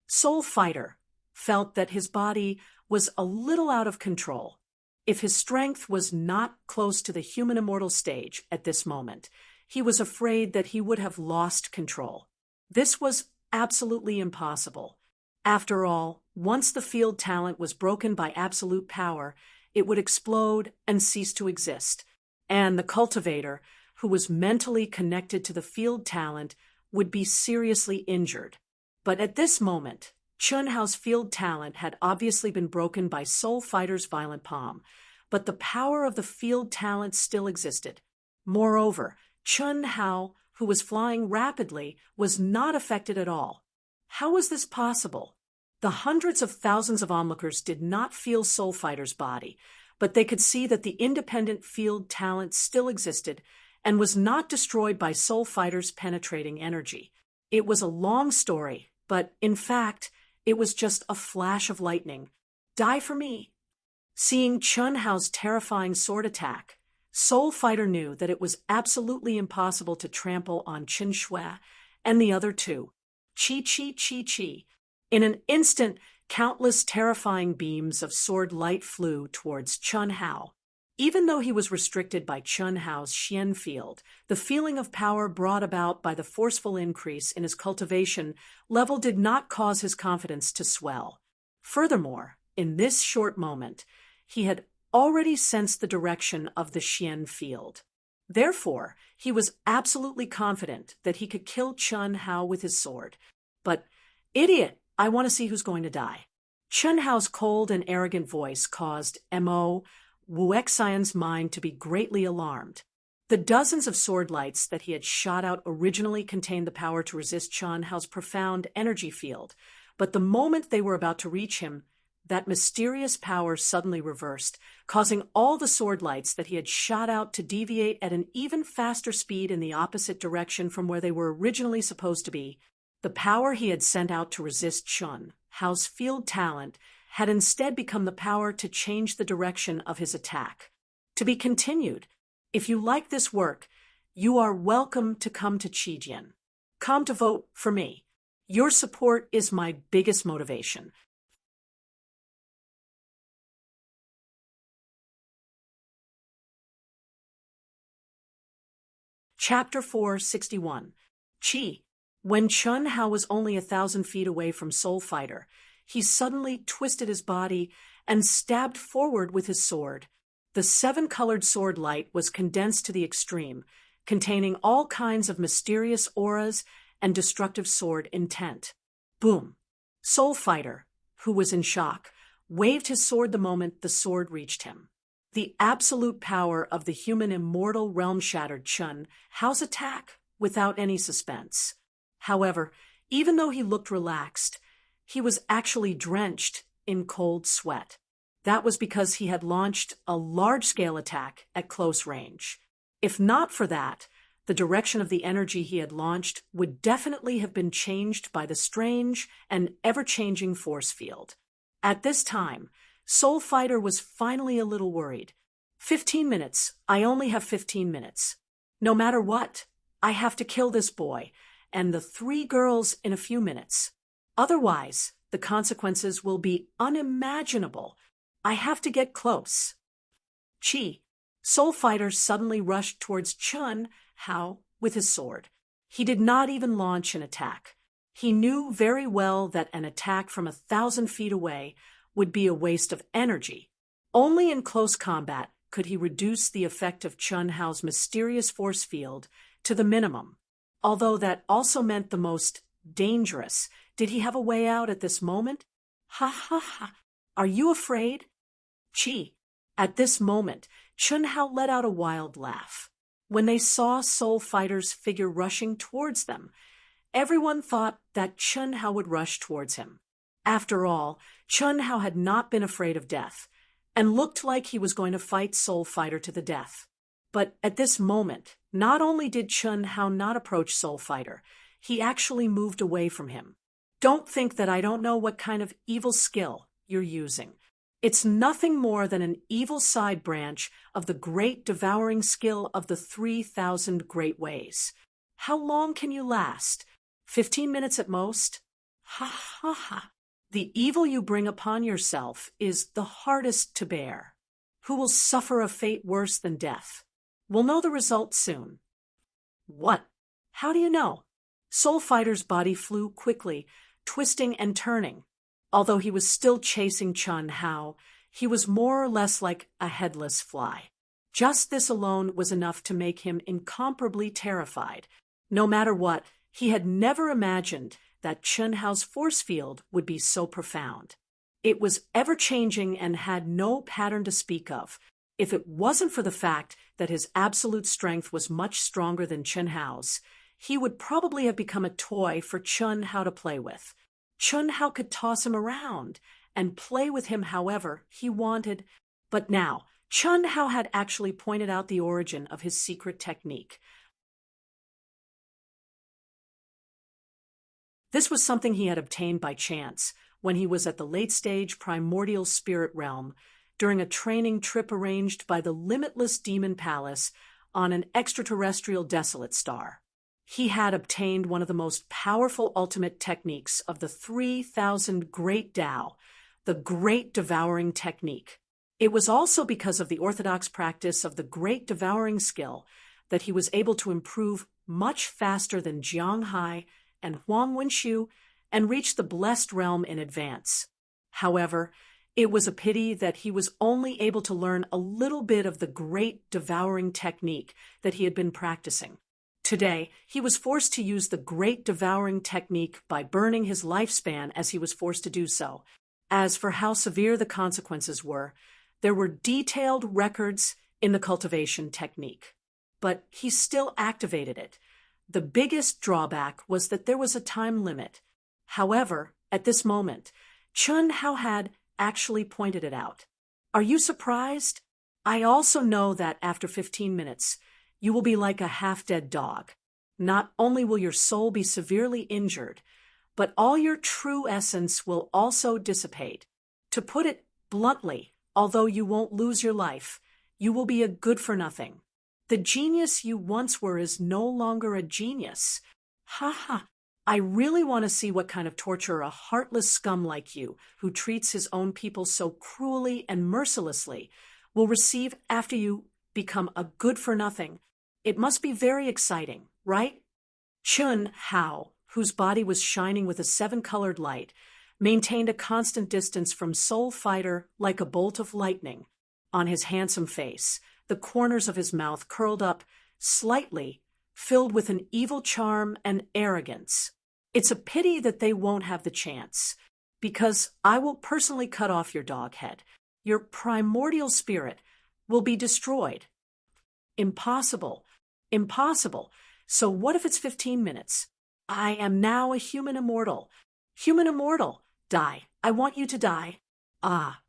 Soul Fighter felt that his body was a little out of control. If his strength was not close to the human immortal stage at this moment, he was afraid that he would have lost control. This was absolutely impossible. After all, once the field talent was broken by absolute power, it would explode and cease to exist, and the cultivator, who was mentally connected to the field talent, would be seriously injured. But at this moment, Chun Hao's field talent had obviously been broken by Soul Fighter's violent palm, but the power of the field talent still existed. Moreover, Chun Hao, who was flying rapidly, was not affected at all. How was this possible? The hundreds of thousands of onlookers did not feel Soul Fighter's body, but they could see that the independent field talent still existed and was not destroyed by Soul Fighter's penetrating energy. It was a long story, but in fact, it was just a flash of lightning. Die for me. Seeing Chun Hao's terrifying sword attack, Soul Fighter knew that it was absolutely impossible to trample on Qin Shui and the other two. Chi. In an instant, countless terrifying beams of sword light flew towards Chun Hao. Even though he was restricted by Chun Hao's Xian field, the feeling of power brought about by the forceful increase in his cultivation level did not cause his confidence to swell. Furthermore, in this short moment, he had already sensed the direction of the Xian field. Therefore, he was absolutely confident that he could kill Chun Hao with his sword. But, idiot, I want to see who's going to die. Chun Hao's cold and arrogant voice caused Mo. Wuxian's mind to be greatly alarmed. The dozens of sword lights that he had shot out originally contained the power to resist Chun Hao's profound energy field, but the moment they were about to reach him, that mysterious power suddenly reversed, causing all the sword lights that he had shot out to deviate at an even faster speed in the opposite direction from where they were originally supposed to be. The power he had sent out to resist Chun Hao's field talent had instead become the power to change the direction of his attack. To be continued. If you like this work, you are welcome to come to Qijin. Come to vote for me. Your support is my biggest motivation. Chapter 461. Qi. When Chun Hao was only 1,000 feet away from Soul Fighter, he suddenly twisted his body and stabbed forward with his sword. The 7-colored sword light was condensed to the extreme, containing all kinds of mysterious auras and destructive sword intent. Boom! Soul Fighter, who was in shock, waved his sword the moment the sword reached him. The absolute power of the human immortal realm shattered Chun Hao's attack without any suspense. However, even though he looked relaxed, he was actually drenched in cold sweat. That was because he had launched a large-scale attack at close range. If not for that, the direction of the energy he had launched would definitely have been changed by the strange and ever-changing force field. At this time, Soul Fighter was finally a little worried. 15 minutes. I only have 15 minutes. No matter what, I have to kill this boy and the 3 girls in a few minutes. Otherwise, the consequences will be unimaginable. I have to get close. Qi. Soul Fighter suddenly rushed towards Chun Hao with his sword. He did not even launch an attack. He knew very well that an attack from 1,000 feet away would be a waste of energy. Only in close combat could he reduce the effect of Chun Hao's mysterious force field to the minimum. Although that also meant the most dangerous. Did he have a way out at this moment? Ha ha ha. Are you afraid? Qi. At this moment, Chun Hao let out a wild laugh. When they saw Soul Fighter's figure rushing towards them, everyone thought that Chun Hao would rush towards him. After all, Chun Hao had not been afraid of death, and looked like he was going to fight Soul Fighter to the death. But at this moment, not only did Chun Hao not approach Soul Fighter, he actually moved away from him. Don't think that I don't know what kind of evil skill you're using. It's nothing more than an evil side branch of the great devouring skill of the 3,000 great ways. How long can you last? 15 minutes at most? Ha ha ha. The evil you bring upon yourself is the hardest to bear. Who will suffer a fate worse than death? We'll know the result soon. What? How do you know? Soul Fighter's body flew quickly, twisting and turning. Although he was still chasing Chun Hao, he was more or less like a headless fly. Just this alone was enough to make him incomparably terrified. No matter what, he had never imagined that Chun Hao's force field would be so profound. It was ever-changing and had no pattern to speak of. If it wasn't for the fact that his absolute strength was much stronger than Chun Hao's, he would probably have become a toy for Chun Hao to play with. Chun Hao could toss him around and play with him however he wanted. But now, Chun Hao had actually pointed out the origin of his secret technique. This was something he had obtained by chance when he was at the late-stage primordial spirit realm during a training trip arranged by the limitless demon palace on an extraterrestrial desolate star. He had obtained one of the most powerful ultimate techniques of the 3,000 Great Tao, the Great Devouring Technique. It was also because of the orthodox practice of the Great Devouring skill that he was able to improve much faster than Jiang Hai and Huang Wenxiu and reach the blessed realm in advance. However, it was a pity that he was only able to learn a little bit of the Great Devouring Technique that he had been practicing. Today, he was forced to use the Great Devouring Technique by burning his lifespan as he was forced to do so. As for how severe the consequences were, there were detailed records in the cultivation technique. but he still activated it. The biggest drawback was that there was a time limit. However, at this moment, Chun Hao had actually pointed it out. Are you surprised? I also know that after 15 minutes, you will be like a half-dead dog. Not only will your soul be severely injured, but all your true essence will also dissipate. To put it bluntly, although you won't lose your life, you will be a good-for-nothing. The genius you once were is no longer a genius. Ha ha. I really want to see what kind of torture a heartless scum like you, who treats his own people so cruelly and mercilessly, will receive after you become a good-for-nothing. It must be very exciting, right? Chun Hao, whose body was shining with a seven-colored light, maintained a constant distance from Soul Fighter like a bolt of lightning. On his handsome face, the corners of his mouth curled up slightly, filled with an evil charm and arrogance. It's a pity that they won't have the chance, because I will personally cut off your dog head. Your primordial spirit will be destroyed. Impossible. Impossible. So what if it's 15 minutes? I am now a human immortal. Human immortal. Die. I want you to die. Ah.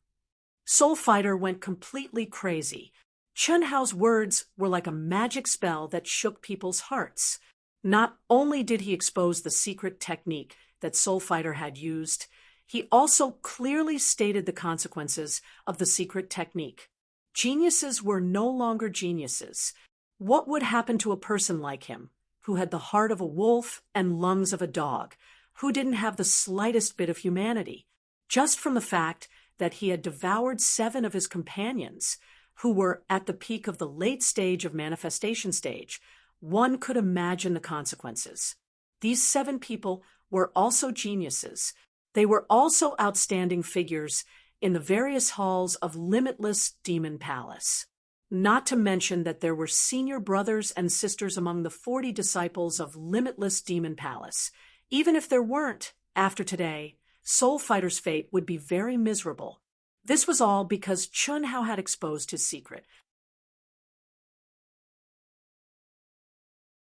Soul Fighter went completely crazy. Chun Hao's words were like a magic spell that shook people's hearts. Not only did he expose the secret technique that Soul Fighter had used, he also clearly stated the consequences of the secret technique. Geniuses were no longer geniuses. What would happen to a person like him, who had the heart of a wolf and lungs of a dog, who didn't have the slightest bit of humanity, just from the fact that he had devoured 7 of his companions, who were at the peak of the late stage of manifestation stage? One could imagine the consequences. These 7 people were also geniuses. They were also outstanding figures in the various halls of Limitless Demon Palace. Not to mention that there were senior brothers and sisters among the 40 disciples of Limitless Demon Palace. Even if there weren't, after today, Soul Fighter's fate would be very miserable. This was all because Chun Hao had exposed his secret.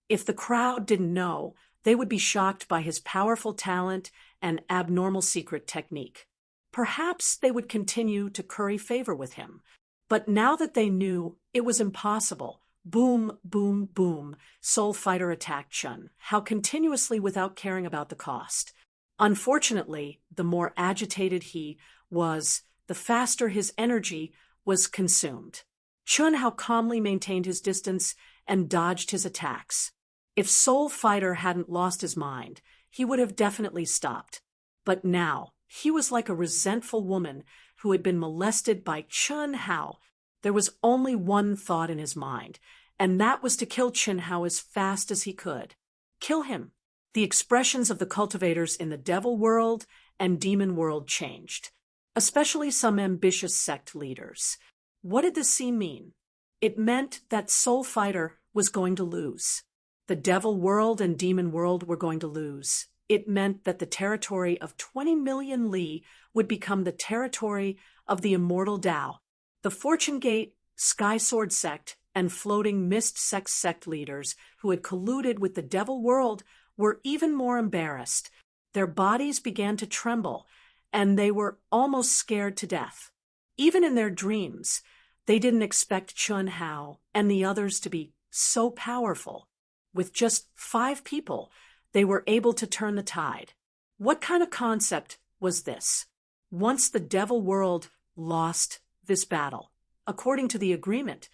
If the crowd didn't know, they would be shocked by his powerful talent and abnormal secret technique. Perhaps they would continue to curry favor with him. But now that they knew, it was impossible. Boom, boom, boom, Soul Fighter attacked Chun Hao continuously without caring about the cost. Unfortunately, the more agitated he was, the faster his energy was consumed. Chun Hao calmly maintained his distance and dodged his attacks. If Soul Fighter hadn't lost his mind, he would have definitely stopped. But now, he was like a resentful woman who had been molested by Chun Hao. There was only one thought in his mind, and that was to kill Chun Hao as fast as he could. Kill him. The expressions of the cultivators in the devil world and demon world changed, especially some ambitious sect leaders. What did this scene mean? It meant that Soul Fighter was going to lose. The devil world and demon world were going to lose. It meant that the territory of 20 million li would become the territory of the immortal Tao. The Fortune Gate, Sky Sword sect, and Floating Mist sect leaders who had colluded with the devil world were even more embarrassed. Their bodies began to tremble, and they were almost scared to death. Even in their dreams, they didn't expect Chun Hao and the others to be so powerful. With just 5 people, they were able to turn the tide. What kind of concept was this? Once the devil world lost this battle, according to the agreement,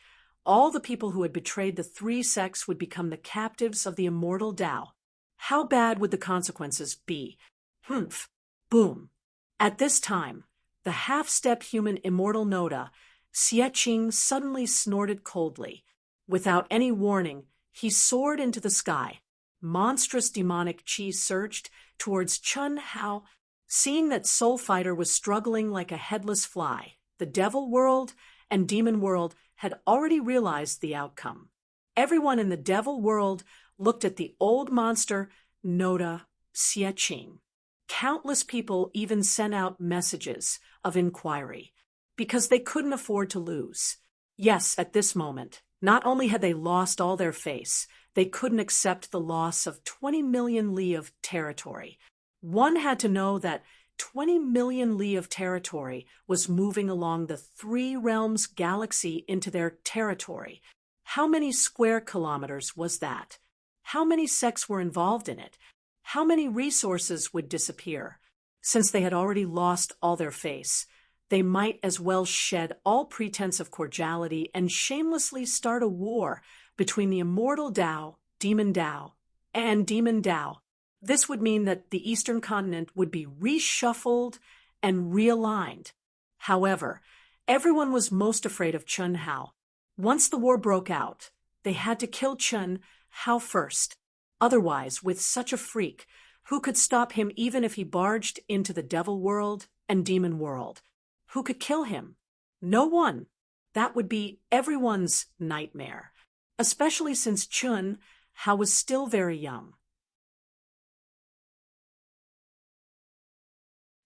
all the people who had betrayed the 3 sects would become the captives of the immortal Tao. How bad would the consequences be? Humph. Boom. At this time, the half-step human immortal Noda, Xie suddenly snorted coldly. Without any warning, he soared into the sky. Monstrous demonic chi surged towards Chun Hao. Seeing that Soul Fighter was struggling like a headless fly, the devil world and demon world had already realized the outcome. Everyone in the devil world looked at the old monster, Noda Xie. Countless people even sent out messages of inquiry, because they couldn't afford to lose. Yes, at this moment, Not only had they lost all their face, they couldn't accept the loss of 20 million li of territory. One had to know that 20 million li of territory was moving along the three realms galaxy into their territory. How many square kilometers was that? How many sects were involved in it? How many resources would disappear? Since they had already lost all their face, they might as well shed all pretense of cordiality and shamelessly start a war between the immortal Tao, Demon Tao, and Demon Tao. This would mean that the Eastern continent would be reshuffled and realigned. However, everyone was most afraid of Chen Hao. Once the war broke out, they had to kill Chen Hao first. Otherwise, with such a freak, who could stop him even if he barged into the devil world and demon world? Who could kill him? No one. That would be everyone's nightmare, especially since Chen Hao was still very young.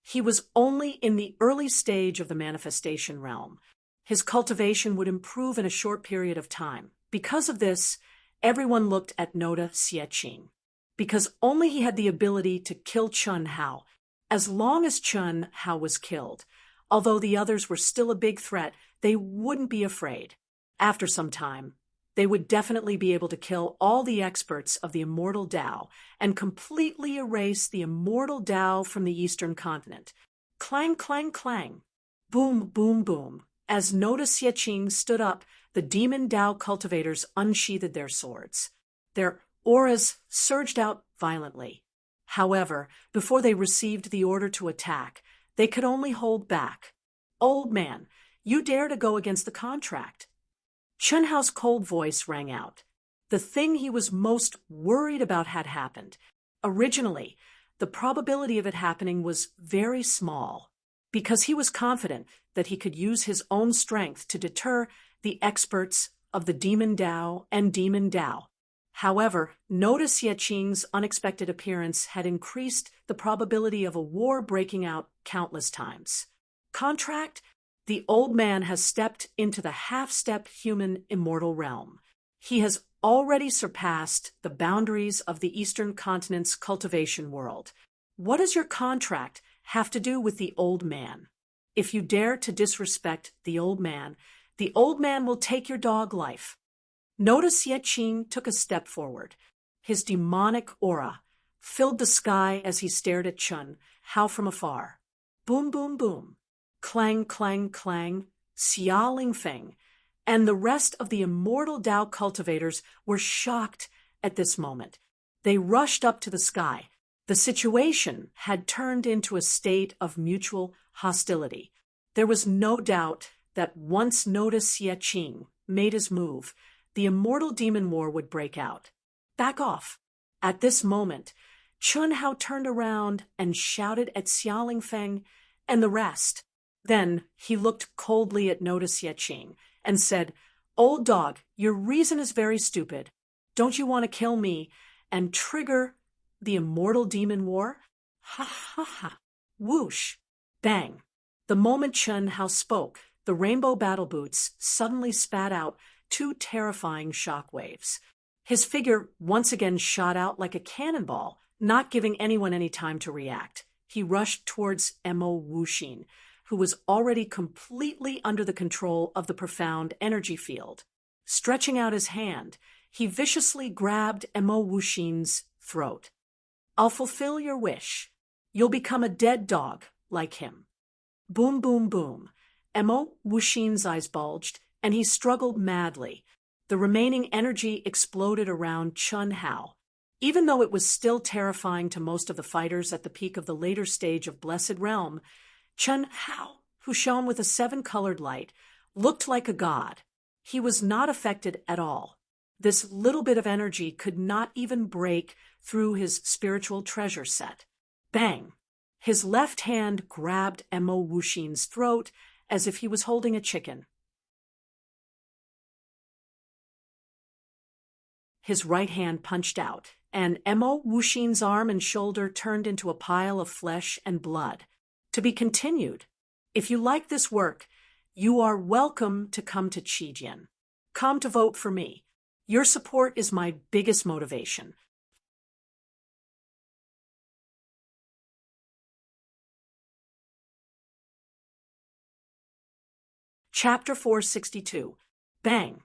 He was only in the early stage of the manifestation realm. His cultivation would improve in a short period of time. Because of this, everyone looked at Noda Xieqing, because only he had the ability to kill Chen Hao. As long as Chen Hao was killed, although the others were still a big threat, they wouldn't be afraid. After some time, they would definitely be able to kill all the experts of the immortal Tao and completely erase the immortal Tao from the Eastern continent. Clang, clang, clang. Boom, boom, boom. As Noda Xieqing stood up, the demon Tao cultivators unsheathed their swords. Their auras surged out violently. However, before they received the order to attack, they could only hold back. "Old man, you dare to go against the contract." Chen Hao's cold voice rang out. The thing he was most worried about had happened. Originally, the probability of it happening was very small, because he was confident that he could use his own strength to deter the experts of the Demon Tao and Demon Tao. However, Noda Xieqing's unexpected appearance had increased the probability of a war breaking out countless times. Contract? The old man has stepped into the half-step human immortal realm. He has already surpassed the boundaries of the Eastern continent's cultivation world. What does your contract have to do with the old man? If you dare to disrespect the old man will take your dog life. Noda Xieqing took a step forward. His demonic aura filled the sky as he stared at Chen Hao from afar. Boom, boom, boom. Clang, clang, clang. Xia Lingfeng and the rest of the immortal Tao cultivators were shocked at this moment. They rushed up to the sky. The situation had turned into a state of mutual hostility. There was no doubt that once Noda Xieqing made his move, the immortal demon war would break out. Back off. At this moment, Chen Hao turned around and shouted at Xia Lingfeng and the rest. Then he looked coldly at Noda Xieqing and said, "Old dog, your reason is very stupid. Don't you want to kill me and trigger the immortal demon war?" Ha ha ha. Whoosh. Bang. The moment Chen Hao spoke, the rainbow battle boots suddenly spat out two terrifying shockwaves. His figure once again shot out like a cannonball, not giving anyone any time to react. He rushed towards Mo Wuxin, who was already completely under the control of the profound energy field. Stretching out his hand, he viciously grabbed Mo Wuxin's throat. "I'll fulfill your wish. You'll become a dead dog like him." Boom, boom, boom. Mo Wuxin's eyes bulged, and he struggled madly. The remaining energy exploded around Chen Hao. Even though it was still terrifying to most of the fighters at the peak of the later stage of Blessed Realm, Chen Hao, who shone with a seven-colored light, looked like a god. He was not affected at all. This little bit of energy could not even break through his spiritual treasure set. Bang! His left hand grabbed Mo Wuxin's throat as if he was holding a chicken. His right hand punched out, and Mo Wuxin's arm and shoulder turned into a pile of flesh and blood. To be continued. If you like this work, you are welcome to come to Qijian. come to vote for me. Your support is my biggest motivation. Chapter 462. Bang,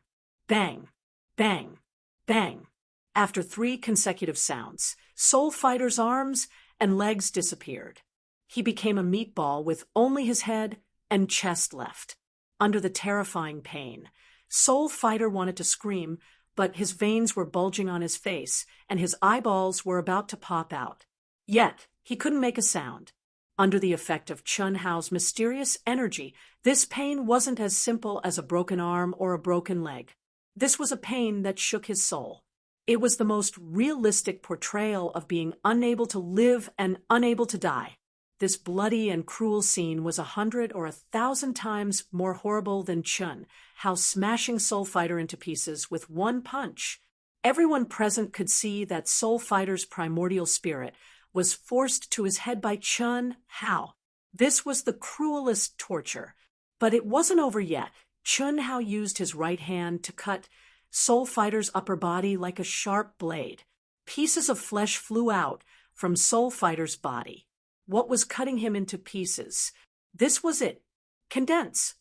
bang, bang, bang. After 3 consecutive sounds, Soul Fighter's arms and legs disappeared. He became a meatball with only his head and chest left. Under the terrifying pain, Soul Fighter wanted to scream, but his veins were bulging on his face, and his eyeballs were about to pop out. Yet, he couldn't make a sound. Under the effect of Chun Hao's mysterious energy, this pain wasn't as simple as a broken arm or a broken leg. This was a pain that shook his soul. It was the most realistic portrayal of being unable to live and unable to die. This bloody and cruel scene was 100 or 1,000 times more horrible than Chun Hao smashing Soul Fighter into pieces with one punch. Everyone present could see that Soul Fighter's primordial spirit was forced to his head by Chun Hao. This was the cruelest torture. But it wasn't over yet. Chun Hao used his right hand to cut Soul Fighter's upper body like a sharp blade. Pieces of flesh flew out from Soul Fighter's body. What was cutting him into pieces? This was it. Condense.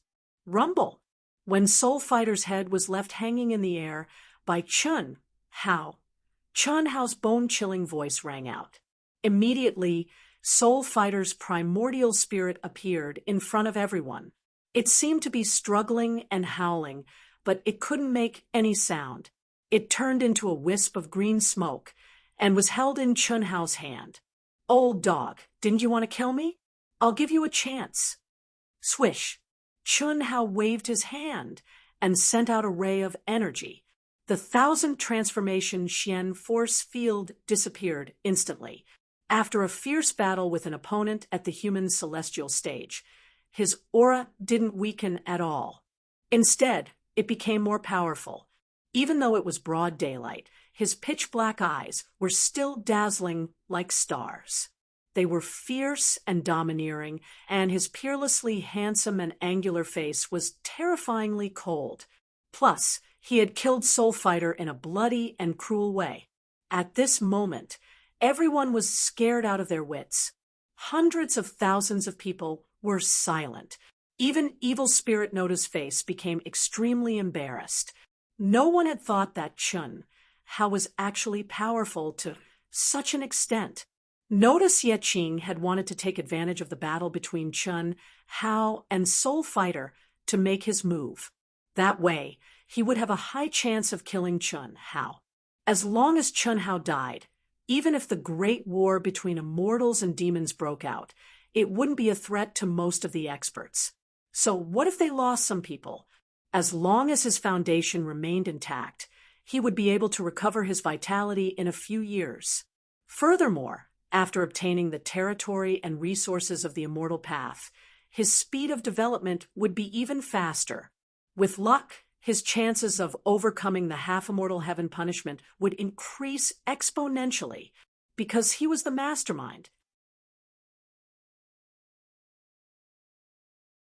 Rumble. When Soul Fighter's head was left hanging in the air by Chun Hao, Chun Hao's bone-chilling voice rang out. Immediately, Soul Fighter's primordial spirit appeared in front of everyone. It seemed to be struggling and howling, but it couldn't make any sound. It turned into a wisp of green smoke and was held in Chun Hao's hand. Old dog, didn't you want to kill me? I'll give you a chance. Swish. Chun Hao waved his hand and sent out a ray of energy. The 1,000 transformation Xian force field disappeared instantly. After a fierce battle with an opponent at the human celestial stage, his aura didn't weaken at all. Instead, it became more powerful. Even though it was broad daylight, his pitch-black eyes were still dazzling like stars. They were fierce and domineering, and his peerlessly handsome and angular face was terrifyingly cold. Plus, he had killed Soul Fighter in a bloody and cruel way. At this moment, everyone was scared out of their wits. Hundreds of thousands of people were silent. Even Evil Spirit Nota's face became extremely embarrassed. No one had thought that Chun Hao was actually powerful to such an extent. Nota Xieqing had wanted to take advantage of the battle between Chun Hao and Soul Fighter to make his move. That way, he would have a high chance of killing Chun Hao. As long as Chun Hao died, even if the great war between immortals and demons broke out, it wouldn't be a threat to most of the experts. So what if they lost some people? As long as his foundation remained intact, he would be able to recover his vitality in a few years. Furthermore, after obtaining the territory and resources of the immortal path, his speed of development would be even faster. With luck, his chances of overcoming the half-immortal heaven punishment would increase exponentially because he was the mastermind.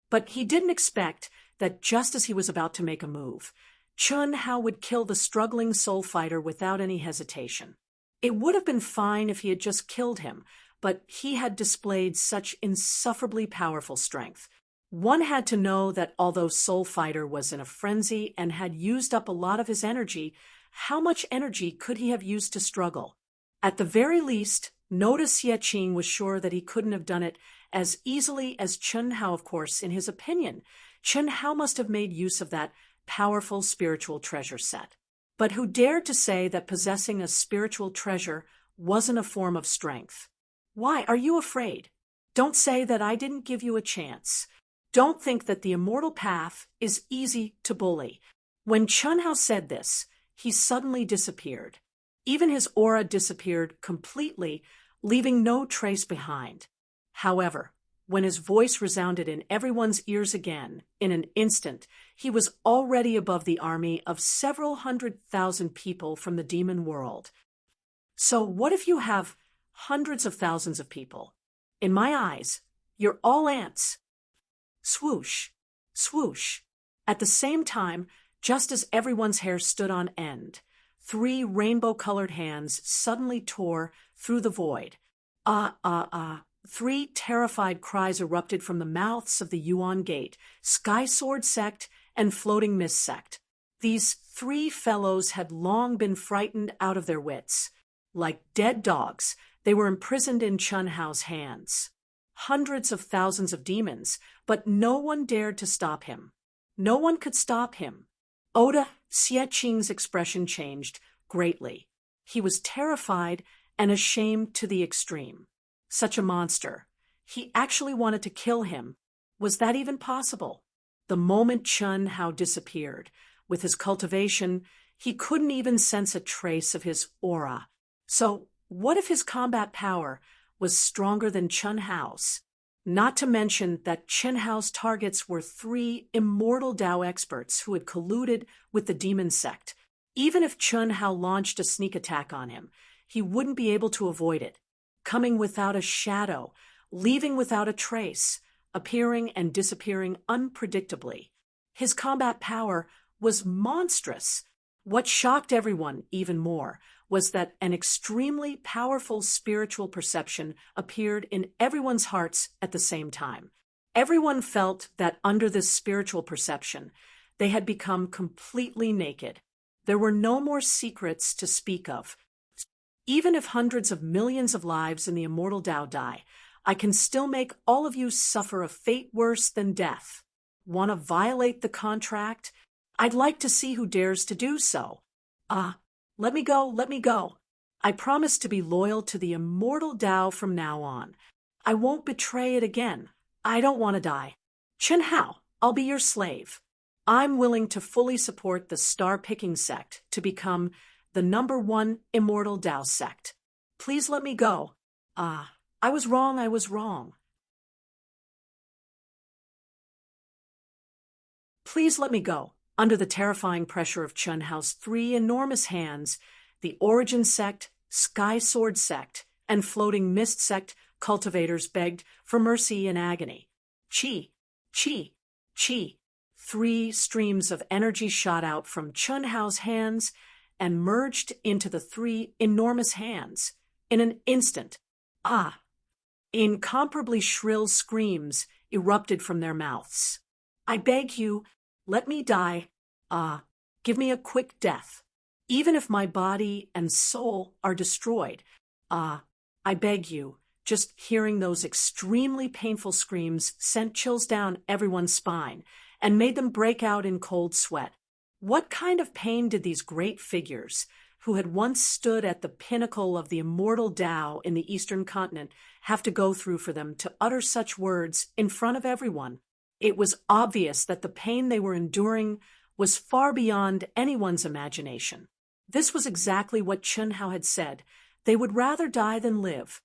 But he didn't expect that just as he was about to make a move, Chun Hao would kill the struggling Soul Fighter without any hesitation. It would have been fine if he had just killed him, but he had displayed such insufferably powerful strength. One had to know that although Soul Fighter was in a frenzy and had used up a lot of his energy, how much energy could he have used to struggle? At the very least, Nota Xieqing was sure that he couldn't have done it as easily as Chun Hao, of course, in his opinion. Chun Hao must have made use of that powerful spiritual treasure set. But who dared to say that possessing a spiritual treasure wasn't a form of strength? Why are you afraid? Don't say that I didn't give you a chance. Don't think that the immortal path is easy to bully. When Chun Hao said this, he suddenly disappeared. Even his aura disappeared completely, leaving no trace behind. However, when his voice resounded in everyone's ears again, in an instant, he was already above the army of several 100,000 people from the demon world. So what if you have hundreds of thousands of people? In my eyes, you're all ants. Swoosh, swoosh. At the same time, Just as everyone's hair stood on end, 3 rainbow-colored hands suddenly tore through the void. Ah, ah, ah. 3 terrified cries erupted from the mouths of the Yuan Gate, Sky Sword Sect, and Floating Mist Sect. These 3 fellows had long been frightened out of their wits. Like dead dogs, they were imprisoned in Chun Hao's hands. Hundreds of thousands of demons, but no one dared to stop him. No one could stop him. Oda Xieqing's expression changed greatly. He was terrified and ashamed to the extreme. Such a monster. He actually wanted to kill him. Was that even possible? The moment Chun Hao disappeared, with his cultivation, he couldn't even sense a trace of his aura. So, what if his combat power was stronger than Chun Hao's? Not to mention that Chun Hao's targets were 3 immortal Dao experts who had colluded with the demon sect. Even if Chun Hao launched a sneak attack on him, he wouldn't be able to avoid it. Coming without a shadow, leaving without a trace, appearing and disappearing unpredictably. His combat power was monstrous. What shocked everyone even more was that an extremely powerful spiritual perception appeared in everyone's hearts at the same time. Everyone felt that under this spiritual perception, they had become completely naked. There were no more secrets to speak of. Even if hundreds of millions of lives in the immortal Tao die, I can still make all of you suffer a fate worse than death. Want to violate the contract? I'd like to see who dares to do so. Let me go, let me go. I promise to be loyal to the immortal Tao from now on. I won't betray it again. I don't want to die. Chun Hao, I'll be your slave. I'm willing to fully support the star-picking sect to become the #1 immortal Tao sect. Please let me go. I was wrong. Please let me go. Under the terrifying pressure of Chun Hao's 3 enormous hands, the Origin Sect, Sky Sword Sect, and Floating Mist Sect cultivators begged for mercy in agony. Chi, chi, chi. 3 streams of energy shot out from Chun Hao's hands and merged into the 3 enormous hands. In an instant, incomparably shrill screams erupted from their mouths. I beg you, let me die. Give me a quick death. Even if my body and soul are destroyed. I beg you. Just hearing those extremely painful screams sent chills down everyone's spine and made them break out in cold sweat. What kind of pain did these great figures, who had once stood at the pinnacle of the immortal Tao in the Eastern continent, have to go through for them to utter such words in front of everyone? It was obvious that the pain they were enduring was far beyond anyone's imagination. This was exactly what Chun Hao had said. They would rather die than live.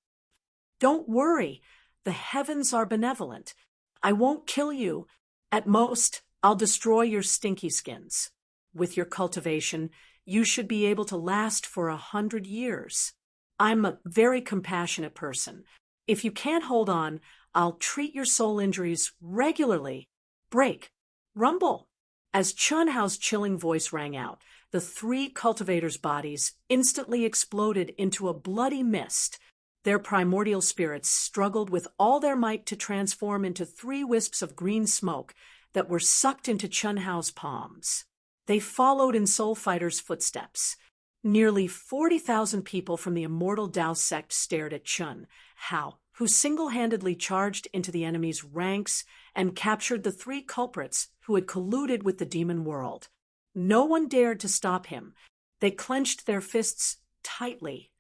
Don't worry, the heavens are benevolent. I won't kill you. At most, I'll destroy your stinky skins. With your cultivation, you should be able to last for 100 years. I'm a very compassionate person. If you can't hold on, I'll treat your soul injuries regularly. Break. Rumble. As Chun Hao's chilling voice rang out, the 3 cultivators' bodies instantly exploded into a bloody mist. Their primordial spirits struggled with all their might to transform into 3 wisps of green smoke that were sucked into Chun Hao's palms. They followed in Soul Fighter's footsteps. Nearly 40,000 people from the immortal Tao sect stared at Chun Hao, who single-handedly charged into the enemy's ranks and captured the 3 culprits who had colluded with the demon world. No one dared to stop him. They clenched their fists tightly,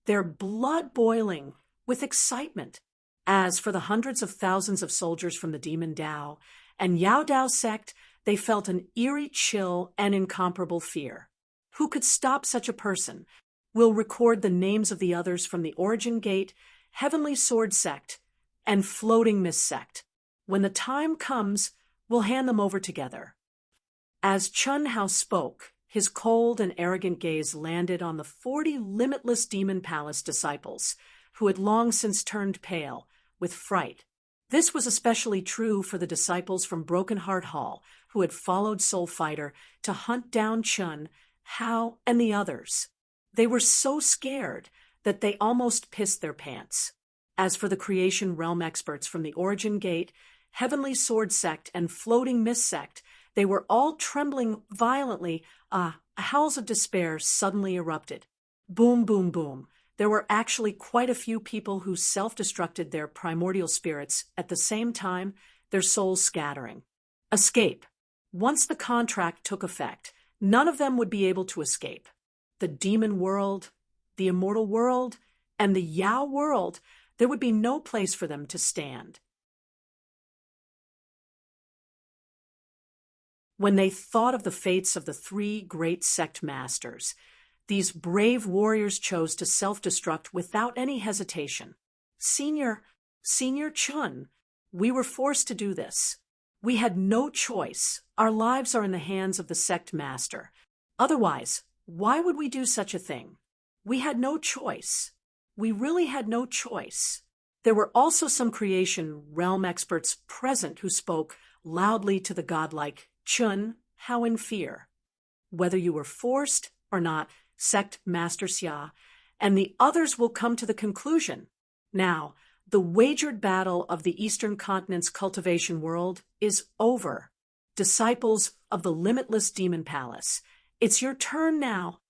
their blood boiling with excitement. As for the hundreds of thousands of soldiers from the demon Tao and Yao Dao sect, they felt an eerie chill and incomparable fear. Who could stop such a person? We'll record the names of the others from the Origin Gate, Heavenly Sword Sect, and Floating Mist Sect. When the time comes, we'll hand them over together. As Chun Hao spoke, his cold and arrogant gaze landed on the 40 limitless Demon Palace disciples, who had long since turned pale with fright. This was especially true for the disciples from Broken Heart Hall who had followed Soul Fighter to hunt down Chun, Hao, and the others. They were so scared that they almost pissed their pants. As for the Creation Realm experts from the Origin Gate, Heavenly Sword Sect, and Floating Mist Sect, they were all trembling violently. Howls of despair suddenly erupted. Boom, boom, boom. There were actually quite a few people who self-destructed their primordial spirits at the same time, their souls scattering. Escape. Once the contract took effect, none of them would be able to escape. The demon world, the immortal world, and the Yao world, there would be no place for them to stand. When they thought of the fates of the three great sect masters, these brave warriors chose to self-destruct without any hesitation. Senior Chun, we were forced to do this. We had no choice. Our lives are in the hands of the sect master. Otherwise, why would we do such a thing? We had no choice. We really had no choice. There were also some Creation Realm experts present who spoke loudly to the godlike Chun, Hao in fear. Whether you were forced or not, Sect Master Xia, and the others will come to the conclusion. Now, the wagered battle of the Eastern Continent's cultivation world is over. Disciples of the limitless Demon Palace, it's your turn now.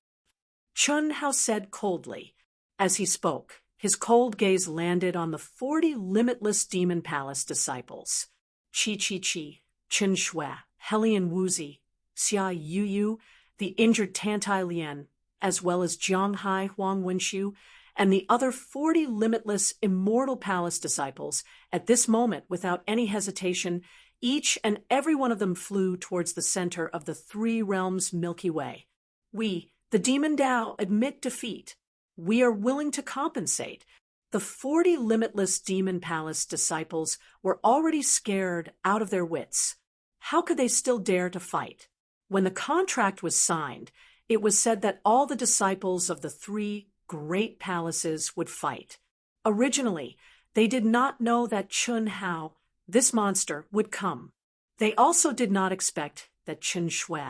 Chun Hao said coldly. As he spoke, his cold gaze landed on the 40 limitless Demon Palace disciples. Chi, Chen Shui, Helian Wuzi, Xia Yu, the injured Tantai Lian, as well as Zhonghai Huang Wenshu, and the other 40 limitless immortal palace disciples. At this moment, without any hesitation, each and every one of them flew towards the center of the three realms Milky Way. We, the Demon Tao, admit defeat. We are willing to compensate. The 40 limitless Demon Palace disciples were already scared out of their wits. How could they still dare to fight? When the contract was signed, it was said that all the disciples of the three great palaces would fight. Originally, they did not know that Chun Hao, this monster, would come. They also did not expect that Chen Shui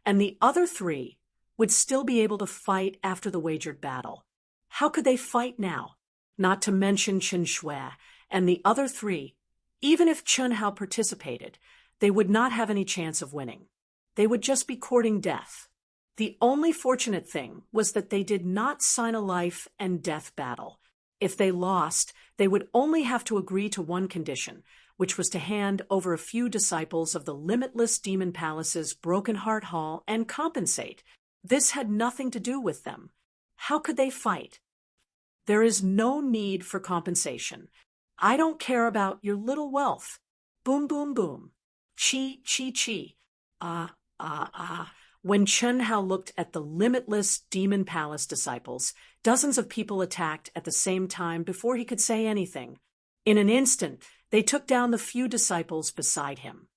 and the other three would still be able to fight after the wagered battle. How could they fight now? Not to mention Chen Shui and the other three, even if Chun Hao participated, they would not have any chance of winning. They would just be courting death. The only fortunate thing was that they did not sign a life and death battle. If they lost, they would only have to agree to one condition, which was to hand over a few disciples of the limitless Demon Palace's Broken Heart Hall and compensate. This had nothing to do with them. How could they fight? There is no need for compensation. I don't care about your little wealth. Boom, boom, boom. Chi. When Chun Hao looked at the limitless Demon Palace disciples, dozens of people attacked at the same time before he could say anything. In an instant, they took down the few disciples beside him.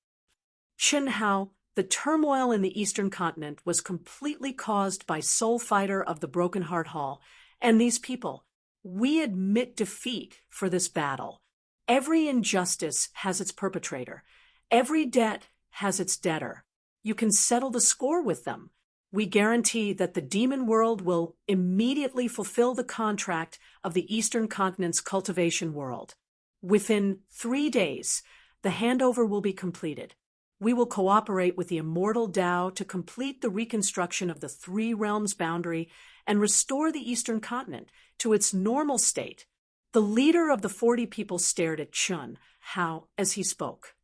Chun Hao, the turmoil in the Eastern Continent was completely caused by Soul Fighter of the Broken Heart Hall, and these people. We admit defeat for this battle. Every injustice has its perpetrator. Every debt has its debtor. You can settle the score with them. We guarantee that the demon world will immediately fulfill the contract of the Eastern Continent's cultivation world. Within 3 days, the handover will be completed. We will cooperate with the immortal Tao to complete the reconstruction of the three realms boundary and restore the Eastern Continent to its normal state. The leader of the 40 people stared at Chun Hao as he spoke.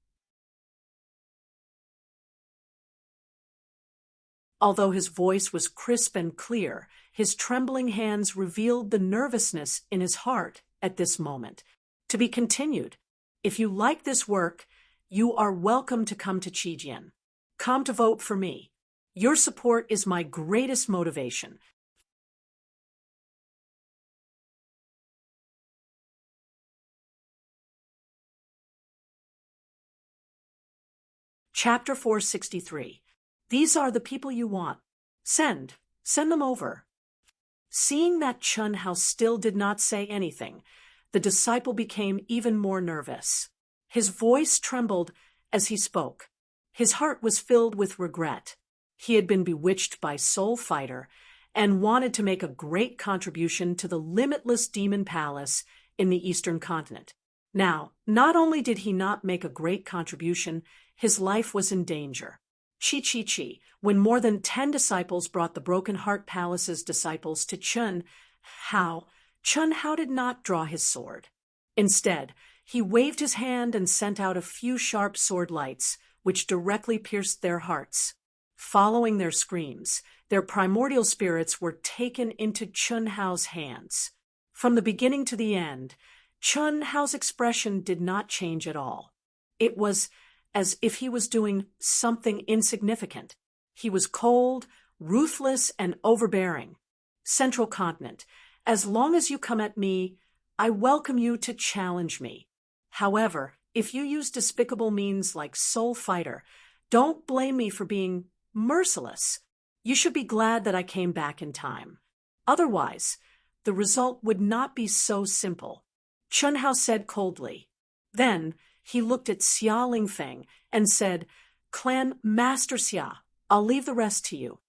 Although his voice was crisp and clear, his trembling hands revealed the nervousness in his heart at this moment. To be continued. If you like this work, you are welcome to come to Qijian. Come to vote for me. Your support is my greatest motivation. Chapter 463. These are the people you want. Send them over. Seeing that Chun Hao still did not say anything, the disciple became even more nervous. His voice trembled as he spoke. His heart was filled with regret. He had been bewitched by Soul Fighter and wanted to make a great contribution to the limitless demon palace in the Eastern continent. Now, not only did he not make a great contribution, his life was in danger. Chi, when more than 10 disciples brought the Broken Heart Palace's disciples to Chun Hao did not draw his sword. Instead, he waved his hand and sent out a few sharp sword lights, which directly pierced their hearts. Following their screams, their primordial spirits were taken into Chun Hao's hands. From the beginning to the end, Chun Hao's expression did not change at all. It was as if he was doing something insignificant. He was cold, ruthless, and overbearing. Central Continent, as long as you come at me, I welcome you to challenge me. However, if you use despicable means like Soul Fighter, don't blame me for being merciless. You should be glad that I came back in time. Otherwise, the result would not be so simple, Chun Hao said coldly. Then he looked at Xia Lingfeng and said, Clan Master Xia, I'll leave the rest to you.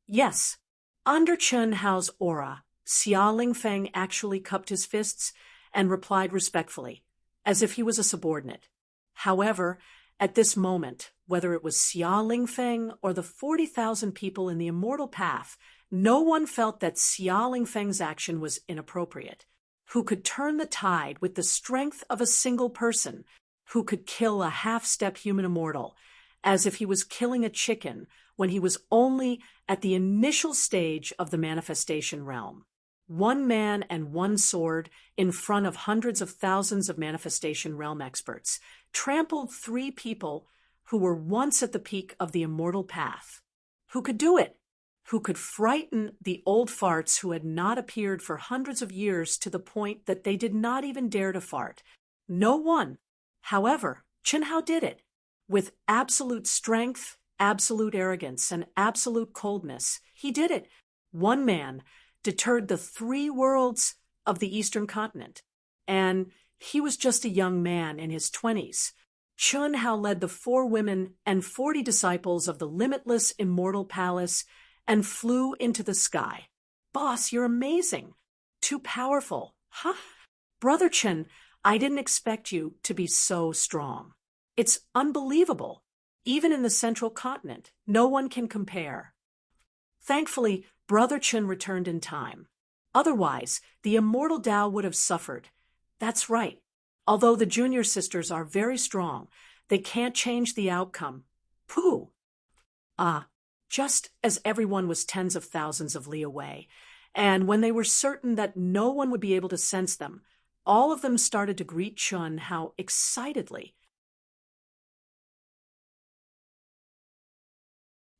Yes. Under Chun Hao's aura, Xia Lingfeng actually cupped his fists and replied respectfully, as if he was a subordinate. However, at this moment, whether it was Xia Lingfeng or the 40,000 people in the Immortal Path, no one felt that Xia Lingfeng's action was inappropriate. Who could turn the tide with the strength of a single person, who could kill a half-step human immortal, as if he was killing a chicken when he was only at the initial stage of the manifestation realm. One man and one sword in front of hundreds of thousands of manifestation realm experts trampled 3 people who were once at the peak of the Immortal Path. Who could do it? Who could frighten the old farts who had not appeared for hundreds of years to the point that they did not even dare to fart? No one. However, Chun Hao did it. With absolute strength, absolute arrogance, and absolute coldness, he did it. One man deterred the 3 worlds of the Eastern continent. And he was just a young man in his 20s. Chun Hao led the 4 women and 40 disciples of the limitless Immortal Palace and flew into the sky. Boss, you're amazing. Too powerful. Huh? Brother Chun, I didn't expect you to be so strong. It's unbelievable. Even in the Central Continent, no one can compare. Thankfully, Brother Chun returned in time. Otherwise, the Immortal Tao would have suffered. That's right. Although the junior sisters are very strong, they can't change the outcome. Pooh! Just as everyone was tens of thousands of li away, and when they were certain that no one would be able to sense them, all of them started to greet Chun Hao excitedly.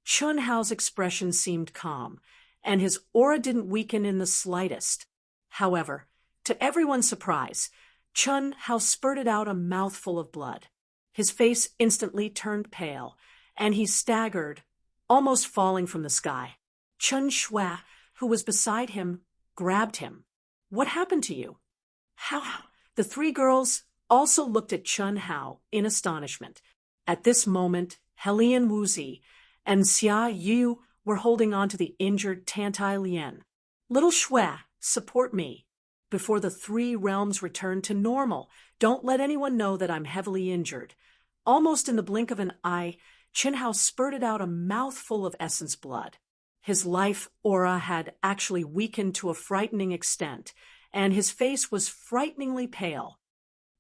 Chun Hao's expression seemed calm, and his aura didn't weaken in the slightest. However, to everyone's surprise, Chun Hao spurted out a mouthful of blood. His face instantly turned pale, and he staggered, almost falling from the sky. Chun Shua, who was beside him, grabbed him. What happened to you? How? The 3 girls also looked at Chun Hao in astonishment. At this moment, Helian Wuzi and Xia Yu were holding on to the injured Tantai Lian. Little Shua, support me. Before the 3 realms return to normal, don't let anyone know that I'm heavily injured. Almost in the blink of an eye, Chun Hao spurted out a mouthful of essence blood. His life aura had actually weakened to a frightening extent, and his face was frighteningly pale.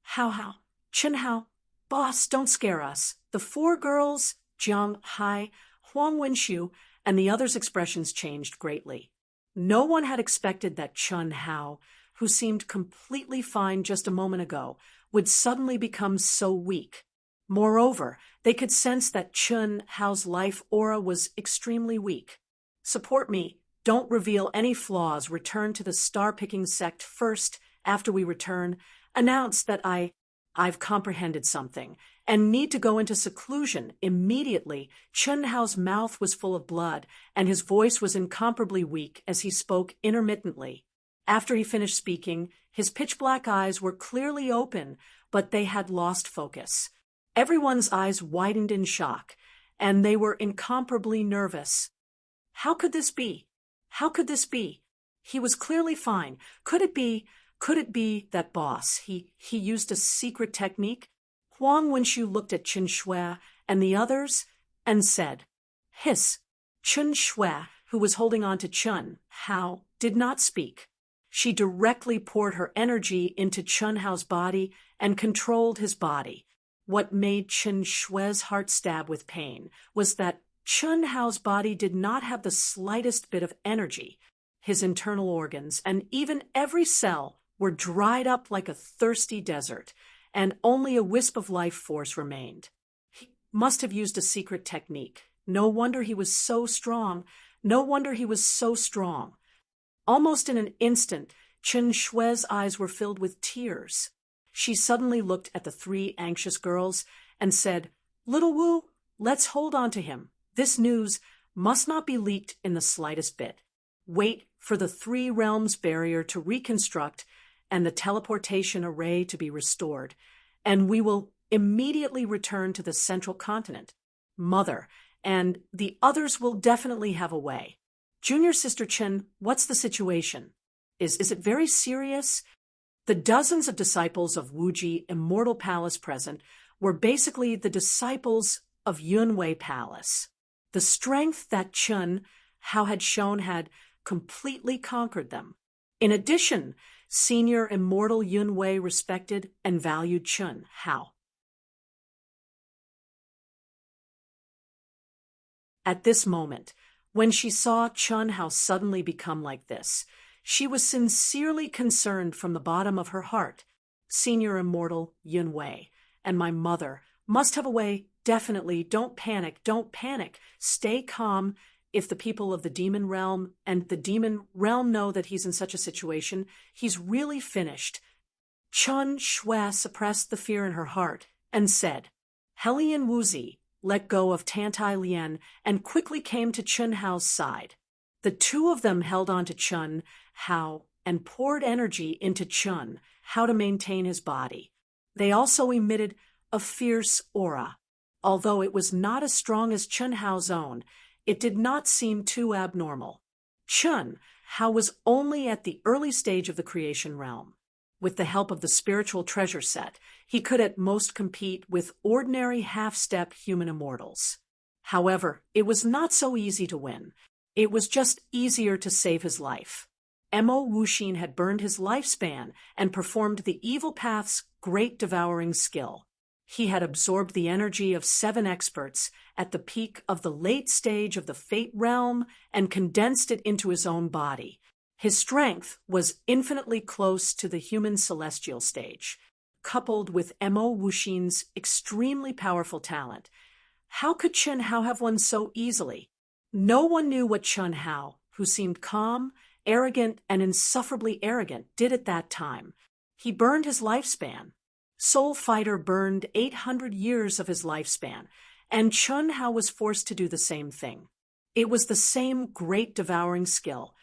How? Chun Hao, boss, don't scare us. The 4 girls, Jiang Hai, Huang Wenshu, and the others' expressions changed greatly. No one had expected that Chun Hao, who seemed completely fine just a moment ago, would suddenly become so weak. Moreover, they could sense that Chun Hao's life aura was extremely weak. Support me. Don't reveal any flaws. Return to the star-picking sect first. After we return, announce that I've comprehended something and need to go into seclusion immediately. Chun Hao's mouth was full of blood, and his voice was incomparably weak as he spoke intermittently. After he finished speaking, his pitch-black eyes were clearly open, but they had lost focus. Everyone's eyes widened in shock, and they were incomparably nervous. How could this be? How could this be? He was clearly fine. Could it be that boss? He used a secret technique? Huang Wenshu looked at Chen Shui and the others and said, "Hiss." Chen Shui, who was holding on to Chen Hao, did not speak. She directly poured her energy into Chen Hao's body and controlled his body. What made Chen Shui's heart stab with pain was that Chen Hao's body did not have the slightest bit of energy. His internal organs and even every cell were dried up like a thirsty desert, and only a wisp of life force remained. He must have used a secret technique. No wonder he was so strong. No wonder he was so strong. Almost in an instant, Chen Shui's eyes were filled with tears. She suddenly looked at the three anxious girls and said, "Little Wu, let's hold on to him. This news must not be leaked in the slightest bit. Wait for the three realms barrier to reconstruct and the teleportation array to be restored, and we will immediately return to the central continent. Mother, and the others will definitely have a way. Junior Sister Chen, what's the situation? Is it very serious?" The dozens of disciples of Wuji Immortal Palace present were basically the disciples of Yunwei Palace. The strength that Chen Hao had shown had completely conquered them. In addition, Senior Immortal Yunwei respected and valued Chen Hao. At this moment, when she saw Chen Hao suddenly become like this, she was sincerely concerned from the bottom of her heart. Senior Immortal Yunwei and my mother must have a way. Definitely, don't panic, don't panic. Stay calm. If the people of the demon realm and the demon realm know that he's in such a situation, he's really finished. Chen Shui suppressed the fear in her heart and said, "Helian Wuzi, let go of Tantai Lian and quickly came to Chen Hao's side. The two of them held on to Chen Hao and poured energy into Chen Hao to maintain his body. They also emitted a fierce aura. Although it was not as strong as Chen Hao's own, it did not seem too abnormal. Chen Hao was only at the early stage of the creation realm. With the help of the spiritual treasure set, he could at most compete with ordinary half-step human immortals. However, it was not so easy to win. It was just easier to save his life. Mo Wuxin had burned his lifespan and performed the evil path's great devouring skill. He had absorbed the energy of 7 experts at the peak of the late stage of the Fate realm and condensed it into his own body. His strength was infinitely close to the human celestial stage, coupled with Mo Wuxin's extremely powerful talent. How could Chen Hao have won so easily? No one knew what Chen Hao, who seemed calm, arrogant, and insufferably arrogant, did at that time. He burned his lifespan. Soul Fighter burned 800 years of his lifespan, and Chen Hao was forced to do the same thing. It was the same great devouring skill,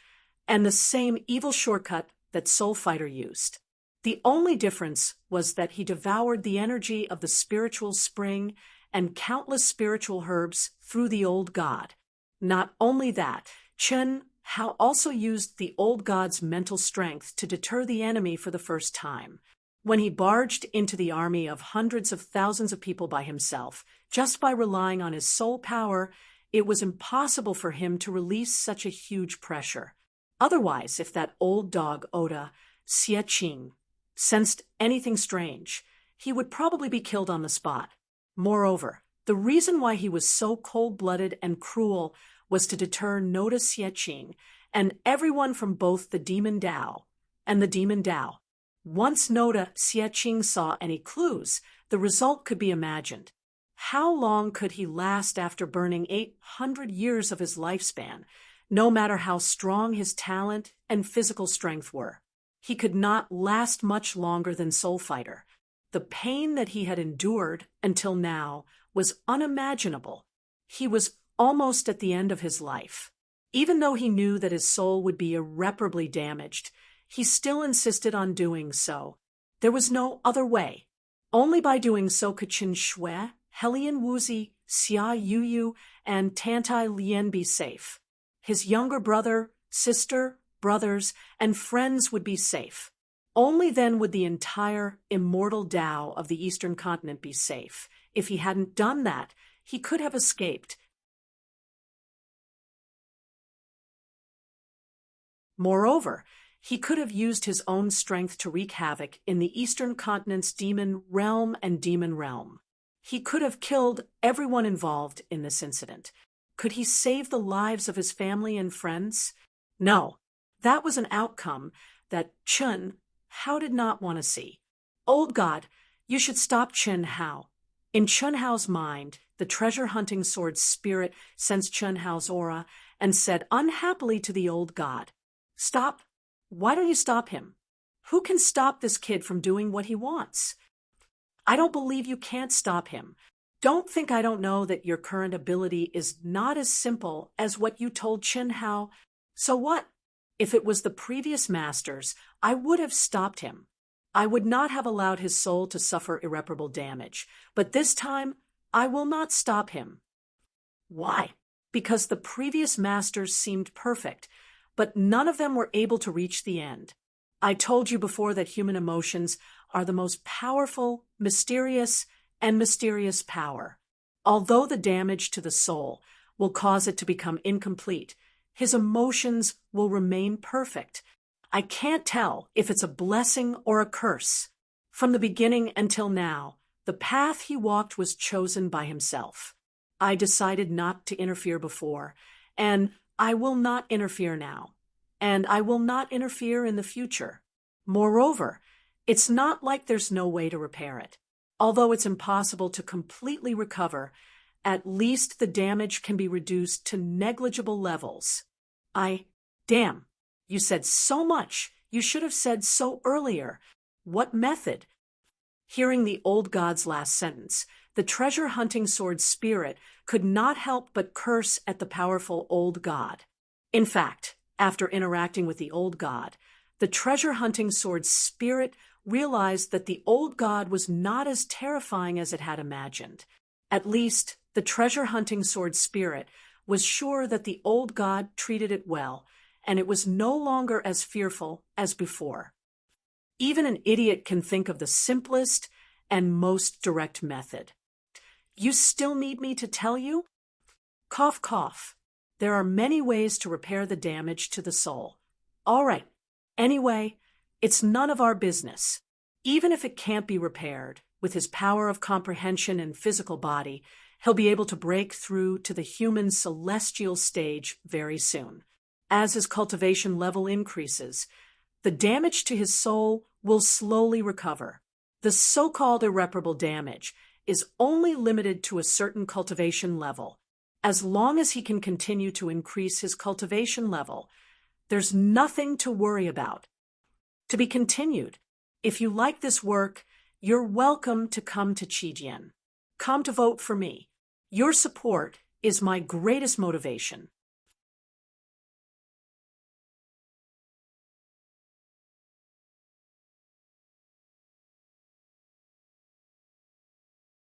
and the same evil shortcut that Soul Fighter used. The only difference was that he devoured the energy of the spiritual spring and countless spiritual herbs through the old god. Not only that, Chen Hao also used the old god's mental strength to deter the enemy for the first time. When he barged into the army of hundreds of thousands of people by himself, just by relying on his soul power, it was impossible for him to release such a huge pressure. Otherwise, if that old dog Oda, Xie Qing, sensed anything strange, he would probably be killed on the spot. Moreover, the reason why he was so cold-blooded and cruel was to deter Noda Xie Qing and everyone from both the Demon Dao and the Demon Dao. Once Noda Xie Qing saw any clues, the result could be imagined. How long could he last after burning 800 years of his lifespan, no matter how strong his talent and physical strength were? He could not last much longer than Soul Fighter. The pain that he had endured until now was unimaginable. He was almost at the end of his life. Even though he knew that his soul would be irreparably damaged, he still insisted on doing so. There was no other way. Only by doing so could Qin Shui, Helian Wuzi, Xia Yuyu, and Tantai Lian be safe. His younger brother, sister, brothers, and friends would be safe. Only then would the entire immortal Tao of the Eastern continent be safe. If he hadn't done that, he could have escaped. Moreover, he could have used his own strength to wreak havoc in the Eastern continent's demon realm and demon realm. He could have killed everyone involved in this incident. Could he save the lives of his family and friends? No, that was an outcome that Chen Hao did not want to see. Old God, you should stop Chen Hao. In Chen Hao's mind, the treasure-hunting sword spirit sensed Chen Hao's aura and said unhappily to the old God, "Stop. Why don't you stop him? Who can stop this kid from doing what he wants? I don't believe you can't stop him. Don't think I don't know that your current ability is not as simple as what you told Chen Hao. So what? If it was the previous masters, I would have stopped him. I would not have allowed his soul to suffer irreparable damage. But this time, I will not stop him." Why? Because the previous masters seemed perfect, but none of them were able to reach the end. I told you before that human emotions are the most powerful, mysterious power. Although the damage to the soul will cause it to become incomplete, his emotions will remain perfect. I can't tell if it's a blessing or a curse. From the beginning until now, the path he walked was chosen by himself. I decided not to interfere before, and I will not interfere now, and I will not interfere in the future. Moreover, it's not like there's no way to repair it. Although it's impossible to completely recover, at least the damage can be reduced to negligible levels. Damn, you said so much. You should have said so earlier. What method? Hearing the old god's last sentence, the treasure-hunting sword spirit could not help but curse at the powerful old god. In fact, after interacting with the old god, the treasure-hunting sword spirit realized that the old god was not as terrifying as it had imagined. At least, the treasure-hunting sword spirit was sure that the old god treated it well, and it was no longer as fearful as before. Even an idiot can think of the simplest and most direct method. You still need me to tell you? Cough, cough. There are many ways to repair the damage to the soul. All right. Anyway, it's none of our business. Even if it can't be repaired, with his power of comprehension and physical body, he'll be able to break through to the human celestial stage very soon. As his cultivation level increases, the damage to his soul will slowly recover. The so-called irreparable damage is only limited to a certain cultivation level. As long as he can continue to increase his cultivation level, there's nothing to worry about. To be continued. If you like this work, you're welcome to come to Qijian. Come to vote for me. Your support is my greatest motivation.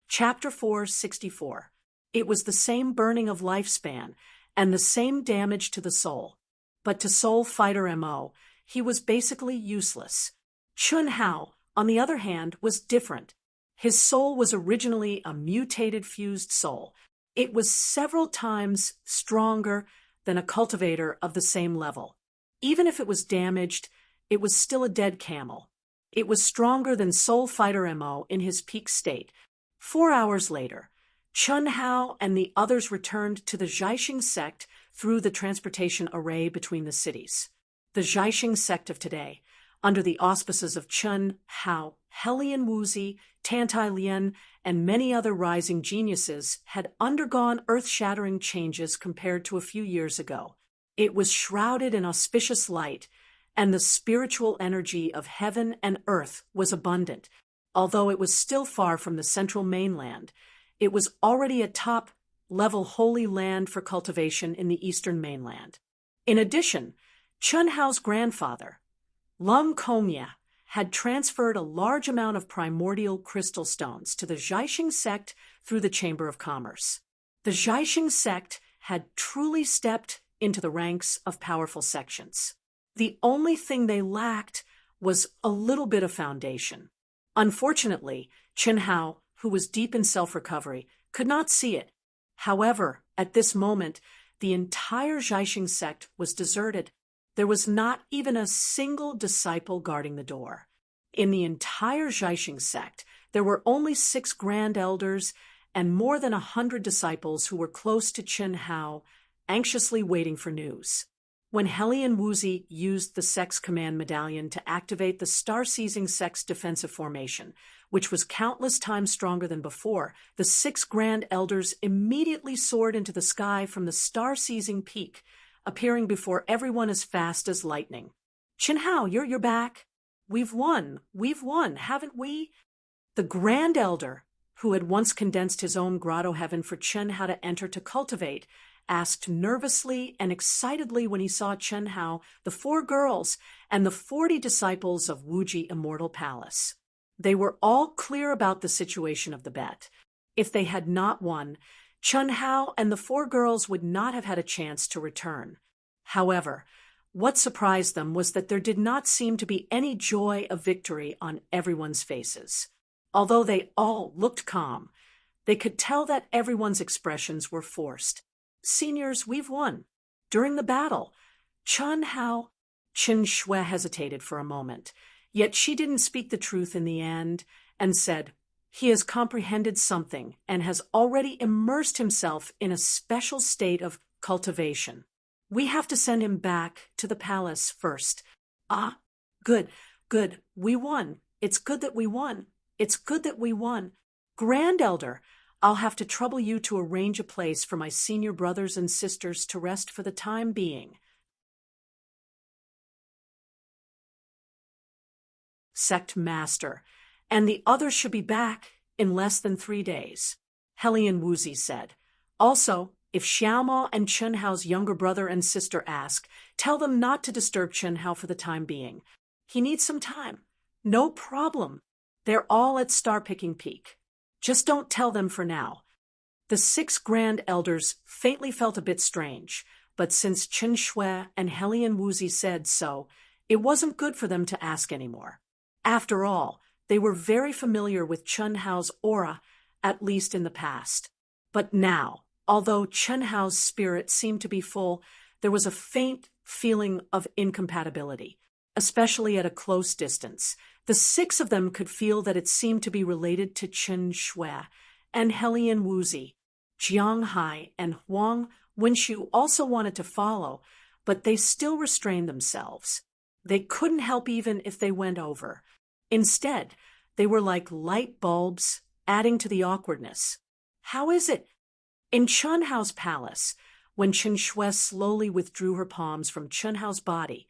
Chapter 464. It was the same burning of lifespan and the same damage to the soul. But to Soul Fighter MO, he was basically useless. Chen Hao, on the other hand, was different. His soul was originally a mutated fused soul. It was several times stronger than a cultivator of the same level. Even if it was damaged, it was still a dead camel. It was stronger than Soul Fighter MO in his peak state. 4 hours later, Chen Hao and the others returned to the Zhaixing sect through the transportation array between the cities. The Zhaixing sect of today, under the auspices of Chen Hao, Helian Wuzi, Tantai Lian, and many other rising geniuses, had undergone earth-shattering changes compared to a few years ago. It was shrouded in auspicious light, and the spiritual energy of heaven and earth was abundant. Although it was still far from the central mainland, it was already a top-level holy land for cultivation in the eastern mainland. In addition, Chen Hao's grandfather, Lung Kongya had transferred a large amount of primordial crystal stones to the Jiaxing sect through the Chamber of Commerce. The Jiaxing sect had truly stepped into the ranks of powerful sections. The only thing they lacked was a little bit of foundation. Unfortunately, Chen Hao, who was deep in self-recovery, could not see it. However, at this moment, the entire Jiaxing sect was deserted. There was not even a single disciple guarding the door. In the entire Jiaxing sect, there were only 6 grand elders and more than 100 disciples who were close to Chen Hao, anxiously waiting for news. When Helian Wuzi used the sect's command medallion to activate the star-seizing sect's defensive formation, which was countless times stronger than before, the 6 grand elders immediately soared into the sky from the star-seizing peak, appearing before everyone as fast as lightning. Chen Hao, you're back. We've won, haven't we? The Grand Elder, who had once condensed his own grotto heaven for Chen Hao to enter to cultivate, asked nervously and excitedly when he saw Chen Hao, the 4 girls, and the 40 disciples of Wuji Immortal Palace. They were all clear about the situation of the bet. If they had not won, Chen Hao and the 4 girls would not have had a chance to return. However, what surprised them was that there did not seem to be any joy of victory on everyone's faces. Although they all looked calm, they could tell that everyone's expressions were forced. Seniors, we've won. During the battle, Chen Shui hesitated for a moment, yet she didn't speak the truth in the end and said, "He has comprehended something and has already immersed himself in a special state of cultivation. We have to send him back to the palace first." "Ah, good. We won. It's good that we won. It's good that we won. Grand Elder, I'll have to trouble you to arrange a place for my senior brothers and sisters to rest for the time being." Sect Master, and the others should be back in less than 3 days, Helian Wuzi said. Also, if Xiaomao and Chen Hao's younger brother and sister ask, tell them not to disturb Chen Hao for the time being. He needs some time. No problem. They're all at Star-Picking Peak. Just don't tell them for now. The 6 grand elders faintly felt a bit strange, but since Chen Shui and Helian Wuzi said so, it wasn't good for them to ask anymore. After all, they were very familiar with Chen Hao's aura, at least in the past. But now, although Chen Hao's spirit seemed to be full, there was a faint feeling of incompatibility, especially at a close distance. The 6 of them could feel that it seemed to be related to Chen Shui and Helian Wuzi. Jiang Hai and Huang Wenxiu also wanted to follow, but they still restrained themselves. They couldn't help even if they went over. Instead, they were like light bulbs, adding to the awkwardness. How is it? In Chen Hao's palace, when Chen Shui slowly withdrew her palms from Chen Hao's body,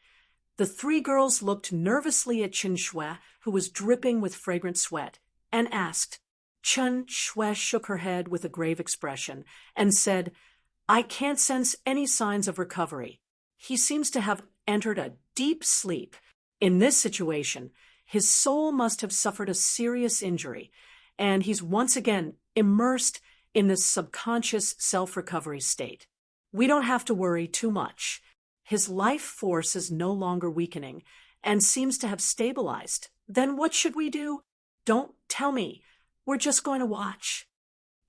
the 3 girls looked nervously at Chen Shui, who was dripping with fragrant sweat, and asked. Chen Shui shook her head with a grave expression and said, "I can't sense any signs of recovery. He seems to have entered a deep sleep. In this situation, his soul must have suffered a serious injury, and he's once again immersed in this subconscious self-recovery state. We don't have to worry too much. His life force is no longer weakening and seems to have stabilized. Then what should we do? Don't tell me. We're just going to watch."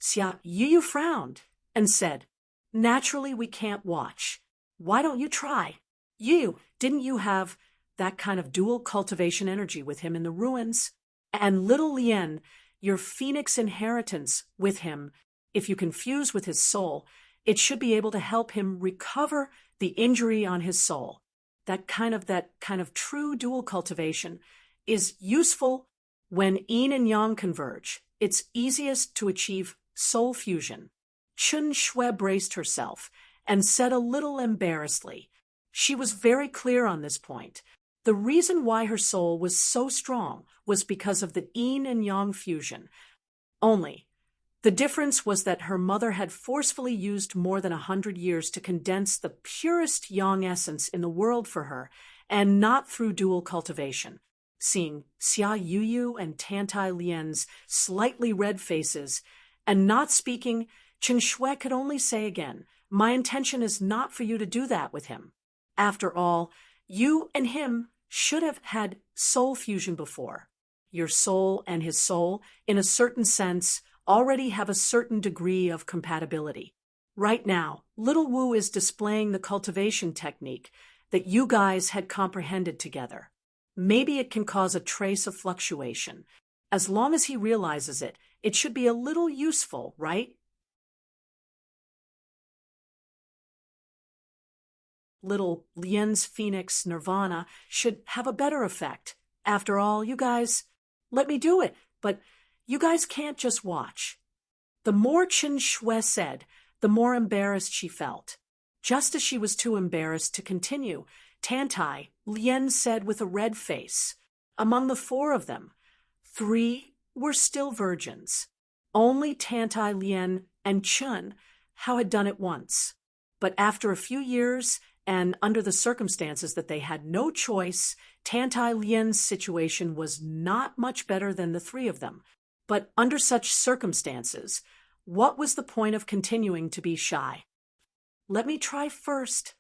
Xia Yu frowned and said, "Naturally we can't watch. Why don't you try? Yu, didn't you have that kind of dual cultivation energy with him in the ruins? And little Lien, your phoenix inheritance with him, if you can fuse with his soul, it should be able to help him recover the injury on his soul. That kind of true dual cultivation is useful when yin and yang converge. It's easiest to achieve soul fusion." Chen Shui braced herself and said a little embarrassedly. She was very clear on this point. The reason why her soul was so strong was because of the yin and yang fusion. Only, the difference was that her mother had forcefully used more than 100 years to condense the purest yang essence in the world for her, and not through dual cultivation. Seeing Xia Yuyu and Tantai Lian's slightly red faces and not speaking, Chen Shui could only say again, "My intention is not for you to do that with him. After all, you and him should have had soul fusion before. Your soul and his soul, in a certain sense, already have a certain degree of compatibility. Right now, little Wu is displaying the cultivation technique that you guys had comprehended together. Maybe it can cause a trace of fluctuation. As long as he realizes it, it should be a little useful, right?" Little Lian's Phoenix Nirvana should have a better effect. After all, you guys, let me do it, but you guys can't just watch. The more Chen Shui said, the more embarrassed she felt. Just as she was too embarrassed to continue, Tantai, Lian said with a red face, among the 4 of them, 3 were still virgins. Only Tantai, Lian, and Chun how had done it once. But after a few years, and under the circumstances that they had no choice, Tantai Lian's situation was not much better than the 3 of them. But under such circumstances, what was the point of continuing to be shy? "Let me try first."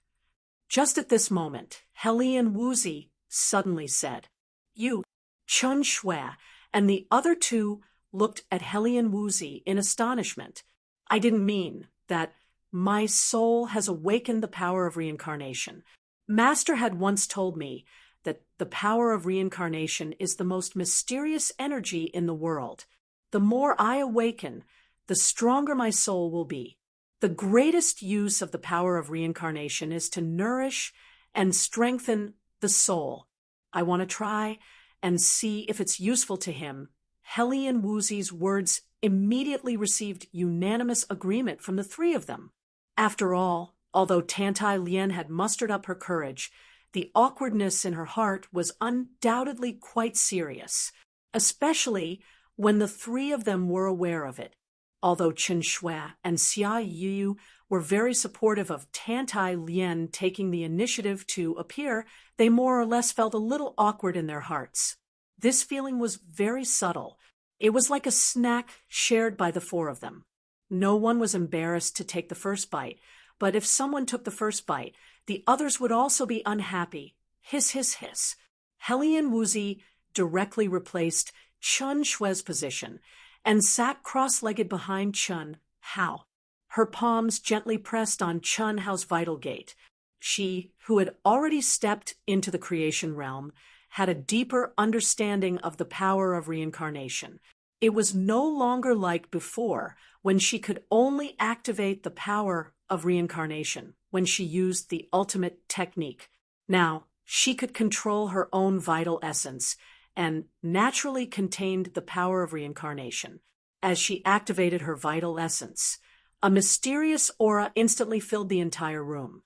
Just at this moment, Helian Wuzi suddenly said, "You, Chen Shui," and the other 2 looked at Helian Wuzi in astonishment. "I didn't mean that. My soul has awakened the power of reincarnation. Master had once told me that the power of reincarnation is the most mysterious energy in the world. The more I awaken, the stronger my soul will be. The greatest use of the power of reincarnation is to nourish and strengthen the soul. I want to try and see if it's useful to him." Helian Wuzi's words immediately received unanimous agreement from the 3 of them. After all, although Tantai Lian had mustered up her courage, the awkwardness in her heart was undoubtedly quite serious, especially when the 3 of them were aware of it. Although Chen Shui and Xia Yu were very supportive of Tantai Lian taking the initiative to appear, they more or less felt a little awkward in their hearts. This feeling was very subtle. It was like a snack shared by the 4 of them. No one was embarrassed to take the first bite, but if someone took the first bite, the others would also be unhappy. Hiss, hiss, hiss. Helian Wuzi directly replaced Chen Shui's position and sat cross-legged behind Chen Hao, her palms gently pressed on Chen Hao's vital gate. She, who had already stepped into the creation realm, had a deeper understanding of the power of reincarnation. It was no longer like before, when she could only activate the power of reincarnation when she used the ultimate technique. Now, she could control her own vital essence and naturally contained the power of reincarnation. As she activated her vital essence, a mysterious aura instantly filled the entire room.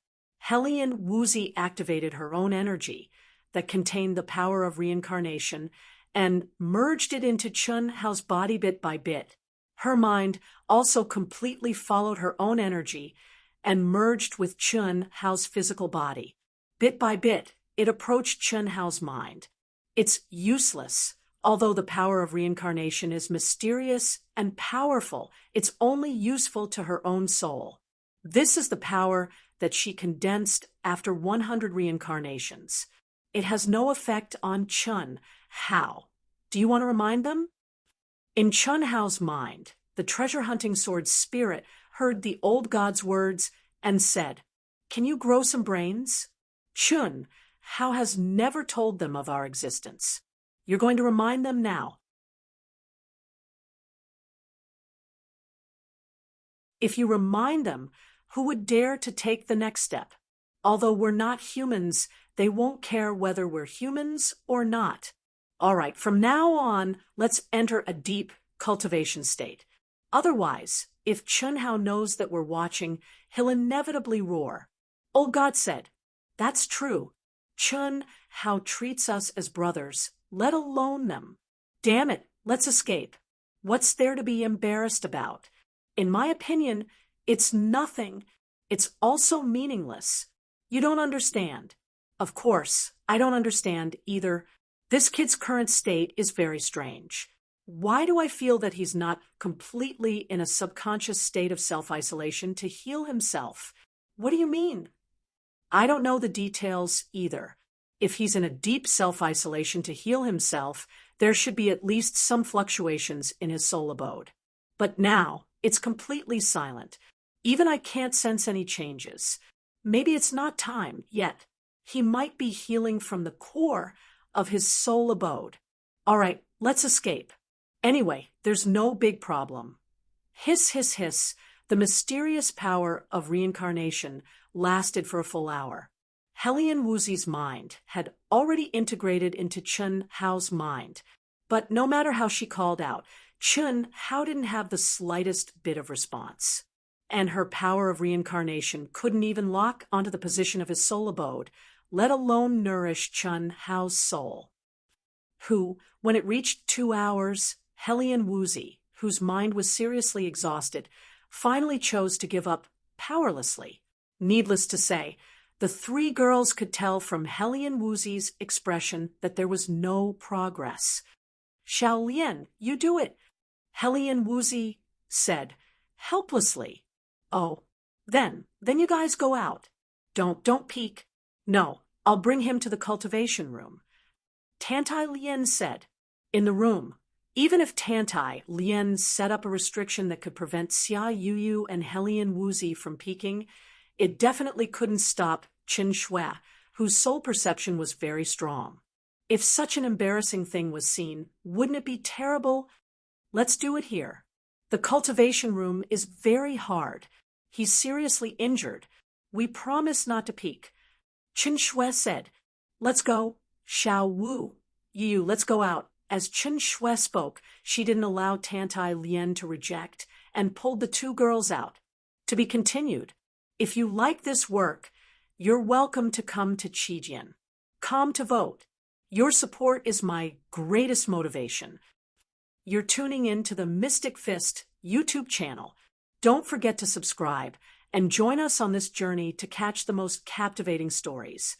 Helian Wuzi activated her own energy that contained the power of reincarnation and merged it into Chen Hao's body bit by bit. Her mind also completely followed her own energy and merged with Chen Hao's physical body. Bit by bit, it approached Chen Hao's mind. It's useless. Although the power of reincarnation is mysterious and powerful, it's only useful to her own soul. This is the power that she condensed after 100 reincarnations. It has no effect on Chen Hao. Do you want to remind them? In Chen Hao's mind, the treasure-hunting sword's spirit heard the old god's words and said, "Can you grow some brains?" Chen Hao has never told them of our existence. You're going to remind them now. If you remind them, who would dare to take the next step? Although we're not humans, they won't care whether we're humans or not. All right, from now on, let's enter a deep cultivation state. Otherwise, if Chen Hao knows that we're watching, he'll inevitably roar. Old God said, "That's true. Chen Hao treats us as brothers, let alone them. Damn it, let's escape. What's there to be embarrassed about? In my opinion, it's nothing. It's also meaningless. You don't understand. Of course, I don't understand either. This kid's current state is very strange. Why do I feel that he's not completely in a subconscious state of self-isolation to heal himself? What do you mean? I don't know the details either. If he's in a deep self-isolation to heal himself, there should be at least some fluctuations in his soul abode. But now, it's completely silent. Even I can't sense any changes. Maybe it's not time yet. He might be healing from the core of his soul abode. All right, let's escape. Anyway, there's no big problem. Hiss, hiss, hiss. The mysterious power of reincarnation lasted for a full hour. Helian Wuzi's mind had already integrated into Chun Hao's mind, but no matter how she called out, Chun Hao didn't have the slightest bit of response. And her power of reincarnation couldn't even lock onto the position of his soul abode, let alone nourish Chun Hao's soul. Who, when it reached 2 hours, Helian Wuzi, whose mind was seriously exhausted, finally chose to give up powerlessly. Needless to say, the 3 girls could tell from Helian Wuzi's expression that there was no progress. Xiao Lian, you do it, Helian Wuzi said, helplessly. Oh, then you guys go out. Don't peek. No, I'll bring him to the cultivation room. Tantai Lien said, in the room. Even if Tantai Lien set up a restriction that could prevent Xia Yuyu and Helian Wuzi from peeking, it definitely couldn't stop Qin Shui, whose soul perception was very strong. If such an embarrassing thing was seen, wouldn't it be terrible? Let's do it here. The cultivation room is very hard. He's seriously injured. We promise not to peek. Qin Shui said, let's go. Xiao Wu, you, let's go out. As Qin Shui spoke, she didn't allow Tantai Lien to reject and pulled the 2 girls out. To be continued. If you like this work, you're welcome to come to Qijian. Come to vote. Your support is my greatest motivation. You're tuning in to the Mystic Fist YouTube channel. Don't forget to subscribe and join us on this journey to catch the most captivating stories.